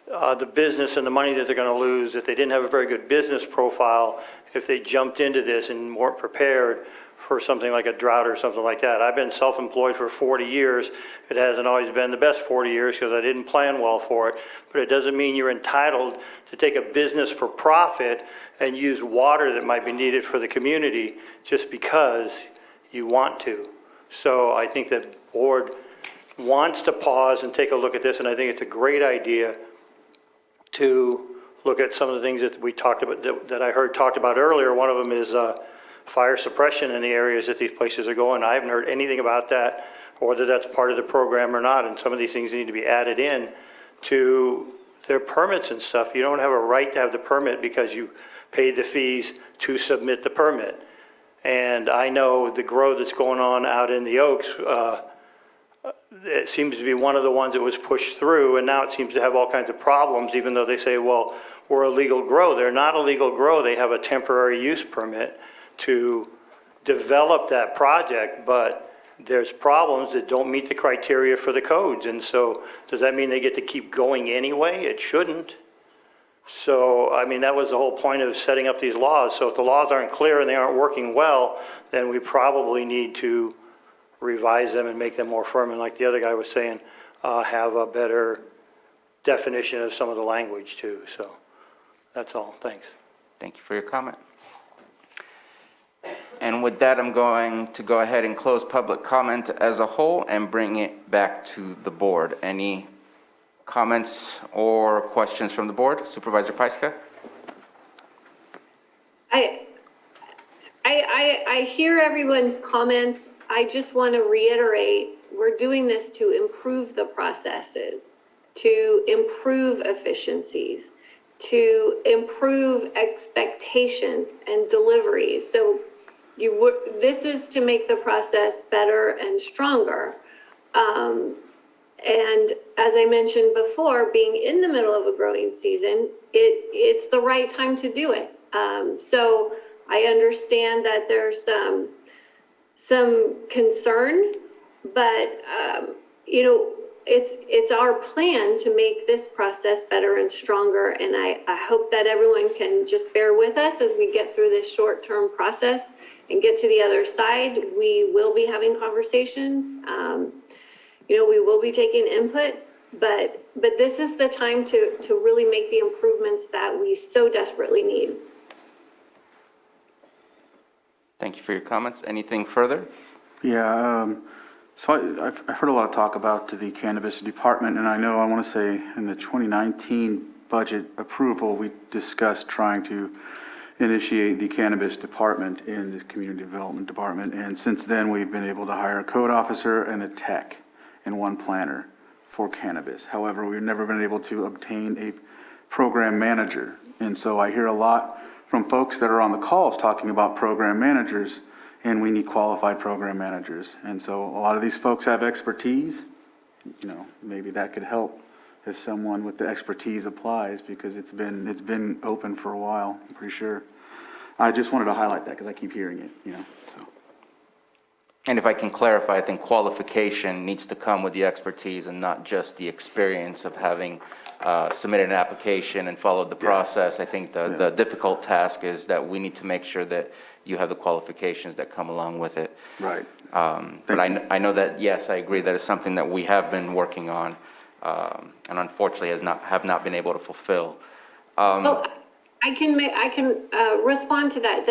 the business and the money that they're going to lose, if they didn't have a very good business profile, if they jumped into this and weren't prepared for something like a drought or something like that. I've been self-employed for 40 years. It hasn't always been the best 40 years because I didn't plan well for it, but it doesn't mean you're entitled to take a business for profit and use water that might be needed for the community just because you want to. So I think that the board wants to pause and take a look at this, and I think it's a great idea to look at some of the things that we talked about, that I heard talked about earlier. One of them is fire suppression in the areas that these places are going. I haven't heard anything about that, or whether that's part of the program or not, and some of these things need to be added in to their permits and stuff. You don't have a right to have the permit because you paid the fees to submit the permit. And I know the grow that's going on out in the Oaks, it seems to be one of the ones that was pushed through, and now it seems to have all kinds of problems, even though they say, well, we're a legal grow. They're not a legal grow. They have a temporary use permit to develop that project, but there's problems that don't meet the criteria for the codes. And so does that mean they get to keep going anyway? It shouldn't. So, I mean, that was the whole point of setting up these laws. So if the laws aren't clear and they aren't working well, then we probably need to revise them and make them more firm. And like the other guy was saying, have a better definition of some of the language too. So that's all. Thanks. Thank you for your comment. And with that, I'm going to go ahead and close public comment as a whole and bring it back to the board. Any comments or questions from the board? Supervisor Pyska? I hear everyone's comments. I just want to reiterate, we're doing this to improve the processes, to improve efficiencies, to improve expectations and deliveries. So this is to make the process better and stronger. And as I mentioned before, being in the middle of a growing season, it's the right time to do it. So I understand that there's some concern, but it's our plan to make this process better and stronger. And I hope that everyone can just bear with us as we get through this short-term process and get to the other side. We will be having conversations. We will be taking input, but this is the time to really make the improvements that we so desperately need. Thank you for your comments. Anything further? Yeah, so I've heard a lot of talk about the cannabis department, and I want to say in the 2019 budget approval, we discussed trying to initiate the cannabis department in the community development department. And since then, we've been able to hire a code officer and a tech and one planner for cannabis. However, we've never been able to obtain a program manager. And so I hear a lot from folks that are on the calls talking about program managers, and we need qualified program managers. And so a lot of these folks have expertise. Maybe that could help if someone with the expertise applies, because it's been open for a while, I'm pretty sure. I just wanted to highlight that because I keep hearing it, so. And if I can clarify, I think qualification needs to come with the expertise and not just the experience of having submitted an application and followed the process. I think the difficult task is that we need to make sure that you have the qualifications that come along with it. Right. But I know that, yes, I agree that it's something that we have been working on, and unfortunately have not been able to fulfill. Well, I can respond to that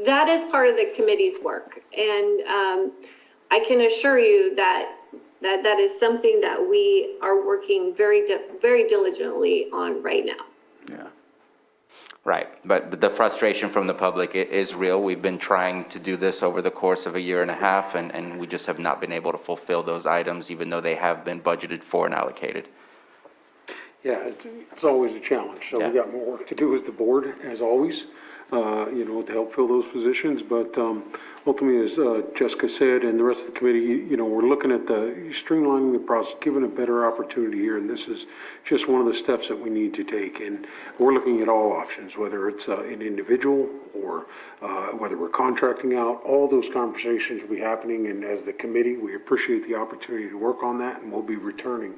that is part of the committee's work, and I can assure you that is something that we are working very diligently on right now. Yeah. Right, but the frustration from the public is real. We've been trying to do this over the course of a year and a half, and we just have not been able to fulfill those items, even though they have been budgeted for and allocated. Yeah, it's always a challenge. So we got more work to do as the board, as always, to help fill those positions. But ultimately, as Jessica said, and the rest of the committee, we're looking at streamlining the process, giving a better opportunity here. And this is just one of the steps that we need to take. And we're looking at all options, whether it's an individual or whether we're contracting out. All those conversations will be happening. And as the committee, we appreciate the opportunity to work on that. And we'll be returning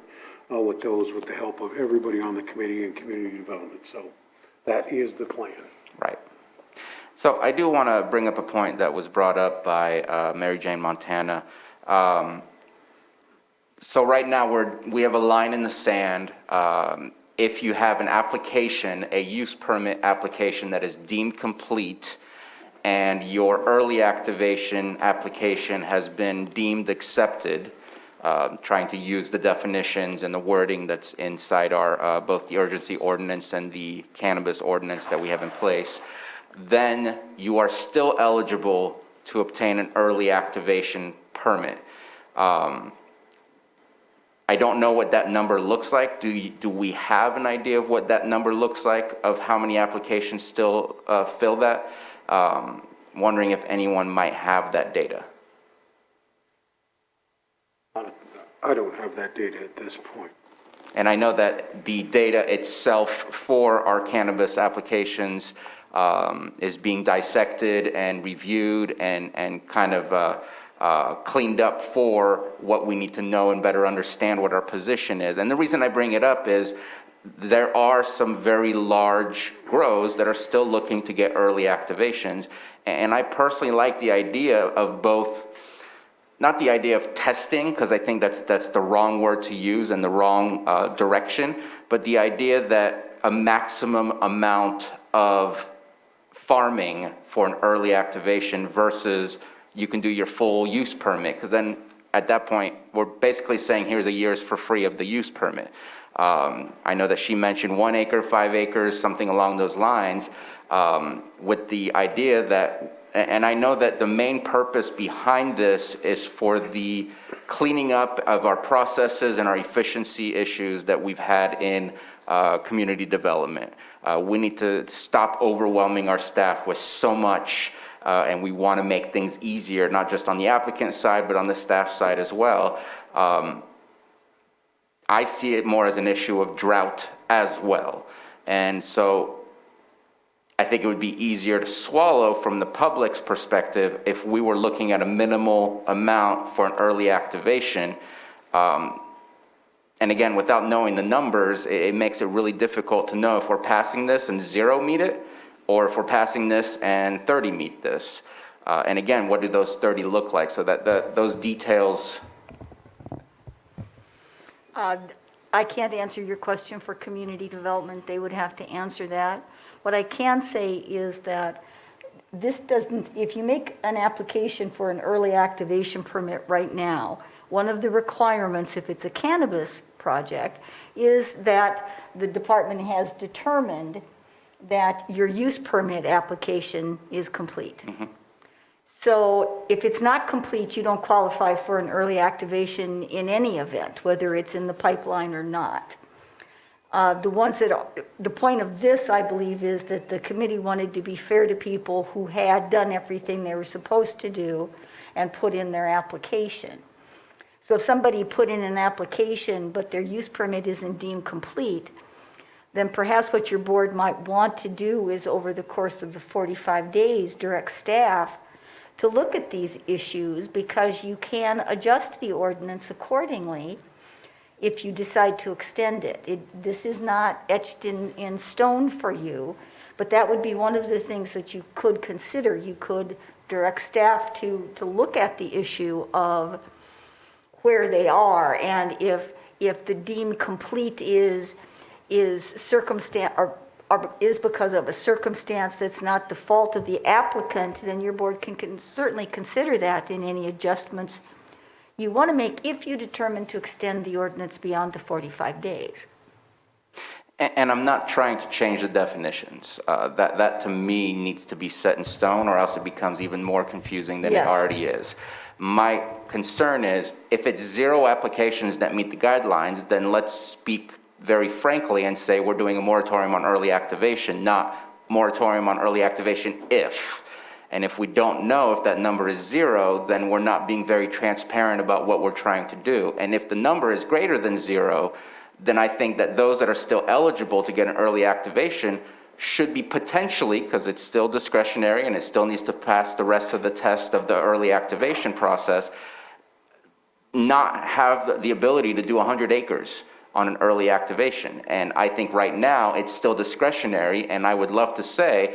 with those with the help of everybody on the committee and community development. So that is the plan. Right. So I do want to bring up a point that was brought up by Mary Jane Montana. So right now we have a line in the sand. If you have an application, a use permit application that is deemed complete, and your early activation application has been deemed accepted, trying to use the definitions and the wording that's inside our both the urgency ordinance and the cannabis ordinance that we have in place, then you are still eligible to obtain an early activation permit. I don't know what that number looks like. Do we have an idea of what that number looks like, of how many applications still fill that? wondering if anyone might have that data. I don't have that data at this point. And I know that the data itself for our cannabis applications is being dissected and reviewed and kind of cleaned up for what we need to know and better understand what our position is. And the reason I bring it up is there are some very large grows that are still looking to get early activations. And I personally like the idea of both, not the idea of testing, because I think that's the wrong word to use and the wrong direction, but the idea that a maximum amount of farming for an early activation versus you can do your full use permit, because then at that point, we're basically saying here's a year's for free of the use permit. I know that she mentioned 1 acre, 5 acres, something along those lines, with the idea that, and I know that the main purpose behind this is for the cleaning up of our processes and our efficiency issues that we've had in community development. We need to stop overwhelming our staff with so much, and we want to make things easier, not just on the applicant side, but on the staff side as well. I see it more as an issue of drought as well. And so I think it would be easier to swallow from the public's perspective if we were looking at a minimal amount for an early activation. And again, without knowing the numbers, it makes it really difficult to know if we're passing this and 0 meet it, or if we're passing this and 30 meet this. And again, what do those 30 look like? So that those details. I can't answer your question for community development. They would have to answer that. What I can say is that this doesn't, if you make an application for an early activation permit right now, one of the requirements, if it's a cannabis project, is that the department has determined that your use permit application is complete. Mm-hmm. So if it's not complete, you don't qualify for an early activation in any event, whether it's in the pipeline or not. The point of this, I believe, is that the committee wanted to be fair to people who had done everything they were supposed to do and put in their application. So if somebody put in an application, but their use permit isn't deemed complete, then perhaps what your board might want to do is, over the course of the 45 days, direct staff to look at these issues, because you can adjust the ordinance accordingly if you decide to extend it. This is not etched in stone for you, but that would be one of the things that you could consider. You could direct staff to look at the issue of where they are, and if the deemed complete is circumstance or is because of a circumstance that's not the fault of the applicant, then your board can certainly consider that in any adjustments you want to make if you determine to extend the ordinance beyond the 45 days. And I'm not trying to change the definitions. That to me needs to be set in stone, or else it becomes even more confusing than it already is. My concern is if it's 0 applications that meet the guidelines, then let's speak very frankly and say we're doing a moratorium on early activation, not moratorium on early activation if. And if we don't know if that number is 0, then we're not being very transparent about what we're trying to do. And if the number is greater than 0, then I think that those that are still eligible to get an early activation should be potentially, because it's still discretionary and it still needs to pass the rest of the test of the early activation process, not have the ability to do 100 acres on an early activation. And I think right now it's still discretionary, and I would love to say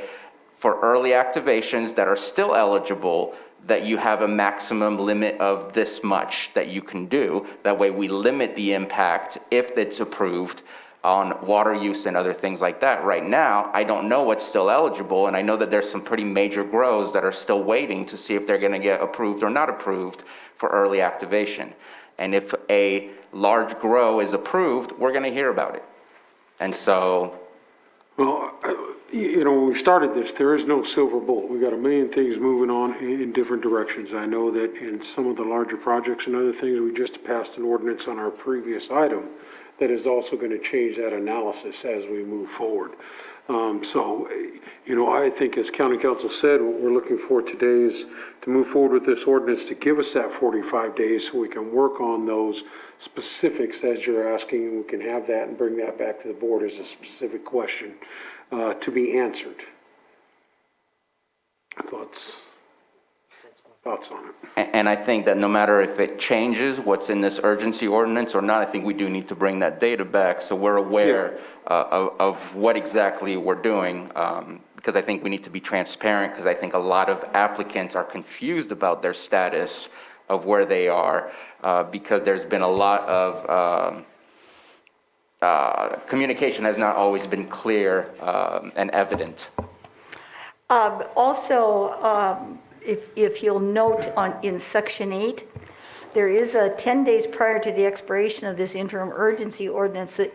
for early activations that are still eligible that you have a maximum limit of this much that you can do. That way we limit the impact, if it's approved, on water use and other things like that. Right now, I don't know what's still eligible, and I know that there's some pretty major grows that are still waiting to see if they're gonna get approved or not approved for early activation. And if a large grow is approved, we're gonna hear about it. And so... Well, you know, when we started this, there is no silver bullet. We got a million things moving on in different directions. I know that in some of the larger projects and other things, we just passed an ordinance on our previous item that is also going to change that analysis as we move forward. So, I think as County Council said, what we're looking for today is to move forward with this ordinance to give us that 45 days so we can work on those specifics as you're asking, and we can have that and bring that back to the board as a specific question to be answered. Thoughts on it? And I think that no matter if it changes what's in this urgency ordinance or not, I think we do need to bring that data back so we're aware of what exactly we're doing. Because I think we need to be transparent, because I think a lot of applicants are confused about their status of where they are, because there's been a lot of communication has not always been clear and evident. Also, if you'll note in Section 8, there is a 10 days prior to the expiration of this interim urgency ordinance, the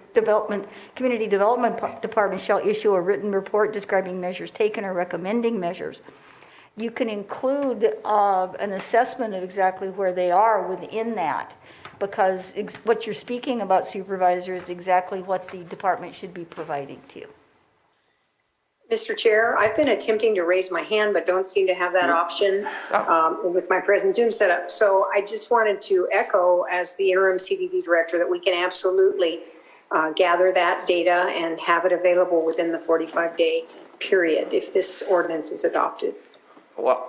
Community Development Department shall issue a written report describing measures taken or recommending measures. You can include an assessment of exactly where they are within that, because what you're speaking about, Supervisor, is exactly what the department should be providing to you. Mr. Chair, I've been attempting to raise my hand, but don't seem to have that option with my present Zoom setup. So I just wanted to echo, as the interim CDD director, that we can absolutely gather that data and have it available within the 45-day period if this ordinance is adopted. Well,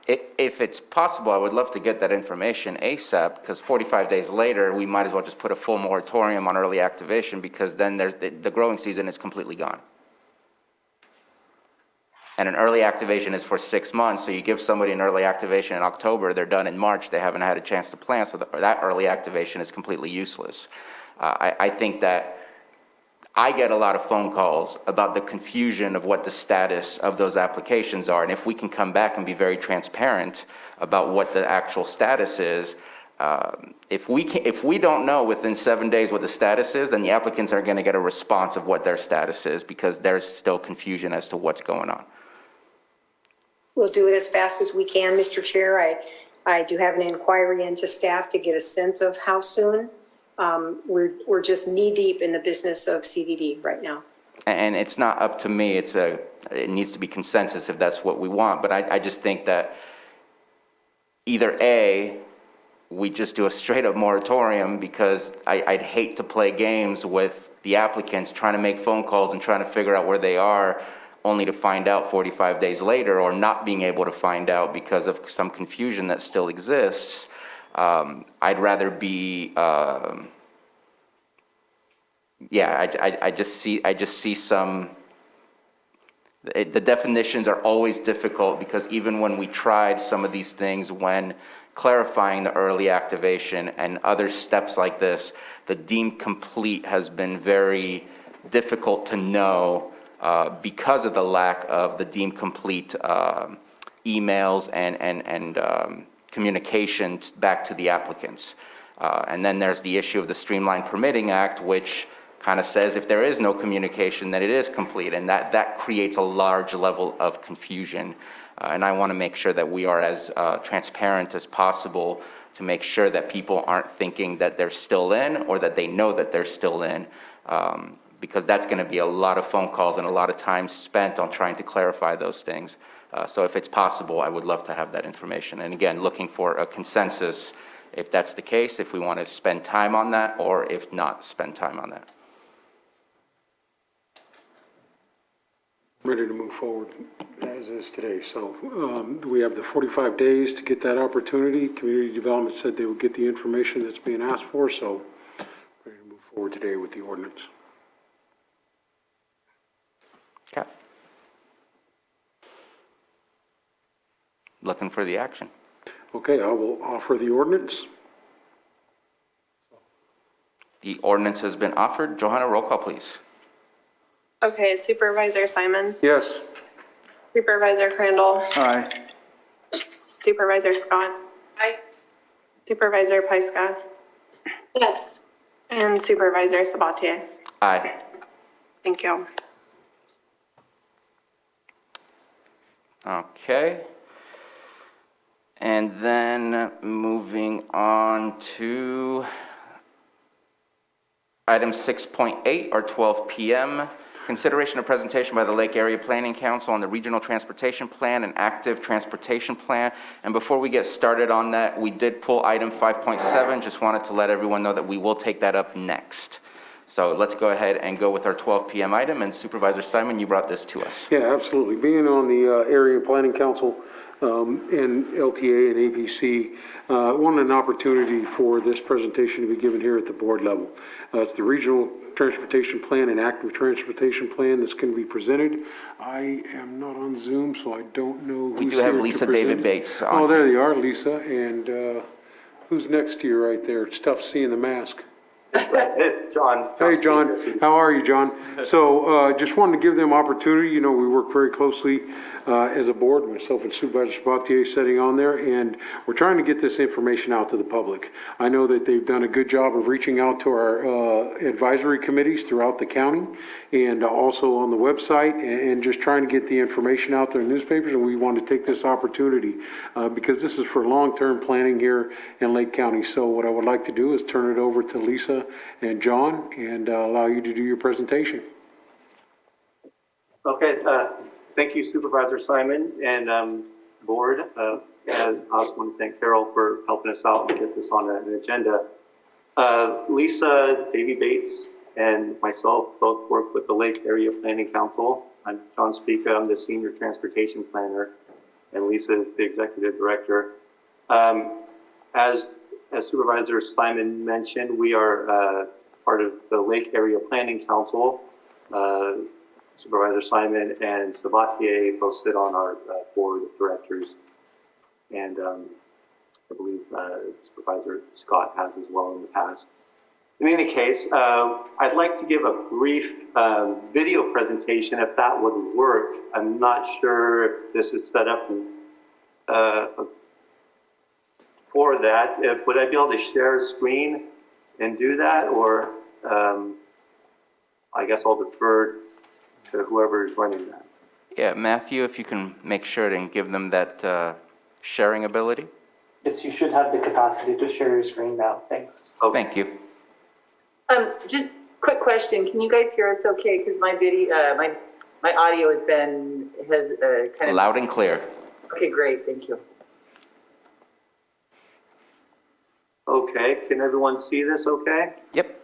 if it's possible, I would love to get that information ASAP, because 45 days later, we might as well just put a full moratorium on early activation, because then the growing season is completely gone. And an early activation is for 6 months, so you give somebody an early activation in October, they're done in March, they haven't had a chance to plan, so that early activation is completely useless. I think that I get a lot of phone calls about the confusion of what the status of those applications are, and if we can come back and be very transparent about what the actual status is, if we don't know within 7 days what the status is, then the applicants are going to get a response of what their status is, because there's still confusion as to what's going on. We'll do it as fast as we can, Mr. Chair. I do have an inquiry into staff to get a sense of how soon. We're just knee deep in the business of CDD right now. And it's not up to me, it needs to be consensus if that's what we want, but I just think that either A, we just do a straight up moratorium, because I'd hate to play games with the applicants trying to make phone calls and trying to figure out where they are, only to find out 45 days later, or not being able to find out because of some confusion that still exists. I'd rather be, I just see some, the definitions are always difficult, because even when we tried some of these things, when clarifying the early activation and other steps like this, the deemed complete has been very difficult to know, because of the lack of the deemed complete emails and communication back to the applicants. And then there's the issue of the Streamlined Permitting Act, which kind of says if there is no communication, then it is complete, and that creates a large level of confusion. And I want to make sure that we are as transparent as possible to make sure that people aren't thinking that they're still in, or that they know that they're still in, because that's going to be a lot of phone calls and a lot of time spent on trying to clarify those things. So if it's possible, I would love to have that information. And again, looking for a consensus, if that's the case, if we want to spend time on that, or if not spend time on that. Ready to move forward as is today. So we have the 45 days to get that opportunity. Community Development said they would get the information that's being asked for, so ready to move forward today with the ordinance. Okay. Looking for the action. Okay, I will offer the ordinance. The ordinance has been offered. Johanna, roll call, please. Okay, Supervisor Simon? Yes. Supervisor Crandall? Aye. Supervisor Scott? Aye. Supervisor Pyska? Yes. And Supervisor Sabatier? Aye. Thank you. Okay. And then moving on to Item 6.8 or 12 p.m. Consideration of presentation by the Lake Area Planning Council on the Regional Transportation Plan and Active Transportation Plan. And before we get started on that, we did pull item 5.7. Just wanted to let everyone know that we will take that up next. So let's go ahead and go with our 12 p.m. item. And Supervisor Simon, you brought this to us. Yeah, absolutely. Being on the Area Planning Council and LTA and APC, wanted an opportunity for this presentation to be given here at the board level. It's the Regional Transportation Plan and Active Transportation Plan that's going to be presented. I am not on Zoom, so I don't know who's We do have here to Lisa present. David Bates on. Oh, there you are, Lisa. And who's next to you right there? It's tough seeing the mask. It's John. Hey, John. How are you, John? So just wanted to give them opportunity. You know, we work very closely as a board, myself and Supervisor Sabatier sitting on there, and we're trying to get this information out to the public. I know that they've done a good job of reaching out to our advisory committees throughout the county and also on the website and just trying to get the information out there in newspapers, and we want to take this opportunity because this is for long-term planning here in Lake County. So what I would like to do is turn it over to Lisa and John and allow you to do your presentation. Okay, thank you Supervisor Simon and board. And I also want to thank Carol for helping us out and get this on an agenda. Lisa, Davy Bates, and myself both work with the Lake Area Planning Council. I'm John Spica, I'm the Senior Transportation Planner, and Lisa is the Executive Director. As Supervisor Simon mentioned, we are part of the Lake Area Planning Council. Supervisor Simon and Sabatier both sit on our board of directors. And I believe Supervisor Scott has as well in the past. In any case, I'd like to give a brief video presentation if that would work. I'm not sure if this is set up for that. Would I be able to share a screen and do that? Or I guess I'll defer to whoever is running that. Yeah, Matthew, if you can make sure and give them that sharing ability. Yes, you should have the capacity to share your screen now. Thanks. Oh, thank you. Just quick question. Can you guys hear us okay? Because my video, my audio has kind of Loud and clear. Okay, great. Thank you. Okay, can everyone see this okay? Yep.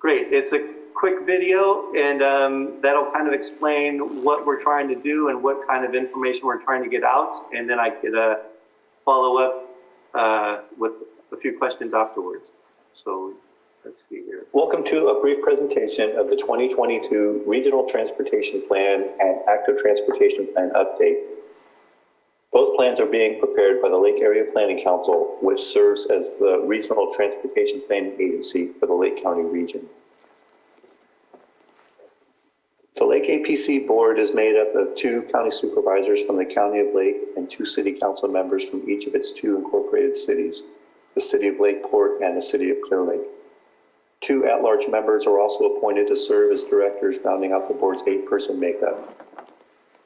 Great, it's a quick video and that'll kind of explain what we're trying to do and what kind of information we're trying to get out. And then I could follow up with a few questions afterwards. So let's see here. Welcome to a brief presentation of the 2022 Regional Transportation Plan and Active Transportation Plan update. Both plans are being prepared by the Lake Area Planning Council, which serves as the Regional Transportation Planning Agency for the Lake County region. The Lake APC board is made up of 2 county supervisors from the County of Lake and 2 city council members from each of its 2 incorporated cities, the City of Lakeport and the City of Clear Lake. 2 at-large members are also appointed to serve as directors, rounding out the board's 8-person makeup.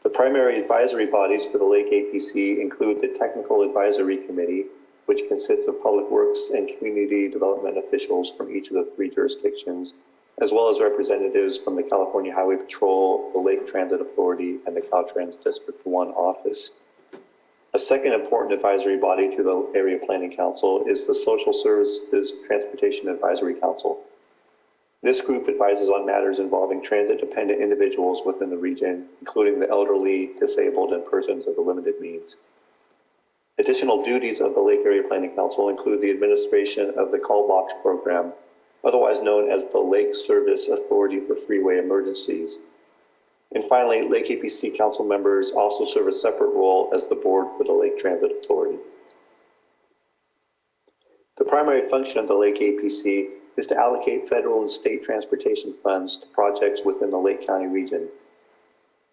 The primary advisory bodies for the Lake APC include the Technical Advisory Committee, which consists of public works and community development officials from each of the 3 jurisdictions, as well as representatives from the California Highway Patrol, the Lake Transit Authority, and the Caltrans District 1 office. A second important advisory body to the Area Planning Council is the Social Services Transportation Advisory Council. This group advises on matters involving transit-dependent individuals within the region, including the elderly, disabled, and persons of limited means. Additional duties of the Lake Area Planning Council include the administration of the Call Box Program, otherwise known as the Lake Service Authority for Freeway Emergencies. And finally, Lake APC council members also serve a separate role as the board for the Lake Transit Authority. The primary function of the Lake APC is to allocate federal and state transportation funds to projects within the Lake County region.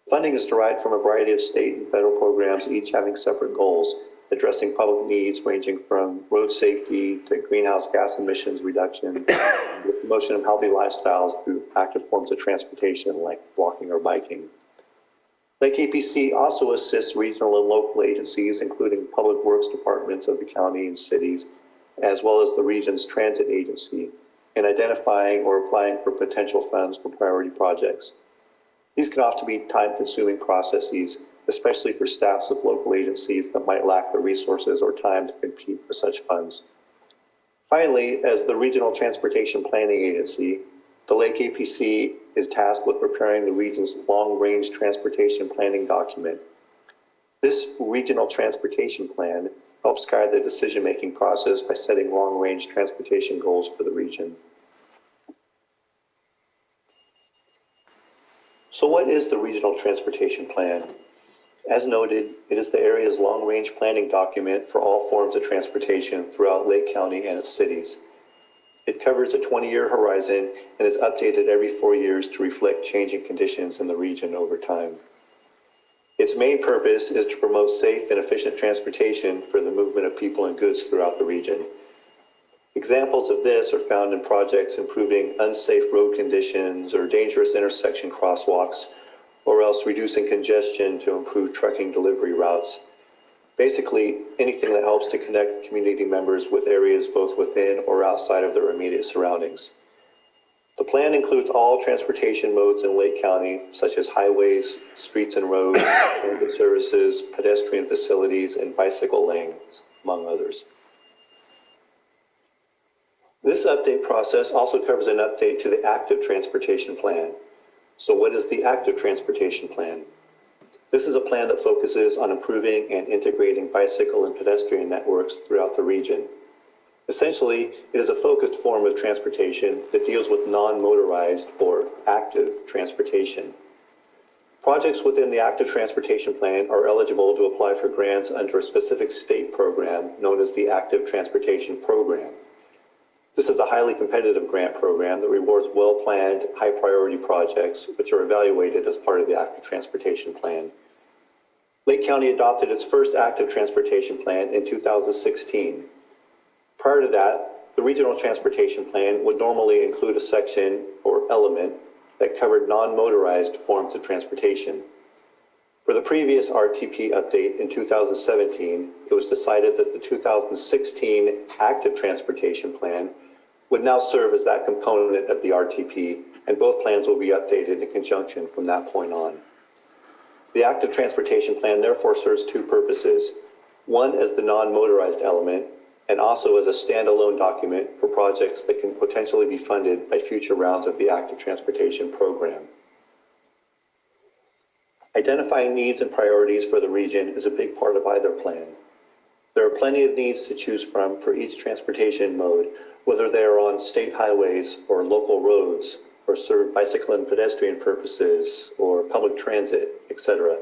Funding is derived from a variety of state and federal programs, each having separate goals, addressing public needs ranging from road safety to greenhouse gas emissions reduction, and the promotion of healthy lifestyles through active forms of transportation like walking or biking. Lake APC also assists regional and local agencies, including public works departments of the county and cities, as well as the region's transit agency, and identifying or applying for potential funds for priority projects. These can often be time-consuming processes, especially for staffs of local agencies that might lack the resources or time to compete for such funds. Finally, as the Regional Transportation Planning Agency, the Lake APC is tasked with preparing the region's long-range transportation planning document. This regional transportation plan helps guide the decision-making process by setting long-range transportation goals for the region. So what is the Regional Transportation Plan? As noted, it is the area's long-range planning document for all forms of transportation throughout Lake County and its cities. It covers a 20-year horizon and is updated every 4 years to reflect changing conditions in the region over time. Its main purpose is to promote safe and efficient transportation for the movement of people and goods throughout the region. Examples of this are found in projects improving unsafe road conditions or dangerous intersection crosswalks, or else reducing congestion to improve trucking delivery routes. Basically, anything that helps to connect community members with areas both within or outside of their immediate surroundings. The plan includes all transportation modes in Lake County, such as highways, streets and roads, transit services, pedestrian facilities, and bicycle lanes, among others. This update process also covers an update to the active transportation plan. So what is the active transportation plan? This is a plan that focuses on improving and integrating bicycle and pedestrian networks throughout the region. Essentially, it is a focused form of transportation that deals with non-motorized or active transportation. Projects within the active transportation plan are eligible to apply for grants under a specific state program known as the Active Transportation Program. This is a highly competitive grant program that rewards well-planned, high-priority projects, which are evaluated as part of the Active Transportation Plan. Lake County adopted its first Active Transportation Plan in 2016. Prior to that, the Regional Transportation Plan would normally include a section or element that covered non-motorized forms of transportation. For the previous RTP update in 2017, it was decided that the 2016 Active Transportation Plan would now serve as that component of the RTP, and both plans will be updated in conjunction from that point on. The Active Transportation Plan therefore serves two purposes. One as the non-motorized element, and also as a standalone document for projects that can potentially be funded by future rounds of the Active Transportation Program. Identifying needs and priorities for the region is a big part of either plan. There are plenty of needs to choose from for each transportation mode, whether they are on state highways or local roads, or serve bicycle and pedestrian purposes, or public transit, etc.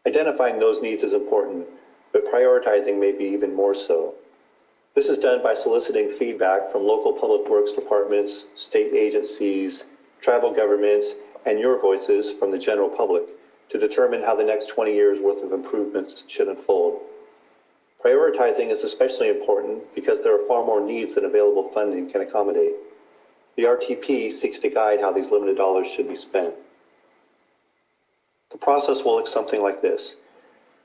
Identifying those needs is important, but prioritizing may be even more so. This is done by soliciting feedback from local public works departments, state agencies, tribal governments, and your voices from the general public to determine how the next 20 years worth of improvements should unfold. Prioritizing is especially important because there are far more needs than available funding can accommodate. The RTP seeks to guide how these limited dollars should be spent. The process will look something like this.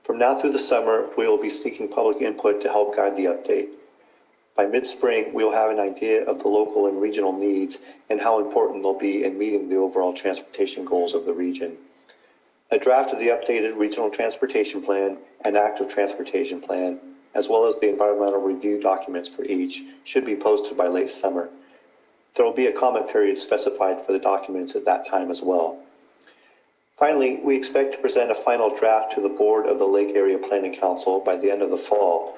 From now through the summer, we will be seeking public input to help guide the update. By mid-spring, we will have an idea of the local and regional needs and how important they'll be in meeting the overall transportation goals of the region. A draft of the updated Regional Transportation Plan and Active Transportation Plan, as well as the environmental review documents for each, should be posted by late summer. There will be a comment period specified for the documents at that time as well. Finally, we expect to present a final draft to the board of the Lake Area Planning Council by the end of the fall.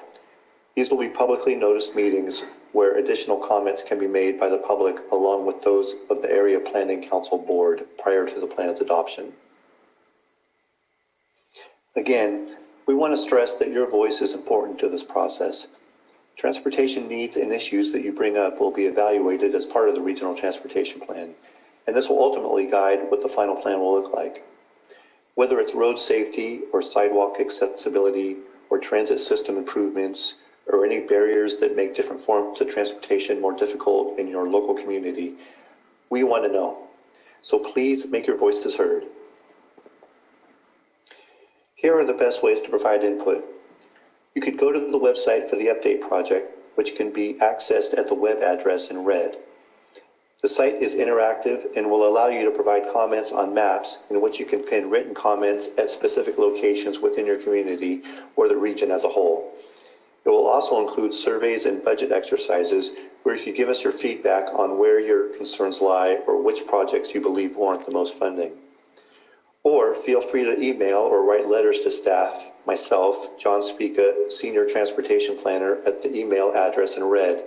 These will be publicly noticed meetings where additional comments can be made by the public along with those of the Area Planning Council board prior to the plan's adoption. Again, we want to stress that your voice is important to this process. Transportation needs and issues that you bring up will be evaluated as part of the Regional Transportation Plan, and this will ultimately guide what the final plan will look like. Whether it's road safety or sidewalk accessibility or transit system improvements or any barriers that make different forms of transportation more difficult in your local community, we want to know. So please make your voices heard. Here are the best ways to provide input. You could go to the website for the update project, which can be accessed at the web address in red. The site is interactive and will allow you to provide comments on maps in which you can pin written comments at specific locations within your community or the region as a whole. It will also include surveys and budget exercises where you can give us your feedback on where your concerns lie or which projects you believe warrant the most funding. Or feel free to email or write letters to staff, myself, John Spica, Senior Transportation Planner, at the email address in red,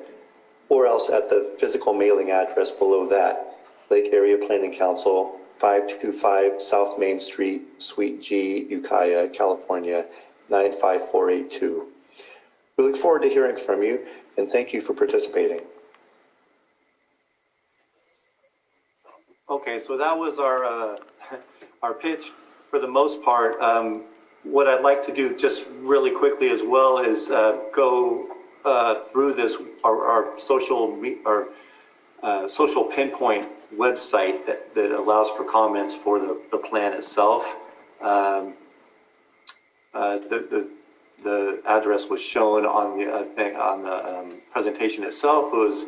or else at the physical mailing address below that, Lake Area Planning Council, 525 South Main Street, Suite G, Ukiah, California, 95482. We look forward to hearing from you, and thank you for participating. Okay, so that was our pitch for the most part. What I'd like to do just really quickly as well is go through this, our social pinpoint website that allows for comments for the plan itself. The address was shown on the presentation itself. It was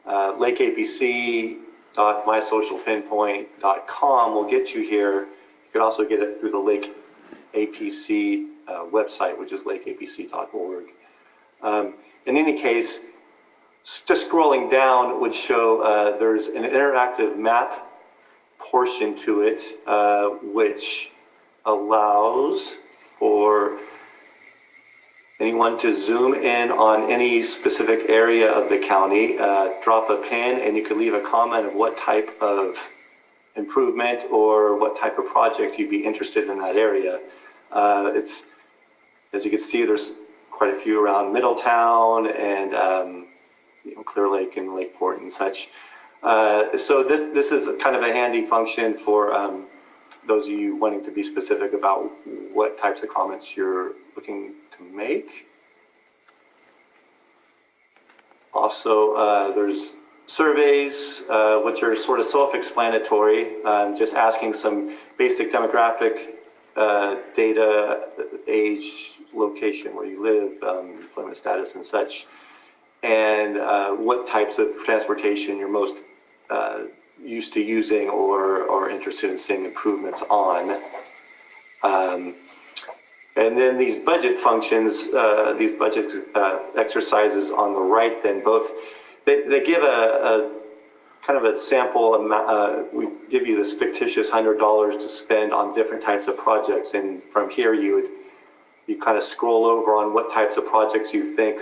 lakeapc.mysocialpinpoint.com will get you here. You can also get it through the Lake APC website, which is lakeapc.org. In any case, just scrolling down would show there's an interactive map portion to it, which allows for anyone to zoom in on any specific area of the county, drop a pin, and you can leave a comment of what type of improvement or what type of project you'd be interested in that area. It's, as you can see, there's quite a few around Middletown and Clear Lake and Lakeport and such. So this is kind of a handy function for those of you wanting to be specific about what types of comments you're looking to make. Also, there's surveys, which are sort of self-explanatory, just asking some basic demographic data, age, location where you live, employment status and such, and what types of transportation you're most used to using or interested in seeing improvements on. And then these budget functions, these budget exercises on the right, then both, they give a kind of a sample amount. We give you this fictitious $100 to spend on different types of projects. And from here, you kind of scroll over on what types of projects you think,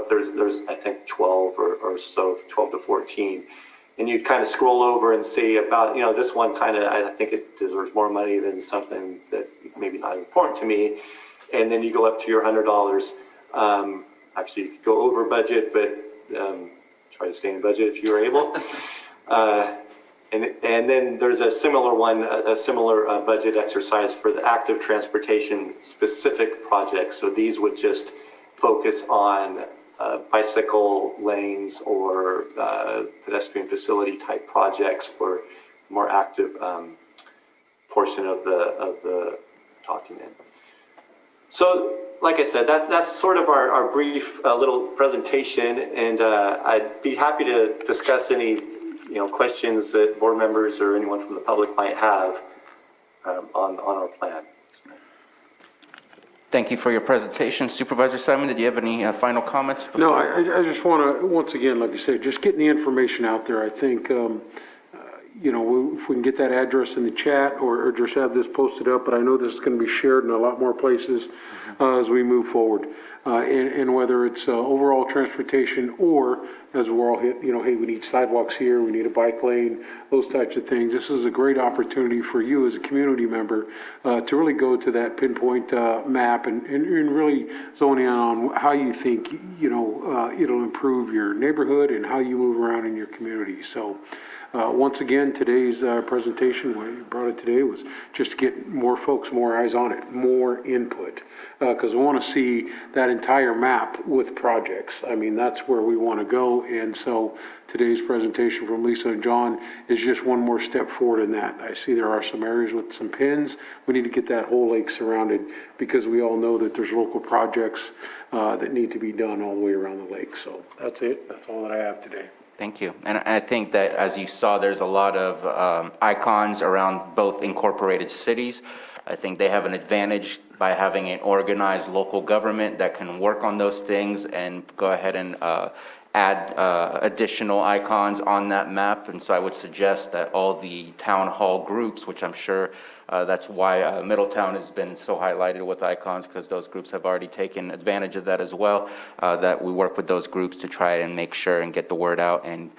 there's I think 12 or so, 12 to 14. And you'd kind of scroll over and see about, this one kind of, I think it deserves more money than something that maybe not important to me. And then you go up to your $100. Actually, you could go over budget, but try to stay in budget if you're able. And then there's a similar one, a similar budget exercise for the active transportation specific projects. So these would just focus on bicycle lanes or pedestrian facility type projects for more active portion of the document. So, like I said, that's sort of our brief little presentation, and I'd be happy to discuss any questions that board members or anyone from the public might have on our plan. Thank you for your presentation. Supervisor Simon, did you have any final comments? No, I just want to, once again, like I said, just getting the information out there. I think, if we can get that address in the chat or just have this posted up, but I know this is going to be shared in a lot more places as we move forward. And whether it's overall transportation or as we're all hit, hey, we need sidewalks here, we need a bike lane, those types of things. This is a great opportunity for you as a community member to really go to that pinpoint map and really zone in on how you think, it'll improve your neighborhood and how you move around in your community. So once again, today's presentation, why you brought it today, was just to get more folks, more eyes on it, more input, because we want to see that entire map with projects. I mean, that's where we want to go, and so today's presentation from Lisa and John is just one more step forward in that. I see there are some areas with some pins. We need to get that whole lake surrounded, because we all know that there's local projects that need to be done all the way around the lake. So that's it. That's all that I have today. Thank you. And I think that, as you saw, there's a lot of icons around both incorporated cities. I think they have an advantage by having an organized local government that can work on those things and go ahead and add additional icons on that map. And so I would suggest that all the town hall groups, which I'm sure that's why Middletown has been so highlighted with icons, because those groups have already taken advantage of that as well, that we work with those groups to try and make sure and get the word out and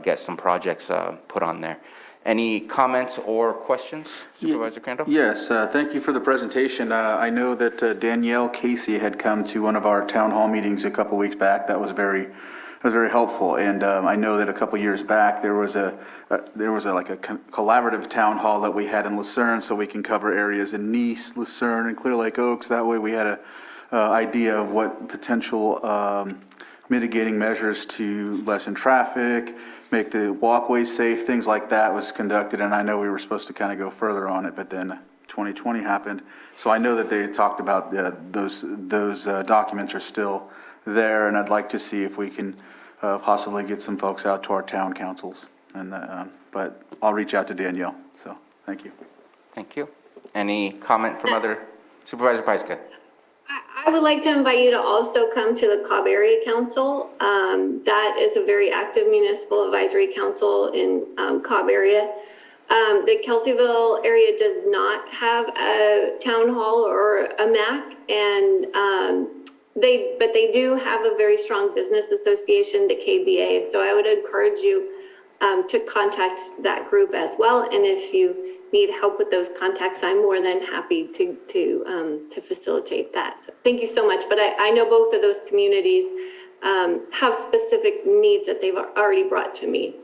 get some projects put on there. Any comments or questions, Supervisor Crandall? Yes, thank you for the presentation. I know that Danielle Casey had come to one of our town hall meetings a couple weeks back. That was very helpful. And I know that a couple years back there was a collaborative town hall that we had in Lucerne, so we can cover areas in Nice, Lucerne, and Clear Lake Oaks. That way we had a idea of what potential mitigating measures to lessen traffic, make the walkways safe, things like that was conducted. And I know we were supposed to kind of go further on it, but then 2020 happened. So I know that they talked about those documents are still there, and I'd like to see if we can possibly get some folks out to our town councils. And but I'll reach out to Danielle. So thank you. Thank you. Any comment from other Supervisor Pyska? I would like to invite you to also come to the Cobb Area Council. That is a very active municipal advisory council in Cobb area. The Kelseyville area does not have a town hall or a MAC, and but they do have a very strong business association, the KBA. So I would encourage you to contact that group as well. And if you need help with those contacts, I'm more than happy to facilitate that. So thank you so much. But I know both of those communities have specific needs that they've already brought to me.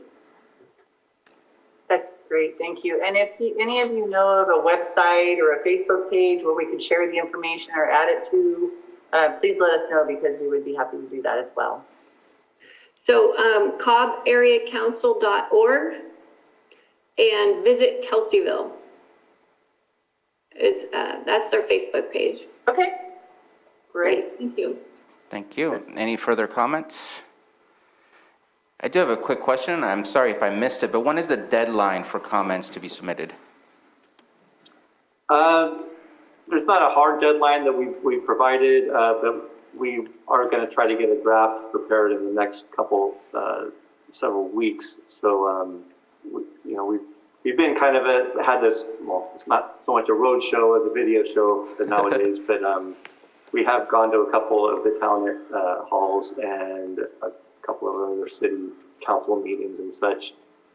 That's great, thank you. And if any of you know of a website or a Facebook page where we could share the information or add it to, please let us know, because we would be happy to do that as well. So cobbareacouncil.org and visit Kelseyville. That's their Facebook page. Okay, great. Thank you. Thank you. Any further comments? I do have a quick question. I'm sorry if I missed it, but when is the deadline for comments to be submitted? There's not a hard deadline that we provided, but we are going to try to get a draft prepared in the next several weeks. So, we've been kind of had this, well, it's not so much a road show as a video show nowadays, but we have gone to a couple of the town halls and a couple of other city council meetings and such.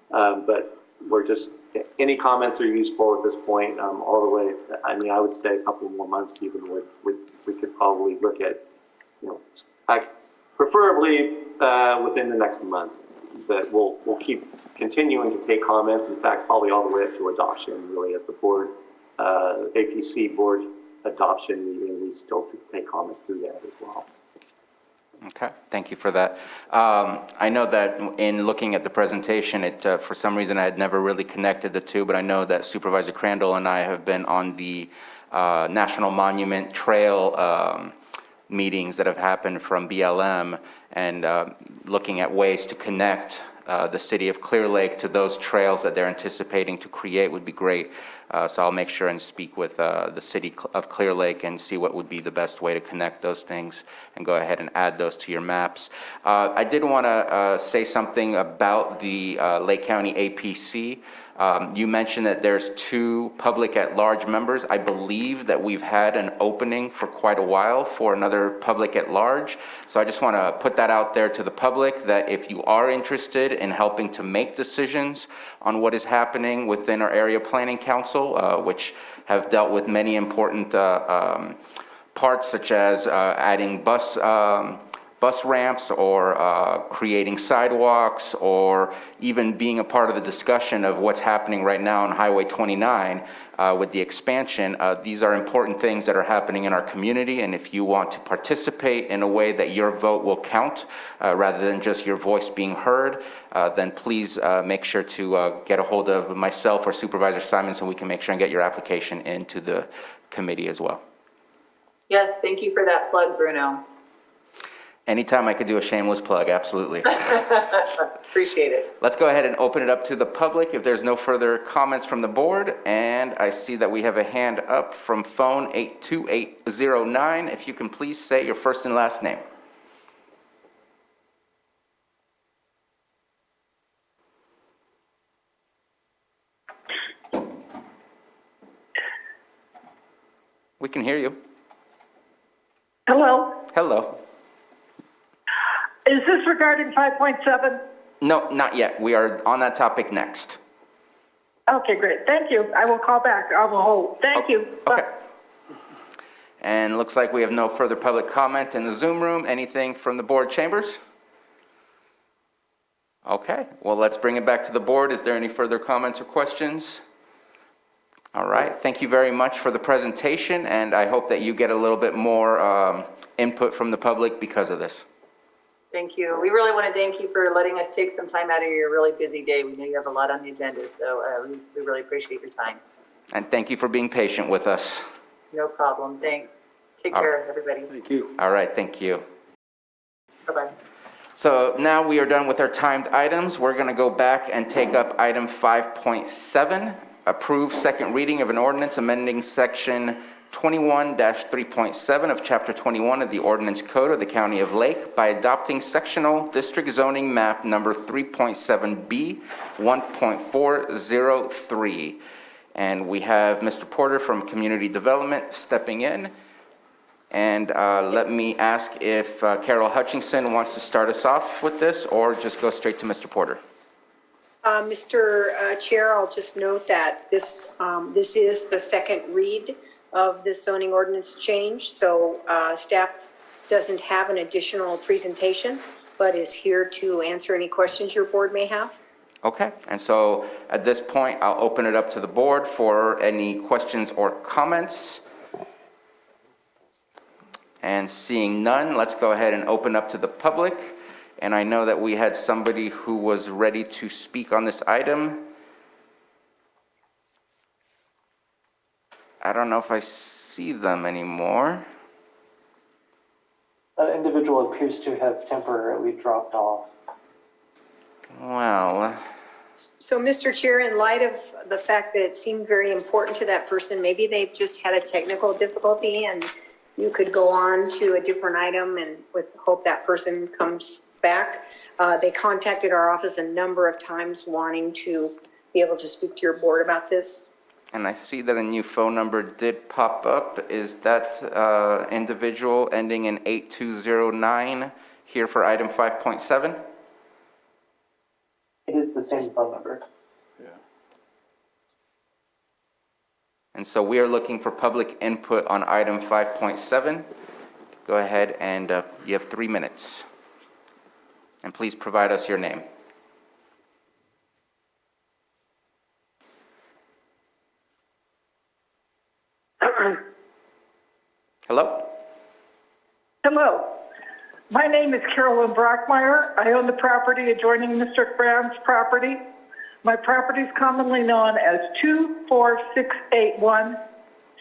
But we're just, any comments are useful at this point, all the way. I mean, I would say a couple more months even we could probably look at, preferably within the next month. But we'll keep continuing to take comments. In fact, probably all the way up to adoption, really, at the board, APC board adoption meeting, we still take comments through that as well. Okay, thank you for that. I know that in looking at the presentation, for some reason I had never really connected the two, but I know that Supervisor Crandall and I have been on the National Monument Trail meetings that have happened from BLM, and looking at ways to connect the city of Clear Lake to those trails that they're anticipating to create would be great. So I'll make sure and speak with the city of Clear Lake and see what would be the best way to connect those things and go ahead and add those to your maps. I did want to say something about the Lake County APC. You mentioned that there's 2 public at-large members. I believe that we've had an opening for quite a while for another public at-large. So I just want to put that out there to the public, that if you are interested in helping to make decisions on what is happening within our area planning council, which have dealt with many important parts, such as adding bus ramps, or creating sidewalks, or even being a part of the discussion of what's happening right now on Highway 29 with the expansion. These are important things that are happening in our community, and if you want to participate in a way that your vote will count, rather than just your voice being heard, then please make sure to get a hold of myself or Supervisor Simon so we can make sure and get your application into the committee as well. Yes, thank you for that plug, Bruno. Anytime I could do a shameless plug, absolutely. Appreciate it. Let's go ahead and open it up to the public if there's no further comments from the board. And I see that we have a hand up from phone 82809. If you can please say your first and last name. We can hear you. Hello, Hello. is this regarding 5.7? No, not yet. We are on that topic next. Okay, great, thank you. I will call back, I will hold. Thank you. Okay. And looks like we have no further public comment in the Zoom room. Anything from the board chambers? Okay, well, let's bring it back to the board. Is there any further comments or questions? All right, thank you very much for the presentation, and I hope that you get a little bit more input from the public because of this. Thank you. We really want to thank you for letting us take some time out of your really busy day. We know you have a lot on the agenda, so we really appreciate your time. And thank you for being patient with us. No problem. Thanks. Take All care, everybody. Thank you. All right, thank you. Bye-bye. So now we are done with our timed items. We're going to go back and take up item 5.7, approve second reading of an ordinance amending section 21-3.7 of chapter 21 of the ordinance code of the county of Lake by adopting sectional district zoning map number 3.7B 1.403. And we have Mr. Porter from Community Development stepping in. And let me ask if Carol Hutchinson wants to start us off with this, or just go straight to Mr. Porter. Mr. Chair, I'll just note that this is the second read of this zoning ordinance change, so staff doesn't have an additional presentation, but is here to answer any questions your board may have. Okay, and so at this point, I'll open it up to the board for any questions or comments. And seeing none, let's go ahead and open up to the public. And I know that we had somebody who was ready to speak on this item. I don't know if I see them anymore. That individual appears to have temporarily dropped off. Well. So, Mr. Chair, in light of the fact that it seemed very important to that person, maybe they've just had a technical difficulty and you could go on to a different item and with hope that person comes back. They contacted our office a number of times wanting to be able to speak to your board about this. And I see that a new phone number did pop up. Is that individual ending in 8209 here for item 5.7? It is the same phone number. And so we are looking for public input on item 5.7. Go ahead and you have 3 minutes. And please provide us your name. Hello? Hello, my name is Carolyn Brockmeyer. I own the property adjoining Mr. Brown's property. My property is commonly known as 24681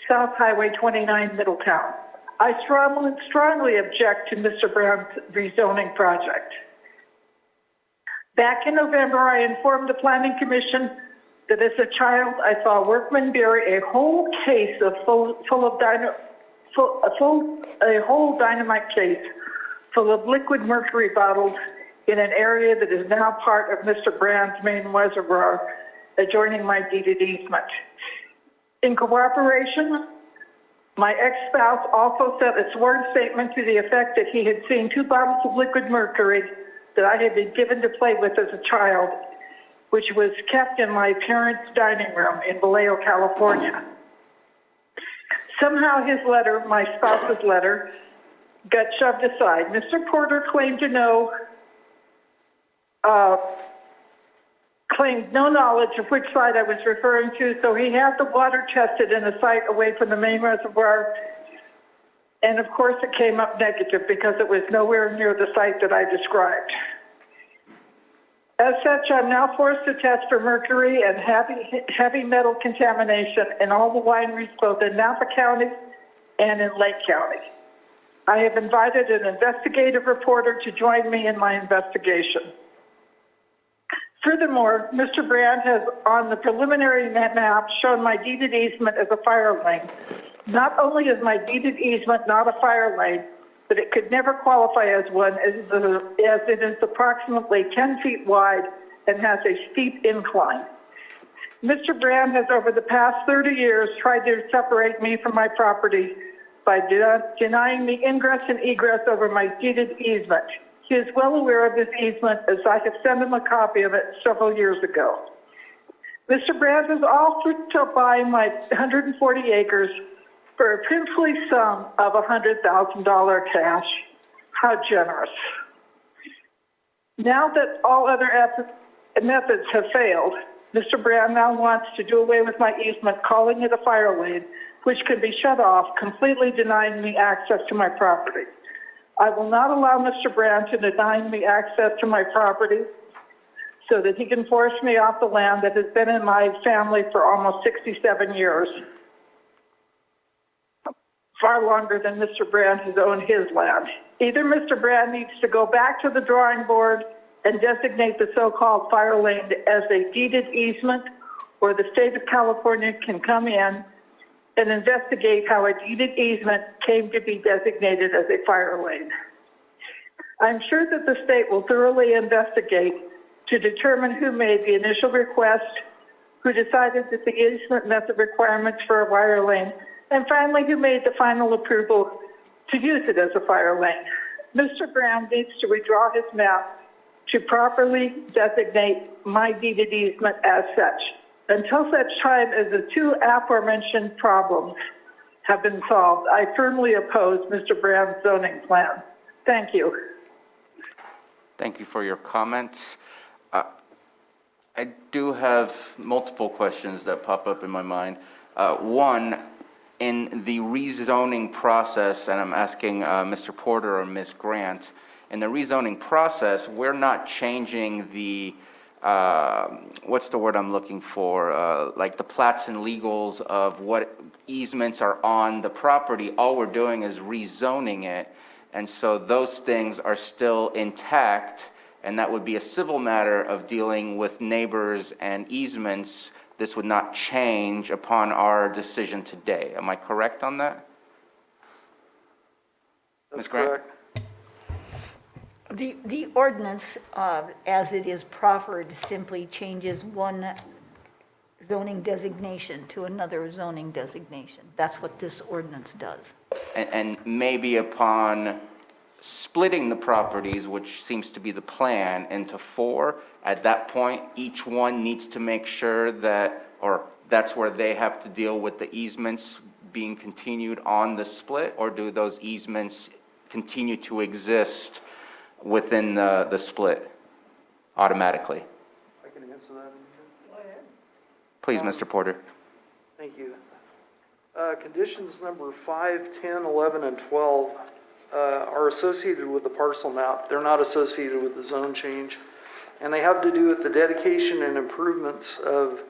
South Highway 29, Middletown. I strongly object to Mr. Brown's rezoning project. Back in November, I informed the Planning Commission that as a child, I saw workmen bury a whole case of a whole dynamite case full of liquid mercury bottles in an area that is now part of Mr. Brown's main reservoir adjoining my deeded easement. In cooperation, my ex-spouse also sent a sworn statement to the effect that he had seen 2 bottles of liquid mercury that I had been given to play with as a child, which was kept in my parents' dining room in Vallejo, California. Somehow his letter, my spouse's letter, got shoved aside. Mr. Porter claimed to know, claimed no knowledge of which site I was referring to, so he had the water tested in a site away from the main reservoir, and of course it came up negative because it was nowhere near the site that I described. As such, I'm now forced to test for mercury and heavy metal contamination in all the wineries, both in Napa County and in Lake County. I have invited an investigative reporter to join me in my investigation. Furthermore, Mr. Brand has on the preliminary map shown my deeded easement as a fire lane. Not only is my deeded easement not a fire lane, but it could never qualify as one as it is approximately 10 feet wide and has a steep incline. Mr. Brand has over the past 30 years tried to separate me from my property by denying me ingress and egress over my deeded easement. He is well aware of this easement as I have sent him a copy of it several years ago. Mr. Brand has offered to buy my 140 acres for a princely sum of $100,000 cash. How generous. Now that all other methods have failed, Mr. Brand now wants to do away with my easement, calling it a fire lane, which can be shut off, completely denying me access to my property. I will not allow Mr. Brand to deny me access to my property so that he can force me off the land that has been in my family for almost 67 years. Far longer than Mr. Brand has owned his land. Either Mr. Brand needs to go back to the drawing board and designate the so-called fire lane as a deeded easement, or the state of California can come in and investigate how a deeded easement came to be designated as a fire lane. I'm sure that the state will thoroughly investigate to determine who made the initial request, who decided that the easement met the requirements for a fire lane, and finally, who made the final approval to use it as a fire lane. Mr. Brand needs to withdraw his map to properly designate my deeded easement as such. Until such time as the two aforementioned problems have been solved, I firmly oppose Mr. Brand's zoning plan. Thank you. Thank you for your comments. I do have multiple questions that pop up in my mind. One, in the rezoning process, and I'm asking Mr. Porter or Ms. Grant, in the rezoning process, we're not changing the, what's the word I'm looking for, like the plats and legals of what easements are on the property. All we're doing is rezoning it, and so those things are still intact, and that would be a civil matter of dealing with neighbors and easements. This would not change upon our decision today. Am I correct on that? Ms. Grant? The ordinance, as it is proffered, simply changes one zoning designation to another zoning designation. That's what this ordinance does. And maybe upon splitting the properties, which seems to be the plan, into 4, at that point, each one needs to make sure that, or that's where they have to deal with the easements being continued on the split, or do those easements continue to exist within the split automatically? I can answer that. Go ahead. Please, Mr. Porter. Thank you. Conditions number 5, 10, 11, and 12 are associated with the parcel map. They're not associated with the zone change. And they have to do with the dedication and improvements of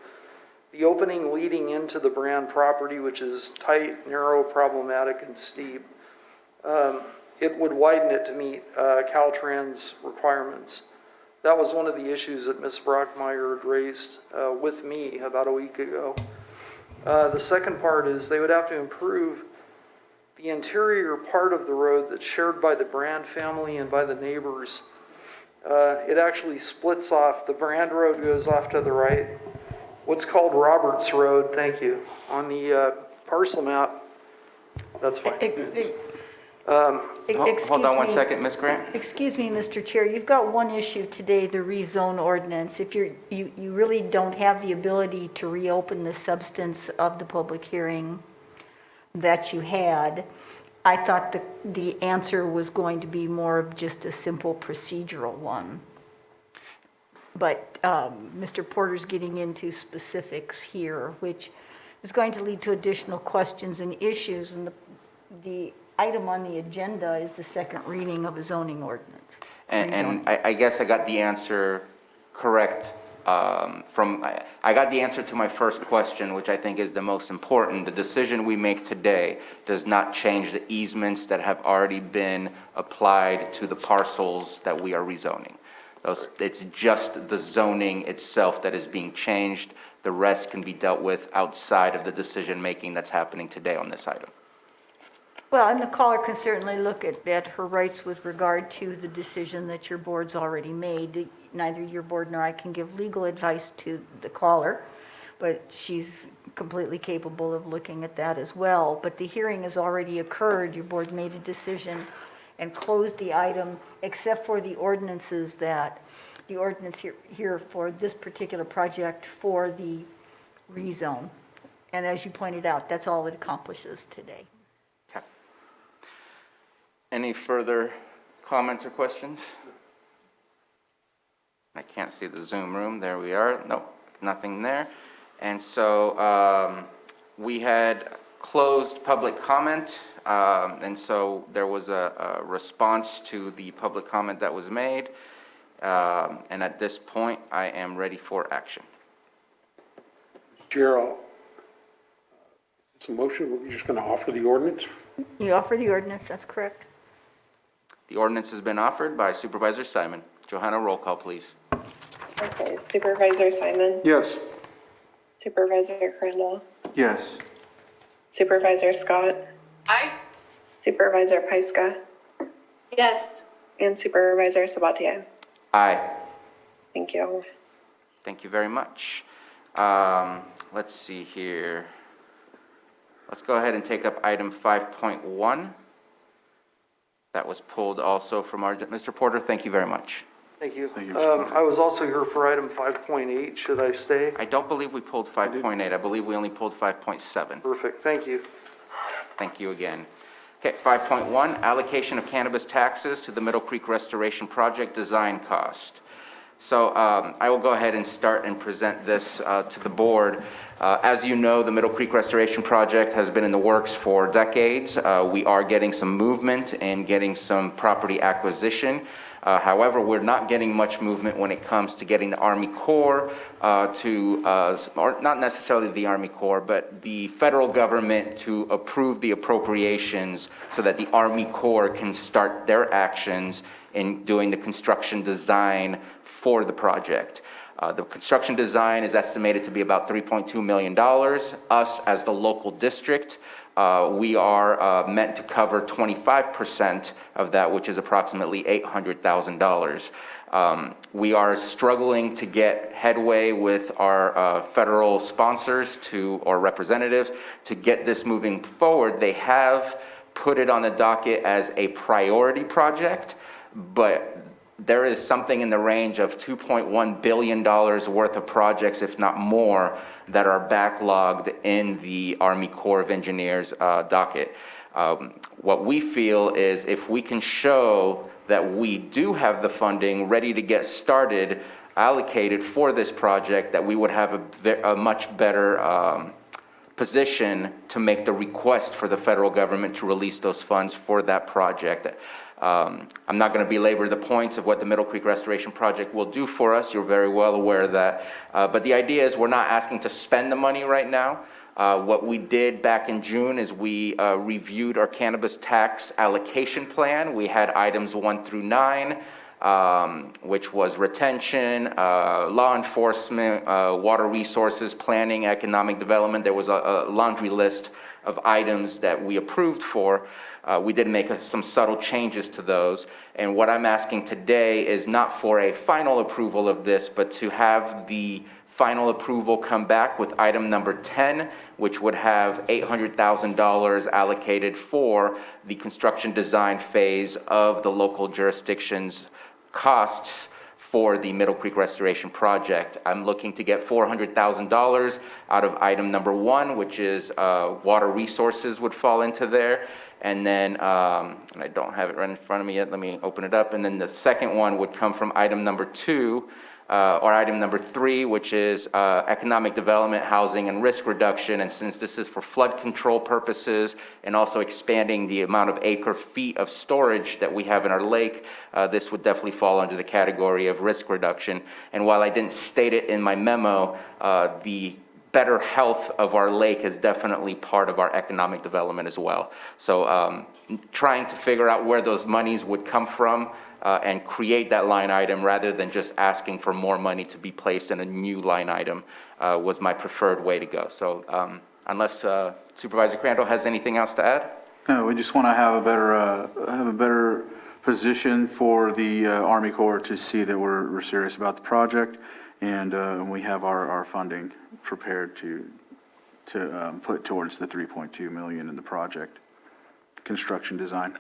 the opening leading into the Brand property, which is tight, narrow, problematic, and steep. It would widen it to meet Caltrans requirements. That was one of the issues that Ms. Brockmeyer had raised with me about a week ago. The second part is they would have to improve the interior part of the road that's shared by the Brand family and by the neighbors. It actually splits off. The Brand Road goes off to the right. What's called Roberts Road, thank you, on the parcel map. That's fine. Hold on one second, Ms. Grant. Excuse me, Mr. Chair, you've got one issue today, the rezone ordinance. If you really don't have the ability to reopen the substance of the public hearing that you had, I thought the answer was going to be more of just a simple procedural one. But Mr. Porter's getting into specifics here, which is going to lead to additional questions and issues. And the item on the agenda is the second reading of a zoning ordinance. And I guess I got the answer correct I got the answer to my first question, which I think is the most important. The decision we make today does not change the easements that have already been applied to the parcels that we are rezoning. It's just the zoning itself that is being changed. The rest can be dealt with outside of the decision-making that's happening today on this item. Well, and the caller can certainly look at her rights with regard to the decision that your board's already made. Neither your board nor I can give legal advice to the caller, but she's completely capable of looking at that as well. But the hearing has already occurred. Your board made a decision and closed the item, except for the ordinances the ordinance here for this particular project for the rezone. And as you pointed out, that's all it accomplishes today. Okay. Any further comments or questions? I can't see the Zoom room. There we are. Nope, nothing there. And so we had closed public comment, and so there was a response to the public comment that was made. And at this point, I am ready for action. Chair, it's a motion. We're just going to offer the ordinance. You offer the ordinance, that's correct. The ordinance has been offered by Supervisor Simon. Johanna, roll call, please. Okay, Supervisor Simon, Yes. Supervisor Crandall, Yes. Supervisor Scott, Aye. Supervisor Pyska, Yes. and Supervisor Sabatier. Aye. Thank you. Thank you very much. Let's see here. Let's go ahead and take up item 5.1. That was pulled also from our, Mr. Porter, thank you very much. Thank you. Thank you, Mr. Porter. I was also here for item 5.8. Should I stay? I don't believe we pulled 5.8. I believe we only pulled 5.7. Perfect, thank you. Thank you again. Okay, 5.1, allocation of cannabis taxes to the Middle Creek Restoration Project design cost. So I will go ahead and start and present this to the board. As you know, the Middle Creek Restoration Project has been in the works for decades. We are getting some movement and getting some property acquisition. However, we're not getting much movement when it comes to getting the Army Corps or not necessarily the Army Corps, but the federal government to approve the appropriations so that the Army Corps can start their actions in doing the construction design for the project. The construction design is estimated to be about $3.2 million. Us, as the local district, we are meant to cover 25% of that, which is approximately $800,000. We are struggling to get headway with our federal sponsors or representatives to get this moving forward. They have put it on the docket as a priority project, but there is something in the range of $2.1 billion worth of projects, if not more, that are backlogged in the Army Corps of Engineers docket. What we feel is if we can show that we do have the funding ready to get started, allocated for this project, that we would have a much better position to make the request for the federal government to release those funds for that project. I'm not going to belabor the points of what the Middle Creek Restoration Project will do for us. You're very well aware of that. But the idea is we're not asking to spend the money right now. What we did back in June is we reviewed our cannabis tax allocation plan. We had items 1 through 9, which was retention, law enforcement, water resources, planning, economic development. There was a laundry list of items that we approved for. We did make some subtle changes to those. And what I'm asking today is not for a final approval of this, but to have the final approval come back with item number 10, which would have $800,000 allocated for the construction design phase of the local jurisdiction's costs for the Middle Creek Restoration Project. I'm looking to get $400,000 out of item number 1, which is water resources would fall into there. And then, and I don't have it right in front of me yet, let me open it up. And then the second one would come from item number 2, or item number 3, which is economic development, housing, and risk reduction. And since this is for flood control purposes and also expanding the amount of acre feet of storage that we have in our lake, this would definitely fall under the category of risk reduction. And while I didn't state it in my memo, the better health of our lake is definitely part of our economic development as well. So trying to figure out where those monies would come from and create that line item rather than just asking for more money to be placed in a new line item was my preferred way to go. So unless Supervisor Crandall has anything else to add? No, we just want to have a better position for the Army Corps to see that we're serious about the project, and we have our funding prepared to put towards the $3.2 million in the project construction design.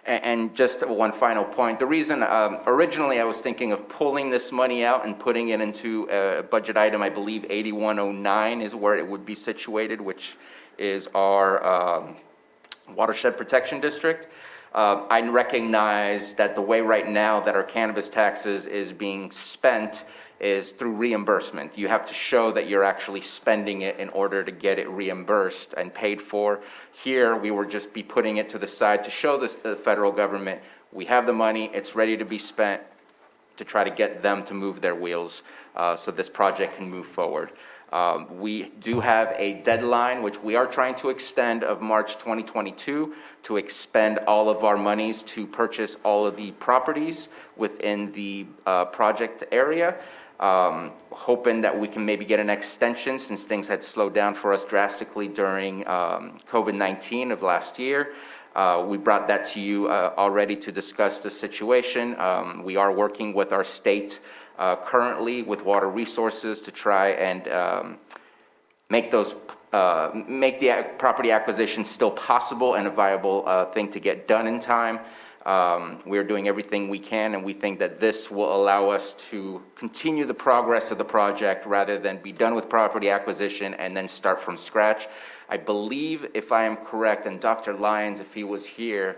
And just one final point, the reason originally I was thinking of pulling this money out and putting it into a budget item, I believe 8109 is where it would be situated, which is our watershed protection district. I recognize that the way right now that our cannabis taxes is being spent is through reimbursement. You have to show that you're actually spending it in order to get it reimbursed and paid for. Here, we would just be putting it to the side to show the federal government we have the money, it's ready to be spent, to try to get them to move their wheels so this project can move forward. We do have a deadline, which we are trying to extend, of March 2022 to expend all of our monies to purchase all of the properties within the project area. Hoping that we can maybe get an extension since things had slowed down for us drastically during COVID-19 of last year. We brought that to you already to discuss the situation. We are working with our state currently with water resources to try and make the property acquisition still possible and a viable thing to get done in time. We're doing everything we can, and we think that this will allow us to continue the progress of the project rather than be done with property acquisition and then start from scratch. I believe, if I am correct, and Dr. Lyons, if he was here,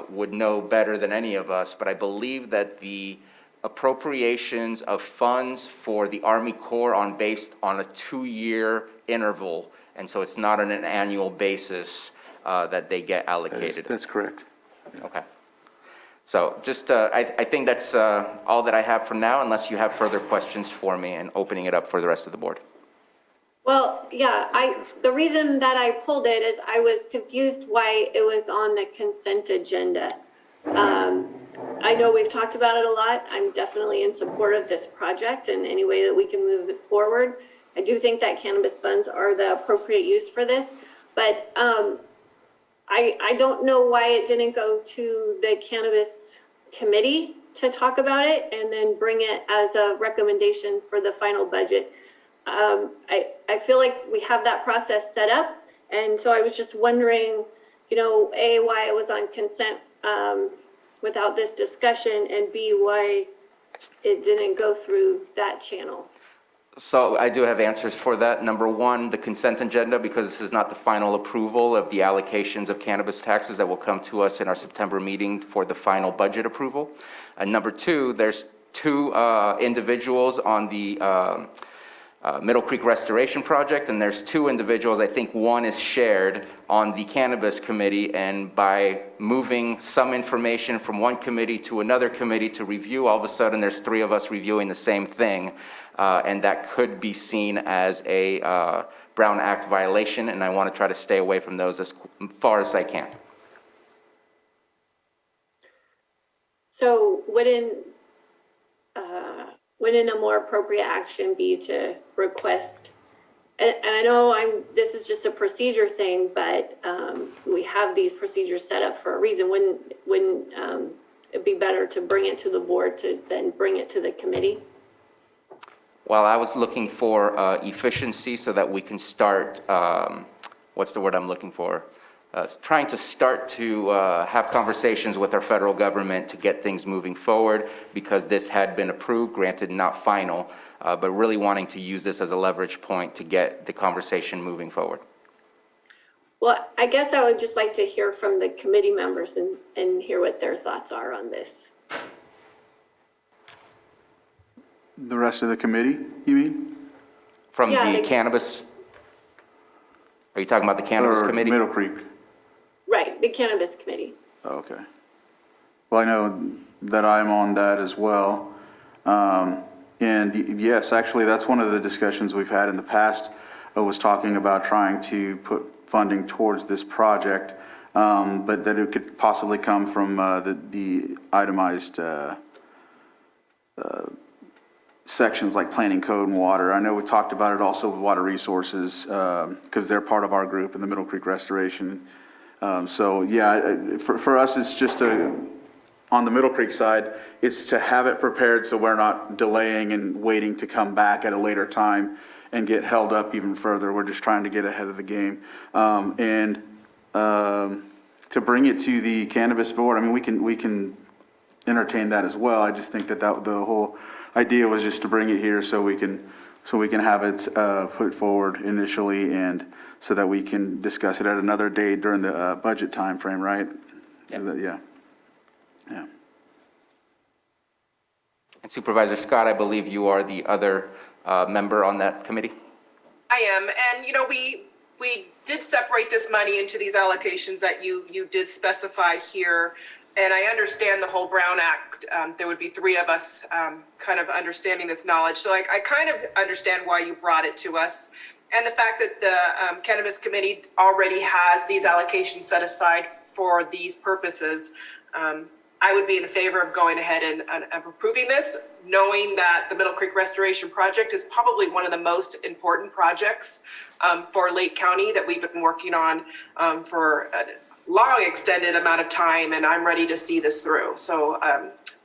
would know better than any of us, but I believe that the appropriations of funds for the Army Corps based on a 2-year interval, and so it's not on an annual basis that they get allocated. That's correct. Okay. So just, I think that's all that I have for now, unless you have further questions for me, and opening it up for the rest of the board. Well, yeah, the reason that I pulled it is I was confused why it was on the consent agenda. I know we've talked about it a lot. I'm definitely in support of this project and any way that we can move it forward. I do think that cannabis funds are the appropriate use for this, but I don't know why it didn't go to the cannabis committee to talk about it and then bring it as a recommendation for the final budget. I feel like we have that process set up, and so I was just wondering, A, why it was on consent without this discussion, and B, why it didn't go through that channel. So I do have answers for that. Number one, the consent agenda, because this is not the final approval of the allocations of cannabis taxes that will come to us in our September meeting for the final budget approval. And number two, there's two individuals on the Middle Creek Restoration Project, and there's two individuals, I think one is shared on the Cannabis Committee, and by moving some information from one committee to another committee to review, all of a sudden there's 3 of us reviewing the same thing, and that could be seen as a Brown Act violation, and I want to try to stay away from those as far as I can. So wouldn't a more appropriate action be to request, and I know this is just a procedure thing, but we have these procedures set up for a reason. Wouldn't it be better to bring it to the board to then bring it to the committee? Well, I was looking for efficiency so that we can start, what's the word I'm looking for? Trying to start to have conversations with our federal government to get things moving forward, because this had been approved, granted not final, but really wanting to use this as a leverage point to get the conversation moving forward. Well, I guess I would just like to hear from the committee members and hear what their thoughts are on this. The rest of the committee, you mean? From Yeah, the they- cannabis? Are you talking about the cannabis Or committee? Middle Creek? Right, the cannabis committee. Okay. Well, I know that I'm on that as well. And yes, actually, that's one of the discussions we've had in the past, was talking about trying to put funding towards this project, but that it could possibly come from the itemized sections like planning code and water. I know we've talked about it also with water resources, because they're part of our group in the Middle Creek Restoration. So yeah, for us, it's just on the Middle Creek side, it's to have it prepared so we're not delaying and waiting to come back at a later time and get held up even further. We're just trying to get ahead of the game. And to bring it to the cannabis board, I mean, we can entertain that as well. I just think that the whole idea was just to bring it here so we can have it put forward initially, and so that we can discuss it at another date during the budget time frame, right? Yeah. Yeah. And Supervisor Scott, I believe you are the other member on that committee? I am, and we did separate this money into these allocations that you did specify here. And I understand the whole Brown Act. There would be three of us kind of understanding this knowledge. So I kind of understand why you brought it to us. And the fact that the Cannabis Committee already has these allocations set aside for these purposes, I would be in favor of going ahead and approving this, knowing that the Middle Creek Restoration Project is probably one of the most important projects for Lake County that we've been working on for a long extended amount of time, and I'm ready to see this through. So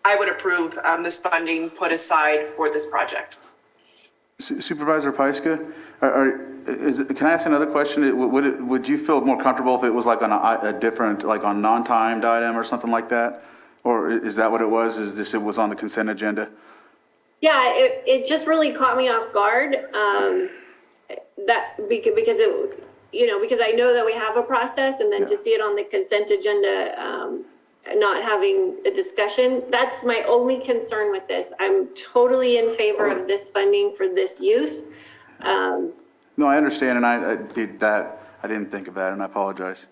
I would approve this funding put aside for this project. Supervisor Pyska, can I ask another question? Would you feel more comfortable if it was like on a different, like on non-timed item or something like that? Or is that what it was? It was on the consent agenda? Yeah, it just really caught me off guard. Because it, because I know that we have a process, and then to see it on the consent agenda, not having a discussion, that's my only concern with this. I'm totally in favor of this funding for this use. No, I understand, and I did that. I didn't think of that, and I apologize.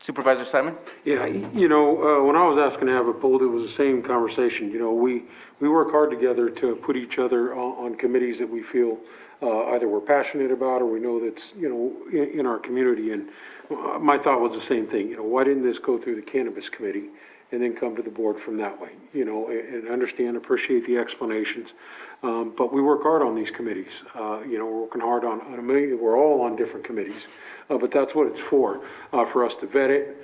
Supervisor Simon? Yeah, when I was asking to have it pulled, it was the same conversation. We work hard together to put each other on committees that we feel either we're passionate about or we know that's, in our community. And my thought was the same thing. Why didn't this go through the Cannabis Committee and then come to the board from that way? And understand, appreciate the explanations. But we work hard on these committees. We're working hard on a million, we're all on different committees. But that's what it's for us to vet it,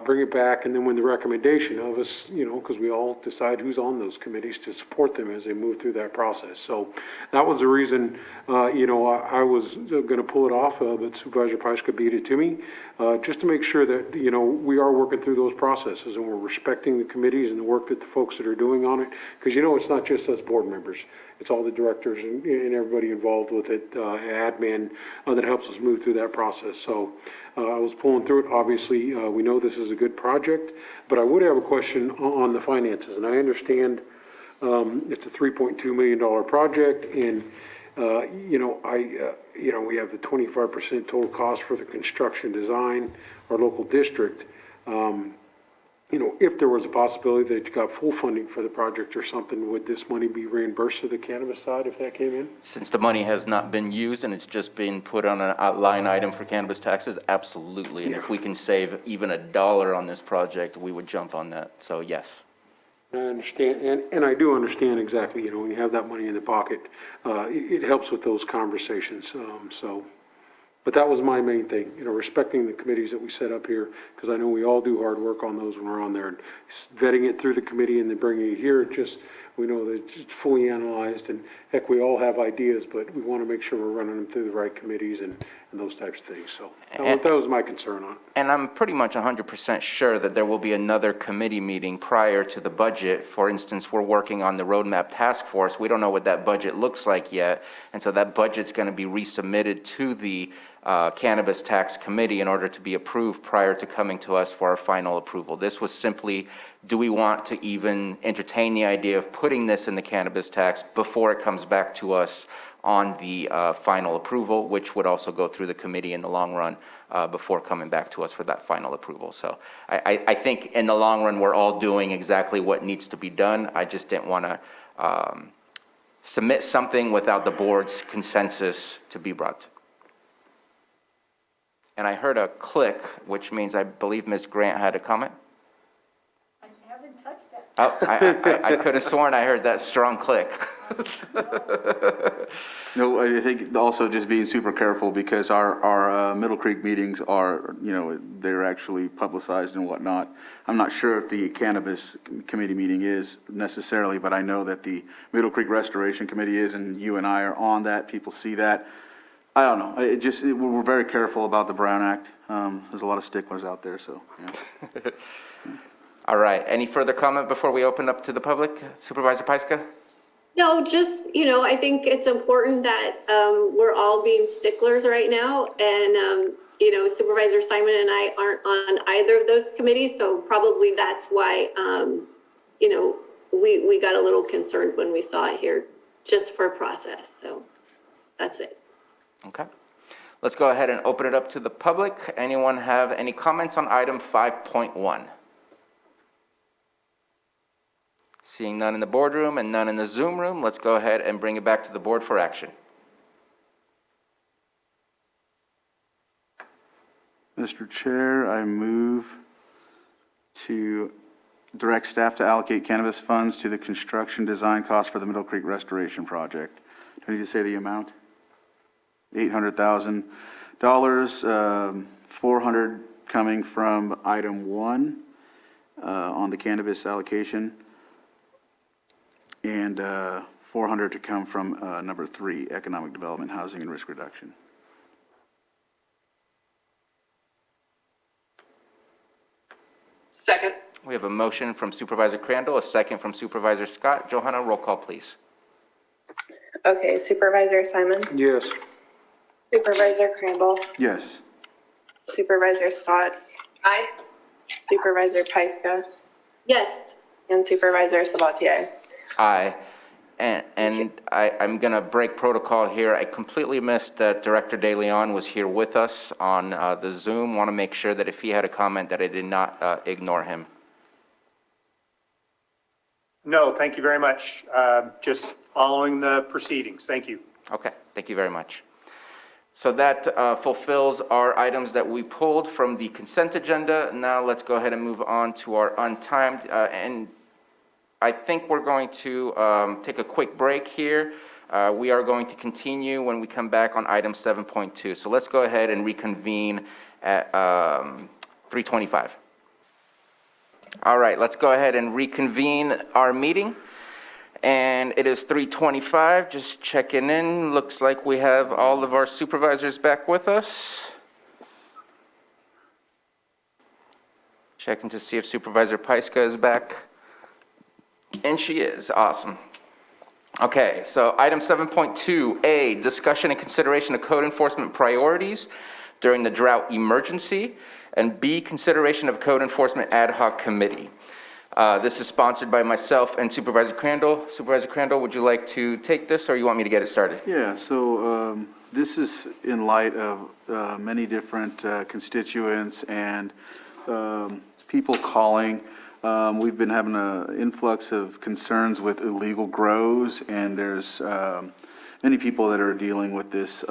bring it back, and then when the recommendation of us, because we all decide who's on those committees, to support them as they move through that process. So that was the reason, I was going to pull it off, but Supervisor Pyska beat it to me, just to make sure that, we are working through those processes and we're respecting the committees and the work that the folks that are doing on it. Because, it's not just us board members. It's all the directors and everybody involved with it, admin, that helps us move through that process. So I was pulling through it. Obviously, we know this is a good project, but I would have a question on the finances. And I understand it's a $3.2 million project, and we have the 25% total cost for the construction design, our local district. If there was a possibility that you got full funding for the project or something, would this money be reimbursed to the cannabis side if that came in? Since the money has not been used and it's just been put on a line item for cannabis taxes, absolutely. And if we can save even $1 on this project, we would jump on that. So yes. I understand, and I do understand exactly, when you have that money in the pocket, it helps with those conversations, but that was my main thing, respecting the committees that we set up here, because I know we all do hard work on those when we're on there, and vetting it through the committee and then bringing it here, we know that it's fully analyzed, and heck, we all have ideas, but we want to make sure we're running them through the right committees and those types of things, so that was my concern on it. And I'm pretty much 100% sure that there will be another committee meeting prior to the budget. For instance, we're working on the roadmap task force. We don't know what that budget looks like yet, and so that budget's going to be resubmitted to the Cannabis Tax Committee in order to be approved prior to coming to us for our final approval. This was simply do we want to even entertain the idea of putting this in the cannabis tax before it comes back to us on the final approval, which would also go through the committee in the long run before coming back to us for that final approval. So I think in the long run, we're all doing exactly what needs to be done. I just didn't want to submit something without the board's consensus to be brought. And I heard a click, which means I believe Ms. Grant had a comment. I haven't touched that. Oh, I could have sworn I heard that strong click. No, I think also just being super careful because our Middle Creek meetings are, they're actually publicized and whatnot. I'm not sure if the Cannabis Committee meeting is necessarily, but I know that the Middle Creek Restoration Committee is, and you and I are on that. People see that. I don't know. We're very careful about the Brown Act. There's a lot of sticklers out there, so, yeah. All right. Any further comment before we open up to the public? Supervisor Pyska? No, just, I think it's important that we're all being sticklers right now. And, Supervisor Simon and I aren't on either of those committees. So probably that's why, we got a little concerned when we saw it here just for process. So that's it. Okay. Let's go ahead and open it up to the public. Anyone have any comments on item 5.1? Seeing none in the boardroom and none in the Zoom room, let's go ahead and bring it back to the board for action. Mr. Chair, I move to direct staff to allocate cannabis funds to the construction design cost for the Middle Creek Restoration Project. Do I need to say the amount? $800,000, $400 coming from item 1 on the cannabis allocation, and $400 to come from number 3, economic development, housing, and risk reduction. Second. We have a motion from Supervisor Crandall, a second from Supervisor Scott. Johanna, roll call, please. Okay, Supervisor Simon, Yes. Supervisor Crandall, Yes. Supervisor Scott, Aye. Supervisor Pyska, Yes. and Supervisor Sabatier. Aye. And I'm going to break protocol here. I completely missed that Director De Leon was here with us on the Zoom. Want to make sure that if he had a comment that I did not ignore him. No, thank you very much. Just following the proceedings. Thank you. Okay, thank you very much. So that fulfills our items that we pulled from the consent agenda. Now let's go ahead and move on to our untimed. And I think we're going to take a quick break here. We are going to continue when we come back on item 7.2. So let's go ahead and reconvene at 3:25. All right, let's go ahead and reconvene our meeting. And it is 3:25, just checking in. Looks like we have all of our supervisors back with us. Checking to see if Supervisor Pyska is back. And she is, awesome. Okay, so item 7.2A, discussion and consideration of code enforcement priorities during the drought emergency. And B, consideration of code enforcement ad hoc committee. This is sponsored by myself and Supervisor Crandall. Supervisor Crandall, would you like to take this, or you want me to get it started? Yeah, so this is in light of many different constituents and people calling. We've been having an influx of concerns with illegal grows, and there's many people that are dealing with this,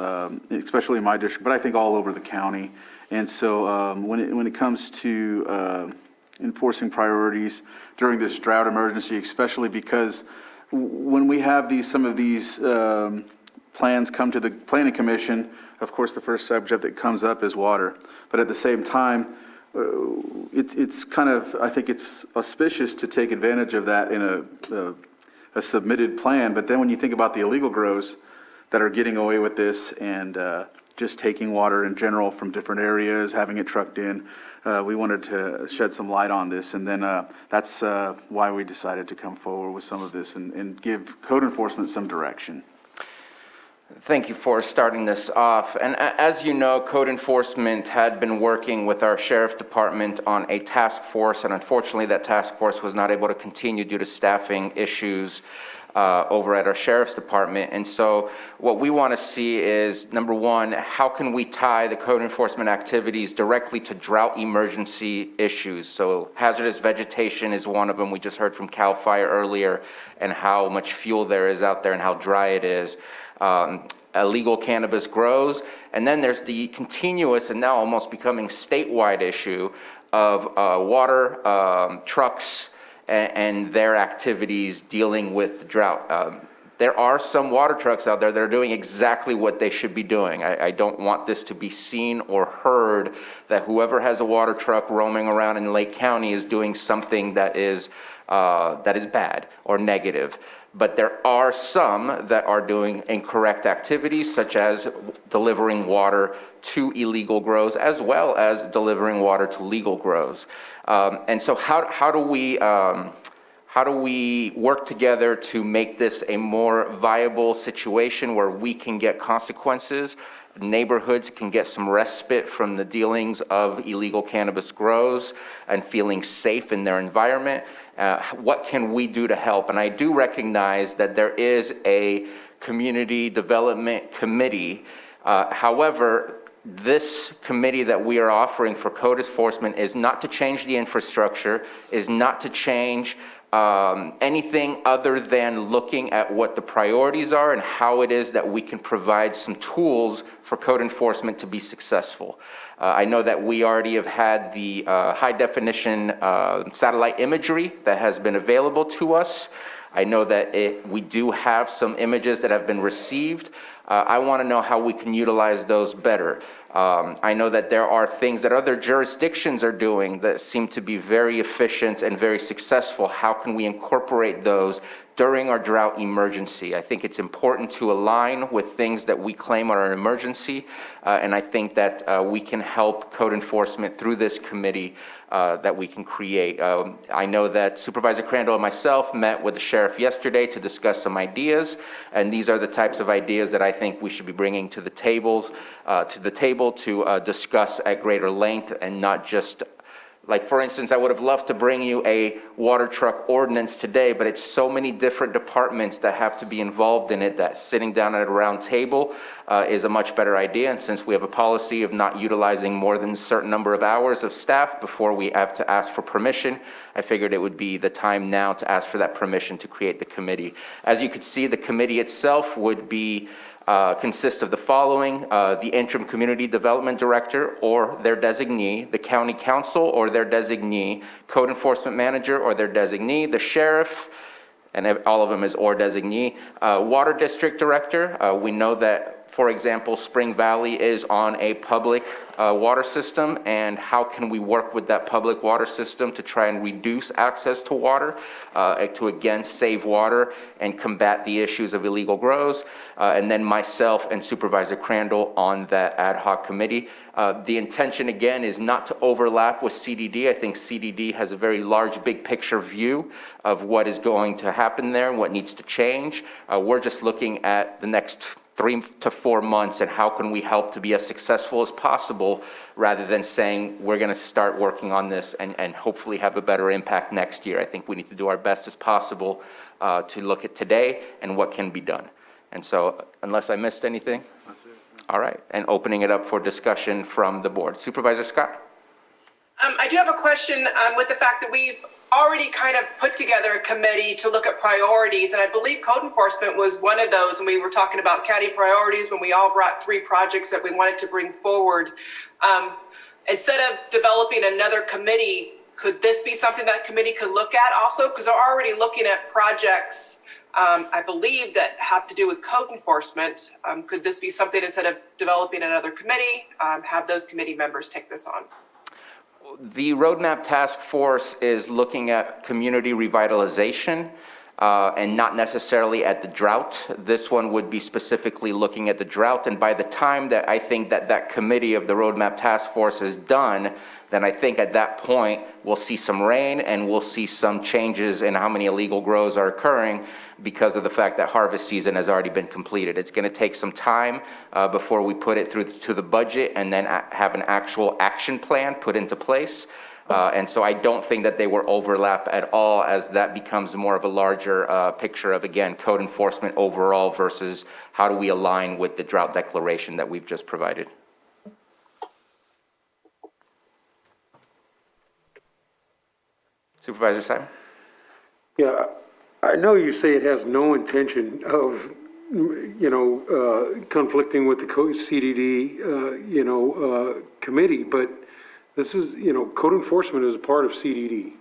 especially in my district, but I think all over the county. And so when it comes to enforcing priorities during this drought emergency, especially because when we have some of these plans come to the Planning Commission, of course, the first subject that comes up is water. But at the same time, it's kind of, I think it's auspicious to take advantage of that in a submitted plan. But then when you think about the illegal grows that are getting away with this and just taking water in general from different areas, having it trucked in, we wanted to shed some light on this. And then that's why we decided to come forward with some of this and give code enforcement some direction. Thank you for starting this off. And as you know, code enforcement had been working with our sheriff department on a task force, and unfortunately that task force was not able to continue due to staffing issues over at our sheriff's department. And so what we want to see is, number one, how can we tie the code enforcement activities directly to drought emergency issues? So hazardous vegetation is one of them. We just heard from CAL FIRE earlier and how much fuel there is out there and how dry it is. Illegal cannabis grows, and then there's the continuous and now almost becoming statewide issue of water trucks and their activities dealing with the drought. There are some water trucks out there that are doing exactly what they should be doing. I don't want this to be seen or heard that whoever has a water truck roaming around in Lake County is doing something that is bad or negative. But there are some that are doing incorrect activities, such as delivering water to illegal grows, as well as delivering water to legal grows. And so how do we work together to make this a more viable situation where we can get consequences? Neighborhoods can get some respite from the dealings of illegal cannabis grows and feeling safe in their environment. What can we do to help? And I do recognize that there is a community development committee. However, this committee that we are offering for code enforcement is not to change the infrastructure, is not to change anything other than looking at what the priorities are and how it is that we can provide some tools for code enforcement to be successful. I know that we already have had the high definition satellite imagery that has been available to us. I know that we do have some images that have been received. I want to know how we can utilize those better. I know that there are things that other jurisdictions are doing that seem to be very efficient and very successful. How can we incorporate those during our drought emergency? I think it's important to align with things that we claim are an emergency, and I think that we can help code enforcement through this committee that we can create. I know that Supervisor Crandall and myself met with the sheriff yesterday to discuss some ideas, and these are the types of ideas that I think we should be bringing to the table to discuss at greater length, and not just, like, for instance, I would have loved to bring you a water truck ordinance today, but it's so many different departments that have to be involved in it that sitting down at a round table is a much better idea. And since we have a policy of not utilizing more than a certain number of hours of staff before we have to ask for permission, I figured it would be the time now to ask for that permission to create the committee. As you could see, the committee itself would be consist of the following: the interim community development director or their designee, the county council or their designee, code enforcement manager or their designee, the sheriff, and all of them is or designee, water district director. We know that, for example, Spring Valley is on a public water system, and how can we work with that public water system to try and reduce access to water, to again save water and combat the issues of illegal grows, and then myself and Supervisor Crandall on that ad hoc committee. The intention again is not to overlap with CDD. I think CDD has a very large big picture view of what is going to happen there and what needs to change. We're just looking at the next 3 to 4 months and how can we help to be as successful as possible, rather than saying we're going to start working on this and hopefully have a better impact next year. I think we need to do our best as possible to look at today and what can be done. And so, unless I missed anything, all right, and opening it up for discussion from the board. Supervisor Scott? I do have a question with the fact that we've already kind of put together a committee to look at priorities, and I believe code enforcement was one of those, and we were talking about county priorities when we all brought 3 projects that we wanted to bring forward. Instead of developing another committee, could this be something that committee could look at also? Because they're already looking at projects, I believe, that have to do with code enforcement. Could this be something, instead of developing another committee, have those committee members take this on? The Roadmap Task Force is looking at community revitalization. and not necessarily at the drought. This one would be specifically looking at the drought, and by the time that I think that committee of the Roadmap Task Force is done, then I think at that point, we'll see some rain and we'll see some changes in how many illegal grows are occurring because of the fact that harvest season has already been completed. It's gonna take some time before we put it through to the budget and then have an actual action plan put into place. And so I don't think that they will overlap at all, as that becomes more of a larger picture of, again, code enforcement overall versus how do we align with the drought declaration that we've just provided. Supervisor Simon? Yeah, I know you say it has no intention of, conflicting with the CDD, committee, but this is, code enforcement is a part of CDD.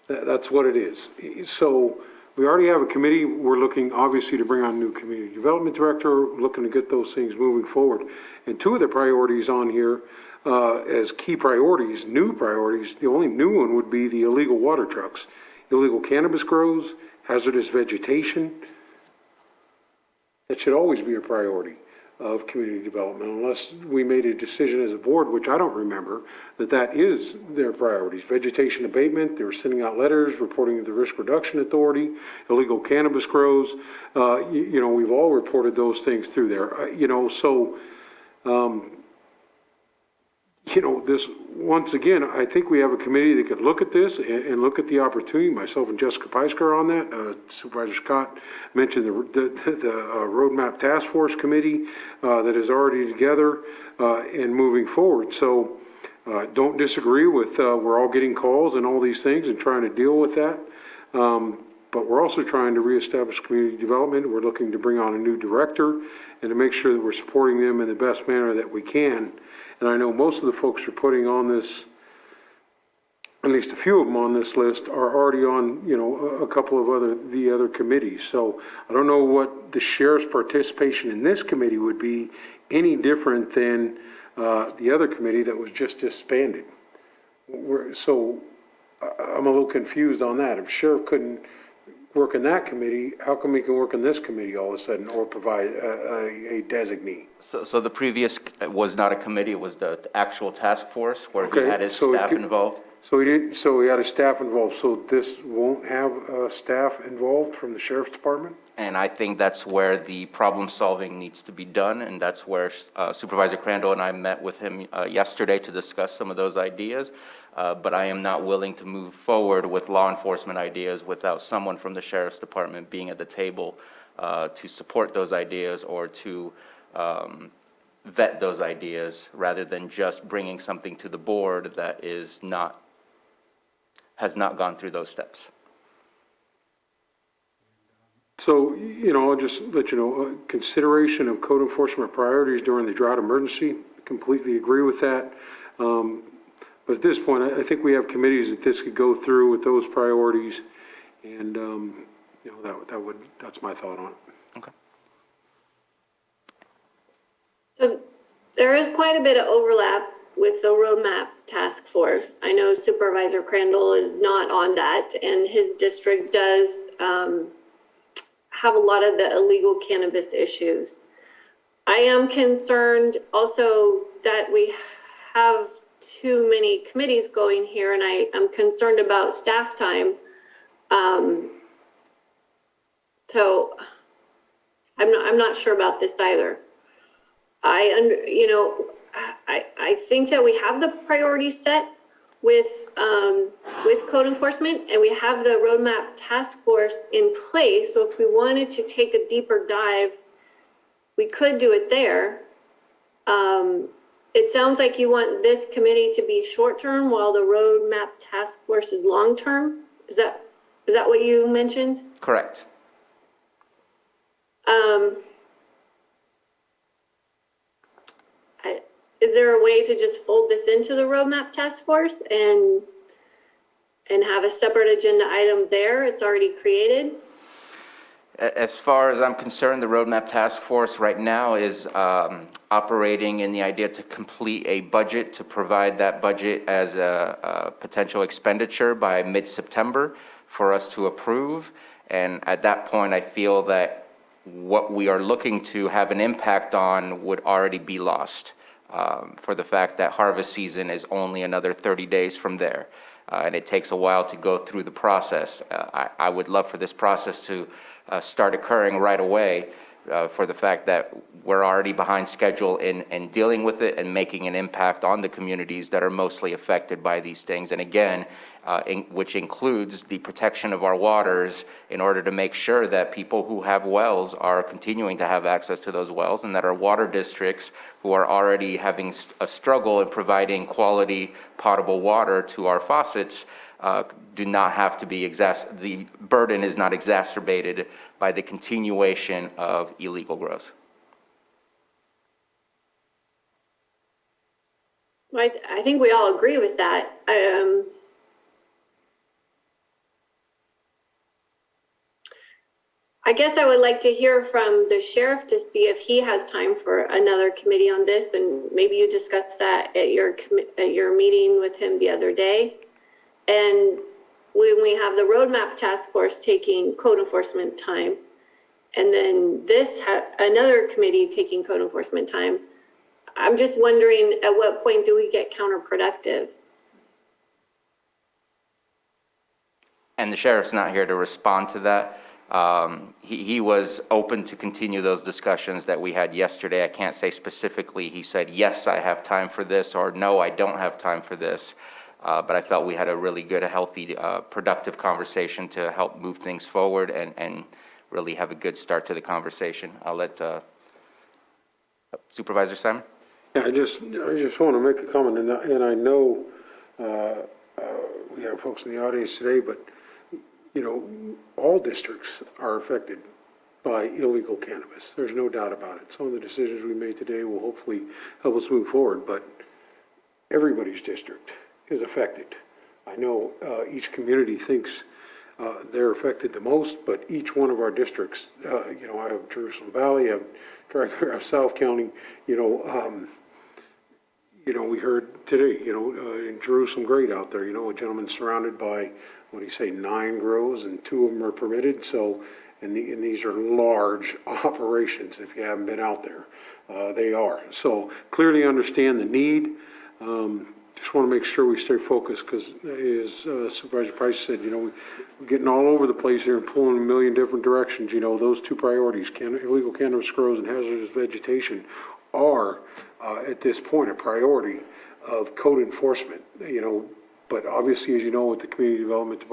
That's what it is. So we already have a committee. We're looking, obviously, to bring on a new community development director, looking to get those things moving forward. And two of the priorities on here, as key priorities, new priorities, the only new one would be the illegal water trucks, illegal cannabis grows, hazardous vegetation. That should always be a priority of community development, unless we made a decision as a board, which I don't remember, that is their priorities. Vegetation abatement, they were sending out letters reporting to the Risk Reduction Authority, illegal cannabis grows. We've all reported those things through there. This, once again, I think we have a committee that could look at this and look at the opportunity. Myself and Jessica Peisker are on that. Supervisor Scott mentioned the Roadmap Task Force Committee that is already together and moving forward. So don't disagree with, we're all getting calls and all these things and trying to deal with that. But we're also trying to reestablish community development. We're looking to bring on a new director and to make sure that we're supporting them in the best manner that we can. And I know most of the folks you're putting on this, at least a few of them on this list, are already on, a couple of the other committees. So I don't know what the sheriff's participation in this committee would be any different than the other committee that was just disbanded. So I'm a little confused on that. If sheriff couldn't work in that committee, how come he can work in this committee all of a sudden or provide a designee? So the previous was not a committee, it was the actual task force where he had his staff involved? So he had a staff involved, so this won't have staff involved from the sheriff's department? And I think that's where the problem solving needs to be done, and that's where Supervisor Crandall and I met with him yesterday to discuss some of those ideas. But I am not willing to move forward with law enforcement ideas without someone from the sheriff's department being at the table to support those ideas or to vet those ideas, rather than just bringing something to the board that has not gone through those steps. So, I'll just let you know, consideration of code enforcement priorities during the drought emergency, completely agree with that. But at this point, I think we have committees that this could go through with those priorities, and, that's my thought on it. Okay. So there is quite a bit of overlap with the Roadmap Task Force. I know Supervisor Crandall is not on that, and his district does have a lot of the illegal cannabis issues. I am concerned also that we have too many committees going here, and I am concerned about staff time. So I'm not sure about this either. I think that we have the priorities set with code enforcement, and we have the Roadmap Task Force in place. So if we wanted to take a deeper dive, we could do it there. It sounds like you want this committee to be short-term while the Roadmap Task Force is long-term. Is that what you mentioned? Correct. Is there a way to just fold this into the Roadmap Task Force and have a separate agenda item there? It's already created. As far as I'm concerned, the Roadmap Task Force right now is operating in the idea to complete a budget, to provide that budget as a potential expenditure by mid-September for us to approve. And at that point, I feel that what we are looking to have an impact on would already be lost, for the fact that harvest season is only another 30 days from there. And it takes a while to go through the process. I would love for this process to start occurring right away, for the fact that we're already behind schedule in dealing with it and making an impact on the communities that are mostly affected by these things. And again, which includes the protection of our waters in order to make sure that people who have wells are continuing to have access to those wells, and that our water districts who are already having a struggle in providing quality potable water to our faucets do not have to be the burden is not exacerbated by the continuation of illegal growth. I think we all agree with that. I guess I would like to hear from the sheriff to see if he has time for another committee on this, and maybe you discussed that at your meeting with him the other day. And when we have the roadmap task force taking code enforcement time, and then another committee taking code enforcement time, I'm just wondering, at what point do we get counterproductive? And the sheriff's not here to respond to that. He was open to continue those discussions that we had yesterday. I can't say specifically he said, yes, I have time for this, or no, I don't have time for this. But I felt we had a really good, healthy, productive conversation to help move things forward and really have a good start to the conversation. I'll let Supervisor Simon. Yeah, I just want to make a comment, and I know we have folks in the audience today, but all districts are affected by illegal cannabis. There's no doubt about it. Some of the decisions we made today will hopefully help us move forward, but everybody's district is affected. I know each community thinks they're affected the most, but each one of our districts, I have Jerusalem Valley, I have South County, we heard today, in Jerusalem, great out there, a gentleman surrounded by, 9 grows, and 2 of them are permitted. So, and these are large operations. If you haven't been out there, they are. So clearly understand the need. Just want to make sure we stay focused, because as Supervisor Price said, we're getting all over the place here and pulling a million different directions. Those 2 priorities, illegal cannabis grows and hazardous vegetation, are at this point a priority of code enforcement. But obviously, as you know, with the Community Development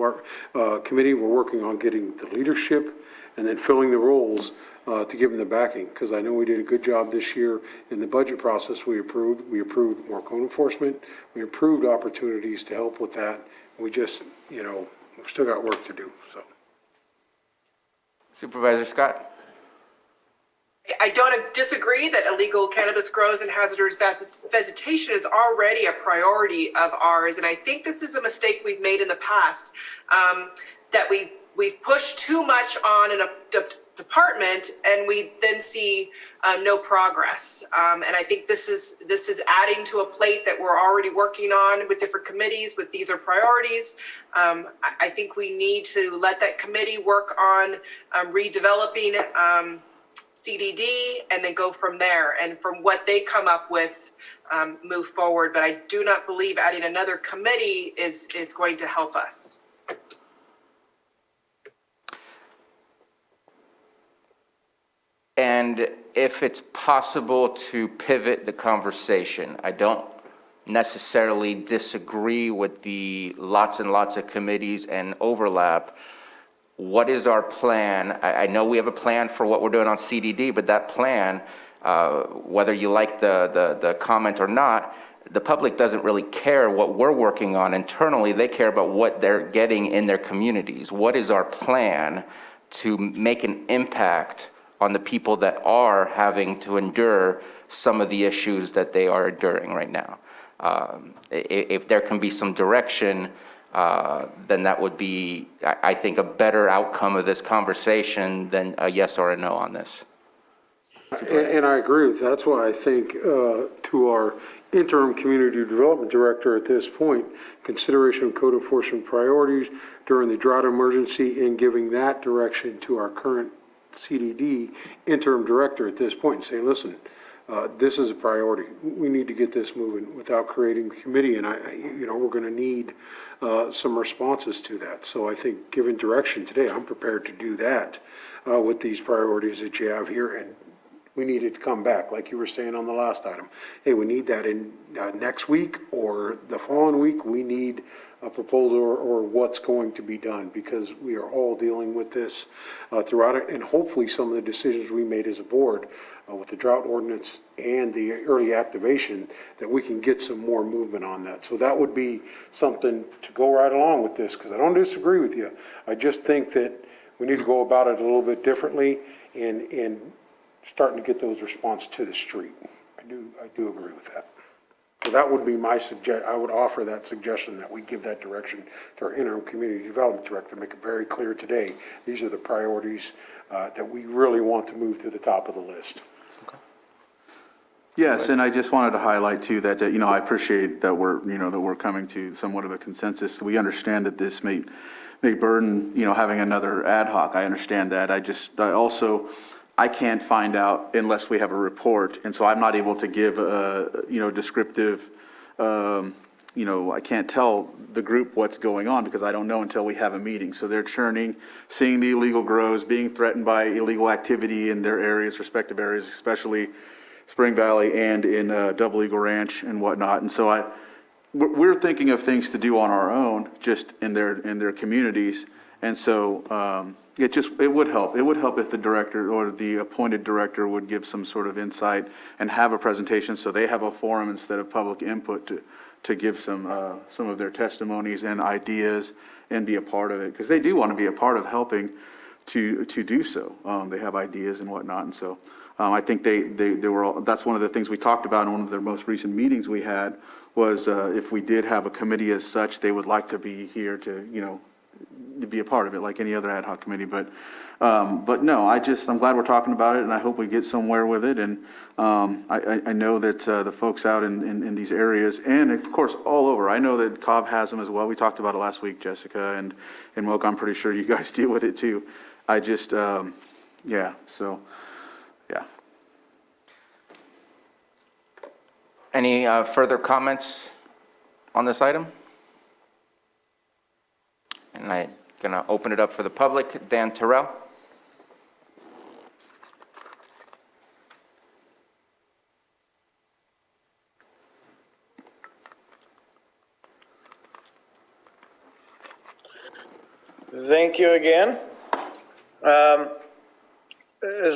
Committee, we're working on getting the leadership and then filling the roles to give them the backing, because I know we did a good job this year in the budget process. We approved more code enforcement. We improved opportunities to help with that. We just, we've still got work to do. So, Supervisor Scott. I don't disagree that illegal cannabis grows and hazardous vegetation is already a priority of ours. And I think this is a mistake we've made in the past, that we've pushed too much on a department and we then see no progress. And I think this is adding to a plate that we're already working on with different committees, but these are priorities. I think we need to let that committee work on redeveloping CDD, and then go from there, and from what they come up with, move forward. But I do not believe adding another committee is going to help us. And if it's possible to pivot the conversation, I don't necessarily disagree with the lots and lots of committees and overlap. What is our plan? I know we have a plan for what we're doing on CDD, but that plan, whether you like the comment or not, the public doesn't really care what we're working on internally. They care about what they're getting in their communities. What is our plan to make an impact on the people that are having to endure some of the issues that they are enduring right now? If there can be some direction, then that would be, I think, a better outcome of this conversation than a yes or a no on this. And I agree with, that's why I think to our interim community development director at this point, consideration of code enforcement priorities during the drought emergency and giving that direction to our current CDD interim director at this point and saying, listen, this is a priority. We need to get this moving without creating the committee, and we're going to need some responses to that. So I think, given direction today, I'm prepared to do that with these priorities that you have here, and we need it to come back, like you were saying on the last item. Hey, we need that in next week or the following week. We need a proposal or what's going to be done, because we are all dealing with this throughout it, and hopefully some of the decisions we made as a board with the drought ordinance and the early activation, that we can get some more movement on that. So that would be something to go right along with this, because I don't disagree with you. I just think that we need to go about it a little bit differently and starting to get those responses to the street. I do agree with that. So that would be my I would offer that suggestion that we give that direction to our interim community development director, make it very clear today, these are the priorities that we really want to move to the top of the list. Yes, and I just wanted to highlight too that, I appreciate that we're coming to somewhat of a consensus. We understand that this may burden, having another ad hoc. I understand that. I can't find out unless we have a report, and so I'm not able to give descriptive, I can't tell the group what's going on because I don't know until we have a meeting. So they're churning, seeing the illegal grows, being threatened by illegal activity in their areas, respective areas, especially Spring Valley and in Double Eagle Ranch and whatnot. And so we're thinking of things to do on our own, just in their communities. And so it would help. It would help if the director or the appointed director would give some sort of insight and have a presentation, so they have a forum instead of public input to give some of their testimonies and ideas and be a part of it, because they do want to be a part of helping to do so. They have ideas and whatnot, and so I think they were. That's one of the things we talked about in one of their most recent meetings we had was if we did have a committee as such, they would like to be here to be a part of it like any other ad hoc committee. But no, I'm glad we're talking about it, and I hope we get somewhere with it. And I know that the folks out in these areas, and of course all over, I know that Cobb has them as well. We talked about it last week, Jessica and Wilk. I'm pretty sure you guys deal with it too. I just yeah. Any further comments on this item? And I'm going to open it up for the public. Dan Terrell. Thank you again. As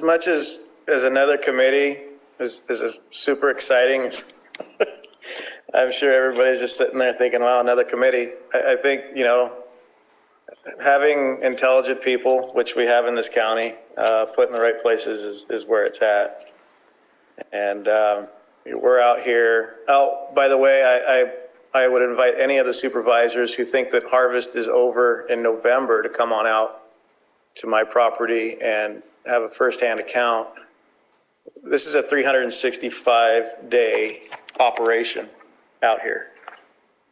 much as another committee is super exciting, I'm sure everybody's just sitting there thinking, wow, another committee. I think, having intelligent people, which we have in this county, put in the right places is where it's at. And we're out here. Oh, by the way, I would invite any of the supervisors who think that harvest is over in November to come on out to my property and have a firsthand account. This is a 365-day operation out here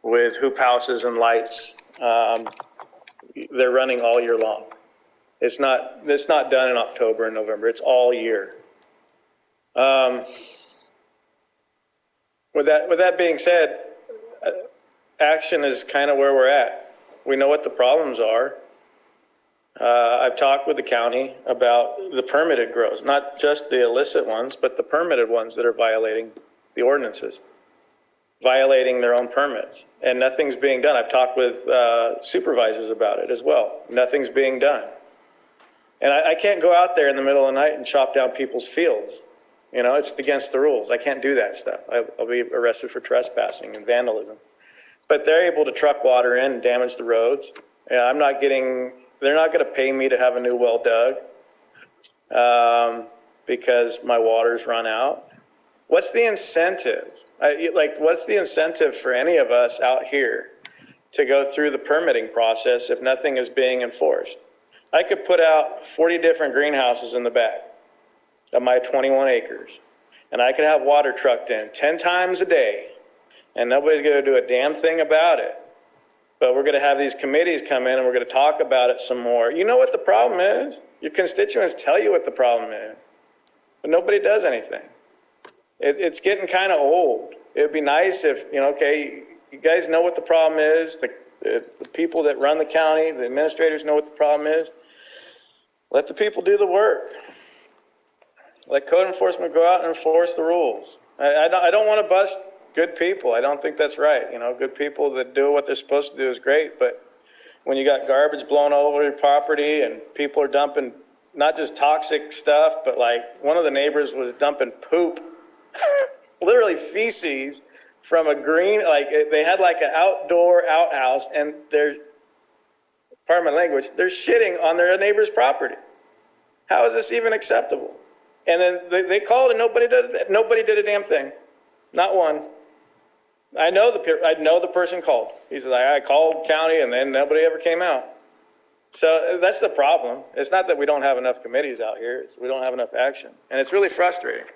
with hoop houses and lights. They're running all year long. It's not done in October and November. It's all year. With that being said, action is kind of where we're at. We know what the problems are. I've talked with the county about the permitted grows, not just the illicit ones, but the permitted ones that are violating the ordinances, violating their own permits, and nothing's being done. I've talked with supervisors about it as well. Nothing's being done. And I can't go out there in the middle of the night and chop down people's fields. It's against the rules. I can't do that stuff. I'll be arrested for trespassing and vandalism. But they're able to truck water in and damage the roads. They're not going to pay me to have a new well dug because my water's run out. What's the incentive? What's the incentive for any of us out here to go through the permitting process if nothing is being enforced? I could put out 40 different greenhouses in the back. of my 21 acres, and I could have water trucked in 10 times a day, and nobody's going to do a damn thing about it. But we're going to have these committees come in and we're going to talk about it some more. You know what the problem is? Your constituents tell you what the problem is, but nobody does anything. It's getting kind of old. It would be nice if, okay, you guys know what the problem is. The people that run the county, the administrators know what the problem is. Let the people do the work. Let code enforcement go out and enforce the rules. I don't want to bust good people. I don't think that's right. Good people that do what they're supposed to do is great, but when you got garbage blown all over your property and people are dumping not just toxic stuff, but like one of the neighbors was dumping poop, literally feces from a green, like they had like an outdoor outhouse and they're, pardon my language, they're shitting on their neighbor's property. How is this even acceptable? And then they called and nobody did a damn thing. Not one. I know the person called. He said, I called county and then nobody ever came out. So that's the problem. It's not that we don't have enough committees out here. It's we don't have enough action. And it's really frustrating.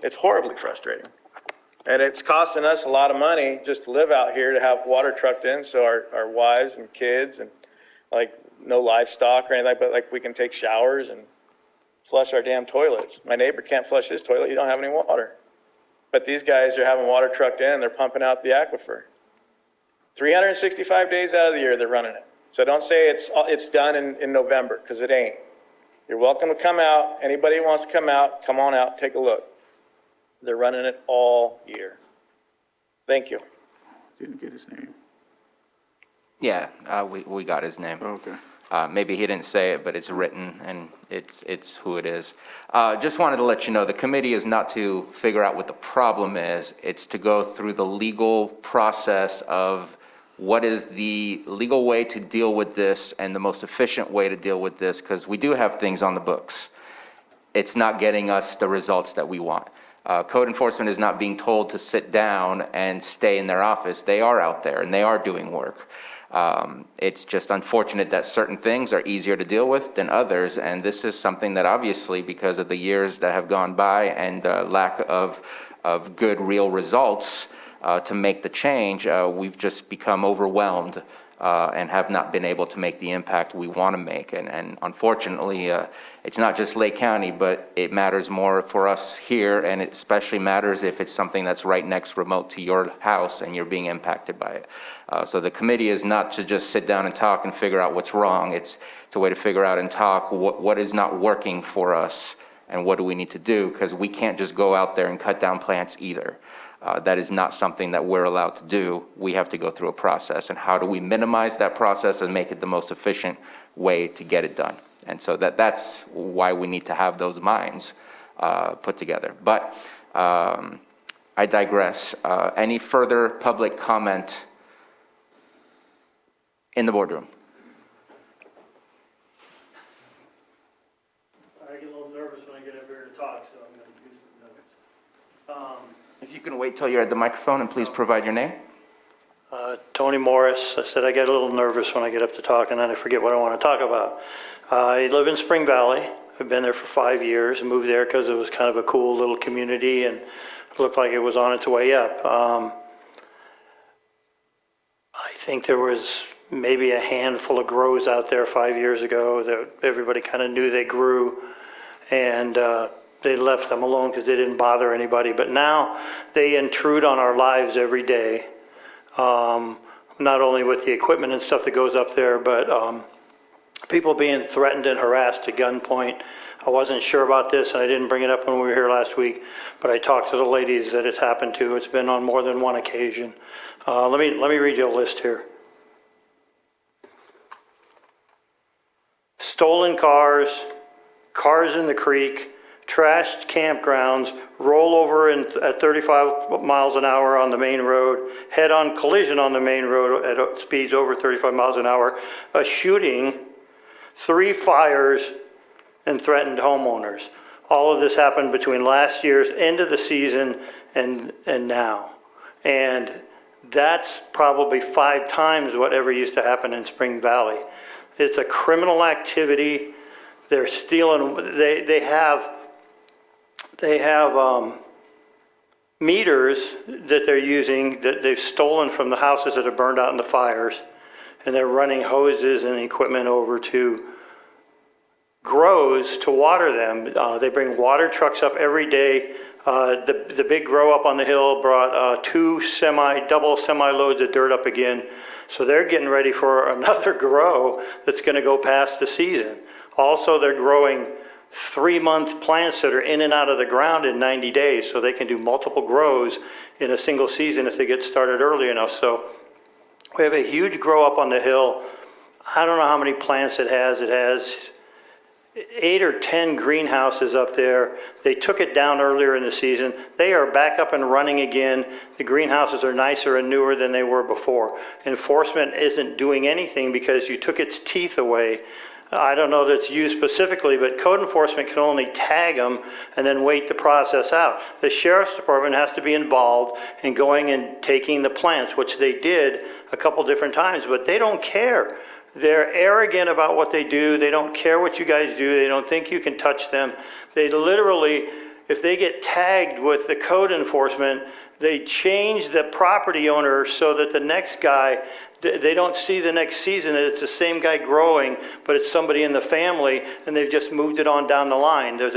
It's horribly frustrating. And it's costing us a lot of money just to live out here, to have water trucked in so our wives and kids and like no livestock or anything, but like we can take showers and flush our damn toilets. My neighbor can't flush his toilet. You don't have any water. But these guys are having water trucked in and they're pumping out the aquifer. 365 days out of the year, they're running it. So don't say it's done in November, because it ain't. You're welcome to come out. Anybody who wants to come out, come on out, take a look. They're running it all year. Thank you. Didn't get his name. Yeah, we got his name. Okay. Maybe he didn't say it, but it's written, and it's who it is. Just wanted to let you know, the committee is not to figure out what the problem is. It's to go through the legal process of what is the legal way to deal with this and the most efficient way to deal with this, because we do have things on the books. It's not getting us the results that we want. Code enforcement is not being told to sit down and stay in their office. They are out there and they are doing work. It's just unfortunate that certain things are easier to deal with than others, and this is something that obviously, because of the years that have gone by and the lack of good real results to make the change, we've just become overwhelmed and have not been able to make the impact we want to make. And unfortunately, it's not just Lake County, but it matters more for us here, and it especially matters if it's something that's right next remote to your house and you're being impacted by it. So the committee is not to just sit down and talk and figure out what's wrong. It's a way to figure out and talk what is not working for us and what do we need to do, because we can't just go out there and cut down plants either. That is not something that we're allowed to do. We have to go through a process, and how do we minimize that process and make it the most efficient way to get it done? And so that's why we need to have those minds put together. But I digress. Any further public comment in the boardroom? I get a little nervous when I get up here to talk, so I'm going to use some notes. If you can wait till you're at the microphone and please provide your name. Tony Morris. I said I get a little nervous when I get up to talk and then I forget what I want to talk about. I live in Spring Valley. I've been there for 5 years. I moved there because it was kind of a cool little community and it looked like it was on its way up. I think there was maybe a handful of grows out there 5 years ago that everybody kind of knew they grew, and they left them alone because they didn't bother anybody. But now they intrude on our lives every day, not only with the equipment and stuff that goes up there, but people being threatened and harassed at gunpoint. I wasn't sure about this, and I didn't bring it up when we were here last week, but I talked to the ladies that it's happened to. It's been on more than one occasion. Let me read you a list here. Stolen cars, cars in the creek, trashed campgrounds, rollover at 35 miles an hour on the main road, head-on collision on the main road at speeds over 35 miles an hour, a shooting, 3 fires, and threatened homeowners. All of this happened between last year's end of the season and now. And that's probably 5 times whatever used to happen in Spring Valley. It's a criminal activity. They're stealing, they have they have meters that they're using that they've stolen from the houses that have burned out in the fires, and they're running hoses and equipment over to grows to water them. They bring water trucks up every day. The big grow up on the hill brought two double semi loads of dirt up again. So they're getting ready for another grow that's going to go past the season. Also, they're growing 3-month plants that are in and out of the ground in 90 days, so they can do multiple grows in a single season if they get started early enough. So we have a huge grow up on the hill. I don't know how many plants it has. It has 8 or 10 greenhouses up there. They took it down earlier in the season. They are back up and running again. The greenhouses are nicer and newer than they were before. Enforcement isn't doing anything because you took its teeth away. I don't know that it's used specifically, but code enforcement can only tag them and then wait the process out. The sheriff's department has to be involved in going and taking the plants, which they did a couple different times, but they don't care. They're arrogant about what they do. They don't care what you guys do. They don't think you can touch them. They literally, if they get tagged with the code enforcement, they change the property owner so that the next guy, they don't see the next season that it's the same guy growing, but it's somebody in the family, and they've just moved it on down the line. There's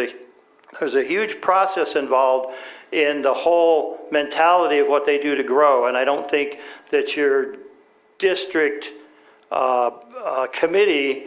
a huge process involved in the whole mentality of what they do to grow, and I don't think that your district committee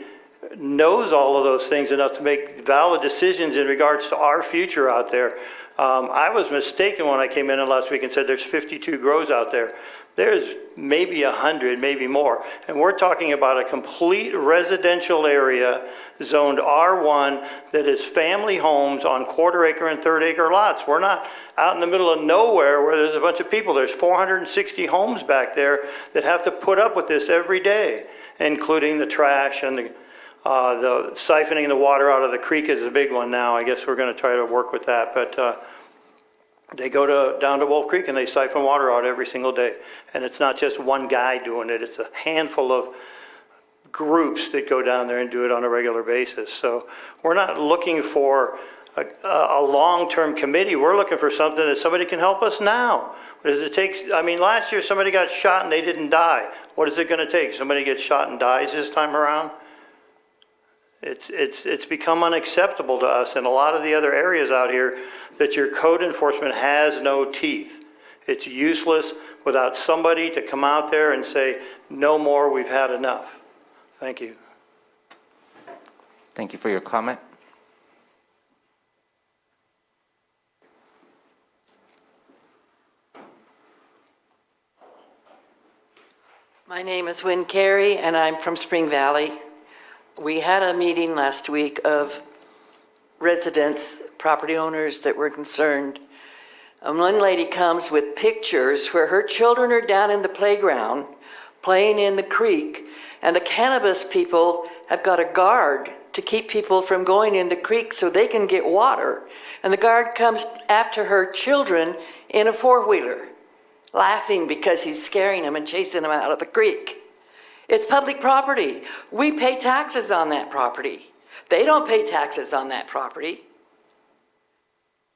knows all of those things enough to make valid decisions in regards to our future out there. I was mistaken when I came in last week and said there's 52 grows out there. There's maybe 100, maybe more. And we're talking about a complete residential area zoned R1 that is family homes on quarter-acre and third-acre lots. We're not out in the middle of nowhere where there's a bunch of people. There's 460 homes back there that have to put up with this every day, including the trash and the siphoning the water out of the creek is a big one now. I guess we're going to try to work with that. But they go down to Wolf Creek and they siphon water out every single day. And it's not just one guy doing it. It's a handful of groups that go down there and do it on a regular basis. So we're not looking for a long-term committee. We're looking for something that somebody can help us now. What does it take? I mean, last year somebody got shot and they didn't die. What is it going to take? Somebody gets shot and dies this time around? It's become unacceptable to us in a lot of the other areas out here that your code enforcement has no teeth. It's useless without somebody to come out there and say, no more, we've had enough. Thank you. Thank you for your comment. My name is Wynn Carey, and I'm from Spring Valley. We had a meeting last week of residents, property owners that were concerned. And one lady comes with pictures where her children are down in the playground playing in the creek, and the cannabis people have got a guard to keep people from going in the creek so they can get water. And the guard comes after her children in a four-wheeler, laughing because he's scaring them and chasing them out of the creek. It's public property. We pay taxes on that property. They don't pay taxes on that property.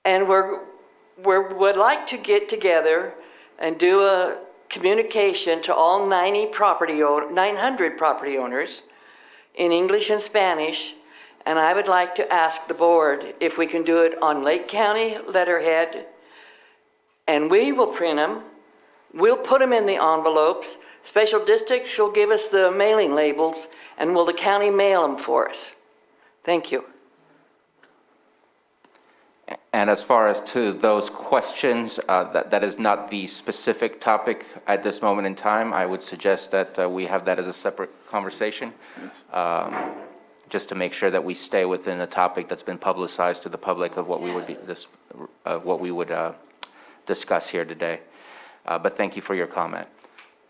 And would like to get together and do a communication to all 900 property owners in English and Spanish. And I would like to ask the board if we can do it on Lake County letterhead, and we will print them. We'll put them in the envelopes. Special districts will give us the mailing labels, and will the county mail them for us? Thank you. And as far as to those questions, that is not the specific topic at this moment in time. I would suggest that we have that as a separate conversation, just to make sure that we stay within the topic that's been publicized to the public of what we would discuss here today. But thank you for your comment.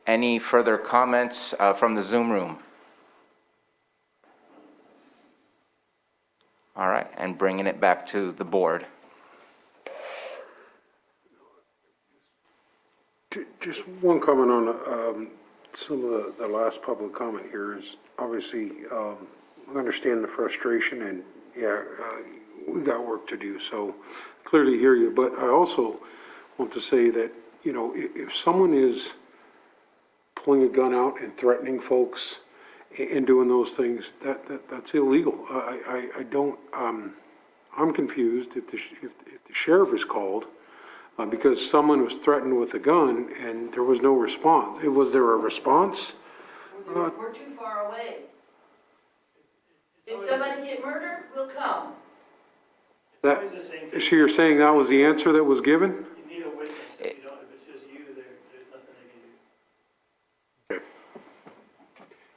Any further comments from the Zoom room? All right, and bringing it back to the board. Just one comment on some of the last public comment here is obviously we understand the frustration, and we got work to do, so clearly hear you. But I also want to say that, you know, if someone is pulling a gun out and threatening folks and doing those things, that's illegal. I don't, I'm confused if the sheriff is called because someone was threatened with a gun and there was no response. Was there a response? We're too far away. Did somebody get murdered? We'll come. So you're saying that was the answer that was given? You need a witness. If it's just you, there's nothing they can do. Okay.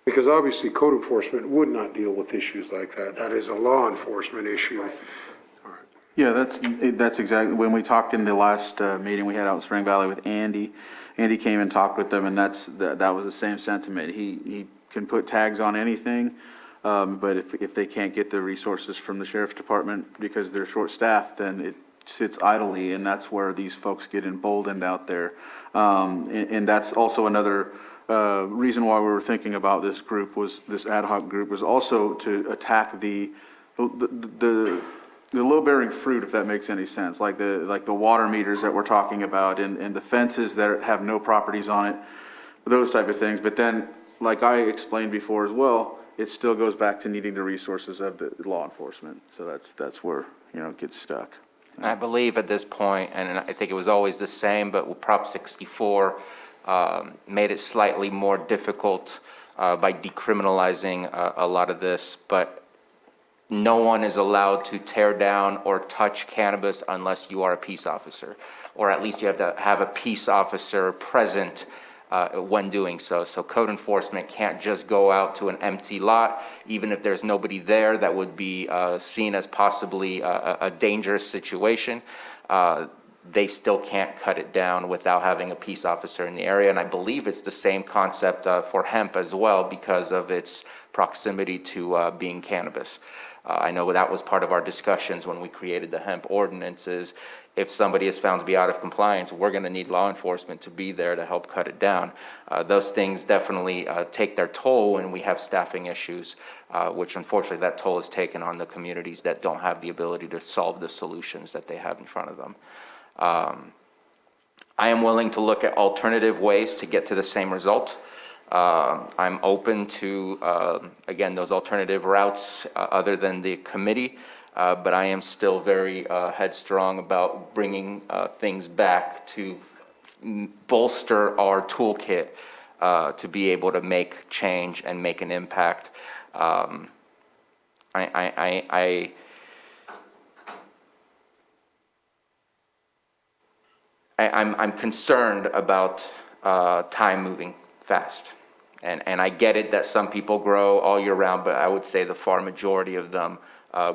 Because obviously code enforcement would not deal with issues like that. That is a law enforcement issue. Yeah, that's exactly, when we talked in the last meeting we had out in Spring Valley with Andy, Andy came and talked with them, and that was the same sentiment. He can put tags on anything, but if they can't get the resources from the sheriff's department because they're short-staffed, then it sits idly, and that's where these folks get emboldened out there. And that's also another reason why we were thinking about this group, was this ad hoc group, was also to attack the low-bearing fruit, if that makes any sense, like the water meters that we're talking about, and the fences that have no properties on it, those type of things. But then, like I explained before as well, it still goes back to needing the resources of the law enforcement. So that's where, you know, it gets stuck. I believe at this point, and I think it was always the same, but Prop 64 made it slightly more difficult by decriminalizing a lot of this, but no one is allowed to tear down or touch cannabis unless you are a peace officer, or at least you have to have a peace officer present when doing so. So code enforcement can't just go out to an empty lot, even if there's nobody there that would be seen as possibly a dangerous situation. They still can't cut it down without having a peace officer in the area. And I believe it's the same concept for hemp as well because of its proximity to being cannabis. I know that was part of our discussions when we created the hemp ordinances. If somebody is found to be out of compliance, we're going to need law enforcement to be there to help cut it down. Those things definitely take their toll when we have staffing issues, which unfortunately that toll is taken on the communities that don't have the ability to solve the solutions that they have in front of them. I am willing to look at alternative ways to get to the same result. I'm open to, again, those alternative routes other than the committee, but I am still very headstrong about bringing things back to bolster our toolkit to be able to make change and make an impact. I'm concerned about time moving fast. And I get it that some people grow all year round, but I would say the far majority of them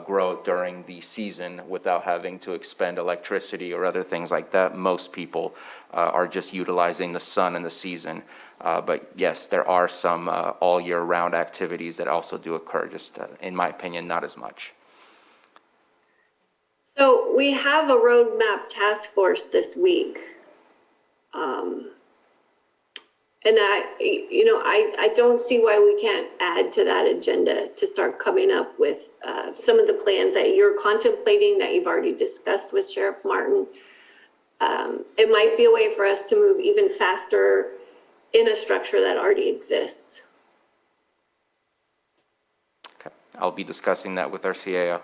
grow during the season without having to expend electricity or other things like that. Most people are just utilizing the sun and the season. But yes, there are some all year round activities that also do occur, just in my opinion, not as much. So we have a roadmap task force this week. And I don't see why we can't add to that agenda to start coming up with some of the plans that you're contemplating that you've already discussed with Sheriff Martin. It might be a way for us to move even faster in a structure that already exists. Okay, I'll be discussing that with our CAO.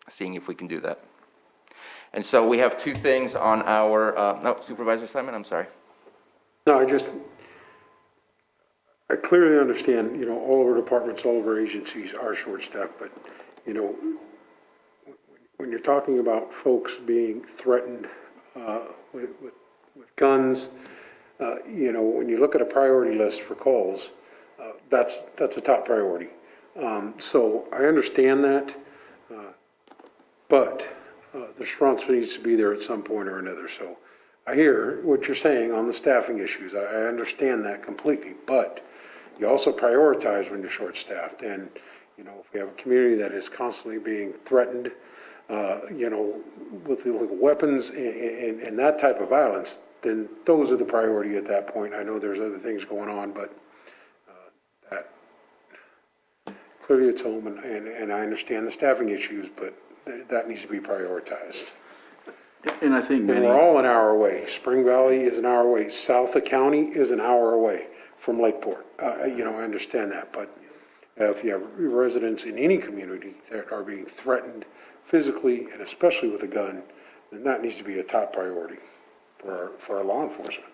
Seeing if we can do that. And so we have two things on our, Supervisor Simon, I'm sorry. No, I clearly understand, all of our departments, all of our agencies are short-staffed, but, when you're talking about folks being threatened with guns, when you look at a priority list for calls, that's a top priority. So I understand that, but the response needs to be there at some point or another. So I hear what you're saying on the staffing issues. I understand that completely, but you also prioritize when you're short-staffed. And, if we have a community that is constantly being threatened, with illegal weapons and that type of violence, then those are the priority at that point. I know there's other things going on, but that clearly it's home, and I understand the staffing issues, but that needs to be prioritized. And I think And many, we're all an hour away. Spring Valley is an hour away. South of County is an hour away from Lakeport. You know, I understand that, but if you have residents in any community that are being threatened physically and especially with a gun, then that needs to be a top priority for our law enforcement.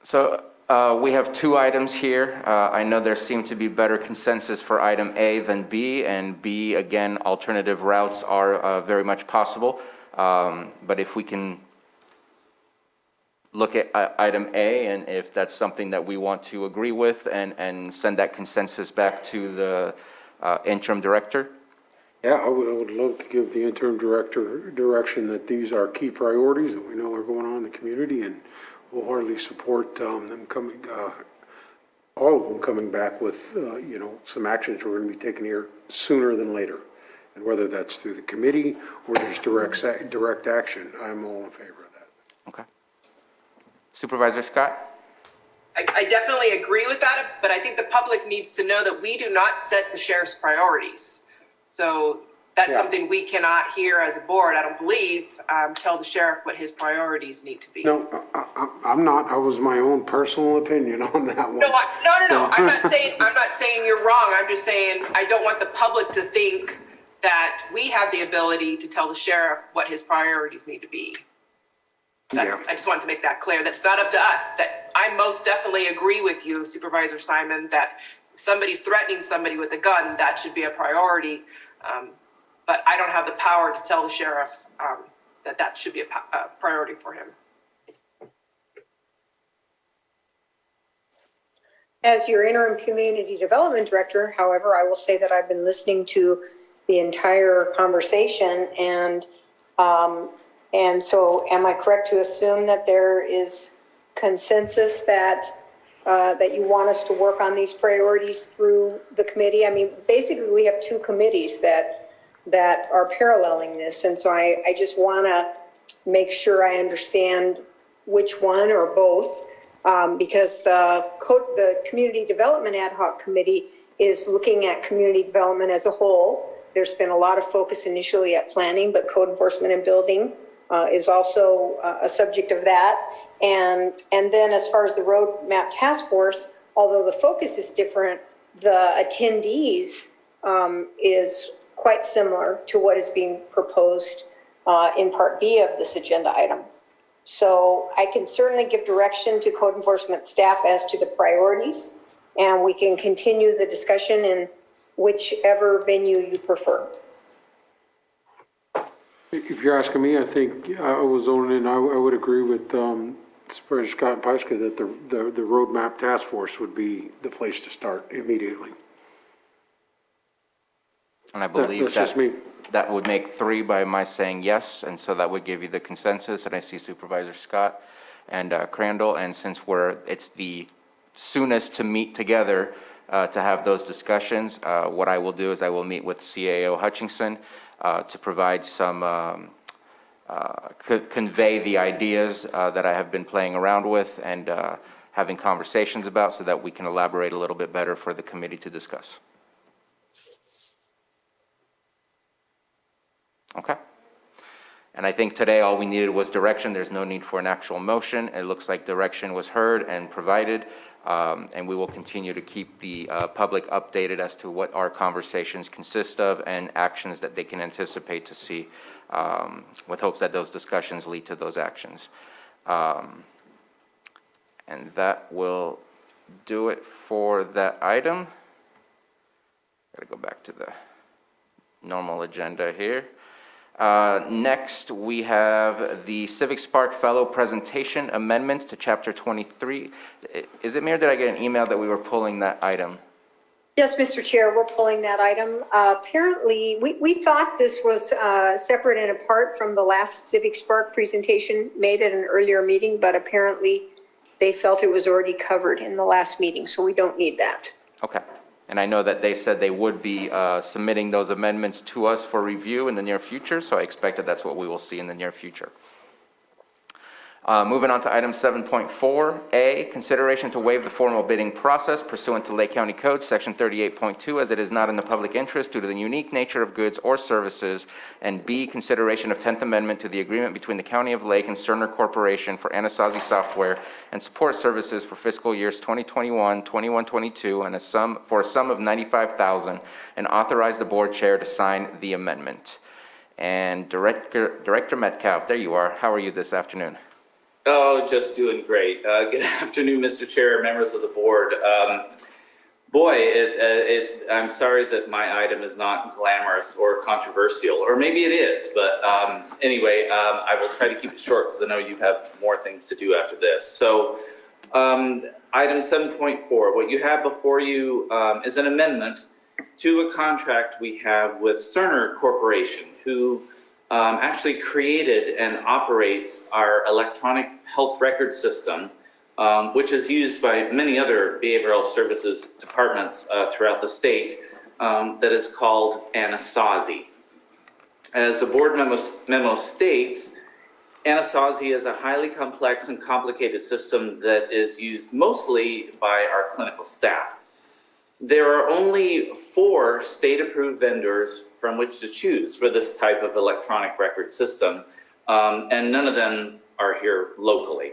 So we have two items here. I know there seemed to be better consensus for item A than B, and B, again, alternative routes are very much possible. But if we can look at item A, and if that's something that we want to agree with, and send that consensus back to the interim director. Yeah, I would love to give the interim director direction that these are key priorities that we know are going on in the community, and wholeheartedly support them coming, all of them coming back with, you know, some actions we're going to be taking here sooner than later. And whether that's through the committee or just direct action, I'm all in favor of that. Okay. Supervisor Scott? I definitely agree with that, but I think the public needs to know that we do not set the sheriff's priorities. So that's something we cannot hear as a board, I don't believe, tell the sheriff what his priorities need to be. No, I'm not. I was my own personal opinion on that one. No, I'm not saying you're wrong. I'm just saying I don't want the public to think that we have the ability to tell the sheriff what his priorities need to be. I just wanted to make that clear. That's not up to us. That I most definitely agree with you, Supervisor Simon, that if somebody's threatening somebody with a gun, that should be a priority. But I don't have the power to tell the sheriff that should be a priority for him. As your interim community development director, however, I will say that I've been listening to the entire conversation, and so am I correct to assume that there is consensus that that you want us to work on these priorities through the committee? I mean, basically we have two committees that are paralleling this, and so I just want to make sure I understand which one or both. Because the Community Development Ad Hoc Committee is looking at community development as a whole. There's been a lot of focus initially at planning, but code enforcement and building is also a subject of that. And then as far as the roadmap task force, although the focus is different, the attendees is quite similar to what is being proposed in Part B of this agenda item. So I can certainly give direction to code enforcement staff as to the priorities, and we can continue the discussion in whichever venue you prefer. If you're asking me, I think I was owning, and I would agree with Supervisor Scott and Paiska that the roadmap task force would be the place to start immediately. And I believe That's just me. That would make 3 by my saying yes, and so that would give you the consensus. And I see Supervisor Scott and Crandall, and since it's the soonest to meet together to have those discussions, what I will do is I will meet with CAO Hutchinson to provide some, convey the ideas that I have been playing around with and having conversations about, so that we can elaborate a little bit better for the committee to discuss. Okay. And I think today all we needed was direction. There's no need for an actual motion. It looks like direction was heard and provided, and we will continue to keep the public updated as to what our conversations consist of and actions that they can anticipate to see, with hopes that those discussions lead to those actions. And that will do it for that item. Gotta go back to the normal agenda here. Next, we have the Civic Spark Fellow presentation amendments to Chapter 23. Is it me, or did I get an email that we were pulling that item? Yes, Mr. Chair, we're pulling that item. Apparently, we thought this was separate and apart from the last Civic Spark presentation made at an earlier meeting, but apparently they felt it was already covered in the last meeting, so we don't need that. Okay. And I know that they said they would be submitting those amendments to us for review in the near future, so I expect that that's what we will see in the near future. Moving on to item 7.4A, consideration to waive the formal bidding process pursuant to Lake County Code, Section 38.2, as it is not in the public interest due to the unique nature of goods or services, and B, consideration of 10th Amendment to the agreement between the County of Lake and Cerner Corporation for Anasazi software and support services for fiscal years 2021, 21-22, and for a sum of $95,000, and authorize the board chair to sign the amendment. And Director Metcalf, there you are. How are you this afternoon? Oh, just doing great. Good afternoon, Mr. Chair, members of the board. I'm sorry that my item is not glamorous or controversial, or maybe it is, but anyway, I will try to keep it short because I know you have more things to do after this. So item 7.4, what you have before you is an amendment to a contract we have with Cerner Corporation, who actually created and operates our electronic health record system, which is used by many other behavioral services departments throughout the state, that is called Anasazi. As the board memo states, Anasazi is a highly complex and complicated system that is used mostly by our clinical staff. There are only 4 state-approved vendors from which to choose for this type of electronic record system, and none of them are here locally.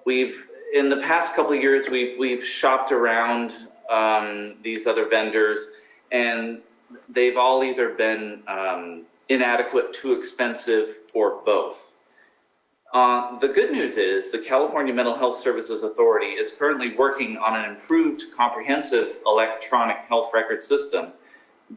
In the past couple of years, we've shopped around these other vendors, and they've all either been inadequate, too expensive, or both. The good news is the California Mental Health Services Authority is currently working on an improved comprehensive electronic health record system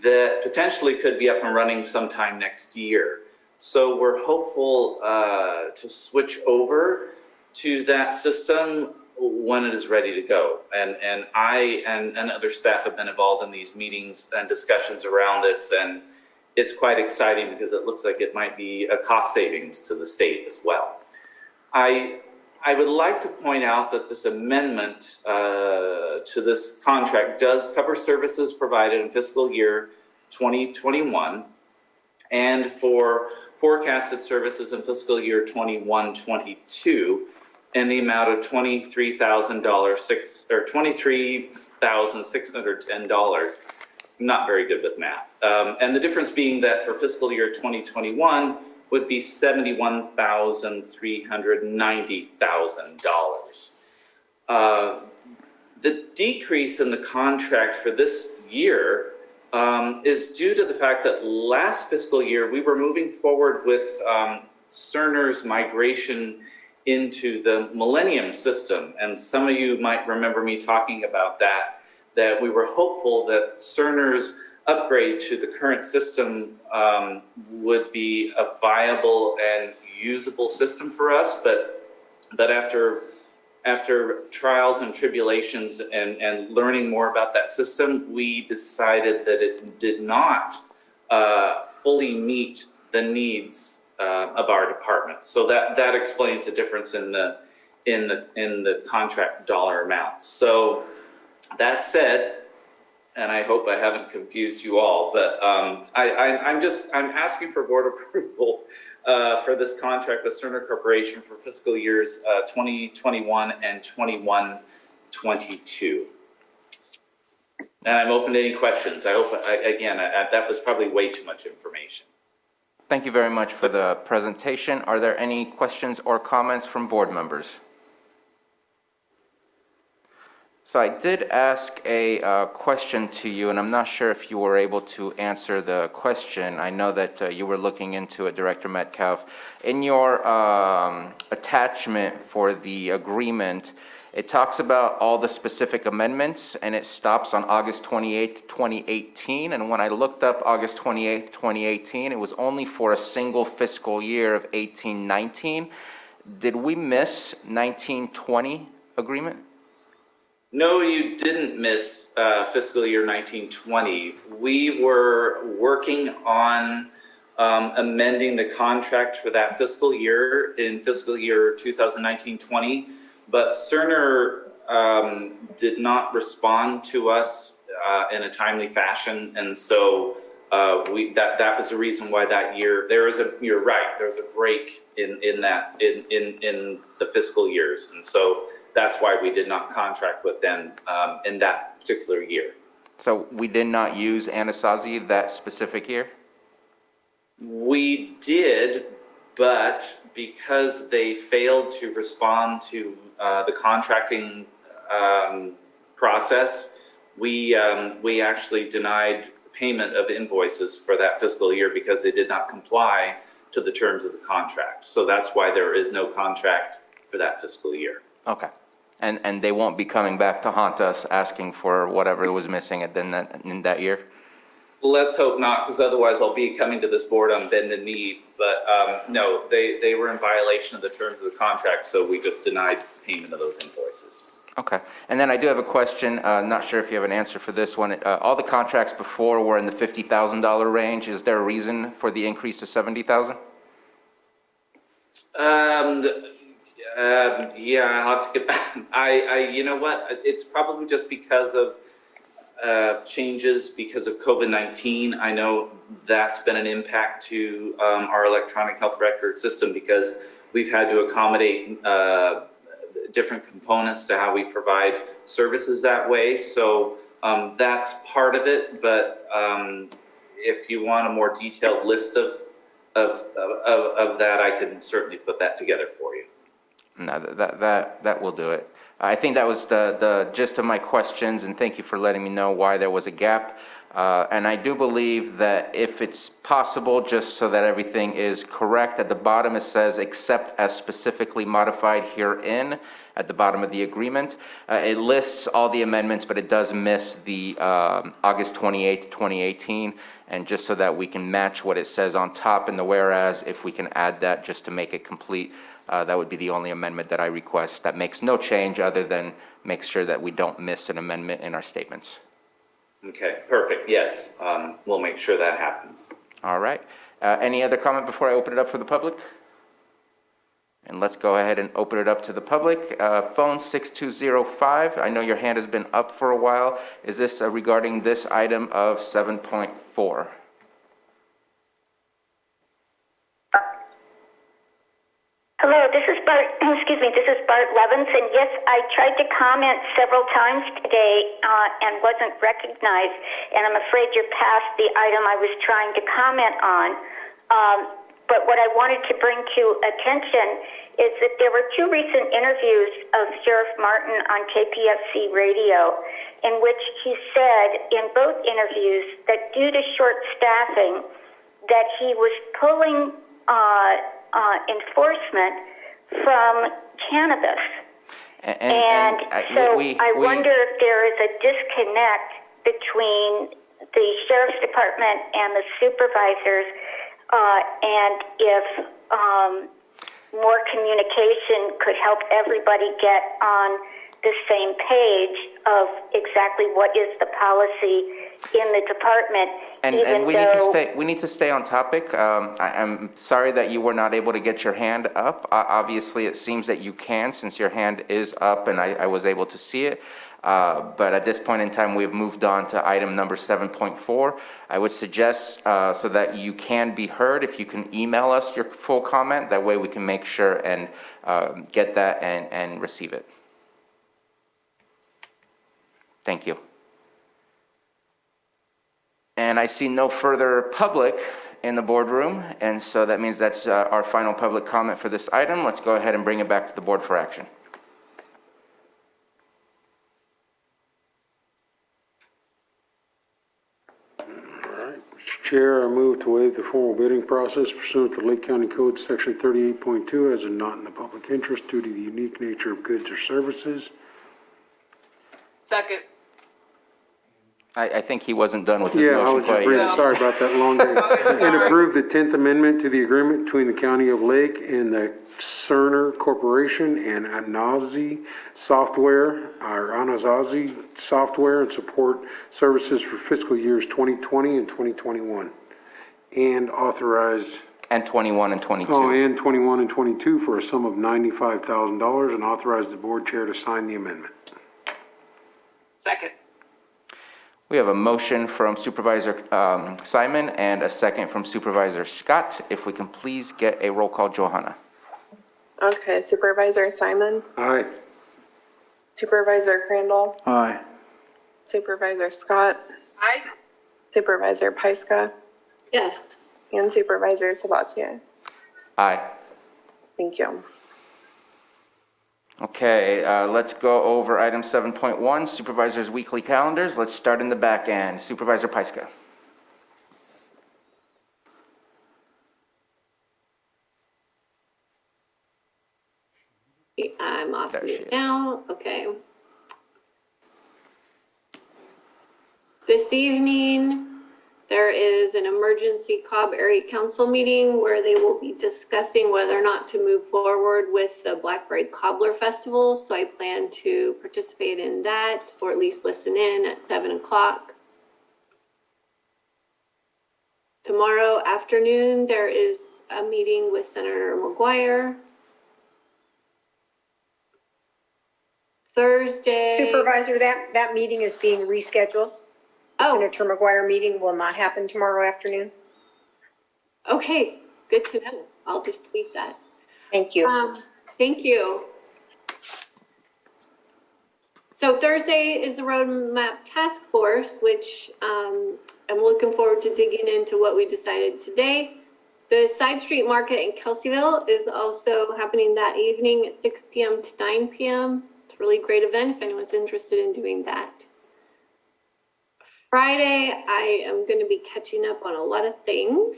that potentially could be up and running sometime next year. So we're hopeful to switch over to that system when it is ready to go. And I and other staff have been involved in these meetings and discussions around this, and it's quite exciting because it looks like it might be a cost savings to the state as well. I would like to point out that this amendment to this contract does cover services provided in fiscal year 2021 and for forecasted services in fiscal year 21-22 in the amount of $23,610. Not very good with math. And the difference being that for fiscal year 2021 would be $71,390,000. The decrease in the contract for this year is due to the fact that last fiscal year we were moving forward with Cerner's migration into the Millennium system. And some of you might remember me talking about that we were hopeful that Cerner's upgrade to the current system would be a viable and usable system for us, but after trials and tribulations and learning more about that system, we decided that it did not fully meet the needs of our department. So that explains the difference in the contract dollar amount. So that said, and I hope I haven't confused you all, but I'm asking for board approval for this contract with Cerner Corporation for fiscal years 2021 and 21-22. And I'm open to any questions. I hope, again, that was probably way too much information. Thank you very much for the presentation. Are there any questions or comments from board members? So I did ask a question to you, and I'm not sure if you were able to answer the question. I know that you were looking into it, Director Metcalf. In your attachment for the agreement, it talks about all the specific amendments, and it stops on August 28th, 2018. And when I looked up August 28th, 2018, it was only for a single fiscal year of 18-19. Did we miss 19-20 agreement? No, you didn't miss fiscal year 19-20. We were working on amending the contract for that fiscal year in fiscal year 2019-20, but Cerner did not respond to us in a timely fashion, and so that was the reason why that year, you're right, there's a break in the fiscal years. And so that's why we did not contract with them in that particular year. So we did not use Anasazi that specific year? We did, but because they failed to respond to the contracting process, we actually denied payment of invoices for that fiscal year because they did not comply to the terms of the contract. So that's why there is no contract for that fiscal year. Okay. And they won't be coming back to haunt us asking for whatever was missing in that year? Let's hope not, because otherwise I'll be coming to this board on bended knee. But no, they were in violation of the terms of the contract, so we just denied payment of those invoices. Okay. And then I do have a question. Not sure if you have an answer for this one. All the contracts before were in the $50,000 range. Is there a reason for the increase to $70,000? Yeah, I'll have to get, you know what? It's probably just because of changes because of COVID-19. I know that's been an impact to our electronic health record system because we've had to accommodate different components to how we provide services that way. So that's part of it. But if you want a more detailed list of that, I can certainly put that together for you. No, that will do it. I think that was the gist of my questions, and thank you for letting me know why there was a gap. And I do believe that if it's possible, just so that everything is correct, at the bottom it says, except as specifically modified herein, at the bottom of the agreement. It lists all the amendments, but it does miss the August 28th, 2018. And just so that we can match what it says on top in the whereas, if we can add that just to make it complete, that would be the only amendment that I request. That makes no change other than make sure that we don't miss an amendment in our statements. Okay, perfect. Yes, we'll make sure that happens. All right. Any other comment before I open it up for the public? And let's go ahead and open it up to the public. Phone 6205. I know your hand has been up for a while. Is this regarding this item of 7.4? Hello, this is Bart Levins, and yes, I tried to comment several times today and wasn't recognized, and I'm afraid you're past the item I was trying to comment on. But what I wanted to bring to attention is that there were two recent interviews of Sheriff Martin on KPFC radio in which he said in both interviews that due to short staffing that he was pulling enforcement from cannabis. I wonder if there is a disconnect between the Sheriff's Department and the supervisors, and if more communication could help everybody get on the same page of exactly what is the policy in the department. And we need to stay on topic. I'm sorry that you were not able to get your hand up. Obviously, it seems that you can, since your hand is up and I was able to see it. But at this point in time, we've moved on to item number 7.4. I would suggest, so that you can be heard, if you can email us your full comment. That way we can make sure and get that and receive it. Thank you. And I see no further public in the boardroom, and so that means that's our final public comment for this item. Let's go ahead and bring it back to the board for action. All right, Mr. Chair, I move to waive the formal bidding process pursuant to Lake County Code Section 38.2 as not in the public interest due to the unique nature of goods or services. Second. I think he wasn't done with his Yeah, I motion was just quite reading, yet. sorry about that long day. And approve the 10th Amendment to the agreement between the County of Lake and the Cerner Corporation and Anasazi Software, and support services for fiscal years 2020 and 2021. And authorize. And 21 and 22. Oh, and 21 and 22 for a sum of $95,000 and authorize the board chair to sign the amendment. Second. We have a motion from Supervisor Simon and a second from Supervisor Scott. If we can please get a roll call, Johanna. Okay, Supervisor Simon, Aye. Supervisor Crandall, Aye. Supervisor Scott, Aye. Supervisor Pyska, Yes. and Supervisor Sabatier. Aye. Thank you. Okay, let's go over item 7.1, Supervisor's weekly calendars. Let's start in the back end. Supervisor Pyska. I'm off There she mute is. now. Okay. This evening, there is an emergency Cobb Area Council meeting where they will be discussing whether or not to move forward with the Blackberry Cobbler Festival. So I plan to participate in that, or at least listen in at 7 o'clock. Tomorrow afternoon, there is a meeting with Senator McGuire. Thursday. Supervisor, that meeting is being rescheduled. The Senator McGuire meeting will not happen tomorrow afternoon. Okay, good to know. I'll just tweet that. Thank you. Thank you. So Thursday is the Roadmap Task Force, which I'm looking forward to digging into what we decided today. The Side Street Market in Kelseyville is also happening that evening at 6 p.m. to 9 p.m. It's a really great event if anyone's interested in doing that. Friday, I am going to be catching up on a lot of things.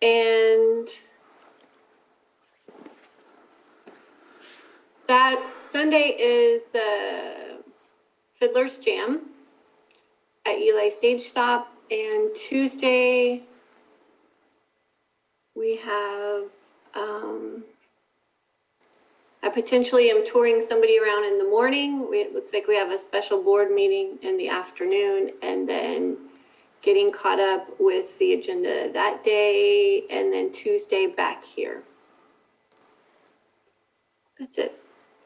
And that Sunday is the Fiddler's Jam at Eli Stage Stop. And Tuesday, we have, I potentially am touring somebody around in the morning. It looks like we have a special board meeting in the afternoon, and then getting caught up with the agenda that day, and then Tuesday back here. That's it.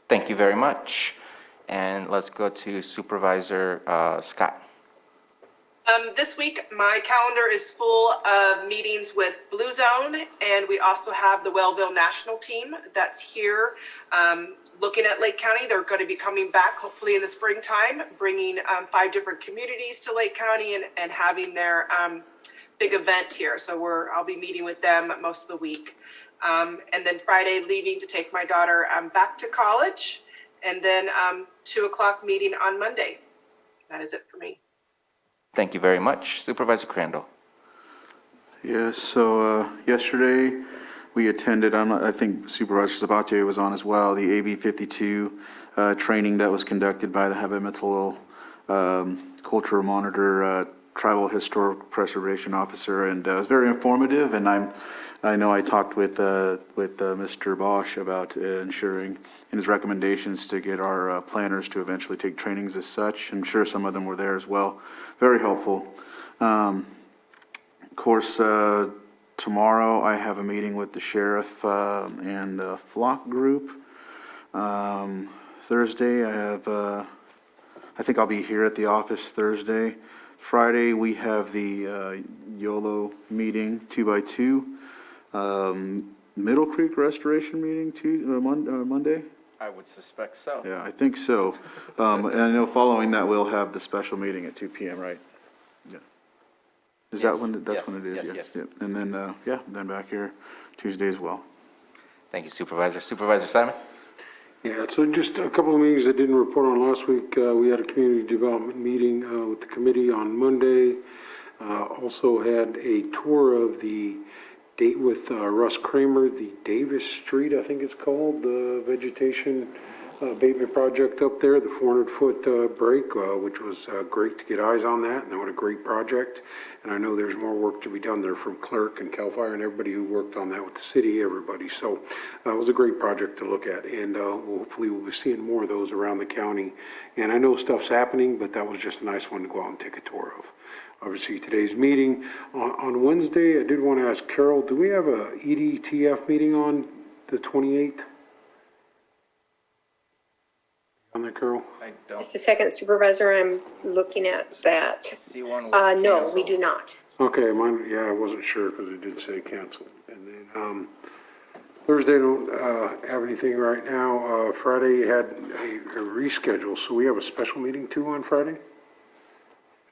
Thank you very much. And let's go to Supervisor Scott. This week, my calendar is full of meetings with Blue Zone, and we also have the Wellville National Team that's here looking at Lake County. They're going to be coming back hopefully in the springtime, bringing 5 different communities to Lake County and having their big event here. So I'll be meeting with them most of the week. And then Friday, leaving to take my daughter back to college, and then 2 o'clock meeting on Monday. That is it for me. Thank you very much. Supervisor Crandall. Yes, so yesterday we attended, I think Supervisor Sabatier was on as well, the AB 52 training that was conducted by the Habitat Cultural Monitor Tribal Historic Preservation Officer, and it was very informative. And I know I talked with Mr. Bosch about ensuring in his recommendations to get our planners to eventually take trainings as such. I'm sure some of them were there as well. Very helpful. Of course, tomorrow I have a meeting with the sheriff and the flock group. Thursday I have, I think I'll be here at the office Thursday. Friday we have the YOLO meeting 2x2. Middle Creek Restoration meeting Monday? I would suspect so. Yeah, I think so. And I know following that, we'll have the special meeting at 2 p.m., right? Yeah. Is that when, that's when it is? Yes. Yep. And then, then back here Tuesday as well. Thank you, Supervisor. Supervisor Simon? Yeah, so just a couple of meetings I didn't report on last week. We had a community development meeting with the committee on Monday. Also had a tour of the date with Russ Kramer, the Davis Street, I think it's called, the vegetation abatement project up there, the 400-foot break, which was great to get eyes on that, and what a great project. And I know there's more work to be done there from Clerk and CAL FIRE and everybody who worked on that with the city, everybody. So it was a great project to look at, and hopefully we'll be seeing more of those around the county. And I know stuff's happening, but that was just a nice one to go out and take a tour of. Obviously, today's meeting. On Wednesday, I did want to ask Carol, do we have a EDTF meeting on the 28th? on that, Carol? I don't Just a second, Supervisor, I'm looking at that. see one. Was No, we canceled. do not. Okay, mine, yeah, I wasn't sure because it did say canceled. And then, Thursday, don't, have anything right now. Friday had a reschedule, so we have a special meeting too on Friday?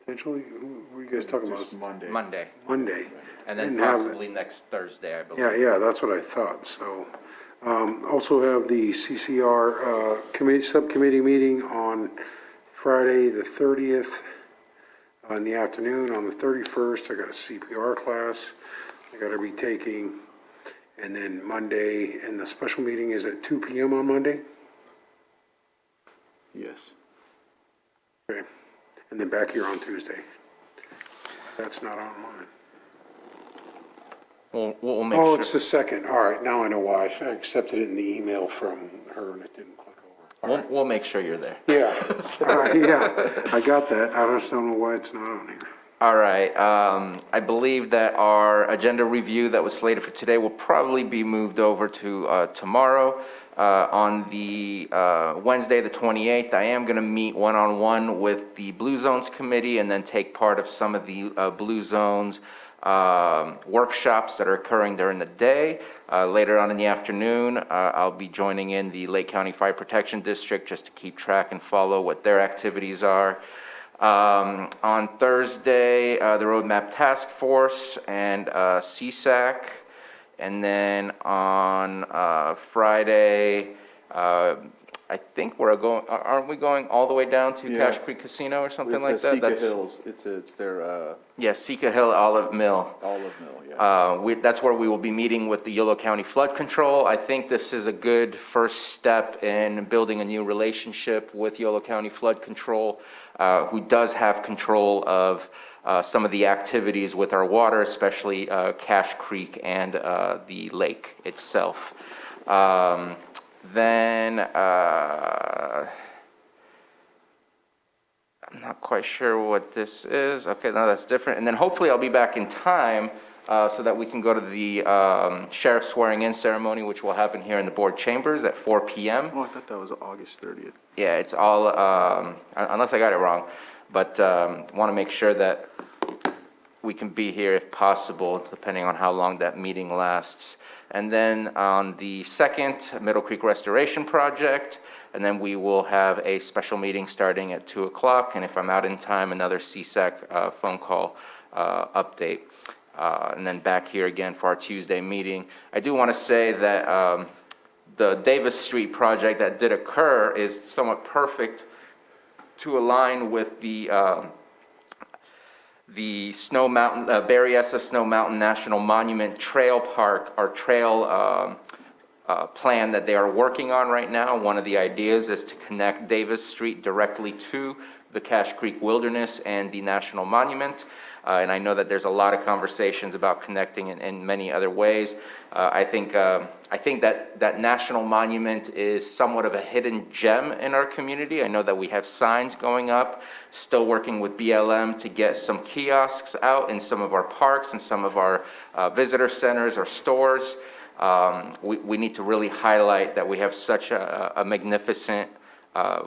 Potentially? What are you guys talking about? Monday. Monday. And then Didn't have it. possibly next Thursday, I believe. Yeah, that's what I thought, so. Also have the CCR, subcommittee meeting on Friday, the 30th, in the afternoon. On the 31st, I got a CPR class I gotta be taking. And then Monday, and the special meeting is at 2 PM on Monday? Yes. Okay, and then back here on Tuesday. That's not on mine. We'll make Oh, sure. it's the second, all right, now I know why, I accepted it in the email from her and it didn't click over. We'll make sure you're there. Yeah, yeah, I got that, I just don't know why it's not on here. All right, I believe that our agenda review that was slated for today will probably be moved over to tomorrow. On the Wednesday, the 28th, I am going to meet one-on-one with the Blue Zones Committee and then take part of some of the Blue Zones workshops that are occurring during the day. Later on in the afternoon, I'll be joining in the Lake County Fire Protection District just to keep track and follow what their activities are. On Thursday, the Roadmap Task Force and CSAC. And then on Friday, I think we're going, aren't we going all the way down to Yeah. Cache Creek Casino or something It's like that? Sika Hills, it's their, Yeah, Sika Hill Olive Mill. Olive Mill, yeah. That's where we will be meeting with the Yolo County Flood Control. I think this is a good first step in building a new relationship with Yolo County Flood Control, who does have control of some of the activities with our water, especially Cache Creek and the lake itself. Then I'm not quite sure what this is. Okay, no, that's different. And then hopefully I'll be back in time so that we can go to the sheriff swearing-in ceremony, which will happen here in the board chambers at 4 p.m. Oh, I thought that was August 30th. Yeah, it's all, unless I got it wrong, but want to make sure that we can be here if possible, depending on how long that meeting lasts. And then on the 2nd, Middle Creek Restoration Project, and then we will have a special meeting starting at 2 o'clock, and if I'm out in time, another CSAC phone call update. And then back here again for our Tuesday meeting. I do want to say that the Davis Street project that did occur is somewhat perfect to align with the Snow Mountain, Berryessa Snow Mountain National Monument Trail Park, or trail plan that they are working on right now. One of the ideas is to connect Davis Street directly to the Cache Creek Wilderness and the National Monument. And I know that there's a lot of conversations about connecting in many other ways. I think that National Monument is somewhat of a hidden gem in our community. I know that we have signs going up, still working with BLM to get some kiosks out in some of our parks and some of our visitor centers or stores. We need to really highlight that we have such a magnificent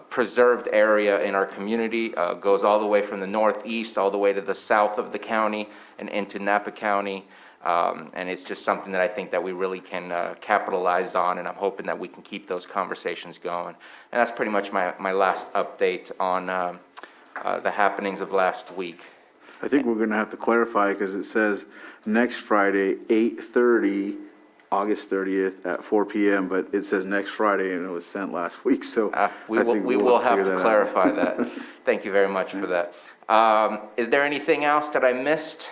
preserved area in our community, goes all the way from the northeast all the way to the south of the county and into Napa County. And it's just something that I think that we really can capitalize on, and I'm hoping that we can keep those conversations going. And that's pretty much my last update on the happenings of last week. I think we're gonna have to clarify, because it says next Friday, 8:30, August 30th at 4 p.m., but it says next Friday and it was sent last week, so We will have to clarify that. Thank you very much for that. Is there anything else that I missed,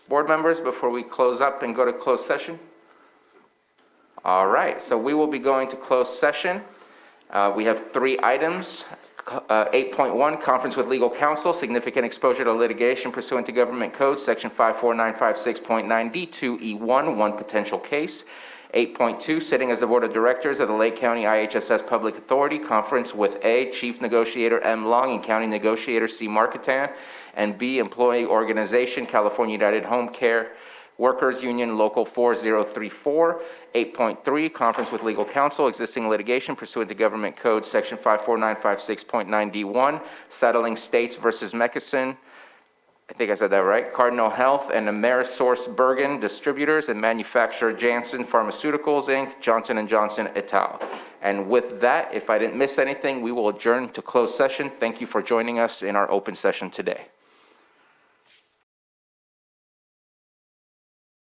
board members, before we close up and go to closed session? All right, so we will be going to closed session. We have 3 items. 8.1, conference with legal counsel, significant exposure to litigation pursuant to government code, section 54956.9D2E1, one potential case. 8.2, sitting as the board of directors of the Lake County IHSS Public Authority, conference with A, Chief Negotiator M. Long and County Negotiator C. Marketan, and B, Employee Organization, California United Home Care, Workers Union Local 4034, 8.3, conference with legal counsel, existing litigation pursuant to Government Code Section 54956.9D1, settling States versus Mckesson, I think I said that right, Cardinal Health and Amerisource Bergen Distributors and Manufacturer Janssen Pharmaceuticals, Inc., Johnson & Johnson et al. And with that, if I didn't miss anything, we will adjourn to closed session. Thank you for joining us in our open session today.